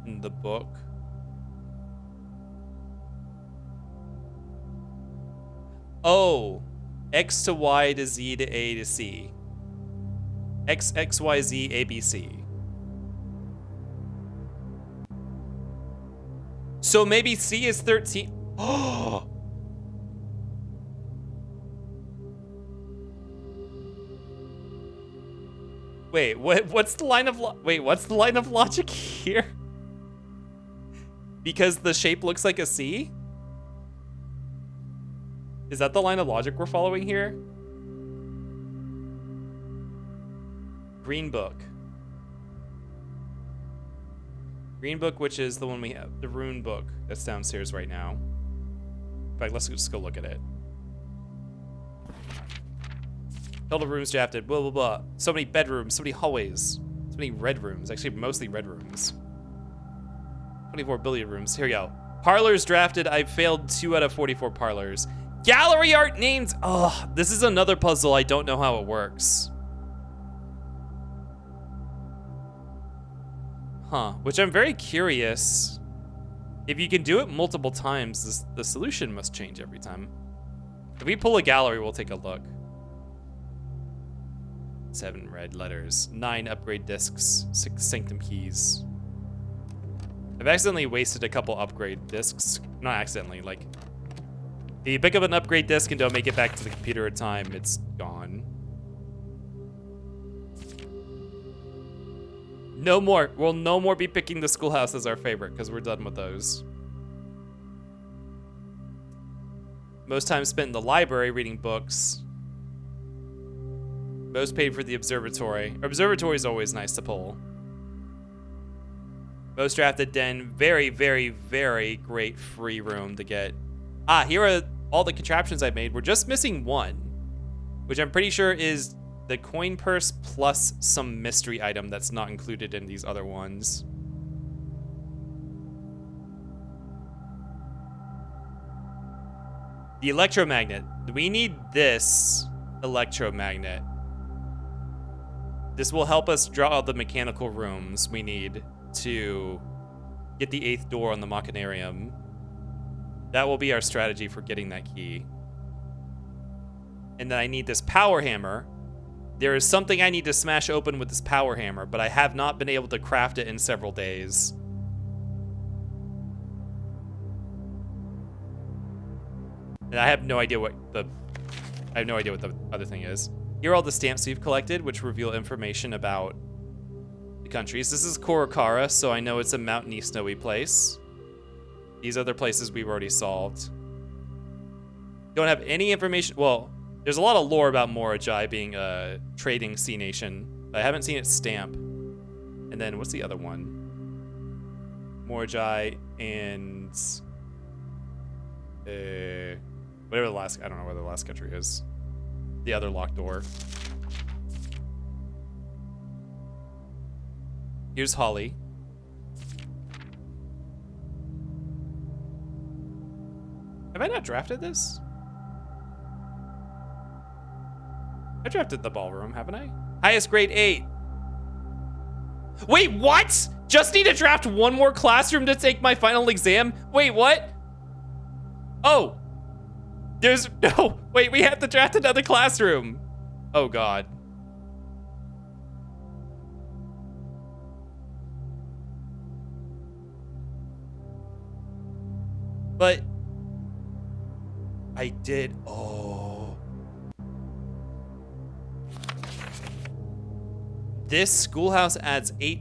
in the book. Oh, X to Y to Z to A to C. X, X, Y, Z, A, B, C. So maybe C is 13. Oh. Wait, what's the line of logic here? Because the shape looks like a C? Is that the line of logic we're following here? Green book. Green book, which is the one we have. The rune book that's downstairs right now. In fact, let's just go look at it. Total rooms drafted, blah, blah, blah. So many bedrooms, so many hallways, so many red rooms. Actually, mostly red rooms. 24 billiard rooms. Here we go. Parlors drafted. I failed 2 out of 44 parlors. Gallery art names. Oh, this is another puzzle. I don't know how it works. Huh. Which I'm very curious. If you can do it multiple times, the solution must change every time. If we pull a gallery, we'll take a look. 7 red letters. 9 upgrade discs. 6 sanctum keys. I've accidentally wasted a couple upgrade discs. Not accidentally, like... If you pick up an upgrade disc and don't make it back to the computer in time, it's gone. No more. We'll no more be picking the schoolhouse as our favorite because we're done with those. Most time spent in the library reading books. Most paid for the observatory. Observatory is always nice to pull. Most drafted den. Very, very, very great free room to get. Ah, here are all the contraptions I made. We're just missing one, which I'm pretty sure is the coin purse plus some mystery item that's not included in these other ones. The electromagnet. We need this electromagnet. This will help us draw out the mechanical rooms we need to get the 8th door on the Machinarium. That will be our strategy for getting that key. And then I need this power hammer. There is something I need to smash open with this power hammer, but I have not been able to craft it in several days. And I have no idea what the other thing is. Here are all the stamps we've collected, which reveal information about the countries. This is Korokara, so I know it's a mountainy, snowy place. These other places we've already solved. Don't have any information. Well, there's a lot of lore about Morajai being a trading sea nation, but I haven't seen its stamp. And then what's the other one? Morajai and whatever the last, I don't know where the last country is. The other locked door. Here's Holly. Have I not drafted this? I drafted the ballroom, haven't I? Highest grade 8. Wait, what? Just need to draft one more classroom to take my final exam? Wait, what? Oh. There's no, wait, we have to draft another classroom. Oh God. But I did, oh. This schoolhouse adds 8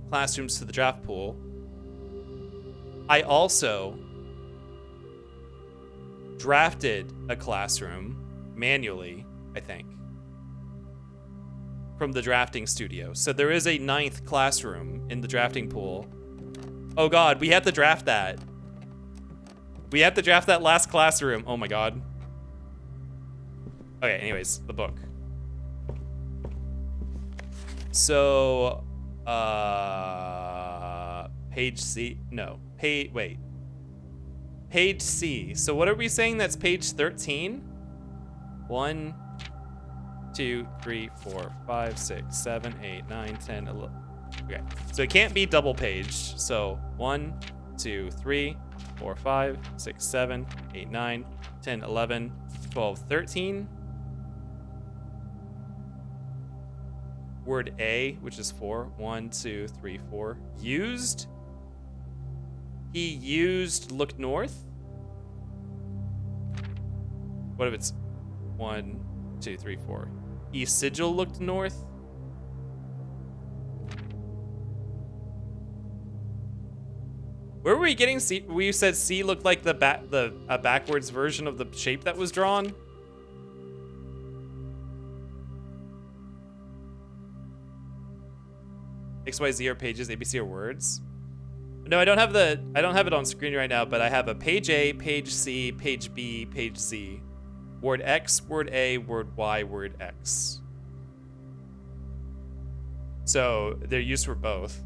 classrooms to the draft pool. I also drafted a classroom manually, I think, from the drafting studio. So there is a 9th classroom in the drafting pool. Oh God, we have to draft that. We have to draft that last classroom. Oh my God. Okay, anyways, the book. So, page C, no, wait. Page C. So what are we saying that's page 13? 1, 2, 3, 4, 5, 6, 7, 8, 9, 10, 11. Okay, so it can't be double paged. So 1, 2, 3, 4, 5, 6, 7, 8, 9, 10, 11, 12, 13. Word A, which is 4. 1, 2, 3, 4. Used. He used look north. What if it's 1, 2, 3, 4? He sigil looked north. Where were we getting C? We said C looked like a backwards version of the shape that was drawn. XYZ are pages, ABC are words. No, I don't have it on screen right now, but I have a page A, page C, page B, page Z. Word X, word A, word Y, word X. So they're used for both.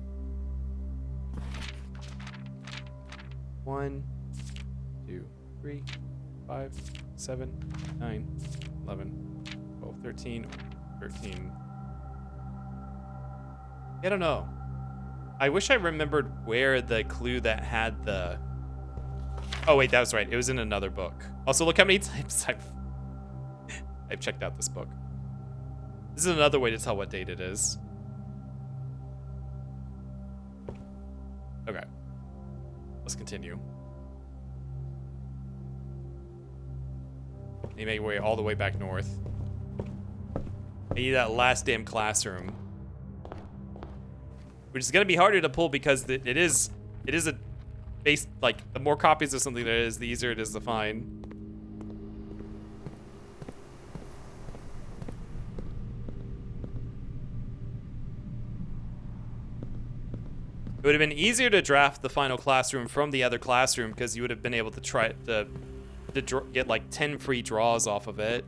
1, 2, 3, 5, 7, 9, 11, 12, 13, 13. I don't know. I wish I remembered where the clue that had the... Oh wait, that was right. It was in another book. Also, look how many times I've checked out this book. This is another way to tell what date it is. Okay. Let's continue. You make your way all the way back north. I need that last damn classroom. which is going to be harder to pull because it is a base, like, the more copies of something there is, the easier it is to find. It would have been easier to draft the final classroom from the other classroom because you would have been able to try to get like 10 free draws off of it.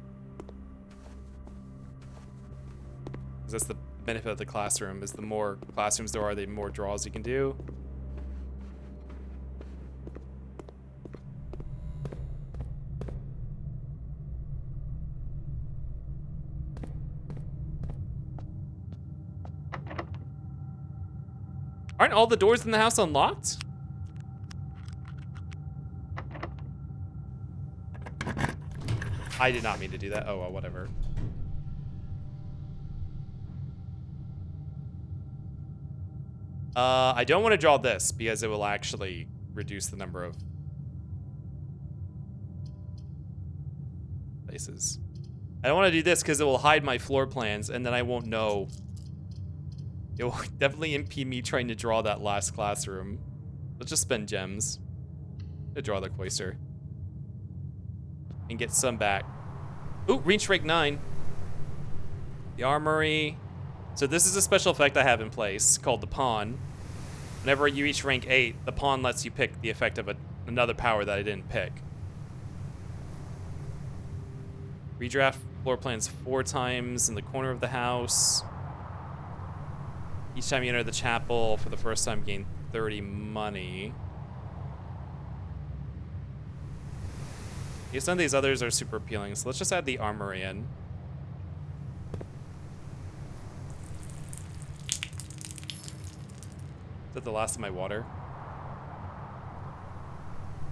'Cause that's the benefit of the classroom, is the more classrooms there are, the more draws you can do. Aren't all the doors in the house unlocked? I did not mean to do that. Oh, well, whatever. I don't want to draw this because it will actually reduce the number of places. I don't want to do this because it will hide my floor plans and then I won't know. It will definitely impede me trying to draw that last classroom. Let's just spend gems to draw the cloister. And get some back. Ooh, reach rank 9. The armory. So this is a special effect I have in place called the pawn. Whenever you reach rank 8, the pawn lets you pick the effect of another power that I didn't pick. Redraft floor plans 4 times in the corner of the house. Each time you enter the chapel for the first time, gain 30 money. Some of these others are super appealing, so let's just add the armory in. Is that the last of my water?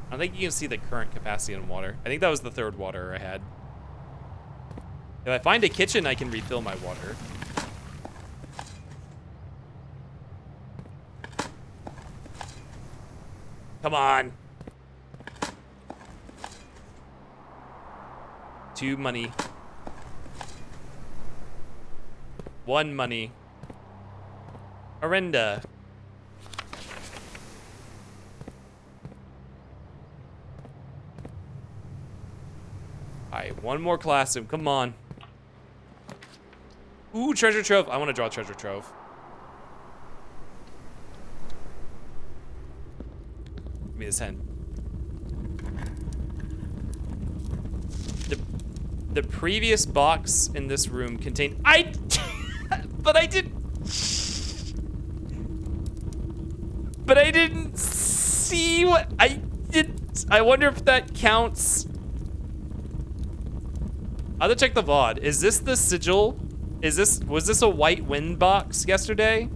I don't think you can see the current capacity in water. I think that was the 3rd water I had. If I find a kitchen, I can refill my water. Come on. 2 money. 1 money. Arenda. Alright, 1 more classroom. Come on. Ooh, treasure trove. I want to draw treasure trove. Give me this hen. The previous box in this room contained... But I didn't see what... I wonder if that counts. I'll have to check the VOD. Is this the sigil? Was this a white wind box yesterday?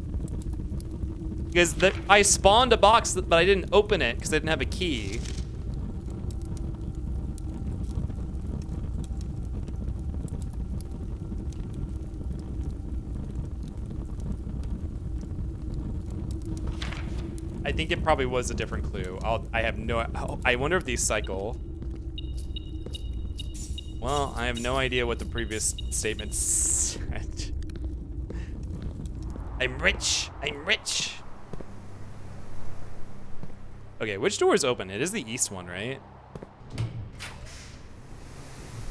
Because I spawned a box, but I didn't open it because I didn't have a key. I think it probably was a different clue. I have no... I wonder if these cycle. Well, I have no idea what the previous statement said. I'm rich. I'm rich. Okay, which door is open? It is the east one, right?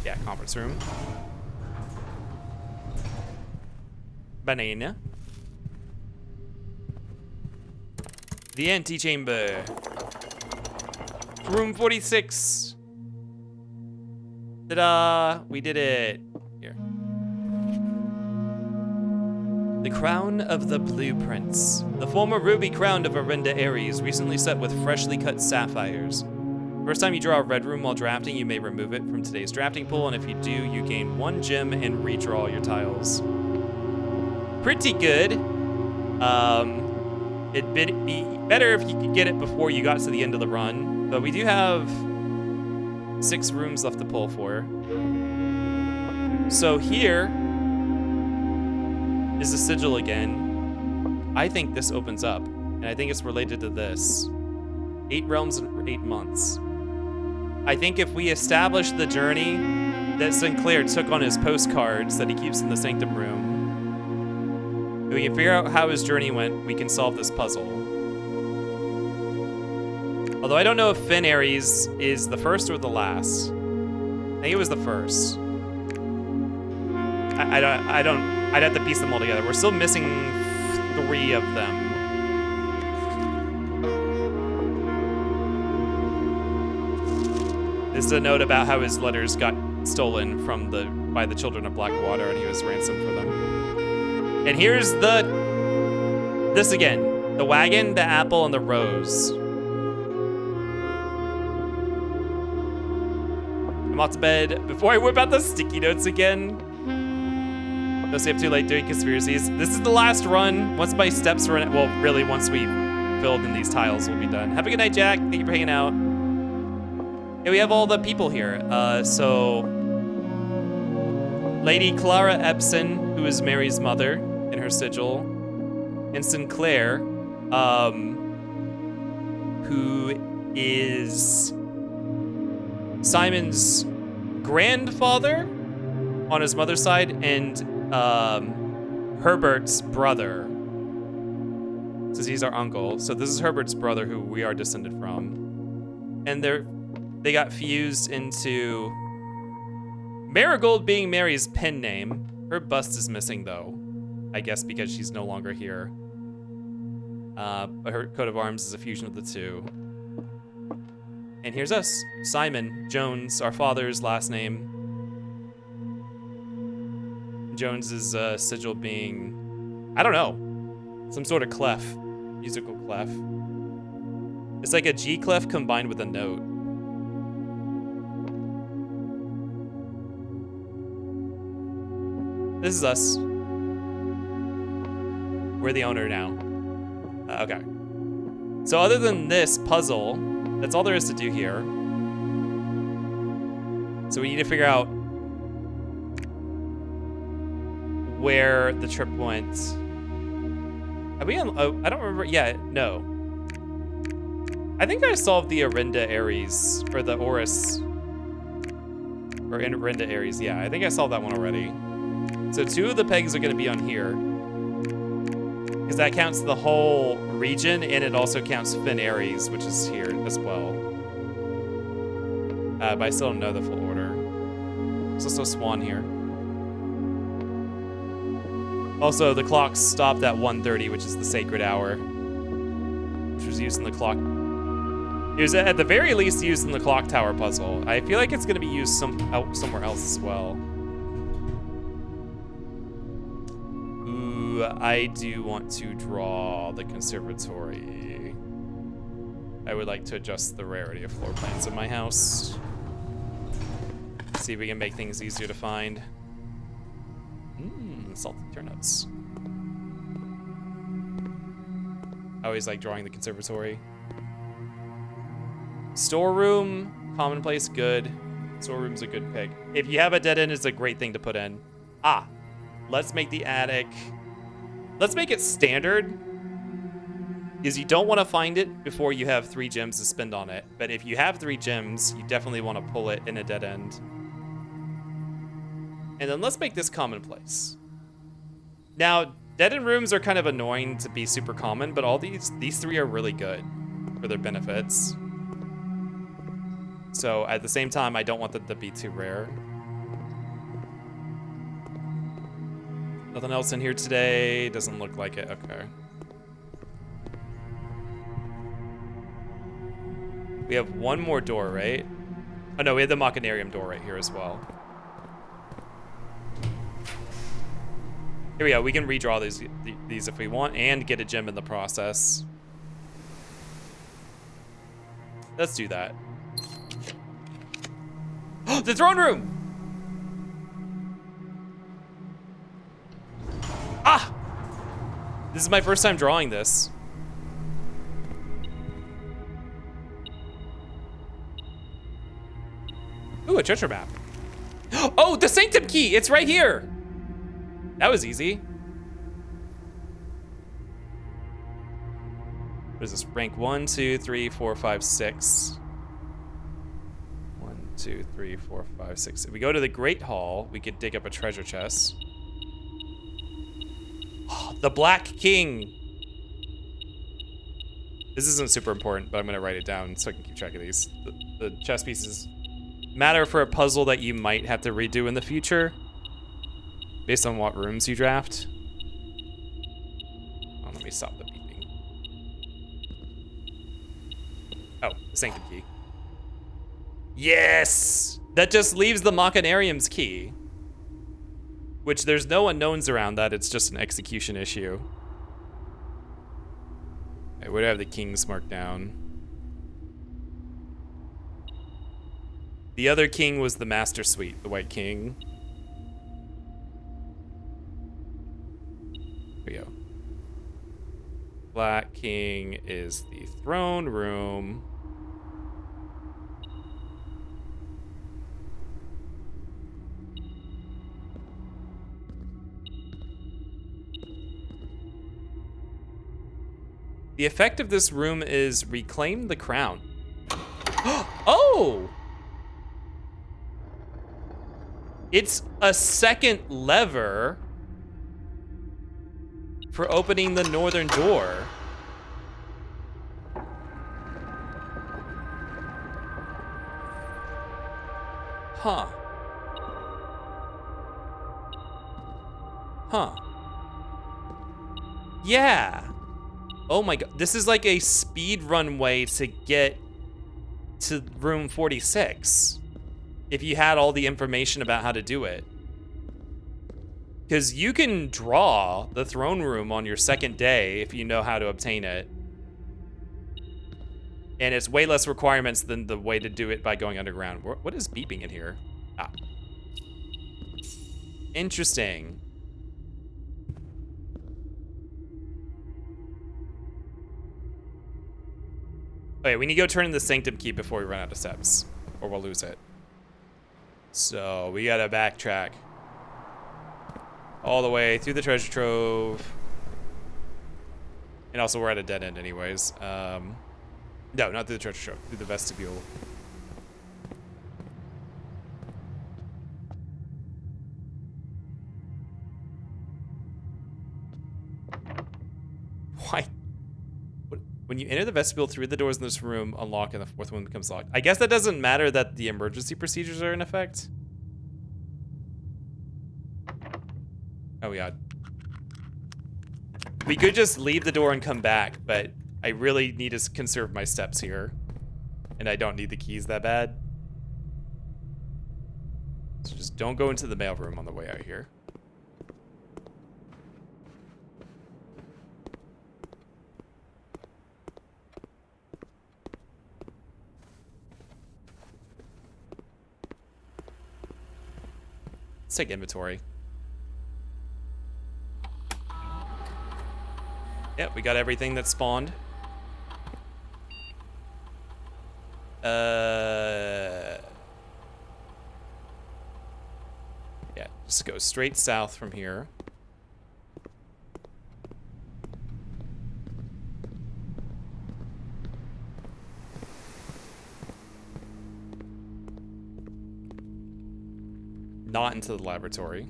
Yeah, conference room. Banana. The antechamber. Room 46. Ta-da! We did it. Here. The crown of the blueprints. The former ruby crown of Arenda Ares, recently set with freshly cut sapphires. First time you draw a red room while drafting, you may remove it from today's drafting pool, and if you do, you gain 1 gem and redraw your tiles. Pretty good. It'd be better if you could get it before you got to the end of the run, but we do have 6 rooms left to pull for. So here is the sigil again. I think this opens up, and I think it's related to this. 8 realms in 8 months. I think if we establish the journey that Sinclair took on his postcards that he keeps in the sanctum room, If we can figure out how his journey went, we can solve this puzzle. Although I don't know if Finn Ares is the first or the last. I think it was the first. I don't, I'd have to piece them all together. We're still missing 3 of them. This is a note about how his letters got stolen from by the children of Blackwater, and he was ransomed for them. And here's this again. The wagon, the apple, and the rose. I'm off to bed. Before I whip out the sticky notes again. Don't stay up too late doing conspiracies. This is the last run. Once my steps run, well, really, once we filled in these tiles, we'll be done. Have a good night, Jack. Thank you for hanging out. Yeah, we have all the people here. So, Lady Clara Epson, who is Mary's mother in her sigil, and Sinclair, who is Simon's grandfather on his mother's side, and Herbert's brother. Since he's our uncle. So this is Herbert's brother, who we are descended from. And they got fused into Marigold being Mary's pen name. Her bust is missing, though. I guess because she's no longer here. But her coat of arms is a fusion of the two. And here's us, Simon Jones, our father's last name. Jones's sigil being, I don't know, some sort of clef, musical clef. It's like a G clef combined with a note. This is us. We're the owner now. Okay. So other than this puzzle, that's all there is to do here. So we need to figure out where the trip went. Have we? Oh, I don't remember. Yeah, no. I think I solved the Orinda Ares, or the Oris, or Orinda Ares. Yeah, I think I solved that one already. So 2 of the pegs are going to be on here, because that counts the whole region, and it also counts Finn Ares, which is here as well. But I still don't know the full order. There's also Swan here. Also, the clock stopped at 1:30, which is the sacred hour, which was used in the clock. It was at the very least used in the clock tower puzzle. I feel like it's going to be used somewhere else as well. Ooh, I do want to draw the conservatory. I would like to adjust the rarity of floor plans in my house. See if we can make things easier to find. Salted turnips. I always like drawing the conservatory. Storeroom, commonplace, good. Storeroom's a good pick. If you have a dead end, it's a great thing to put in. Let's make the attic. Let's make it standard. Is you don't want to find it before you have 3 gems to spend on it. But if you have 3 gems, you definitely want to pull it in a dead end. And then let's make this commonplace. Now, dead end rooms are kind of annoying to be super common, but all these 3 are really good for their benefits. So at the same time, I don't want them to be too rare. Nothing else in here today. Doesn't look like it. Okay. We have 1 more door, right? Oh no, we have the Machinarium door right here as well. Here we go. We can redraw these if we want and get a gem in the process. Let's do that. The throne room! This is my first time drawing this. Ooh, a treasure map. Oh, the Sanctum key! It's right here! That was easy. What is this? Rank 1, 2, 3, 4, 5, 6. 1, 2, 3, 4, 5, 6. If we go to the Great Hall, we could dig up a treasure chest. Oh, The Black King. This isn't super important, but I'm gonna write it down so I can keep track of these. The chess pieces matter for a puzzle that you might have to redo in the future, based on what rooms you draft. Oh, let me stop the beeping. Oh, the Sanctum Key. Yes! That just leaves the Machinarium's key. Which there's no unknowns around that, it's just an execution issue. Okay, where do I have the kings marked down? The other king was the Master Suite, the White King. Here we go. Black King is the throne room. The effect of this room is reclaim the crown. Oh! It's a second lever for opening the northern door. Huh. Huh. Yeah. Oh my god, this is like a speed run way to get to room 46. If you had all the information about how to do it. Because you can draw the throne room on your second day if you know how to obtain it. And it's way less requirements than the way to do it by going underground. What is beeping in here? Ah. Interesting. Okay, we need to go turn in the Sanctum Key before we run out of steps, or we'll lose it. So we gotta backtrack all the way through the treasure trove. And also we're at a dead end anyways. No, not through the treasure trove, through the vestibule. Why? When you enter the vestibule, 3 of the doors in this room unlock and the 4th one becomes locked. I guess that doesn't matter that the emergency procedures are in effect. Oh yeah. We could just leave the door and come back, but I really need to conserve my steps here. And I don't need the keys that bad. So just don't go into the mail room on the way out here. Let's take inventory. Yep, we got everything that spawned. Yeah, just go straight south from here. Not into the laboratory.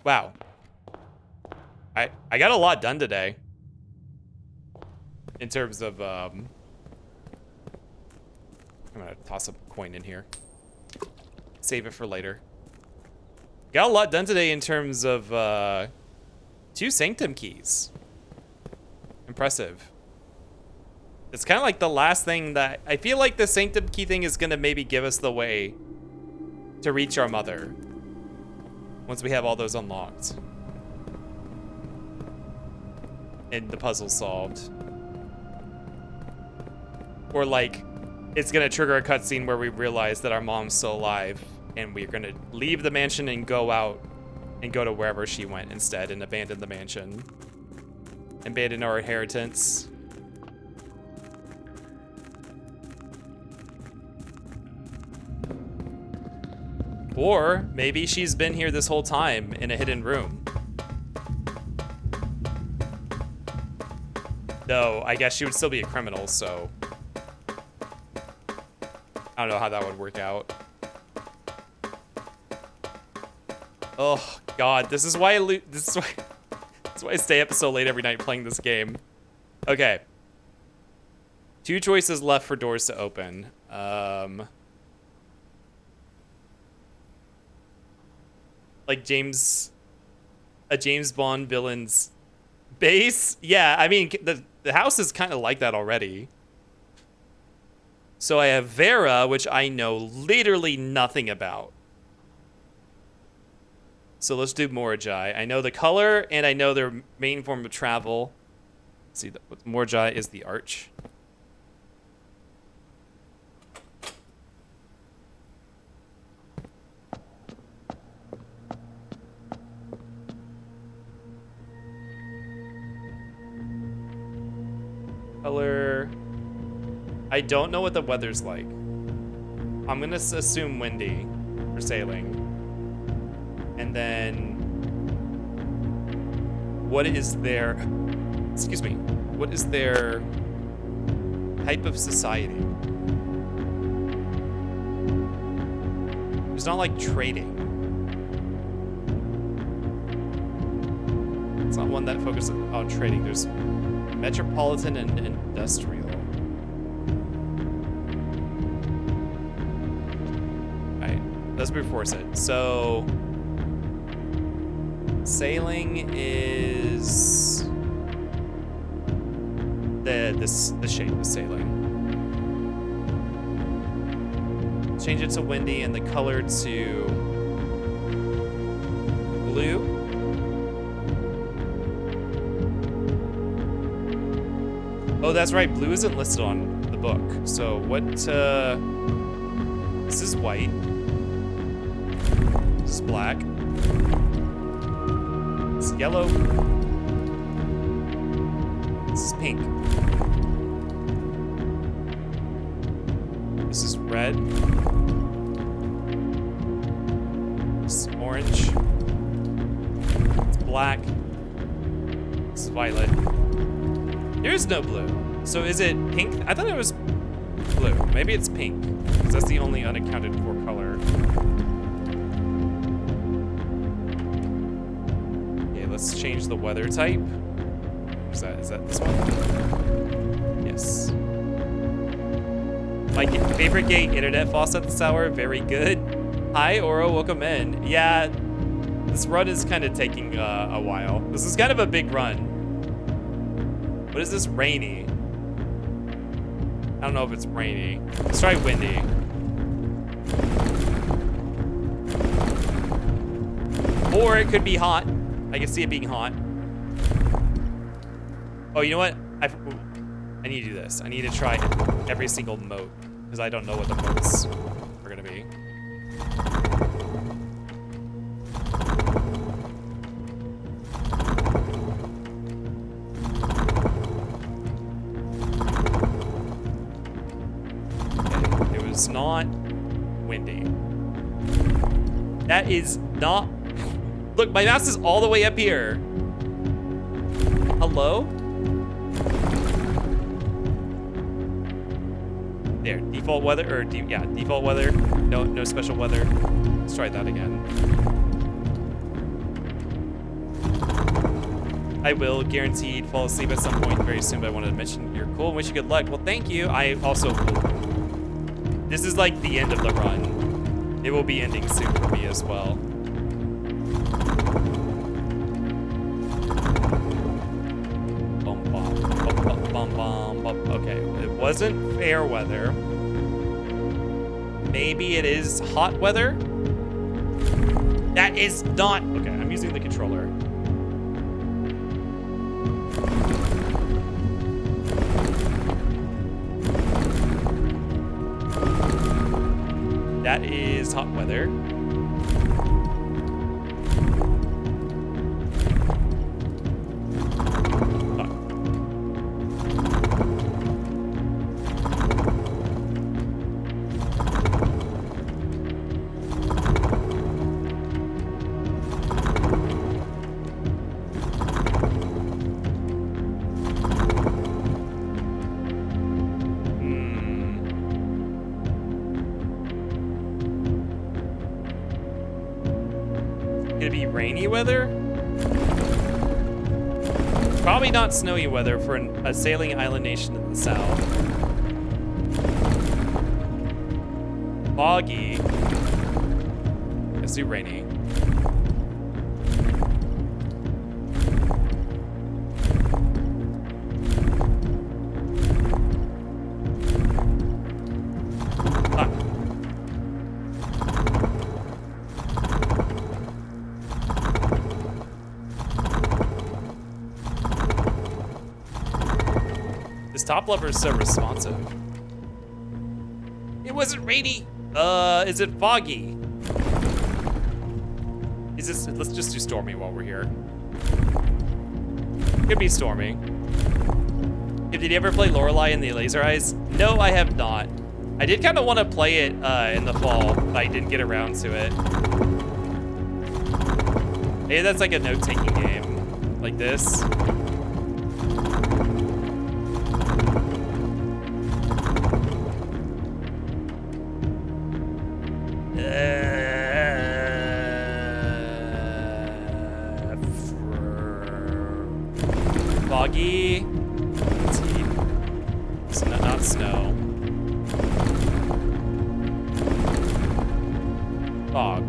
Wow. I got a lot done today. In terms of, I'm gonna toss a coin in here. Save it for later. Got a lot done today in terms of, 2 Sanctum keys. Impressive. It's kind of like the last thing that... I feel like the Sanctum Key thing is going to maybe give us the way to reach our mother. Once we have all those unlocked. And the puzzle solved. Or like, it's going to trigger a cutscene where we realize that our mom's still alive. And we're going to leave the mansion and go out and go to wherever she went instead and abandon the mansion. Abandon our inheritance. Or maybe she's been here this whole time in a hidden room. Though, I guess she would still be a criminal, so... I don't know how that would work out. Oh God, this is why this is why I stay up so late every night playing this game. Okay. 2 choices left for doors to open. Like a James Bond villain's base? Yeah, I mean, the house is kind of like that already. So I have Vera, which I know literally nothing about. So let's do Moragi. I know the color, and I know their main form of travel. Let's see, Moragi is the arch. Color. I don't know what the weather's like. I'm gonna assume windy for sailing. And then, what is their, excuse me, what is their type of society? It's not like trading. It's not one that focuses on trading. There's metropolitan and industrial. Alright, let's brute force it. So, sailing is the shape of sailing. Change it to windy and the color to blue. Oh, that's right. Blue isn't listed on the book. So what? This is white. This is black. This is yellow. This is pink. This is red. This is orange. It's black. This is violet. There is no blue. So is it pink? I thought it was blue. Maybe it's pink, because that's the only unaccounted for color. Okay, let's change the weather type. Is that this one? Yes. My favorite gay internet faucet this hour. Very good. Hi, Oro. Welcome in. Yeah, this run is kind of taking a while. This is kind of a big run. What is this? Rainy. I don't know if it's rainy. Let's try windy. Or it could be hot. I can see it being hot. Oh, you know what? I need to do this. I need to try every single moat, because I don't know what the moats are going to be. It's not windy. That is not. Look, my mouse is all the way up here. Hello? There, default weather, or yeah, default weather. No special weather. Let's try that again. I will guaranteed fall asleep at some point very soon, but I wanted to mention you're cool and wish you good luck. Well, thank you. I also will. This is like the end of the run. It will be ending soon for me as well. Bum, bum, bum, bum, bum, bum. Okay, it wasn't fair weather. Maybe it is hot weather? That is not... Okay, I'm using the controller. That is hot weather. Could it be rainy weather? Probably not snowy weather for a sailing island nation in the south. Foggy. Let's do rainy. This top lover is so responsive. It wasn't rainy. Is it foggy? Is this? Let's just do stormy while we're here. Could be stormy. Did you ever play Lorelei and the Laser Eyes? No, I have not. I did kind of want to play it in the fall, but I didn't get around to it. Maybe that's like a note-taking game, like this. Foggy. Let's see. Not snow. Fog.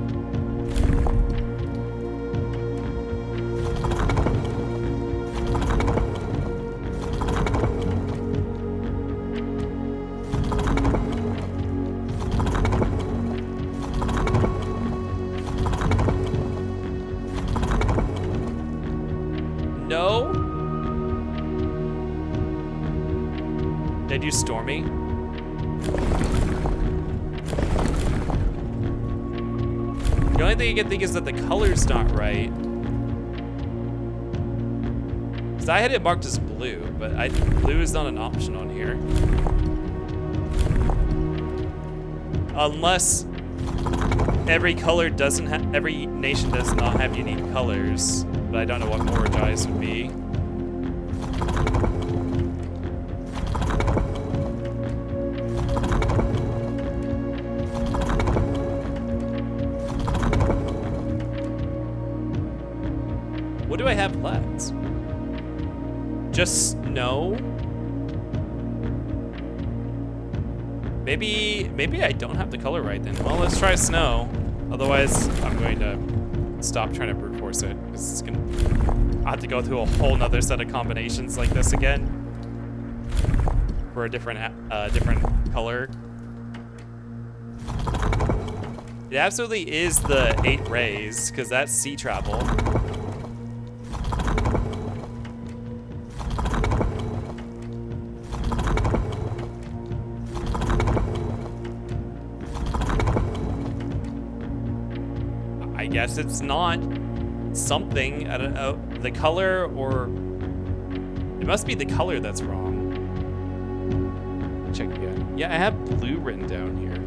No. Did you stormy? The only thing I can think is that the color's not right. Because I had it marked as blue, but blue is not an option on here. Unless every nation does not have unique colors, but I don't know what Morajai's would be. What do I have left? Just snow? Maybe I don't have the color right then. Well, let's try snow. Otherwise, I'm going to stop trying to brute force it. I have to go through a whole nother set of combinations like this again for a different color. It absolutely is the 8 rays, because that's sea travel. I guess it's not something, I don't know, the color, or it must be the color that's wrong. Check again. Yeah, I have blue written down here.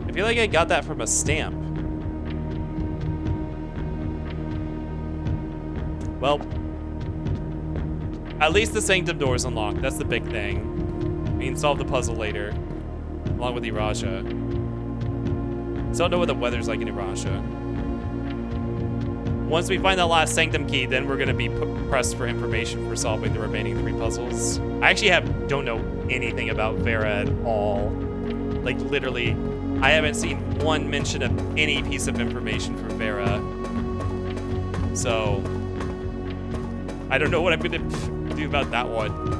I feel like I got that from a stamp. Well, at least the Sanctum door is unlocked. That's the big thing. We can solve the puzzle later, along with Iraja. Still don't know what the weather's like in Iraja. Once we find that last Sanctum key, then we're gonna be pressed for information for solving the remaining 3 puzzles. I actually don't know anything about Vera at all. Like, literally, I haven't seen one mention of any piece of information for Vera. So, I don't know what I'm gonna do about that one.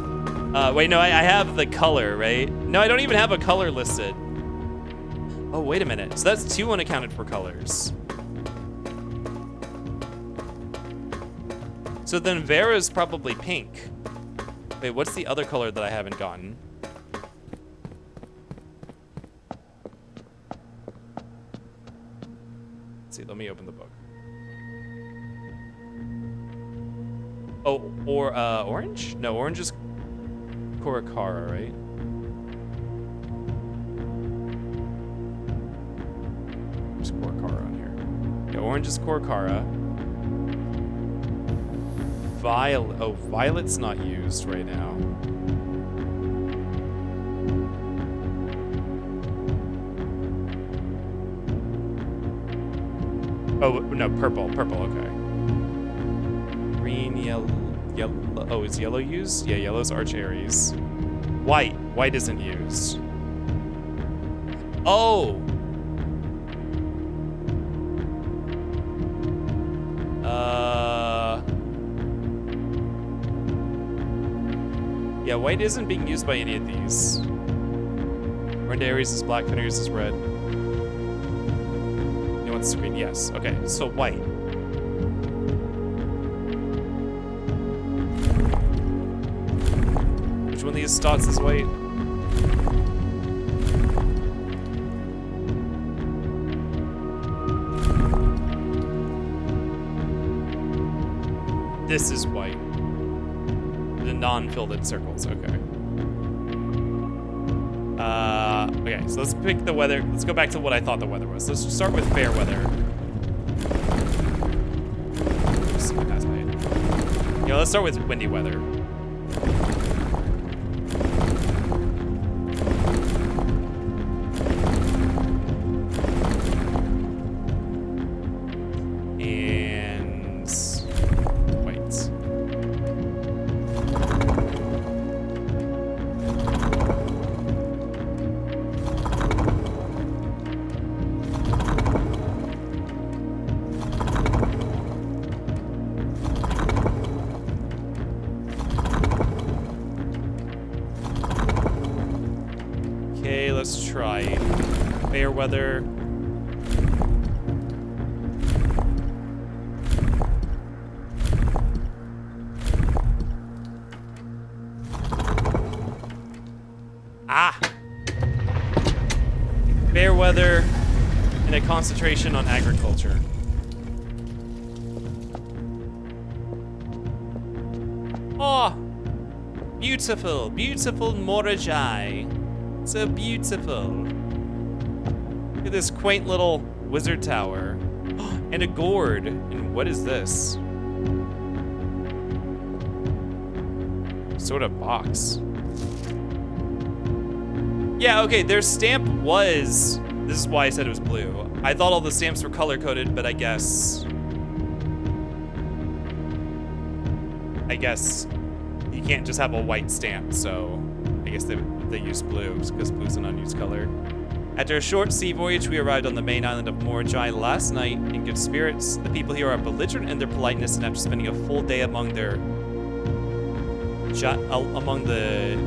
Wait, no, I have the color, right? No, I don't even have a color listed. Oh, wait a minute. So that's 2 unaccounted for colors. So then Vera's probably pink. Wait, what's the other color that I haven't gotten? Let's see, let me open the book. Oh, or orange? No, orange is Korokara, right? There's Korokara on here. Yeah, orange is Korokara. Violet's not used right now. Oh, no, purple, okay. Green, yellow, oh, is yellow used? Yeah, yellow's Arch Aries. White isn't used. Oh! Yeah, white isn't being used by any of these. Red Aries is black, Fenrir's is red. You want screen? Yes. Okay, so white. Which one of these dots is white? This is white. The non-filled in circles, okay. Okay, so let's pick the weather. Let's go back to what I thought the weather was. Let's start with fair weather. Just pass by it. You know, let's start with windy weather. And white. Okay, let's try fair weather. Fair weather and a concentration on agriculture. Oh, beautiful, beautiful Morajai. So beautiful. Look at this quaint little wizard tower. And a gourd. And what is this? Sort of box. Yeah, okay, their stamp was... This is why I said it was blue. I thought all the stamps were color-coded, but I guess you can't just have a white stamp, so I guess they use blue, because blue's an unused color. After a short sea voyage, we arrived on the main island of Morajai last night in good spirits. The people here are belligerent in their politeness, and after spending a full day among the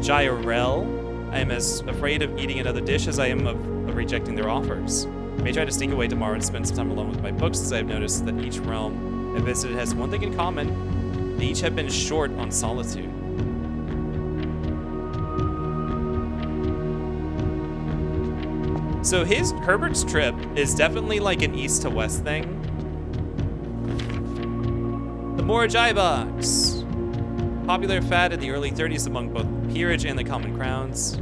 Gyarel, I am as afraid of eating another dish as I am of rejecting their offers. I may try to sneak away tomorrow and spend some time alone with my books, as I have noticed that each realm I visited has one thing in common. They each have been short on solitude. So Herbert's trip is definitely like an east to west thing. The Morajai box. Popular fad in the early 30s among both the peerage and the common crowns.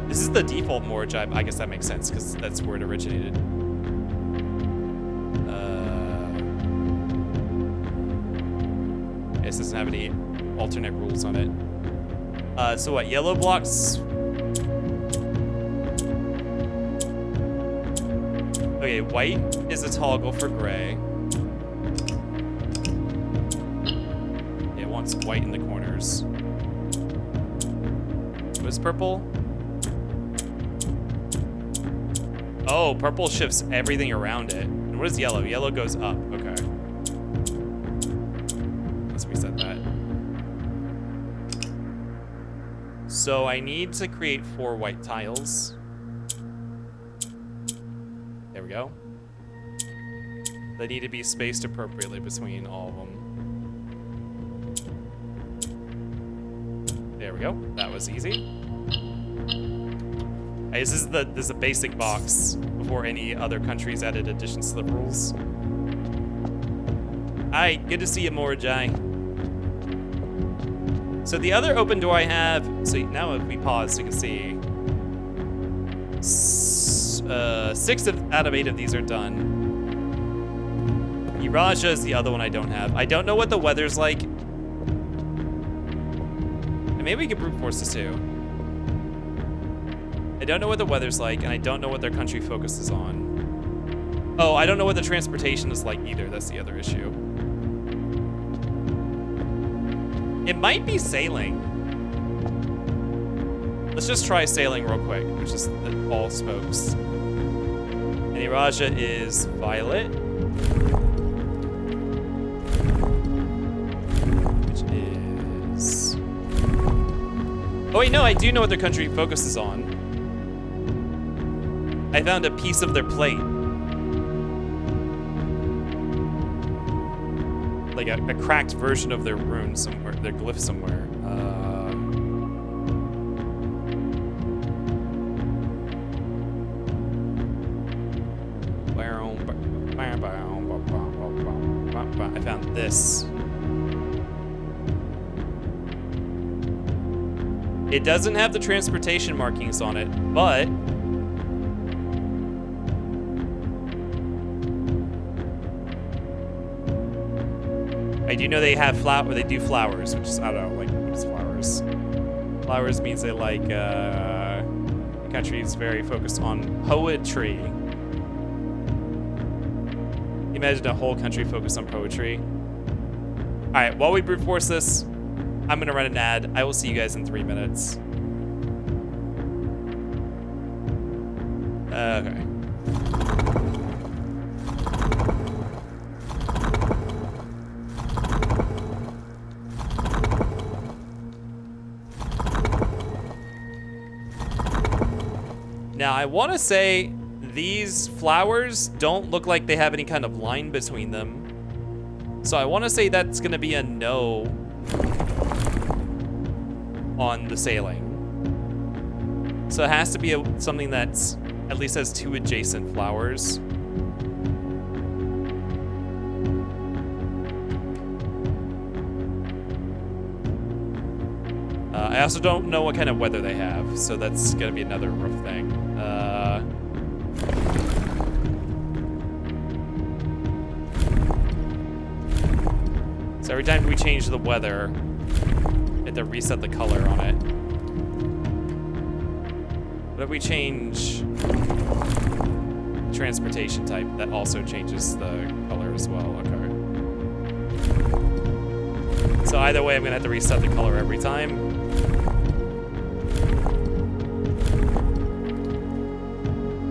This is the default Morajai. I guess that makes sense because that's where it originated. This doesn't have any alternate rules on it. So what? Yellow blocks. Okay, white is a toggle for gray. White in the corners. What is purple? Oh, purple shifts everything around it. And what is yellow? Yellow goes up. Okay. Let's reset that. So I need to create 4 white tiles. There we go. They need to be spaced appropriately between all of them. There we go. That was easy. Hey, this is a basic box before any other countries added additions to the rules. Hi, good to see you, Morajai. So the other open door I have. So now if we pause, you can see 6 out of 8 of these are done. Iraja is the other one I don't have. I don't know what the weather's like. Maybe we can brute force this too. I don't know what the weather's like, and I don't know what their country focuses on. Oh, I don't know what the transportation is like either. That's the other issue. It might be sailing. Let's just try sailing real quick, which is the all spokes. And Iraja is violet. Which is... Oh wait, no, I do know what their country focuses on. I found a piece of their plate. Like a cracked version of their rune somewhere, their glyph somewhere. I found this. It doesn't have the transportation markings on it, but I do know they have they do flowers, which is, I don't know, like, what is flowers? Flowers means they like, the country is very focused on poetry. Imagine a whole country focused on poetry. All right, while we brute force this, I'm gonna run an ad. I will see you guys in 3 minutes. Okay. Now, I want to say these flowers don't look like they have any kind of line between them. So I want to say that's going to be a no on the sailing. So it has to be something that's at least has 2 adjacent flowers. I also don't know what kind of weather they have, so that's going to be another rough thing. So every time we change the weather, we have to reset the color on it. What if we change transportation type? That also changes the color as well. Okay. So either way, I'm gonna have to reset the color every time.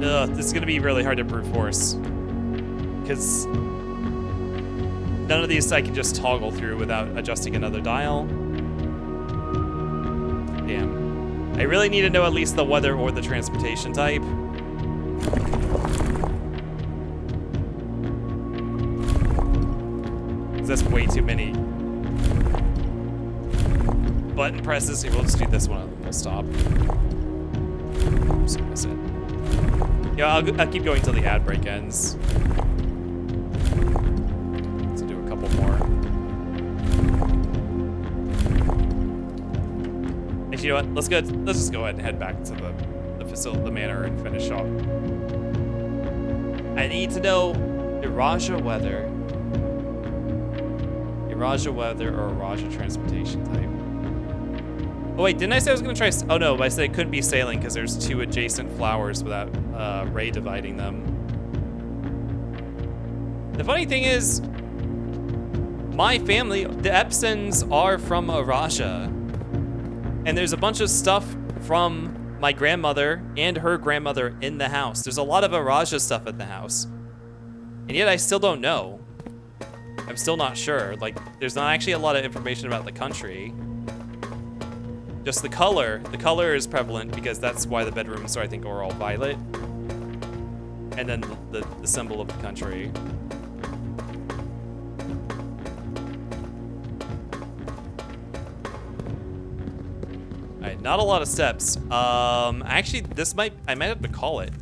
Ugh, this is gonna be really hard to brute force, because none of these I can just toggle through without adjusting another dial. Damn. I really need to know at least the weather or the transportation type. That's way too many button presses. Here, we'll just do this one and we'll stop. Oops, miss it. Yeah, I'll keep going until the ad break ends. Let's do a couple more. Actually, you know what? Let's just go ahead and head back to the manor and finish off. I need to know Iraja weather. Iraja weather or Iraja transportation type. Oh wait, didn't I say I was gonna try? Oh no, I said it couldn't be sailing because there's 2 adjacent flowers without Ray dividing them. The funny thing is, my family, the Epsons, are from Iraja, and there's a bunch of stuff from my grandmother and her grandmother in the house. There's a lot of Iraja stuff at the house, and yet I still don't know. I'm still not sure. Like, there's not actually a lot of information about the country. Just the color. The color is prevalent because that's why the bedrooms, I think, are all violet. And then the symbol of the country. Alright, not a lot of steps. Actually, I might have to call it.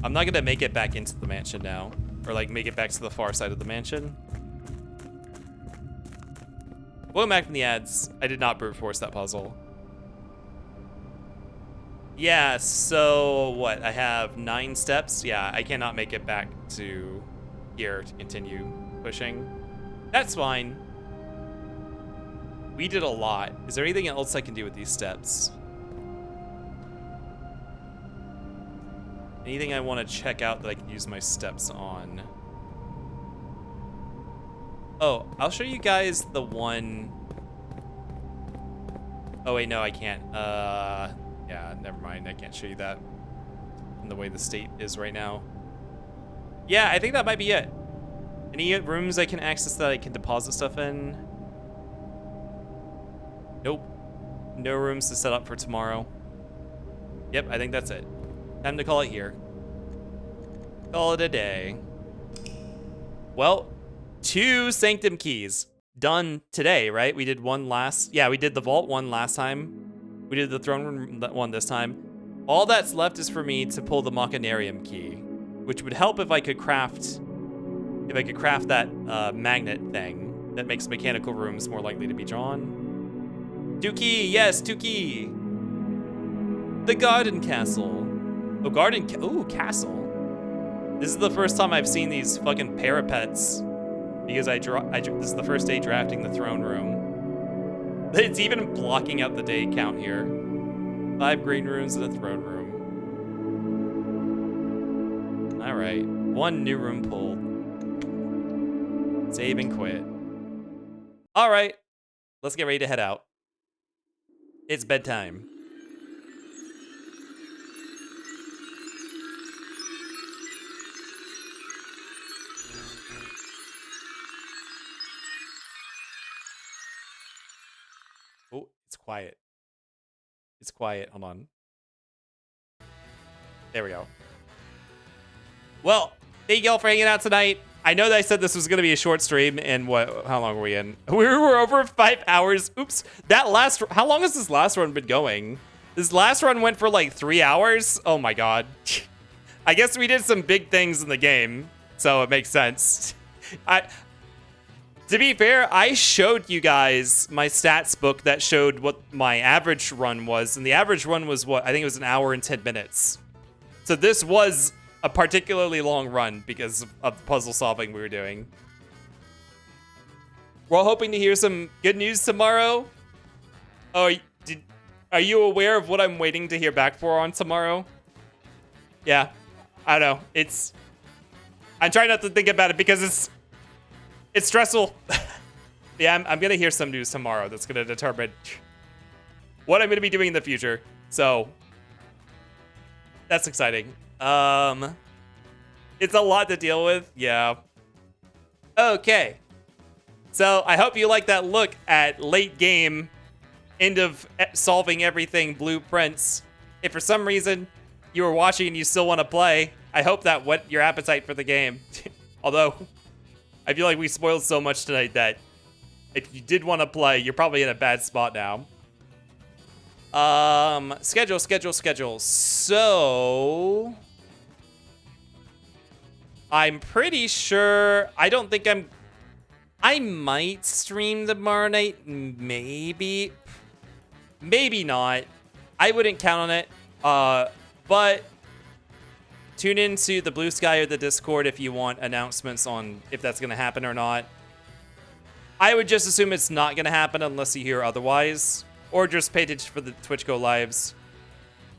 I'm not gonna make it back into the mansion now. Or like make it back to the far side of the mansion. Welcome back from the ads. I did not brute force that puzzle. Yeah, so what? I have 9 steps. Yeah, I cannot make it back to here to continue pushing. That's fine. We did a lot. Is there anything else I can do with these steps? Anything I want to check out that I can use my steps on? Oh, I'll show you guys the one. Oh wait, no, I can't. Yeah, never mind. I can't show you that in the way the state is right now. Yeah, I think that might be it. Any rooms I can access that I can deposit stuff in? Nope. No rooms to set up for tomorrow. Yep, I think that's it. Time to call it here. Call it a day. Well, 2 Sanctum keys done today, right? We did one last, yeah, we did the vault one last time. We did the throne room one this time. All that's left is for me to pull the Machinarium key, which would help if I could craft that magnet thing that makes mechanical rooms more likely to be drawn. Tuki, yes, Tuki. The Garden Castle. Oh, castle. This is the first time I've seen these fucking parapets because this is the first day drafting the throne room. It's even blocking out the day count here. 5 green rooms and a throne room. All right, 1 new room pulled. Save and quit. All right, let's get ready to head out. It's bedtime. Oh, it's quiet. It's quiet. Hold on. There we go. Well, thank y'all for hanging out tonight. I know that I said this was going to be a short stream, and how long were we in? We were over 5 hours. Oops. How long has this last run been going? This last run went for like 3 hours. Oh my God. I guess we did some big things in the game, so it makes sense. To be fair, I showed you guys my stats book that showed what my average run was, and the average run was what? I think it was 1 hour and 10 minutes. So this was a particularly long run because of the puzzle solving we were doing. We're all hoping to hear some good news tomorrow. Oh, are you aware of what I'm waiting to hear back for on tomorrow? Yeah, I don't know. I'm trying not to think about it because it's stressful. Yeah, I'm gonna hear some news tomorrow that's gonna determine what I'm gonna be doing in the future. So that's exciting. It's a lot to deal with. Yeah. Okay. So I hope you like that look at late game, end of solving everything blueprints. If for some reason you were watching and you still want to play, I hope that whet your appetite for the game. Although I feel like we spoiled so much tonight that if you did want to play, you're probably in a bad spot now. Schedule. So I'm pretty sure, I might stream tomorrow night, maybe not. I wouldn't count on it, but tune into the Blue Sky or the Discord if you want announcements on if that's gonna happen or not. I would just assume it's not gonna happen unless you hear otherwise, or just pay attention for the Twitch Go Lives.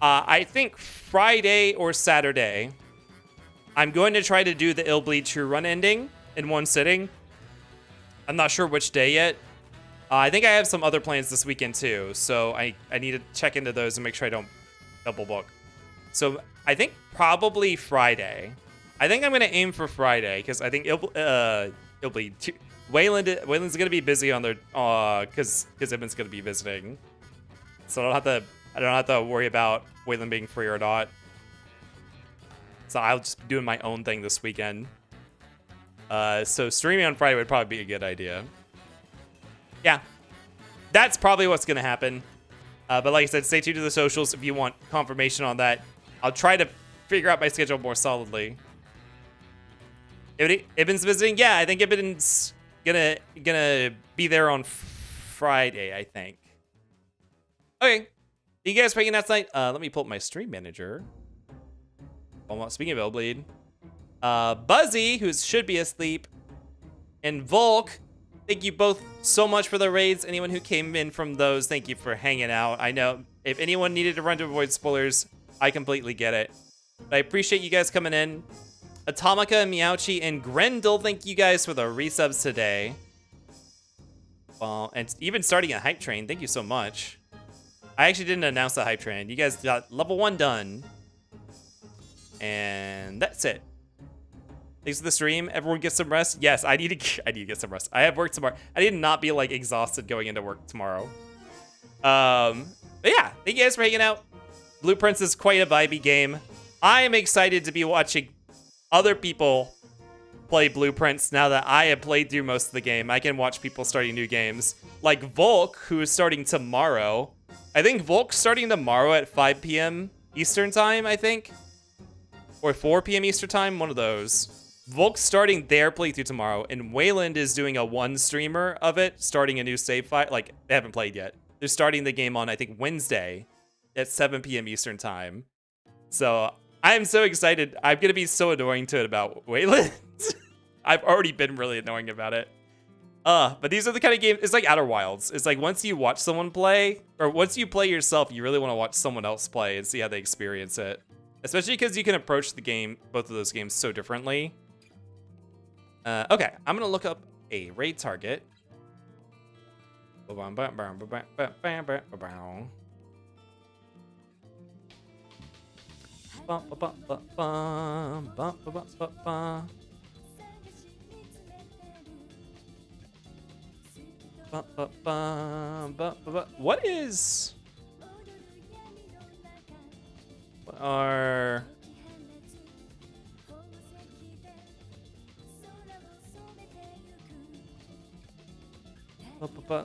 I think Friday or Saturday, I'm going to try to do the Illbleed True Run ending in one sitting. I'm not sure which day yet. I think I have some other plans this weekend too, so I need to check into those and make sure I don't double book. So I think probably Friday. I think I'm going to aim for Friday because I think Illbleed. Wayland's going to be busy on their because Ibben's going to be visiting, so I don't have to worry about Wayland being free or not. So I'll just be doing my own thing this weekend. So streaming on Friday would probably be a good idea. Yeah, that's probably what's going to happen. But like I said, stay tuned to the socials if you want confirmation on that. I'll try to figure out my schedule more solidly. Ibben's visiting? Yeah, I think Ibben's gonna be there on Friday, I think. Okay. You guys playing that tonight? Let me pull up my stream manager. Well, speaking of Illbleed, Buzzy, who should be asleep, and Volk, thank you both so much for the raids. Anyone who came in from those, thank you for hanging out. I know if anyone needed to run to avoid spoilers, I completely get it. But I appreciate you guys coming in. Atomica, Meowchi, and Grendel, thank you guys for the resubs today. And even starting a hype train, thank you so much. I actually didn't announce the hype train. You guys got level 1 done. And that's it. Thanks for the stream. Everyone get some rest. Yes, I need to get some rest. I have work tomorrow. I need to not be like exhausted going into work tomorrow. But yeah, thank you guys for hanging out. Blueprints is quite a vibey game. I am excited to be watching other people play Blueprints now that I have played through most of the game. I can watch people starting new games. Like Volk, who is starting tomorrow. I think Volk's starting tomorrow at 5 p.m. Eastern time, I think. Or 4 p.m. Eastern time, one of those. Volk's starting their playthrough tomorrow, and Wayland is doing a one streamer of it, starting a new save file. Like, they haven't played yet. They're starting the game on, I think, Wednesday at 7 p.m. Eastern time. So, I'm so excited. I'm going to be so annoying to it about Wayland. I've already been really annoying about it. But these are the kind of games, it's like Outer Wilds. It's like once you watch someone play, or once you play yourself, you really want to watch someone else play and see how they experience it. Especially because you can approach the game, both of those games, so differently. Okay, I'm gonna look up a raid target. What is... What are...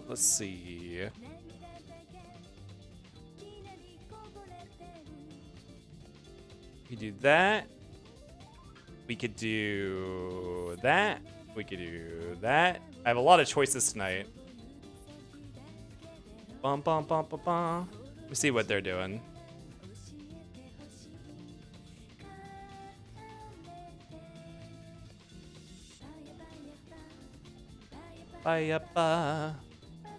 Let's see. We could do that. We could do that. We could do that. I have a lot of choices tonight. Bum bum bum bum bum. Let me see what they're doing. Ba-ya-ba.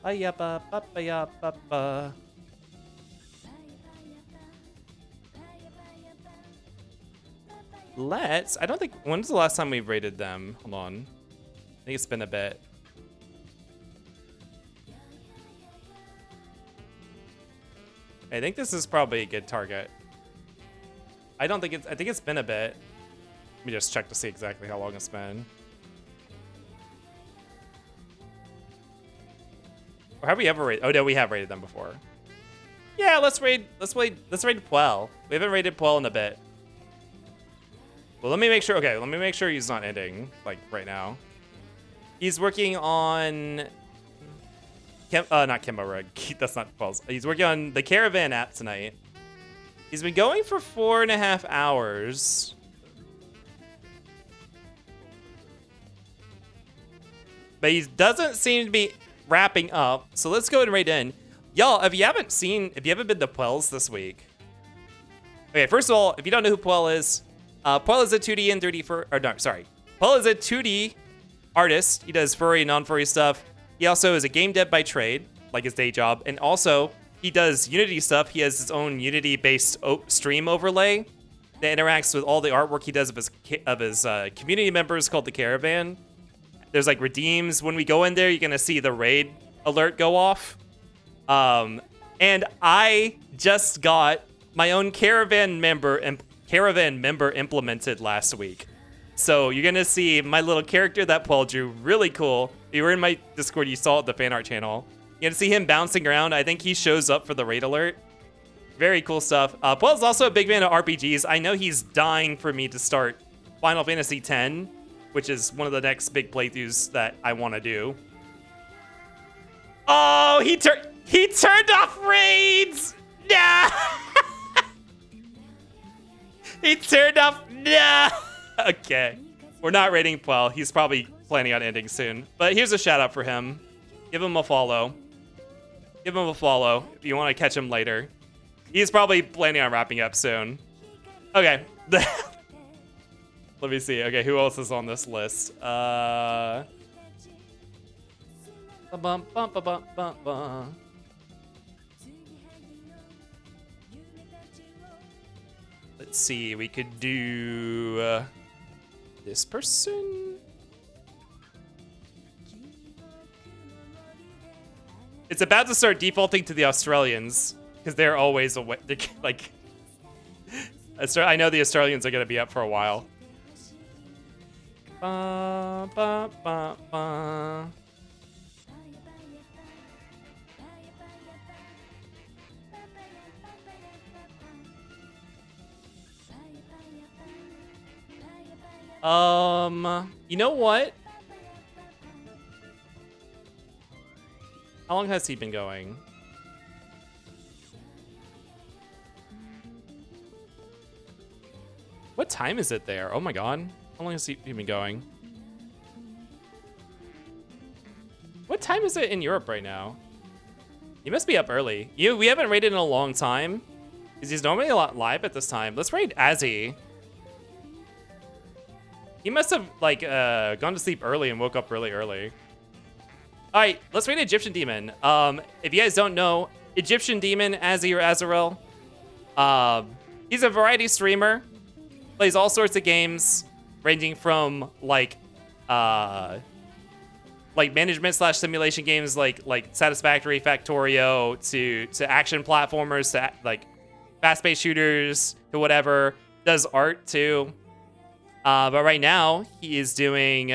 Ba-ya-ba, ba-ba-ya-ba-ba. Let's... I don't think... When's the last time we raided them? Hold on. I think it's been a bit. I think this is probably a good target. I don't think it's... I think it's been a bit. Let me just check to see exactly how long it's been. Or have we ever raided? Oh no, we have raided them before. Yeah, let's raid Puel. We haven't raided Puel in a bit. Well, let me make sure. Okay, let me make sure he's not ending like right now. He's working on. Not Kimbo Rug. That's not Puel's. He's working on the Caravan app tonight. He's been going for 4.5 hours. But he doesn't seem to be wrapping up, so let's go ahead and raid in. Y'all, if you haven't been to Puel's this week. Okay, first of all, if you don't know who Puel is a 2D and 3D Puel is a 2D artist. He does furry and non-furry stuff. He also is a game dev by trade, like his day job, and also he does Unity stuff. He has his own Unity-based stream overlay that interacts with all the artwork he does of his community members called the Caravan. There's like redeems. When we go in there, you're gonna see the raid alert go off. And I just got my own caravan member implemented last week. So you're gonna see my little character that Puel drew, really cool. If you were in my Discord, you saw it, the fan art channel. You're gonna see him bouncing around. I think he shows up for the raid alert. Very cool stuff. Puel's also a big fan of RPGs. I know he's dying for me to start Final Fantasy X, which is one of the next big playthroughs that I want to do. Oh, he turned off raids! Nah! He turned off... Nah! Okay. We're not raiding Puel. He's probably planning on ending soon. But here's a shout out for him. Give him a follow. Give him a follow if you want to catch him later. He's probably planning on wrapping up soon. Okay. Let me see. Okay, who else is on this list? Let's Let's see, we could do this person. It's about to start defaulting to the Australians because they're always away. Like, I know the Australians are gonna be up for a while. Ba, ba, ba, ba. You know what? How long has he been going? What time is it there? Oh my god. How long has he been going? What time is it in Europe right now? He must be up early. We haven't raided in a long time. Because he's normally a lot live at this time. Let's raid Azzy. He must have, like, gone to sleep early and woke up really early. All right, let's raid Egyptian Demon. If you guys don't know, Egyptian Demon, Azzy or Azrael, he's a variety streamer. Plays all sorts of games, ranging from, like management / simulation games like Satisfactory, Factorio, to action platformers, to, like, fast-paced shooters, to whatever. Does art, too. But right now, he is doing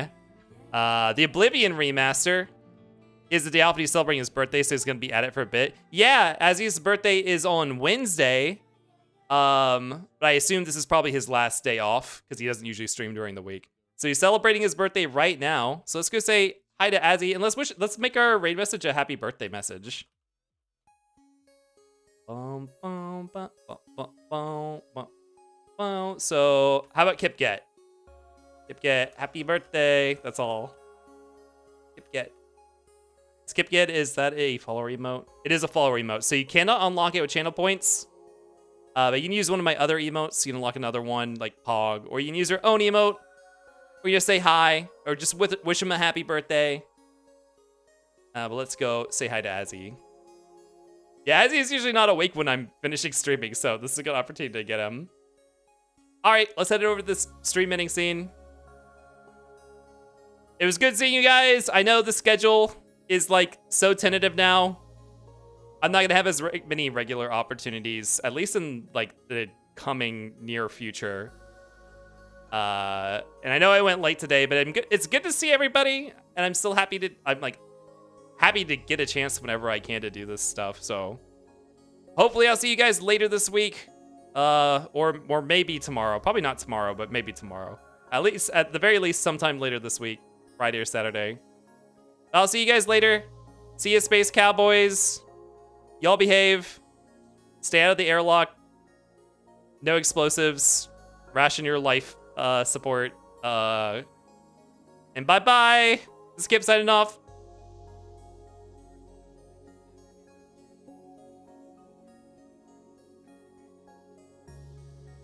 the Oblivion remaster. Is the day off, but he's celebrating his birthday, so he's going to be at it for a bit. Yeah, Azzy's birthday is on Wednesday. But I assume this is probably his last day off, because he doesn't usually stream during the week. So he's celebrating his birthday right now. So let's go say hi to Azzy, and let's make our raid message a happy birthday message. So, how about Kipget? Kipget, happy birthday. That's all. Kipget. Skipget, is that a follower emote? It is a follower emote. So you cannot unlock it with channel points. But you can use one of my other emotes. You can unlock another one, like Pog. Or you can use your own emote. Or you just say hi. Or just wish him a happy birthday. But let's go say hi to Azzy. Yeah, Azzy is usually not awake when I'm finishing streaming. So this is a good opportunity to get him. Alright, let's head over to this stream ending scene. It was good seeing you guys. I know the schedule is, like, so tentative now. I'm not gonna have as many regular opportunities, at least in, like, the coming near future. And I know I went late today, but it's good to see everybody, and I'm still happy to get a chance whenever I can to do this stuff. So hopefully I'll see you guys later this week, or maybe tomorrow. Probably not tomorrow, but maybe tomorrow. At the very least, sometime later this week, Friday or Saturday. I'll see you guys later. See you, Space Cowboys. Y'all behave. Stay out of the airlock. No explosives. Ration your life support. And bye-bye. Skip signing off.